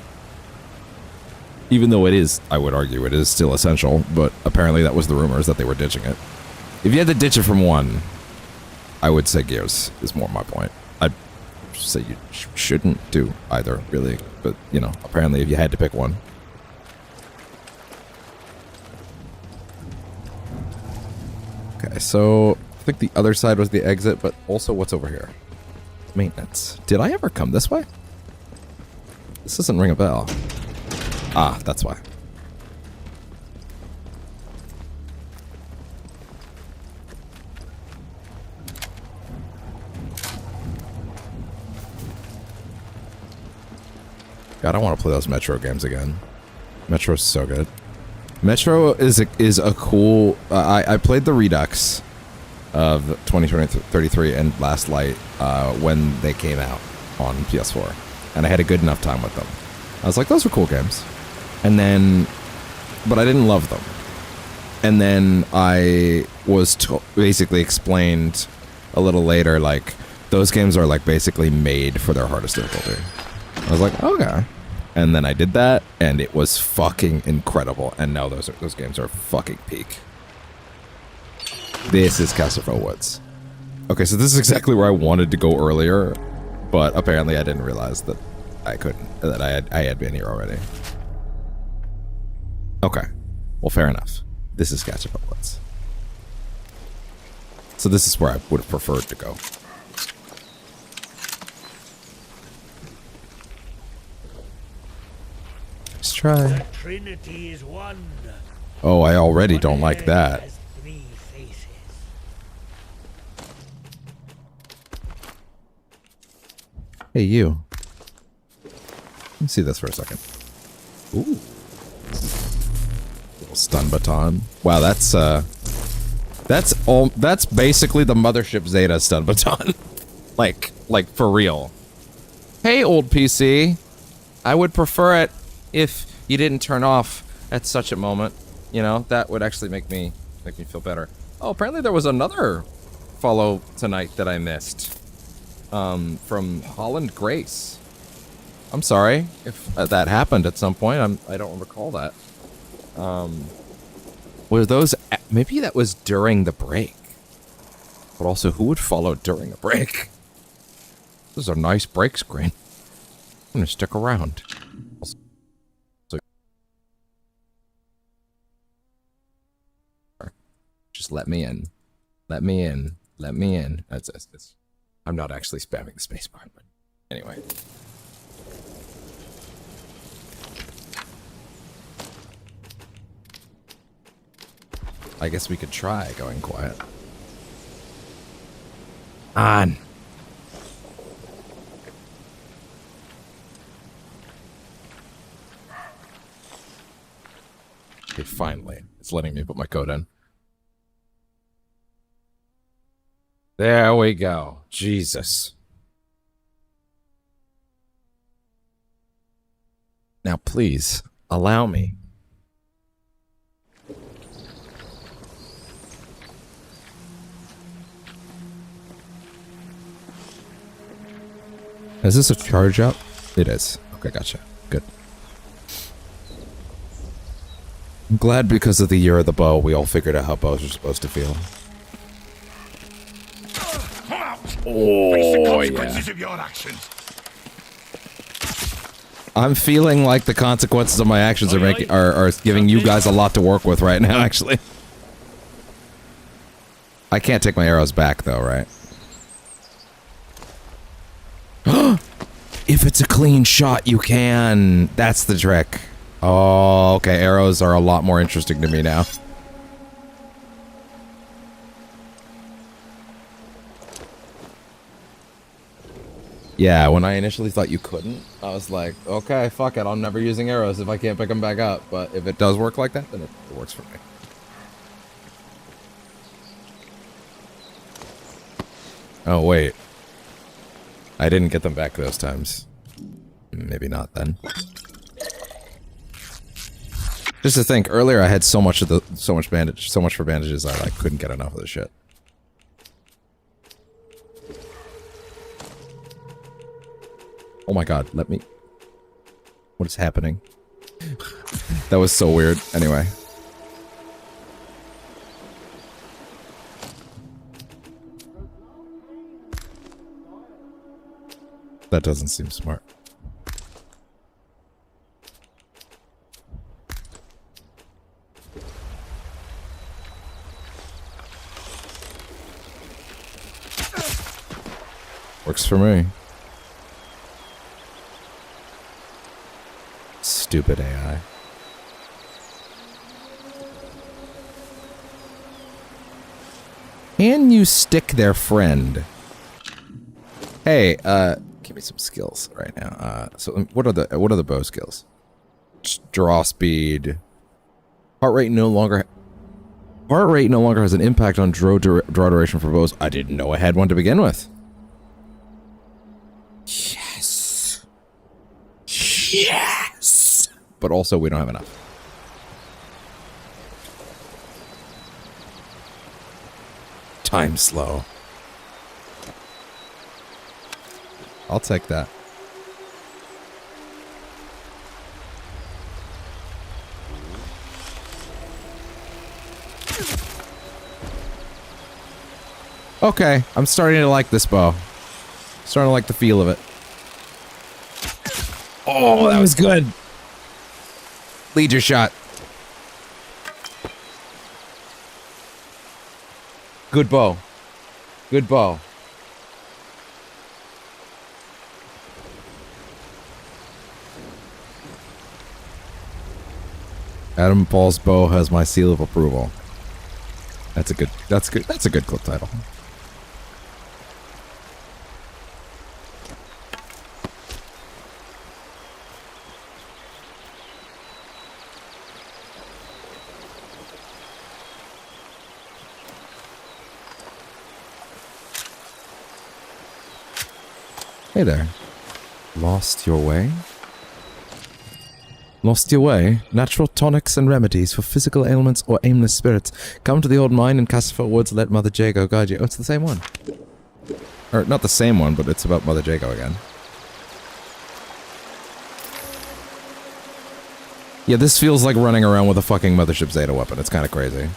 Even though it is, I would argue, it is still essential, but apparently that was the rumors that they were ditching it. If you had to ditch it from one, I would say Gears is more my point. I'd say you shouldn't do either, really, but, you know, apparently if you had to pick one. Okay, so I think the other side was the exit, but also what's over here? Maintenance. Did I ever come this way? This doesn't ring a bell. Ah, that's why. God, I want to play those Metro games again. Metro's so good. Metro is a cool... I played the Redux, of 2033 and Last Light when they came out on PS4, and I had a good enough time with them. I was like, those were cool games, and then, but I didn't love them. And then I was basically explained a little later, like, those games are like basically made for their hardest difficulty. I was like, okay. And then I did that, and it was fucking incredible. And now those games are fucking peak. This is Castlevania Woods. Okay, so this is exactly where I wanted to go earlier, but apparently I didn't realize that I couldn't, that I had been here already. Okay, well, fair enough. This is Castlevania Woods. So this is where I would have preferred to go. Let's try. The Trinity is one. Oh, I already don't like that. Hey, you. Let me see this for a second. Ooh. Little stun baton. Wow, that's basically the Mothership Zeta stun baton. like for real. Hey, old PC. I would prefer it if you didn't turn off at such a moment. You know, that would actually make me feel better. Oh, apparently there was another follow tonight that I missed. From Holland Grace. I'm sorry if that happened at some point. I don't recall that. Were those... Maybe that was during the break. But also, who would follow during a break? This is a nice break screen. I'm gonna stick around. So, just let me in. Let me in. Let me in. That's I'm not actually spamming the spacebar, but anyway. I guess we could try going quiet. On. Okay, finally. It's letting me put my code in. There we go. Jesus. Now, please, allow me. Is this a charge up? It is. Okay, gotcha. Good. I'm glad because of the year of the bow, we all figured out how bows are supposed to feel. Oh, yeah. Of your actions. I'm feeling like the consequences of my actions are giving you guys a lot to work with right now, actually. I can't take my arrows back, though, right? If it's a clean shot, you can. That's the trick. Oh, okay. Arrows are a lot more interesting to me now. Yeah, when I initially thought you couldn't, I was like, okay, fuck it, I'm never using arrows if I can't pick them back up. But if it does work like that, then it works for me. Oh, wait. I didn't get them back those times. Maybe not then. Just to think, earlier I had so much for bandages, I like couldn't get enough of the shit. Oh my god, let me... What is happening? That was so weird. Anyway. That doesn't seem smart. Works for me. Stupid AI. Can you stick their friend? Hey, give me some skills right now. So what are the bow skills? Draw speed. Heart rate no longer. Heart rate no longer has an impact on draw duration for bows. I didn't know I had one to begin with. Yes. Yes. But also, we don't have enough. Time slow. I'll take that. Okay, I'm starting to like this bow. Starting to like the feel of it. Oh, that was good. Lead your shot. Good bow. Good bow. Atomfall's bow has my seal of approval. That's a good clip title. Hey there. Lost your way? Lost your way? Natural tonics and remedies for physical ailments or aimless spirits. Come to the old mine in Casterfell Woods, let Mother Jago guide you. Oh, it's the same one. Or, not the same one, but it's about Mother Jago again. Yeah, this feels like running around with a fucking Mothership Zeta weapon. It's kind of crazy.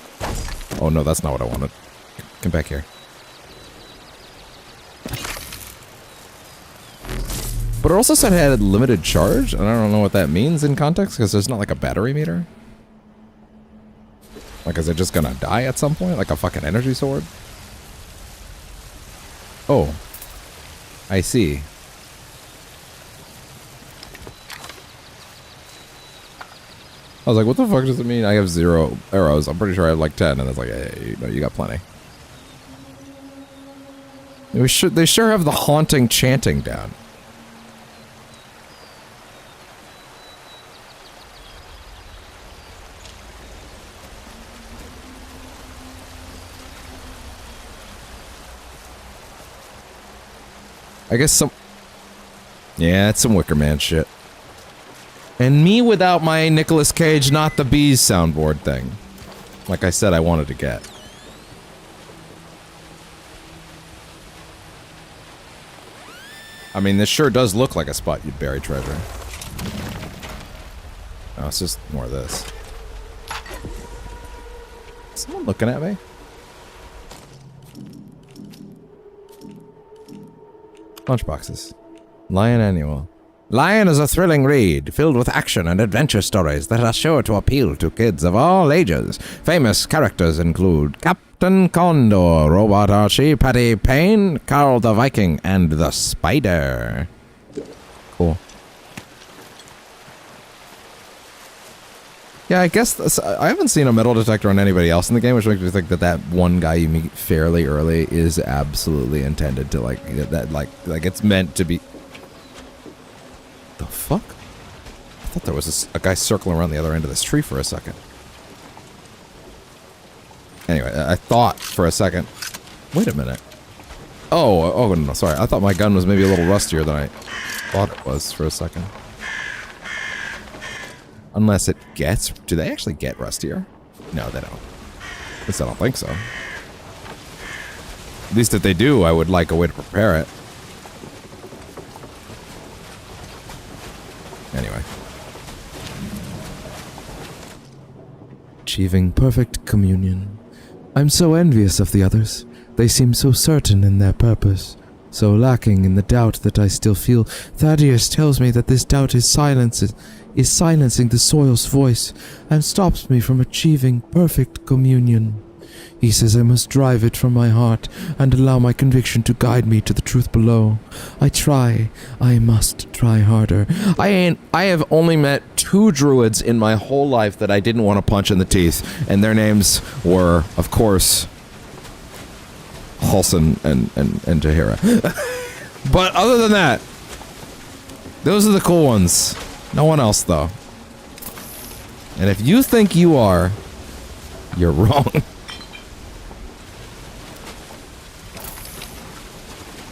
Oh no, that's not what I wanted. Come back here. But it also said it had limited charge, and I don't know what that means in context, because there's not like a battery meter. Like, is it just gonna die at some point? Like a fucking energy sword? Oh. I see. I was like, what the fuck does it mean? I have 0 arrows. I'm pretty sure I have like 10, and it's like, hey, no, you got plenty. They sure have the haunting chanting down. I guess some... Yeah, it's some Wicker Man shit. And me without my Nicolas Cage Not the Bees soundboard thing. Like I said I wanted to get. I mean, this sure does look like a spot you'd bury treasure. Oh, it's just more of this. Is someone looking at me? Lunchboxes. Lion Annual. Lion is a thrilling read, filled with action and adventure stories that are sure to appeal to kids of all ages. Famous characters include Captain Condor, Robot Archie, Patty Payne, Carl the Viking, and the Spider. Cool. Yeah, I guess this, I haven't seen a metal detector on anybody else in the game, which makes me think that that one guy you meet fairly early is absolutely intended to like it's meant to be. The fuck? I thought there was a guy circling around the other end of this tree for a second. Anyway, I thought for a second. Wait a minute. Oh no, sorry. I thought my gun was maybe a little rustier than I thought it was for a second. Unless it gets... Do they actually get rustier? No, they don't. At least I don't think so. At least if they do, I would like a way to prepare it. Anyway. Achieving perfect communion. I'm so envious of the others. They seem so certain in their purpose. So lacking in the doubt that I still feel. Thaddeus tells me that this doubt is silencing the soil's voice and stops me from achieving perfect communion. He says I must drive it from my heart and allow my conviction to guide me to the truth below. I must try harder. I have only met 2 druids in my whole life that I didn't want to punch in the teeth, and their names were, of course, Halson and Jahira. But other than that, those are the cool ones. No one else, though. And if you think you are, you're wrong.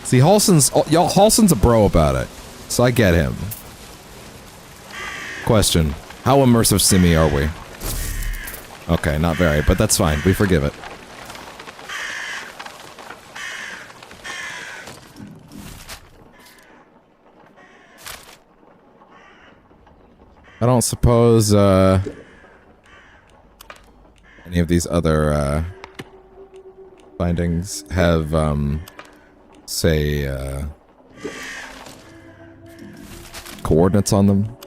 See, Halson's a bro about it, so I get him. Question: how immersive simmy are we? Okay, not very, but that's fine. We forgive it. I don't suppose, any of these other, findings have, say, coordinates on them?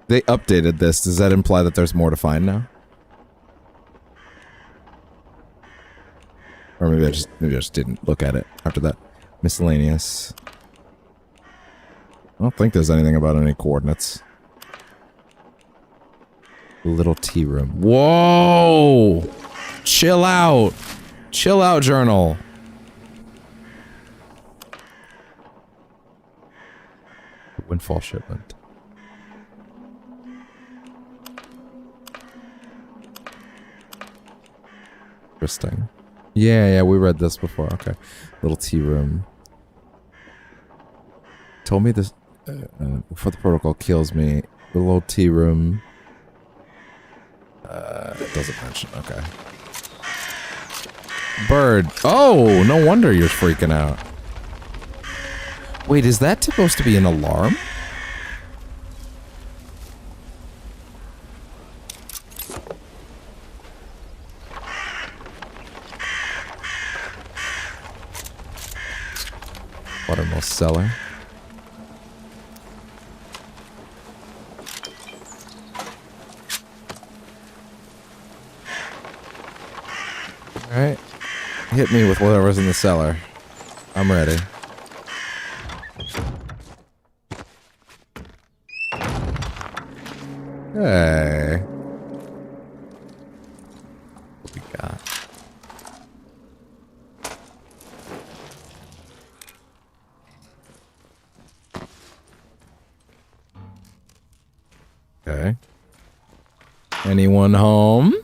They updated this. Does that imply that there's more to find now? Or maybe I just didn't look at it after that. Miscellaneous. I don't think there's anything about any coordinates. Little tea room. Whoa! Chill out! Chill out, journal. Windfall shipment. Interesting. Yeah, we read this before. Okay. Little tea room. Told me this before the protocol kills me. The little tea room. It doesn't mention. Okay. Bird. Oh, no wonder you're freaking out. Wait, is that supposed to be an alarm? Watermill cellar. Alright. Hit me with whatever's in the cellar. I'm ready. Hey. What we got? Okay. Anyone home?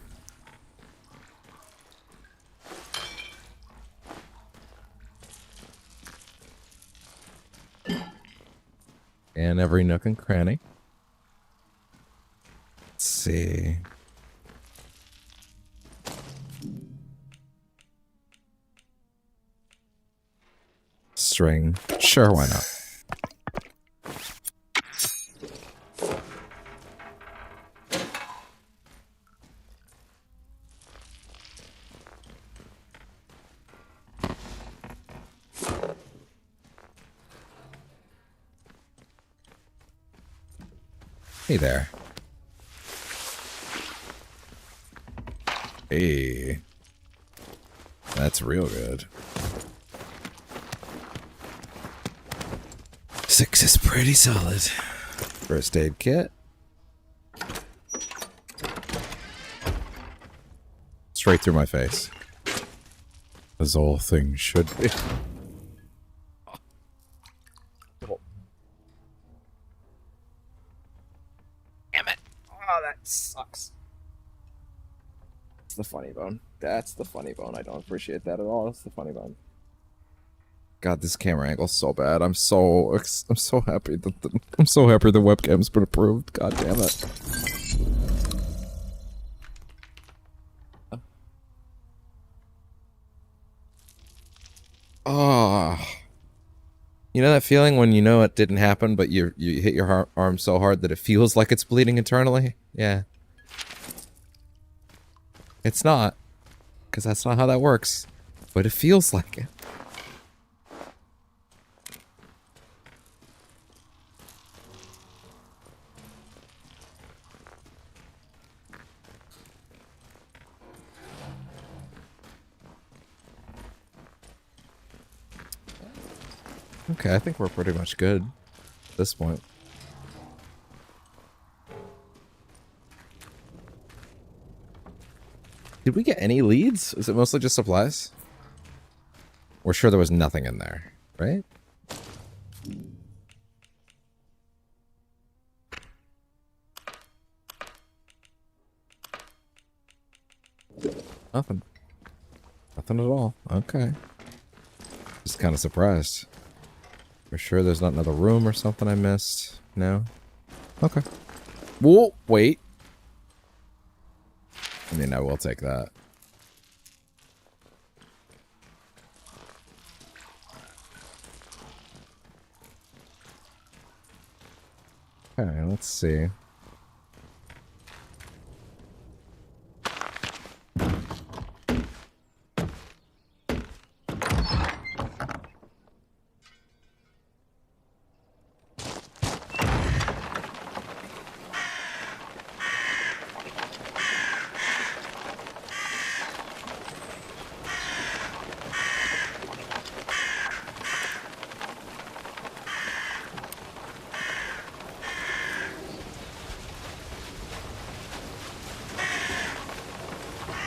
And every nook and cranny. Let's see. String. Sure, why not? Hey there. Hey. That's real good. 6 is pretty solid. First aid kit. Straight through my face. As all things should be. Sucks. It's the funny bone. That's the funny bone. I don't appreciate that at all. It's the funny bone. God, this camera angle's so bad. I'm so happy that the webcam's been approved. God damn it. Oh. You know that feeling when you know it didn't happen, but you hit your arm so hard that it feels like it's bleeding internally? Yeah. It's not. Because that's not how that works. But it feels like it. Okay, I think we're pretty much good at this point. Did we get any leads? Is it mostly just supplies? We're sure there was nothing in there, right? Nothing. Nothing at all. Okay. Just kind of surprised. For sure there's not another room or something I missed. No? Okay. Whoa, wait. I mean, I will take that. Okay, let's see.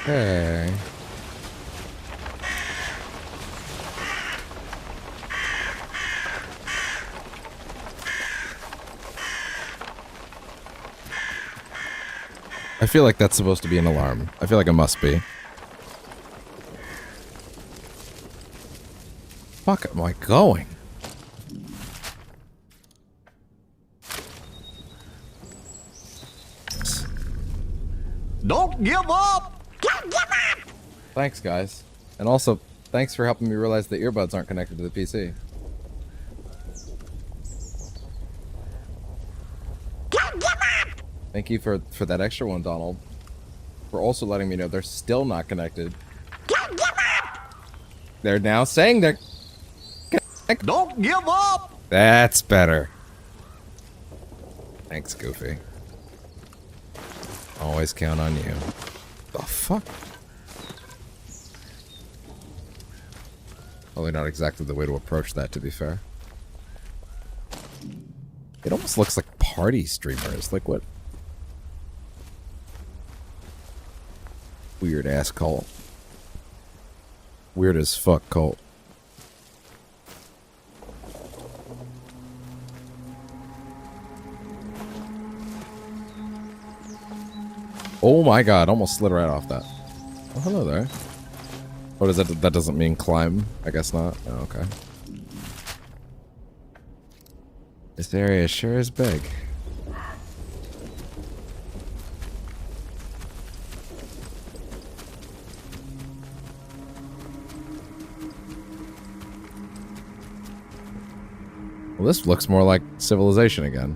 Okay. I feel like that's supposed to be an alarm. I feel like it must be. Fuck am I going? Don't give up! Thanks, guys. And also, thanks for helping me realize the earbuds aren't connected to the PC. Thank you for that extra one, Donald. For also letting me know they're still not connected. They're now saying they're connected. Don't give up! That's better. Thanks, Goofy. Always count on you. The fuck? Probably not exactly the way to approach that, to be fair. It almost looks like party streamers. Like what? Weird ass cult. Weird as fuck cult. Oh my god, almost slid right off that. Oh, hello there. What is that? That doesn't mean climb? I guess not. Oh, okay. This area sure is big. Well, this looks more like civilization again.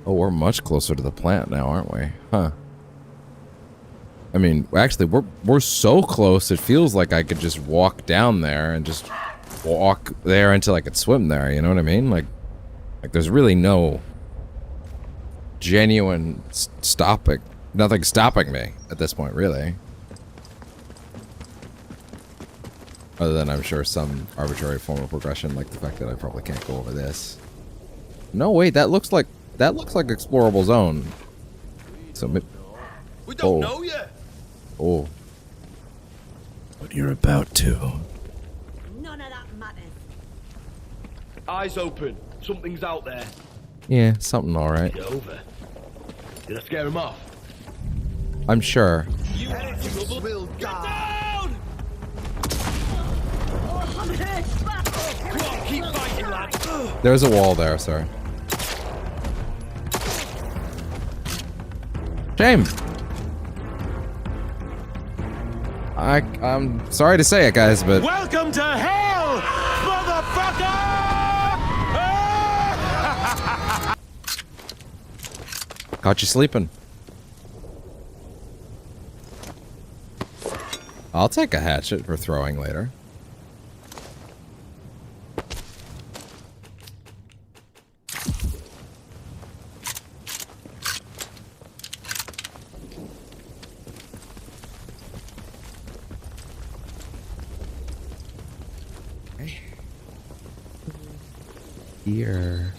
Oh, we're much closer to the plant now, aren't we? Huh. I mean, actually, we're so close, it feels like I could just walk down there and just walk there until I could swim there, you know what I mean? Like there's really no genuine nothing stopping me at this point, really. Other than, I'm sure, some arbitrary form of progression, like the fact that I probably can't go over this. No, wait, that looks like explorable zone. So we don't know yet. Oh. But you're about to. None of that matters. Eyes open. Something's out there. Yeah, something alright. Get over. Did I scare him off? I'm sure. You will die. Come on, keep fighting, lad. There's a wall there, sorry. Shame. I'm sorry to say it, guys, but Welcome to hell, motherfucker! caught you sleeping. I'll take a hatchet for throwing later. Here.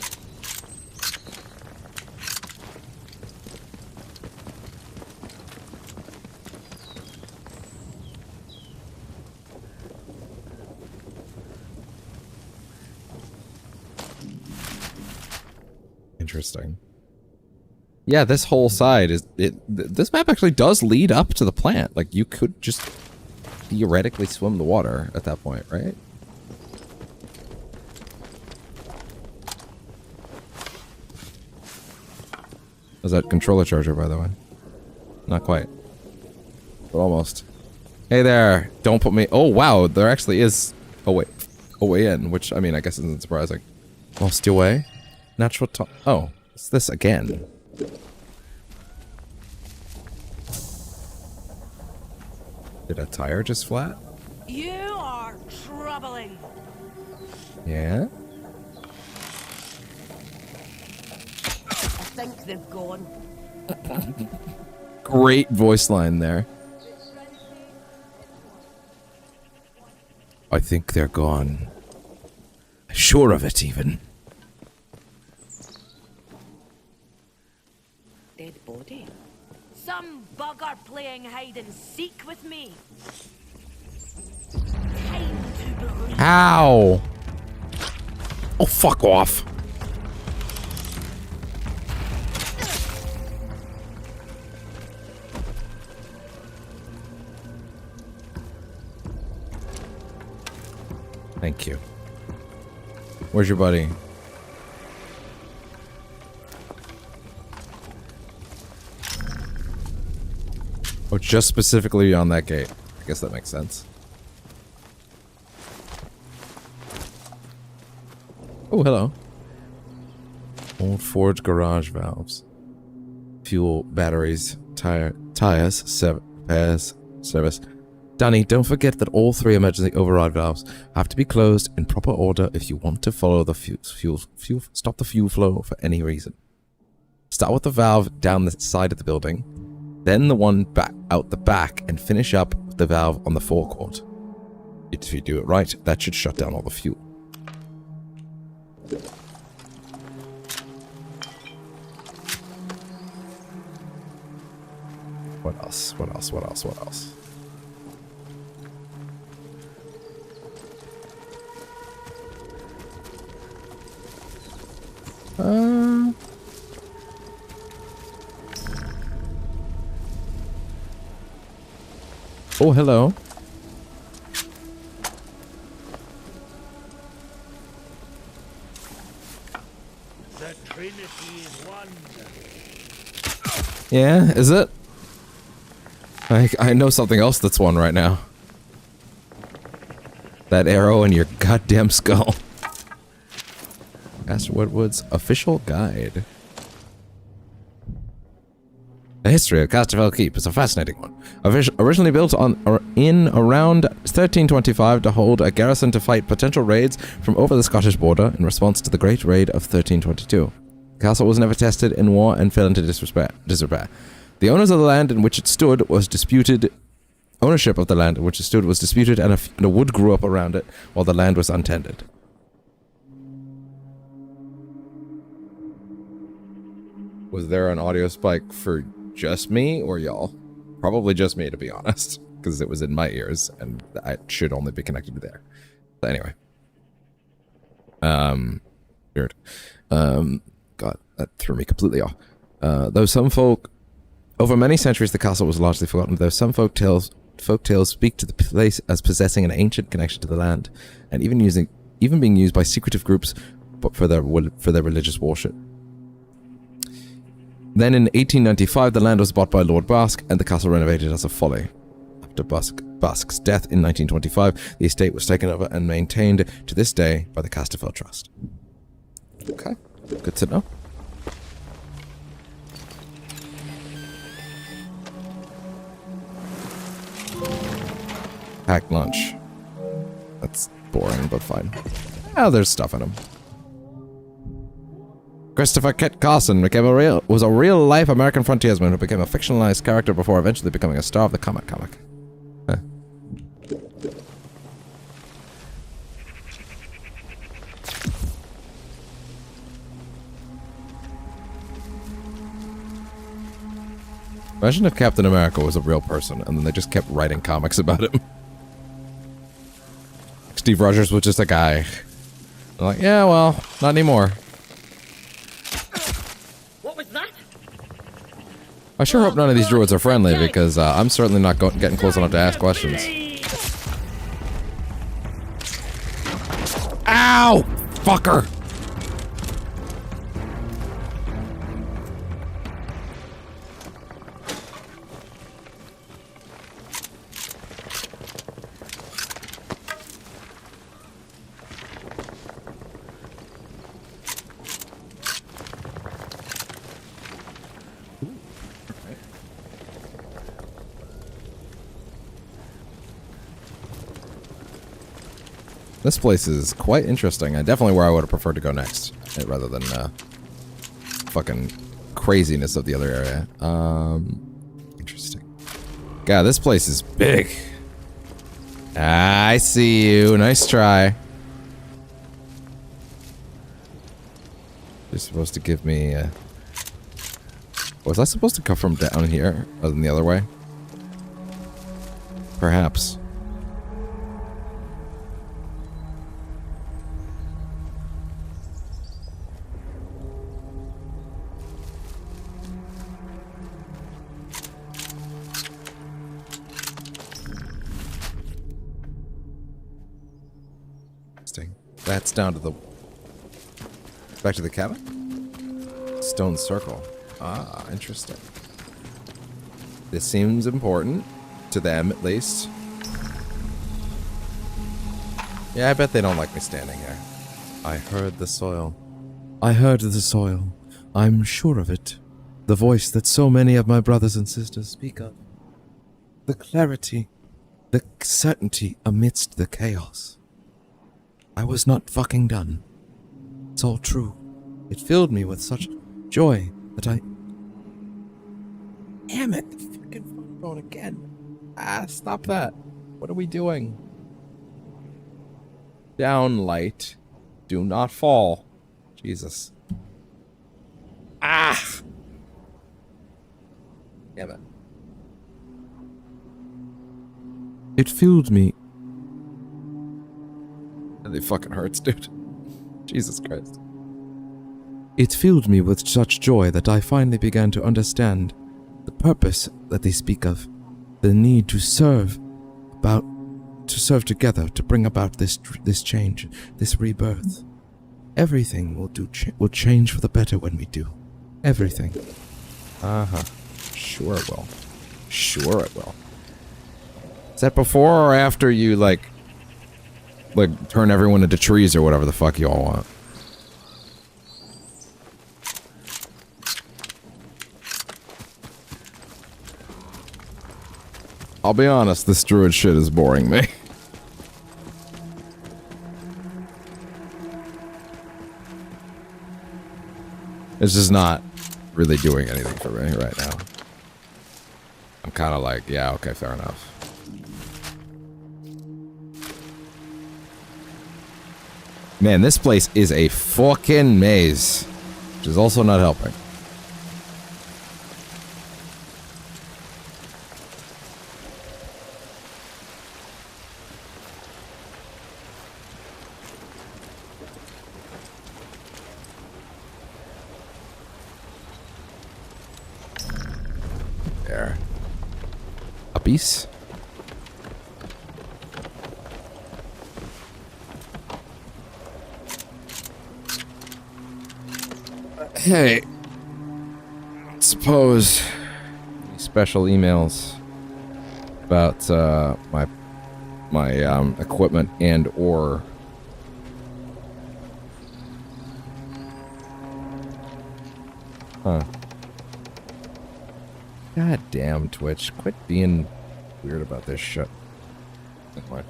Interesting. Yeah, this whole side is this map actually does lead up to the plant. Like you could just theoretically swim the water at that point, right? Was that controller charger, by the way? Not quite. But almost. Hey there! Don't put me... Oh, wow! There actually is a way in, which, I mean, I guess isn't surprising. Lost your way? Natural top... Oh, it's this again. Did a tire just flat? You are troubling. Yeah? I think they've gone. Great voice line there. I think they're gone. Sure of it, even. Dead body. Some bugger playing hide and seek with me. Time to believe. Ow! Oh, fuck off. Thank you. Where's your buddy? Oh, just specifically on that gate. I guess that makes sense. Oh, hello. Old Ford garage valves. Fuel, batteries, tires, repairs, service. Danny, don't forget that all 3 emergency override valves have to be closed in proper order if you want to follow the stop the fuel flow for any reason. Start with the valve down the side of the building, then the one back out the back, and finish up with the valve on the forecourt. If you do it right, that should shut down all the fuel. What else? What else? What else? What else? Oh, hello. The Trinity is one. Yeah, is it? I know something else that's one right now. That arrow in your goddamn skull. Master Woodward's official guide. The history of Castlefield Keep is a fascinating one. Originally built in around 1325 to hold a garrison to fight potential raids from over the Scottish border in response to the Great Raid of 1322. The castle was never tested in war and fell into disrepair. The owners of the land in which it stood was disputed. Ownership of the land in which it stood was disputed, and a wood grew up around it while the land was untended. Was there an audio spike for just me or y'all? Probably just me, to be honest, because it was in my ears and it should only be connected to there. But anyway. Weird. God, that threw me completely off. Though some folk, over many centuries the castle was largely forgotten, though some folk tales speak to the place as possessing an ancient connection to the land, and even being used by secretive groups but for their religious worship. Then in 1895, the land was bought by Lord Bask, and the castle renovated as a folly. After Bask's death in 1925, the estate was taken over and maintained to this day by the Castlefield Trust. Okay, good to know. Packed lunch. That's boring, but fine. Ah, there's stuff in them. Christopher Kit Carson was a real-life American frontiersman who became a fictionalized character before eventually becoming a star of the comic. Huh. Imagine if Captain America was a real person and then they just kept writing comics about him. Steve Rogers was just a guy. I'm like, yeah, well, not anymore. I sure hope none of these druids are friendly, because I'm certainly not getting close enough to ask questions. Ow! Fucker! This place is quite interesting. Definitely where I would have preferred to go next, rather than fucking craziness of the other area. Interesting. God, this place is big. I see you. Nice try. You're supposed to give me... was I supposed to come from down here, other than the other way? Perhaps. That's down to the... back to the cabin? Stone circle. Ah, interesting. This seems important. To them, at least. Yeah, I bet they don't like me standing here. I heard the soil. I heard the soil. I'm sure of it. The voice that so many of my brothers and sisters speak of. The clarity. The certainty amidst the chaos. I was not fucking done. It's all true. It filled me with such joy that I... Damn it! The fucking phone going again. Ah, stop that. What are we doing? Down, light. Do not fall. Jesus. Ah! Damn it. It filled me... It fucking hurts, dude. Jesus Christ. It filled me with such joy that I finally began to understand the purpose that they speak of. The need to serve together to bring about this change, this rebirth. Everything will change for the better when we do. Everything. Uh-huh. Sure it will. Sure it will. Is that before or after you, like turn everyone into trees or whatever the fuck you all want? I'll be honest, this druid shit is boring me. It's just not really doing anything for me right now. I'm kind of like, yeah, okay, fair enough. Man, this place is a fucking maze, which is also not helping. There. Uppies. Hey, suppose special emails about my equipment and or God damn Twitch, quit being weird about this shit. Anyway.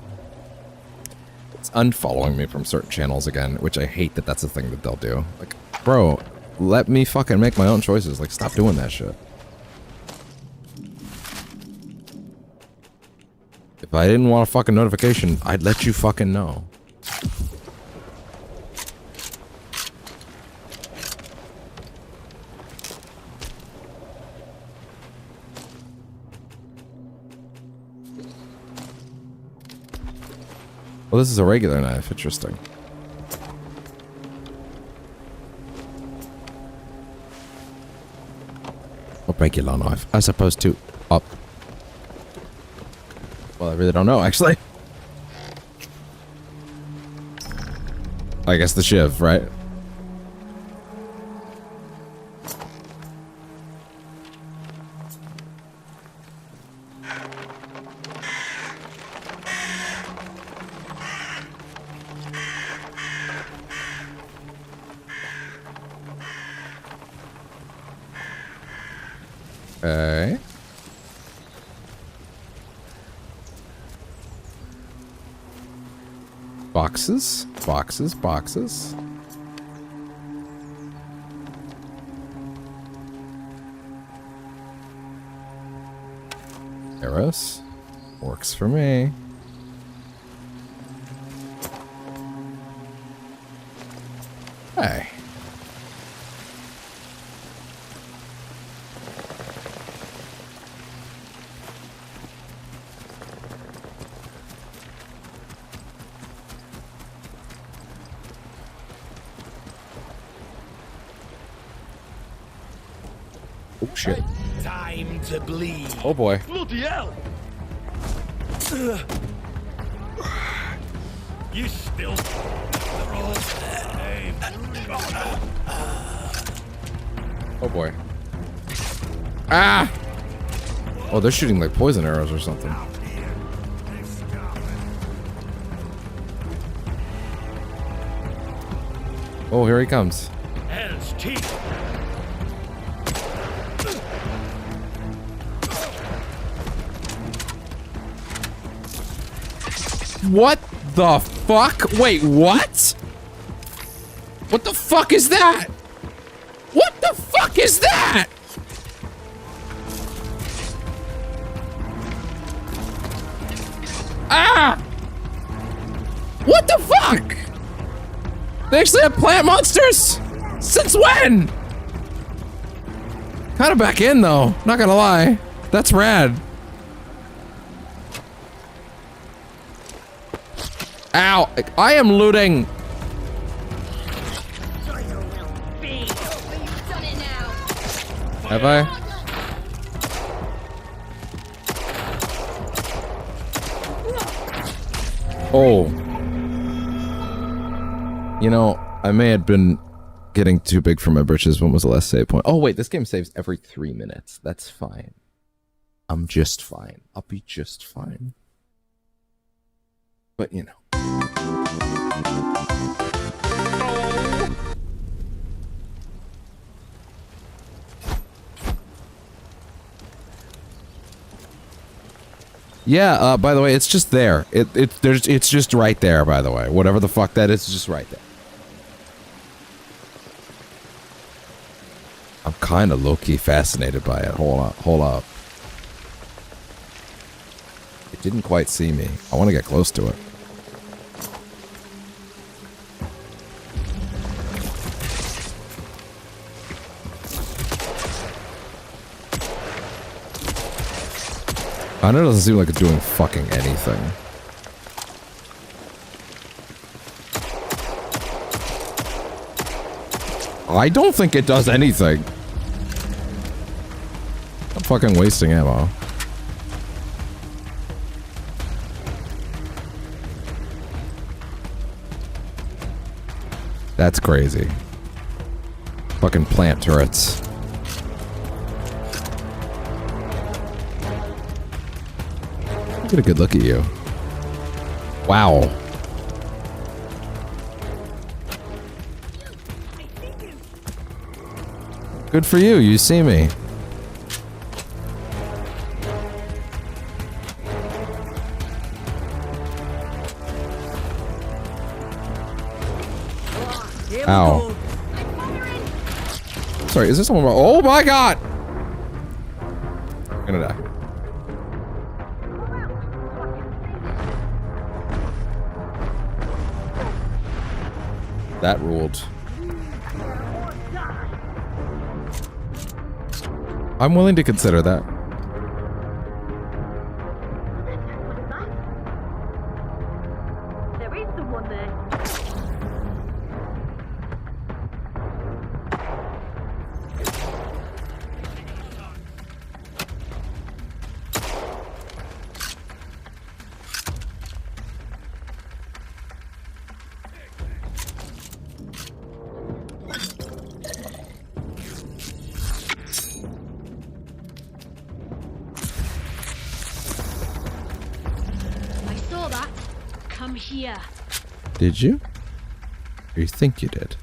It's unfollowing me from certain channels again, which I hate that that's a thing that they'll do. Like, bro, let me fucking make my own choices. Like, stop doing that shit. If I didn't want a fucking notification, I'd let you fucking know. Well, this is a regular knife. Interesting. A regular knife, as opposed to up. Well, I really don't know, actually. I guess the shiv, right? Okay. Boxes, boxes, boxes. Arrows. Works for me. Hey. Oh shit. Time to bleed. Oh boy. Bloody hell! You still. They're all there. Oh boy. Ah! Oh, they're shooting like poison arrows or something. Oh, here he comes. Hell's teeth. What the fuck? Wait, what? What the fuck is that? What the fuck is that? Ah! What the fuck? They actually have plant monsters? Since when? Kind of back in though, not gonna lie. That's rad. Ow! I am looting. Have I? Oh. You know, I may have been getting too big for my britches. When was the last save point? Oh wait, this game saves every 3 minutes. That's fine. I'm just fine. I'll be just fine. But you know. Yeah, by the way, it's just there. It's just right there, by the way. Whatever the fuck that is, it's just right there. I'm kind of low-key fascinated by it. Hold up. It didn't quite see me. I want to get close to it. I know it doesn't seem like it's doing fucking anything. I don't think it does anything. I'm fucking wasting ammo. That's crazy. Fucking plant turrets. Get a good look at you. Wow. Good for you, you see me. Ow. Sorry, is there someone? Oh my god! I'm gonna die. That ruled. I'm willing to consider that. There is someone there. here. Did you? Or you think you did?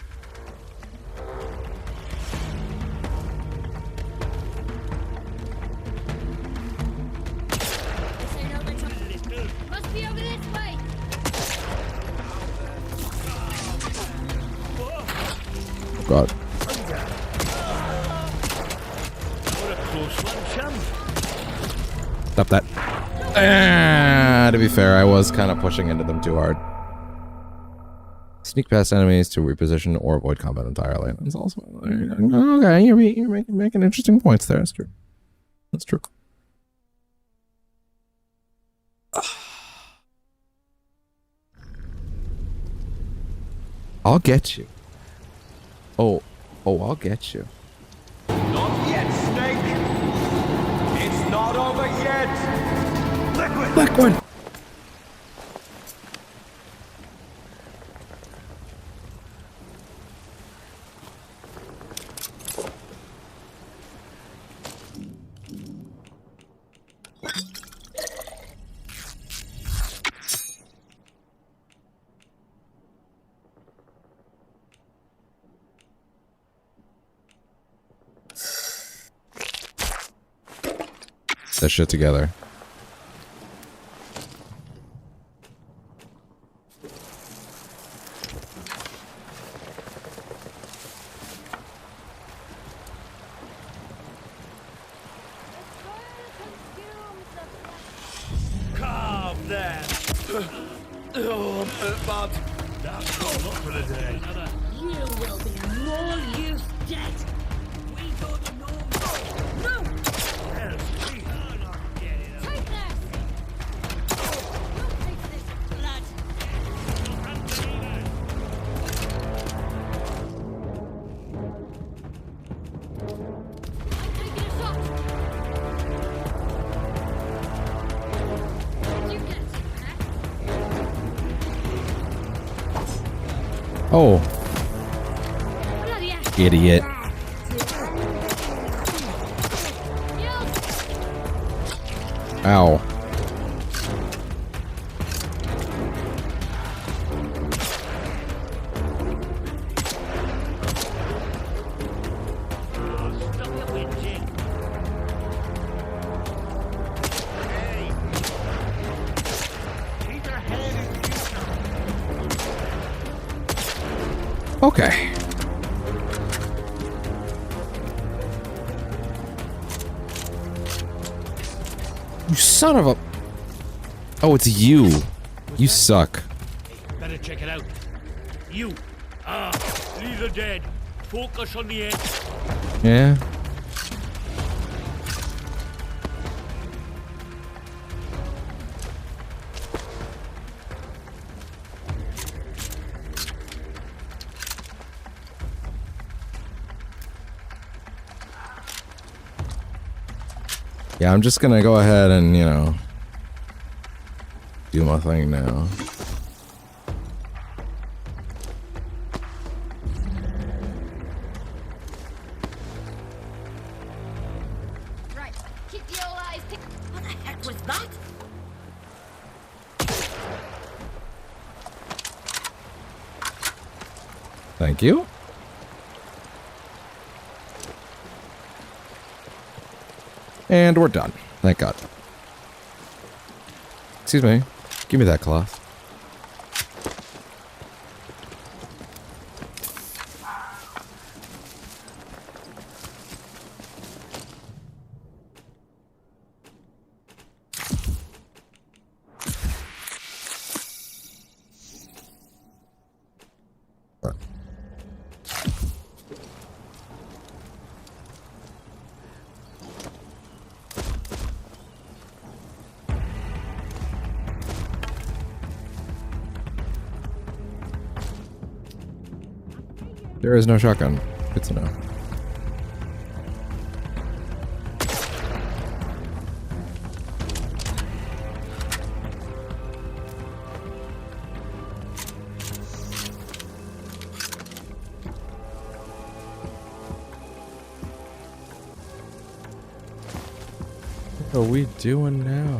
Must be over this way. Oh God. What a close one, champ. Stop that. Ah, to be fair, I was kind of pushing into them too hard. Sneak past enemies to reposition or avoid combat entirely. That's also okay. You're making interesting points there. That's true. That's true. I'll get you. Oh, I'll get you. Not yet, Snake. It's not over yet. Liquid. That shit together. Calm there. Oh, bad. That's not enough for the day. You will be more use dead. We don't know. No! Yes, please. Take this! You'll pay for this blood. I'm taking a shot. You get it, Oh. bloody ass. Idiot. Ow. Stop your whinging. Hey. Keep your head in the future. Okay. You son of a... Oh, it's you. You suck. Better check it out. You. These are dead. Focus on the end. Yeah. Yeah, I'm just gonna go ahead and, you know, do my thing now. Right, keep your eyes picked. What the heck was that? Thank you. And we're done. Thank God. Excuse me. Give me that cloth. There is no shotgun. Good to know. What are we doing now?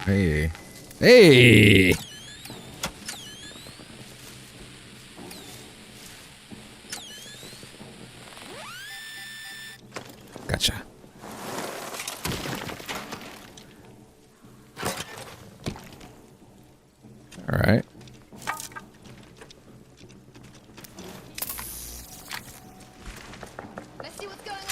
Hey. Hey! Gotcha. All right. Let's see what's going on.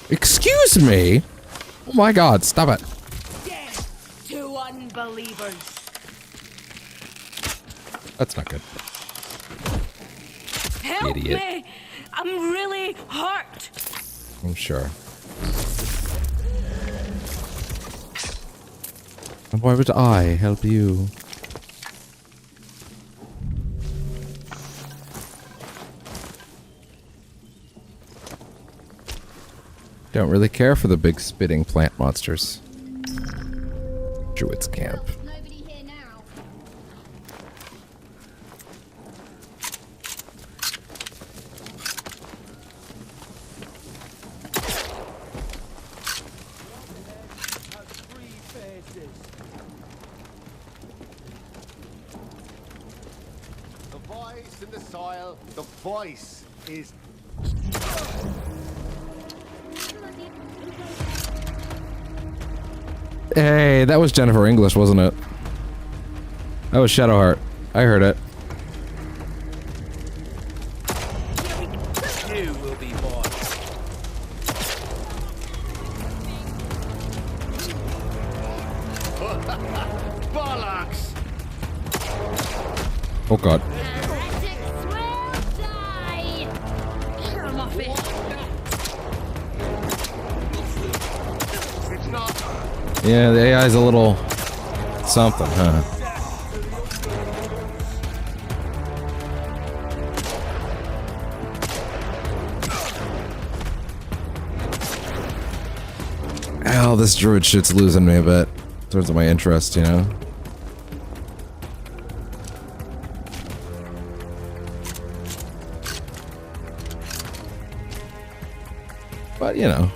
Excuse me? Oh my god, stop it. Death to unbelievers. That's not good. Help Idiot. me! I'm really hurt. I'm sure. And why would I help you? Don't really care for the big spitting plant monsters. Druid's camp. Nobody here now. The voice in the soil, the voice is... Hey, that was Jennifer English, wasn't it? That was Shadowheart. I heard it. You will be born. Bollocks! Oh god. It's not... Yeah, the AI's a little something, huh? Ow, this druid shit's losing me a bit. In terms of my interest, you know? But, you know.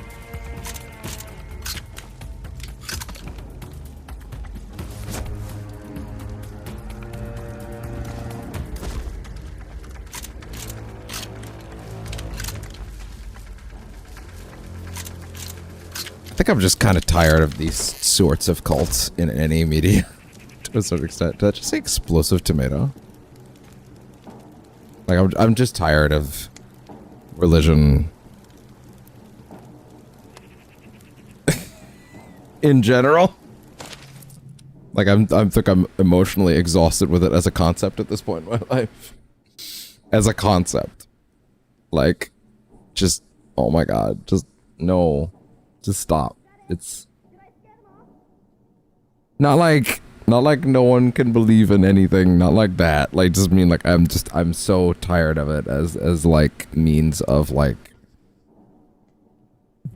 I think I'm just kind of tired of these sorts of cults in any media, to a certain extent. Did I just say explosive tomato? Like, I'm just tired of religion in general. Like, I think I'm emotionally exhausted with it as a concept at this point in my life. As a concept. Like, just, oh my god, just, no. Just stop. It's not like no one can believe in anything, not like that. Like, just mean like I'm so tired of it as like means of like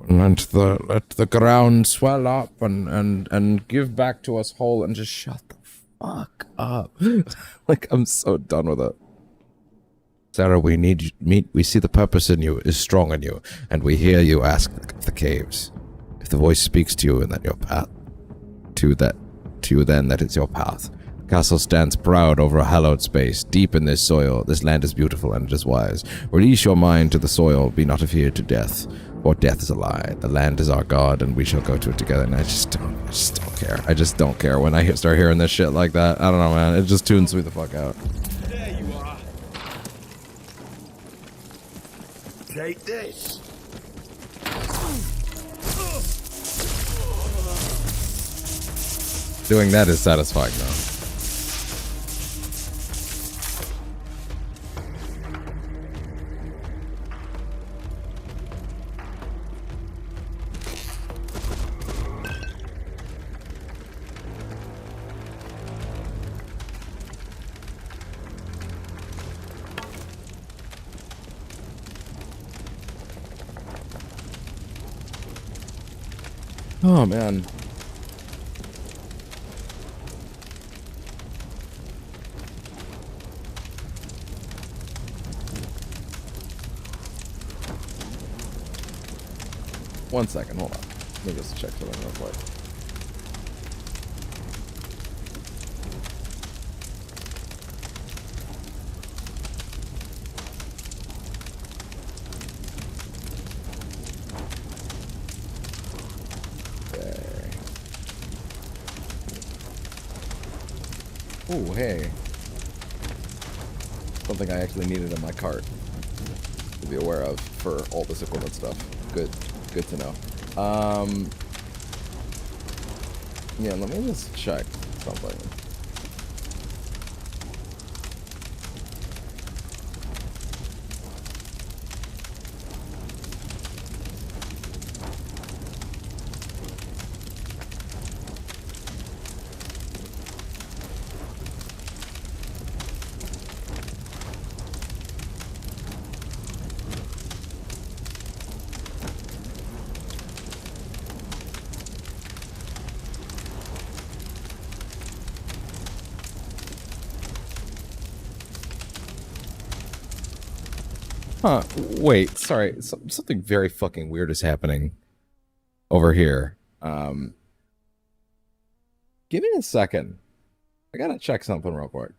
let the ground swell up and give back to us whole, and just shut the fuck up. Like, I'm so done with it. Sarah, we see the purpose in you is strong in you, and we hear you ask of the caves. If the voice speaks to you in that your path, to you then that is your path. The castle stands proud over a hallowed space. Deep in this soil, this land is beautiful and it is wise. Release your mind to the soil, be not afeared to death, for death is a lie. The land is our god, and we shall go to it together. And I just don't care. I just don't care when I start hearing this shit like that. I don't know, man. It just tunes me the fuck out. There you are. Take this. Doing that is satisfying, though. Oh, man. One second, hold on. Let me just check something real quick. Oh, hey. Something I actually needed in my cart to be aware of for all this equipment stuff. Good to know. Yeah, let me just check something. Huh, wait, sorry. Something very fucking weird is happening over here. Give me a second. I gotta check something real quick.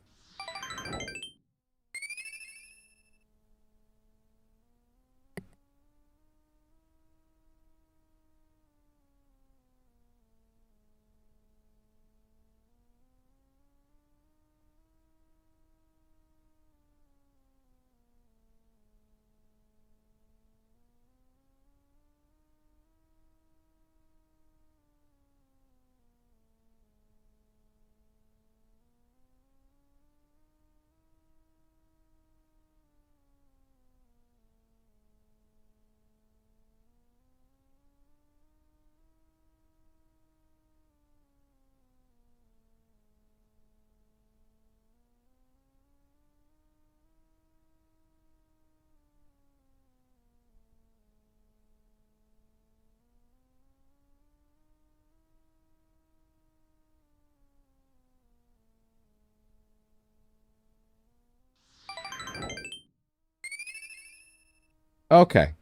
Okay.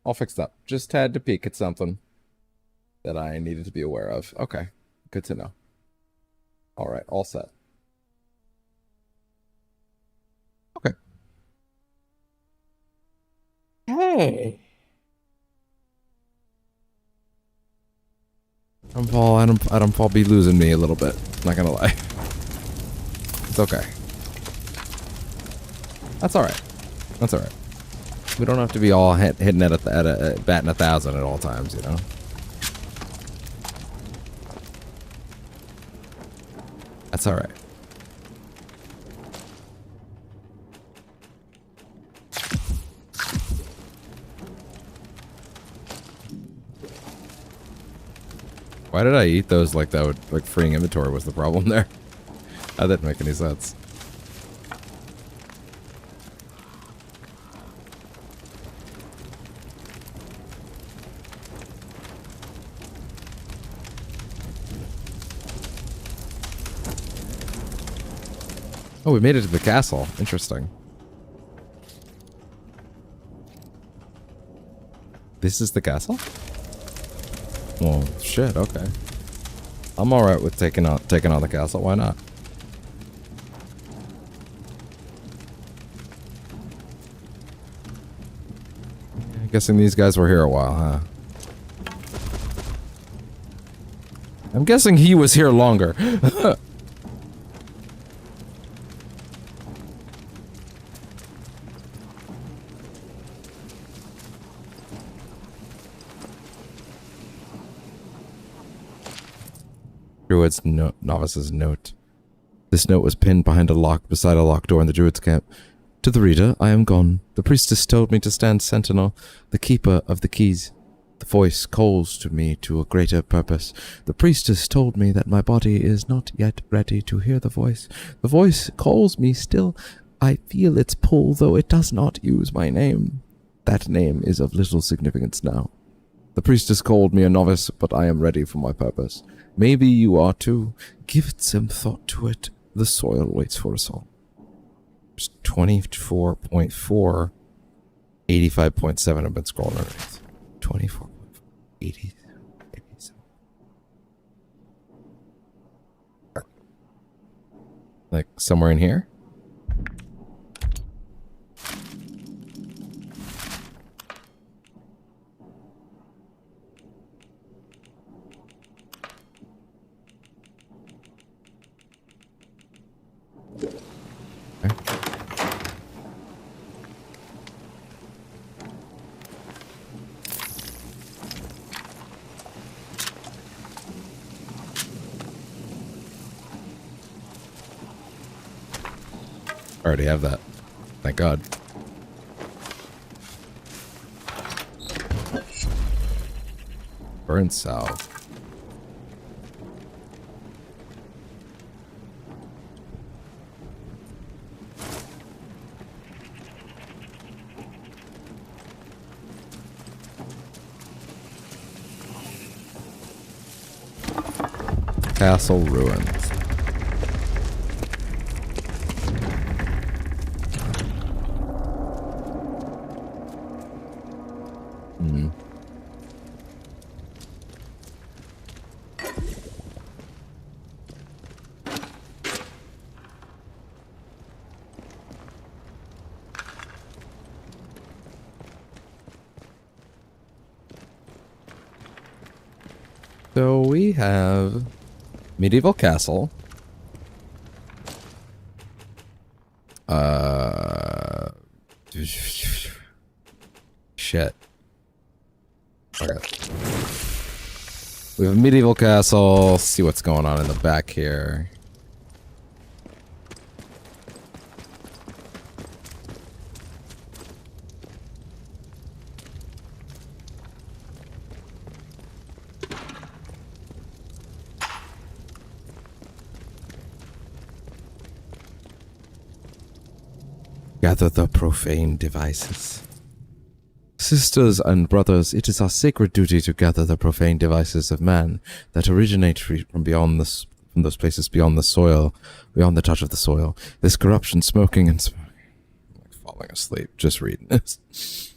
All fixed up. Just had to peek at something that I needed to be aware of. Okay. Good to know. All right. All set. Okay. Hey. Atomfall be losing me a little bit. Not gonna lie. It's okay. That's alright. That's alright. We don't have to be all hitting it at a batting 1,000 at all times, you know? That's alright. Why did I eat those like that would, like, freeing inventory was the problem there? That didn't make any sense. Oh, we made it to the castle. Interesting. This is the castle? Well, shit, okay. I'm alright with taking on the castle, why not? I'm guessing these guys were here a while, huh? I'm guessing he was here longer. Druid's novice's note. This note was pinned beside a locked door in the Druid's camp. To the reader, I am gone. The priestess told me to stand sentinel, the keeper of the keys. The voice calls to me to a greater purpose. The priestess told me that my body is not yet ready to hear the voice. The voice calls me still. I feel its pull, though it does not use my name. That name is of little significance now. The priest has called me a novice, but I am ready for my purpose. Maybe you are too. Give it some thought to it. The soil waits for us all. 24.4, 85.7 have been scrolled underneath. 24.4, 80, 87. Like somewhere in here? I already have that. Thank God. Burn south. Castle ruins. So we have medieval castle. Shit. Okay. We have a medieval castle. Let's see what's going on in the back here. Gather the profane devices. Sisters and brothers, it is our sacred duty to gather the profane devices of man that originate from beyond this, from those places beyond the soil, beyond the touch of the soil. This corruption, smoking and I'm like falling asleep just reading this.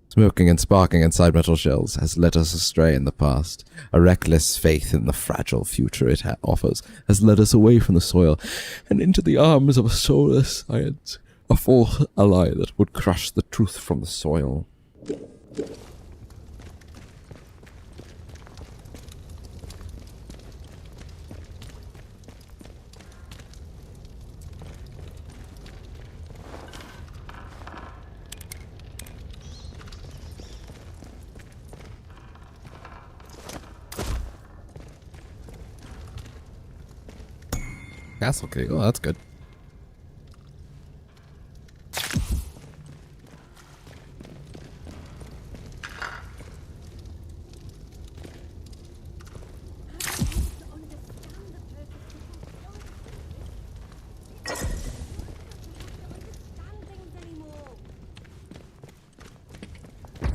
Smoking and sparking inside metal shells has led us astray in the past. A reckless faith in the fragile future it offers has led us away from the soil and into the arms of a soulless science. A false ally that would crush the truth from the soil. Castle key. Oh, that's good.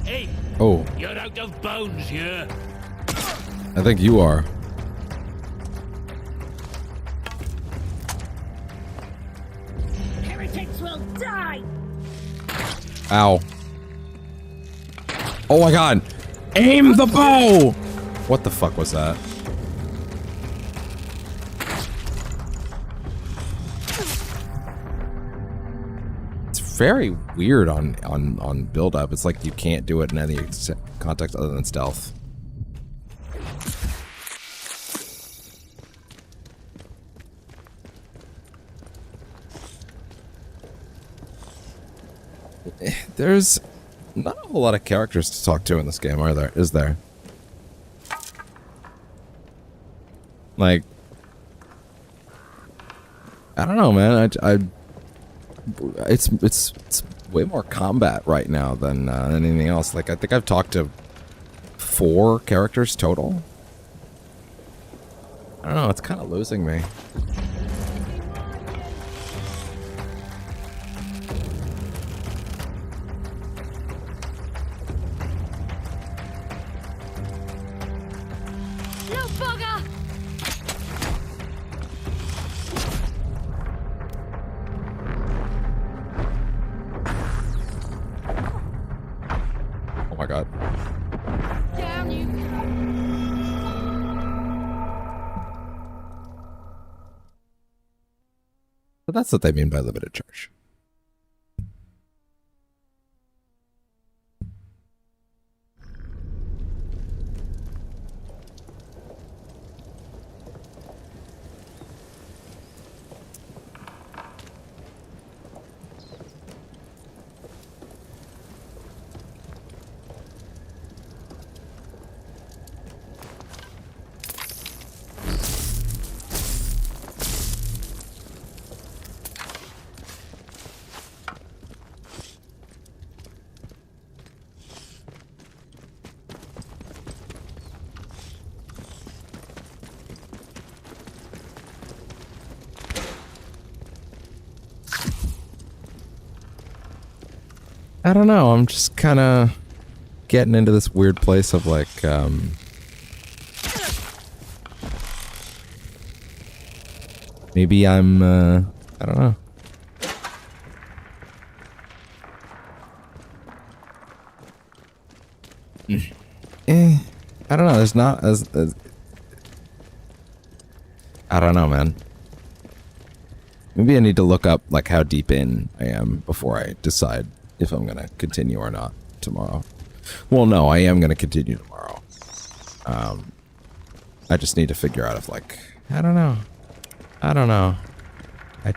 Hey! Oh. You're out of bounds here. I think you are. Heretics will die! Ow. Oh my god! Aim the bow! What the fuck was that? It's very weird on build up. It's like you can't do it in any context other than stealth. There's not a whole lot of characters to talk to in this game, are there? Is there? Like, I don't know, man. It's way more combat right now than anything else. Like, I think I've talked to 4 characters total. I don't know. It's kind of losing me. my god. Down you But that's what they mean by limited charge. I don't know, I'm just kind of getting into this weird place of like, maybe I'm, I don't know. I don't know, there's not as I don't know, man. Maybe I need to look up like how deep in I am before I decide if I'm gonna continue or not tomorrow. Well, no, I am gonna continue tomorrow. I just need to figure out if like, I don't know. I don't know. I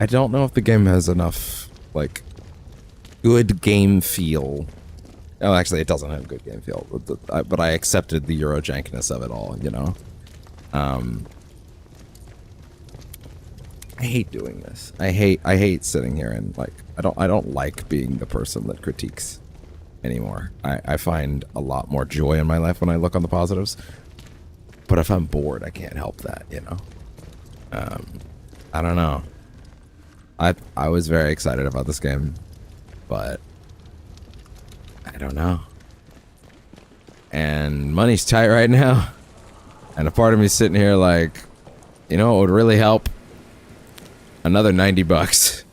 don't know if the game has enough, like, good game feel. Oh, actually, it doesn't have good game feel, but I accepted the Eurojankness of it all, you know? I hate doing this. I hate sitting here and, like, I don't like being the person that critiques anymore. I find a lot more joy in my life when I look on the positives. But if I'm bored, I can't help that, you know? I don't know. I was very excited about this game, but I don't know. And money's tight right now. And a part of me sitting here like, you know what would really help? Another 90 bucks.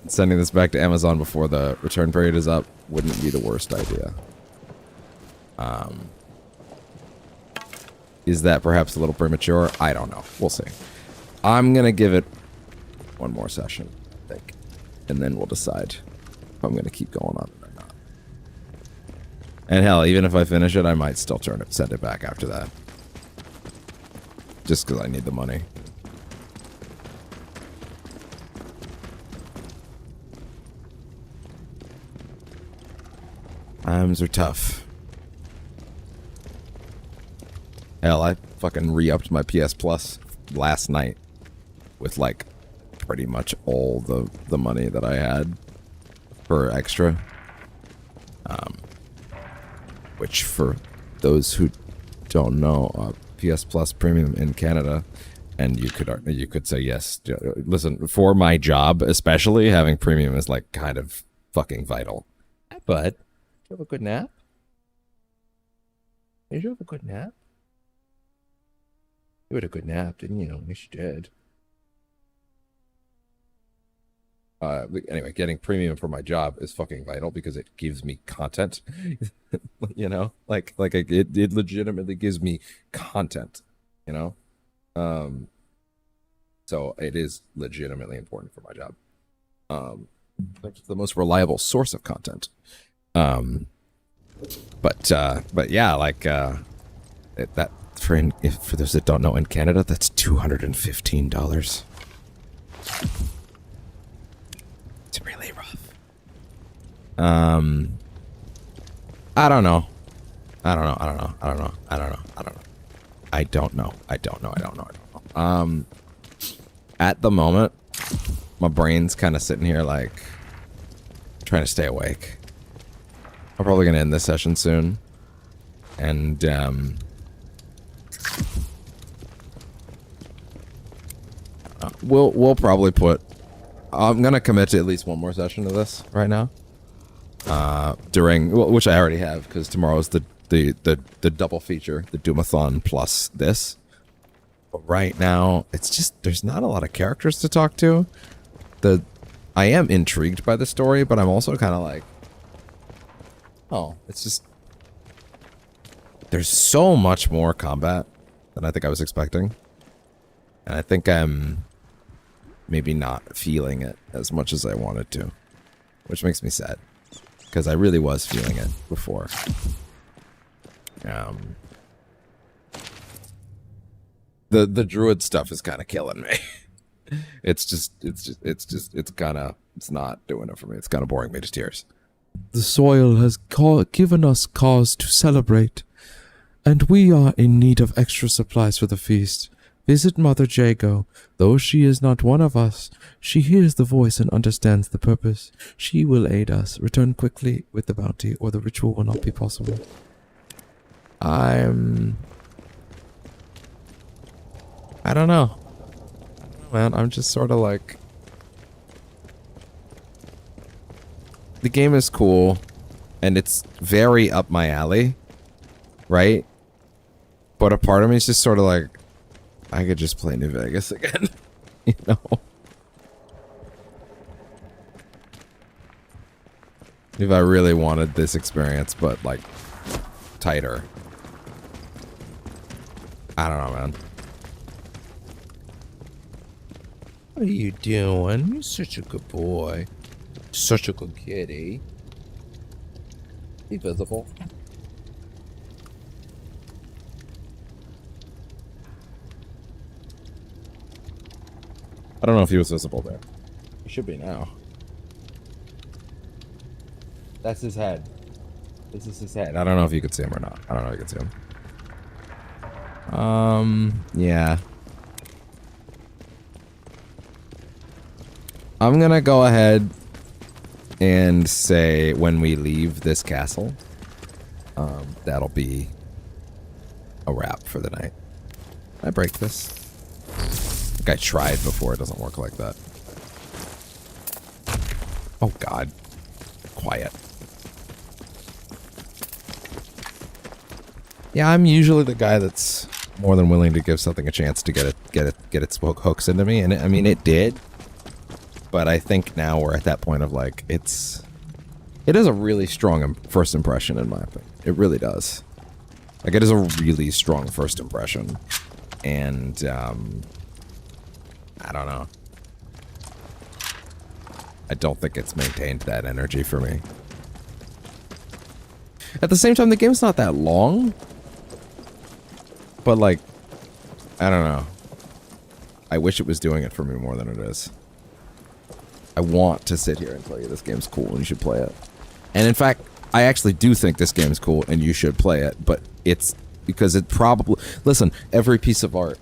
Sending this back to Amazon before the return period is up wouldn't be the worst idea. Is that perhaps a little premature? I don't know. We'll see. I'm gonna give it one more session, I think, and then we'll decide if I'm going to keep going on it or not. And hell, even if I finish it, I might still send it back after that. Just because I need the money. Times are tough. Hell, I fucking re-upped my PS Plus last night with like pretty much all the money that I had for extra, which for those who don't know, PS Plus Premium in Canada, and you could say yes. Listen, for my job especially, having premium is like kind of fucking vital. But did you have a good nap? Did you have a good nap? You had a good nap, didn't you? Yes, you did. Anyway, getting premium for my job is fucking vital because it gives me content. You know, it legitimately gives me content. You know, so it is legitimately important for my job. It's the most reliable source of content. But yeah, like that for those that don't know, in Canada, that's $215. It's really rough. I don't know. At the moment, my brain's kind of sitting here like trying to stay awake. I'm probably gonna end this session soon, and We'll probably put. I'm gonna commit to at least one more session of this right now. Which I already have, because tomorrow's the double feature, the Doomathon plus this. But right now, it's just there's not a lot of characters to talk to. I am intrigued by the story, but I'm also kind of like, oh, it's just there's so much more combat than I think I was expecting, and I think I'm maybe not feeling it as much as I wanted to, which makes me sad. Because I really was feeling it before. The druid stuff is kind of killing me. It's not doing it for me. It's kind of boring me to tears. The soil has given us cause to celebrate, and we are in need of extra supplies for the feast. Visit Mother Jago. Though she is not one of us, she hears the voice and understands the purpose. She will aid us. Return quickly with the bounty, or the ritual will not be possible. I don't know. Man, I'm just sort of like... The game is cool, and it's very up my alley, right? But a part of me is just sort of like, I could just play New Vegas again, you know? If I really wanted this experience, but like, tighter. I don't know, man. What are you doing? You're such a good boy. Such a good kitty. Be visible. I don't know if he was visible there. He should be now. That's his head. This is his head. I don't know if you could see him or not. I don't know if you could see him. Yeah. I'm gonna go ahead and say when we leave this castle, that'll be a wrap for the night. Can I break this? I think I tried before. It doesn't work like that. Oh God. Quiet. Yeah, I'm usually the guy that's more than willing to give something a chance to get its hooks into me, and I mean it did. But I think now we're at that point of like it is a really strong first impression in my opinion. It really does. Like it is a really strong first impression, and I don't know. I don't think it's maintained that energy for me. At the same time, the game's not that long. But like, I don't know. I wish it was doing it for me more than it is. I want to sit here and tell you this game's cool and you should play it. And in fact, I actually do think this game's cool and you should play it. But it's because it probably... Listen, every piece of art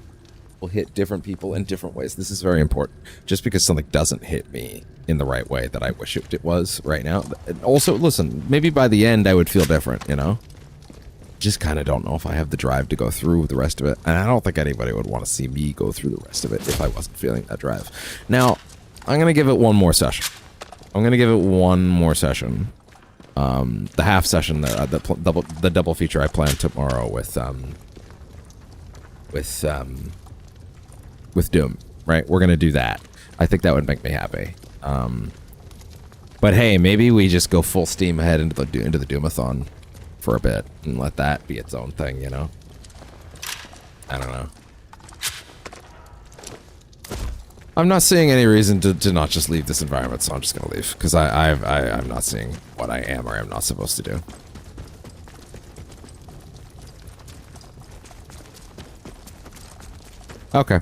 will hit different people in different ways. This is very important. Just because something doesn't hit me in the right way that I wish it was right now. And also, listen, maybe by the end I would feel different, you know? Just kind of don't know if I have the drive to go through the rest of it. And I don't think anybody would want to see me go through the rest of it if I wasn't feeling that drive. Now, I'm going to give it one more session. I'm going to give it one more session. The half session, the double feature I plan tomorrow with Doom, right? We're going to do that. I think that would make me happy. But hey, maybe we just go full steam ahead into the Doomathon for a bit and let that be its own thing, you know? I don't know. I'm not seeing any reason to not just leave this environment, so I'm just gonna leave because I'm not seeing what I am or am not supposed to do. Okay.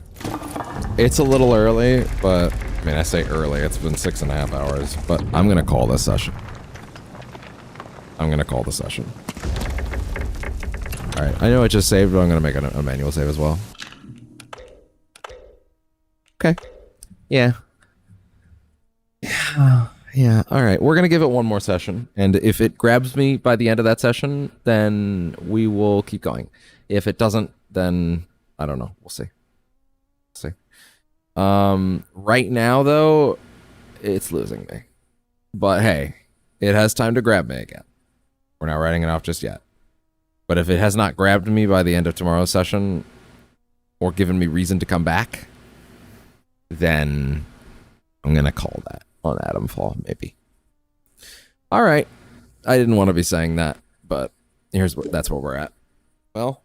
It's a little early, but I mean, I say early, it's been 6.5 hours, but I'm gonna call this session. I'm gonna call the session. Alright, I know it just saved, but I'm gonna make a manual save as well. Okay. Yeah. Yeah, alright. We're gonna give it one more session, and if it grabs me by the end of that session, then we will keep going. If it doesn't, then I don't know. We'll see. Right now, though, it's losing me. But hey, it has time to grab me again. We're not writing it off just yet. But if it has not grabbed me by the end of tomorrow's session, or given me reason to come back, then I'm going to call that on Atomfall, maybe. All right. I didn't want to be saying that, but that's where we're at. Well,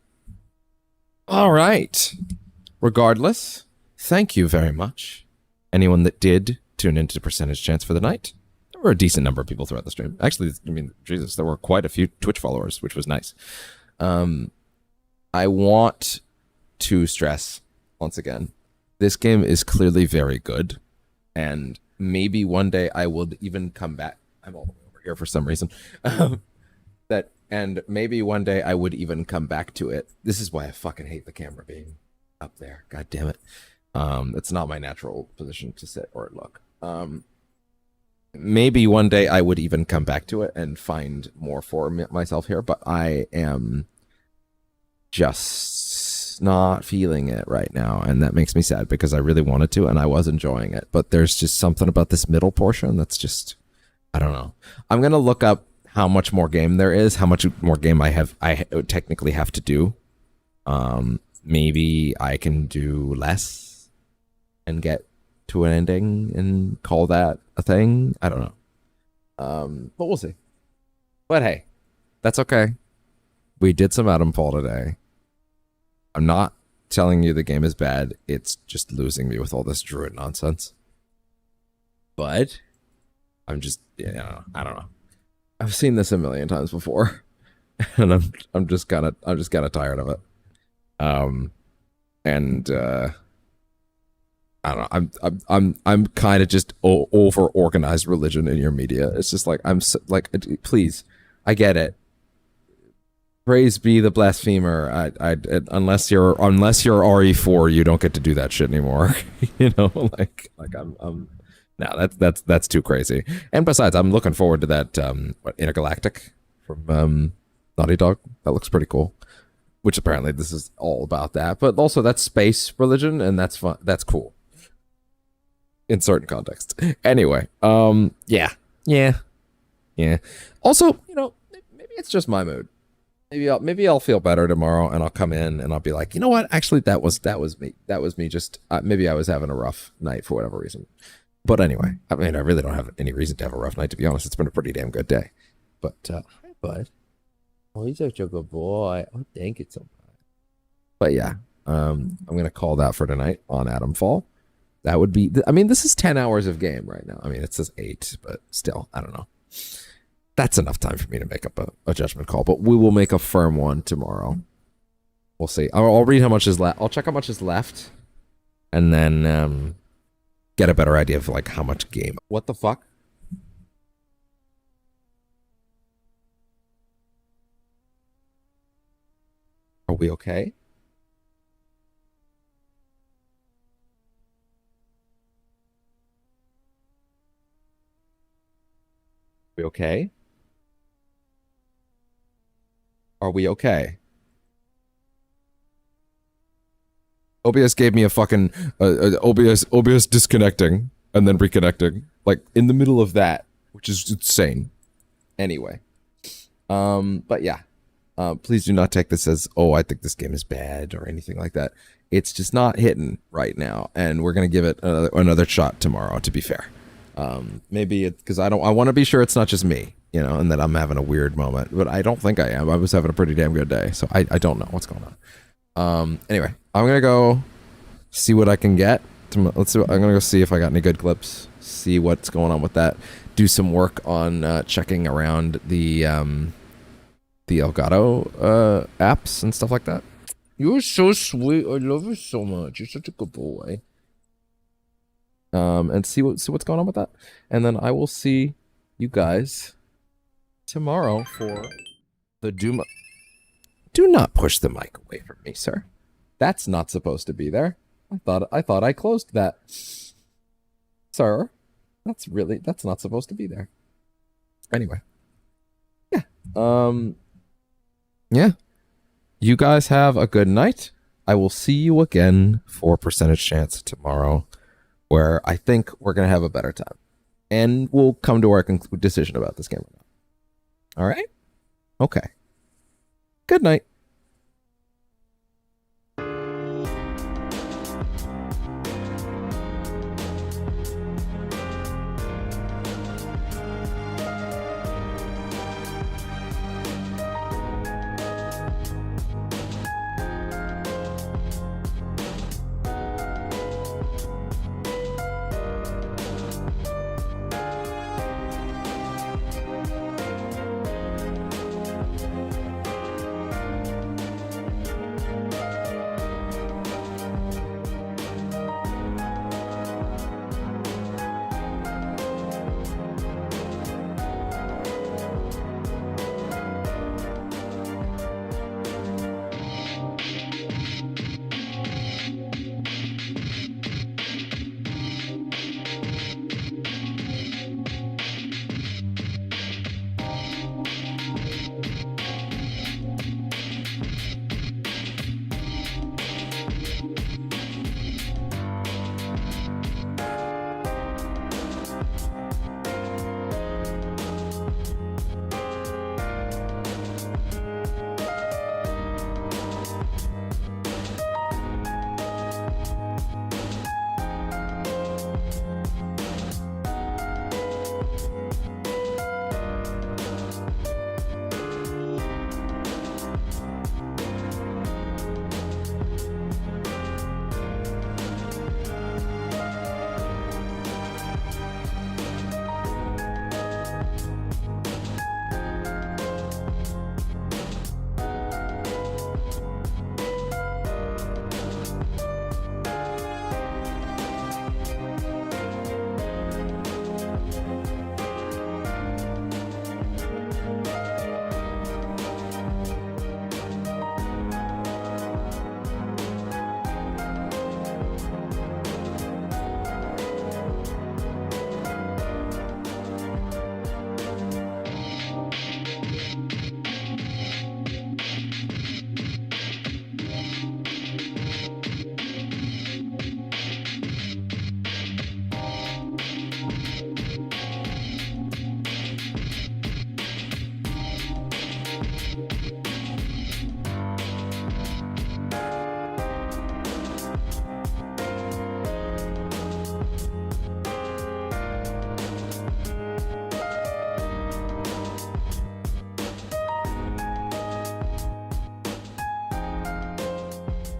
all right. Regardless, thank you very much. Anyone that did tune into Percentage Chance for the night. There were a decent number of people throughout the stream. Actually, I mean, Jesus, there were quite a few Twitch followers, which was nice. I want to stress, once again, this game is clearly very good, and maybe one day I will even come back. I'm all the way over here for some reason. And maybe one day I would even come back to it. This is why I fucking hate the camera being up there. God damn it. It's not my natural position to sit or look. Maybe one day I would even come back to it and find more for myself here, but I am just not feeling it right now, and that makes me sad because I really wanted to and I was enjoying it, but there's just something about this middle portion that's just, I don't know. I'm gonna look up how much more game there is, how much more game I technically have to do. Maybe I can do less and get to an ending and call that a thing. I don't know. But we'll see. But hey, that's okay. We did some Atomfall today. I'm not telling you the game is bad. It's just losing me with all this druid nonsense. But I'm just, I don't know. I've seen this a million times before, and I'm just kind of tired of it. I don't know. I'm kind of just over organized religion in your media. It's just like please, I get it. Praise be the blasphemer. Unless you're RE4, you don't get to do that shit anymore. No, that's too crazy. And besides, I'm looking forward to that Intergalactic from Naughty Dog. That looks pretty cool. Which apparently this is all about that, but also that's space religion, and that's fun. That's cool in certain contexts. Anyway, yeah. Also, maybe it's just my mood. Maybe I'll feel better tomorrow, and I'll come in and I'll be like, you know what? Actually, that was me. That was me. Just maybe I was having a rough night for whatever reason. But anyway, I mean, I really don't have any reason to have a rough night, to be honest. It's been a pretty damn good day. But, hi, bud. Oh, he's such a good boy. Oh, thank you so much. But yeah, I'm going to call that for tonight on Atomfall. That would be, I mean, this is 10 hours of game right now. I mean, it says 8, but still, I don't know. That's enough time for me to make up a judgment call, but we will make a firm one tomorrow. We'll see. I'll read how much is left. I'll check how much is left, and then, get a better idea of like how much game. What the fuck? Are we okay? We okay? Are we okay? OBS gave me a fucking OBS disconnecting and then reconnecting, like in the middle of that, which is insane. Anyway, but yeah, please do not take this as, oh, I think this game is bad or anything like that. It's just not hitting right now, and we're gonna give it another shot tomorrow. To be fair, maybe it's because I want to be sure it's not just me, and that I'm having a weird moment, but I don't think I am. I was having a pretty damn good day, so I don't know what's going on. Anyway, I'm gonna go see what I can get. I'm gonna go see if I got any good clips, see what's going on with that, do some work on checking around the Elgato apps and stuff like that. You're so sweet. I love you so much. You're such a good boy. And see what's going on with that, and then I will see you guys tomorrow for the Doom. Do not push the mic away from me, sir. That's not supposed to be there. I thought I closed that. Sir, that's not supposed to be there. Anyway. Yeah. Yeah. You guys have a good night. I will see you again for Percentage Chance tomorrow, where I think we're going to have a better time. And we'll come to our decision about this game or not. All right? Okay. Good night.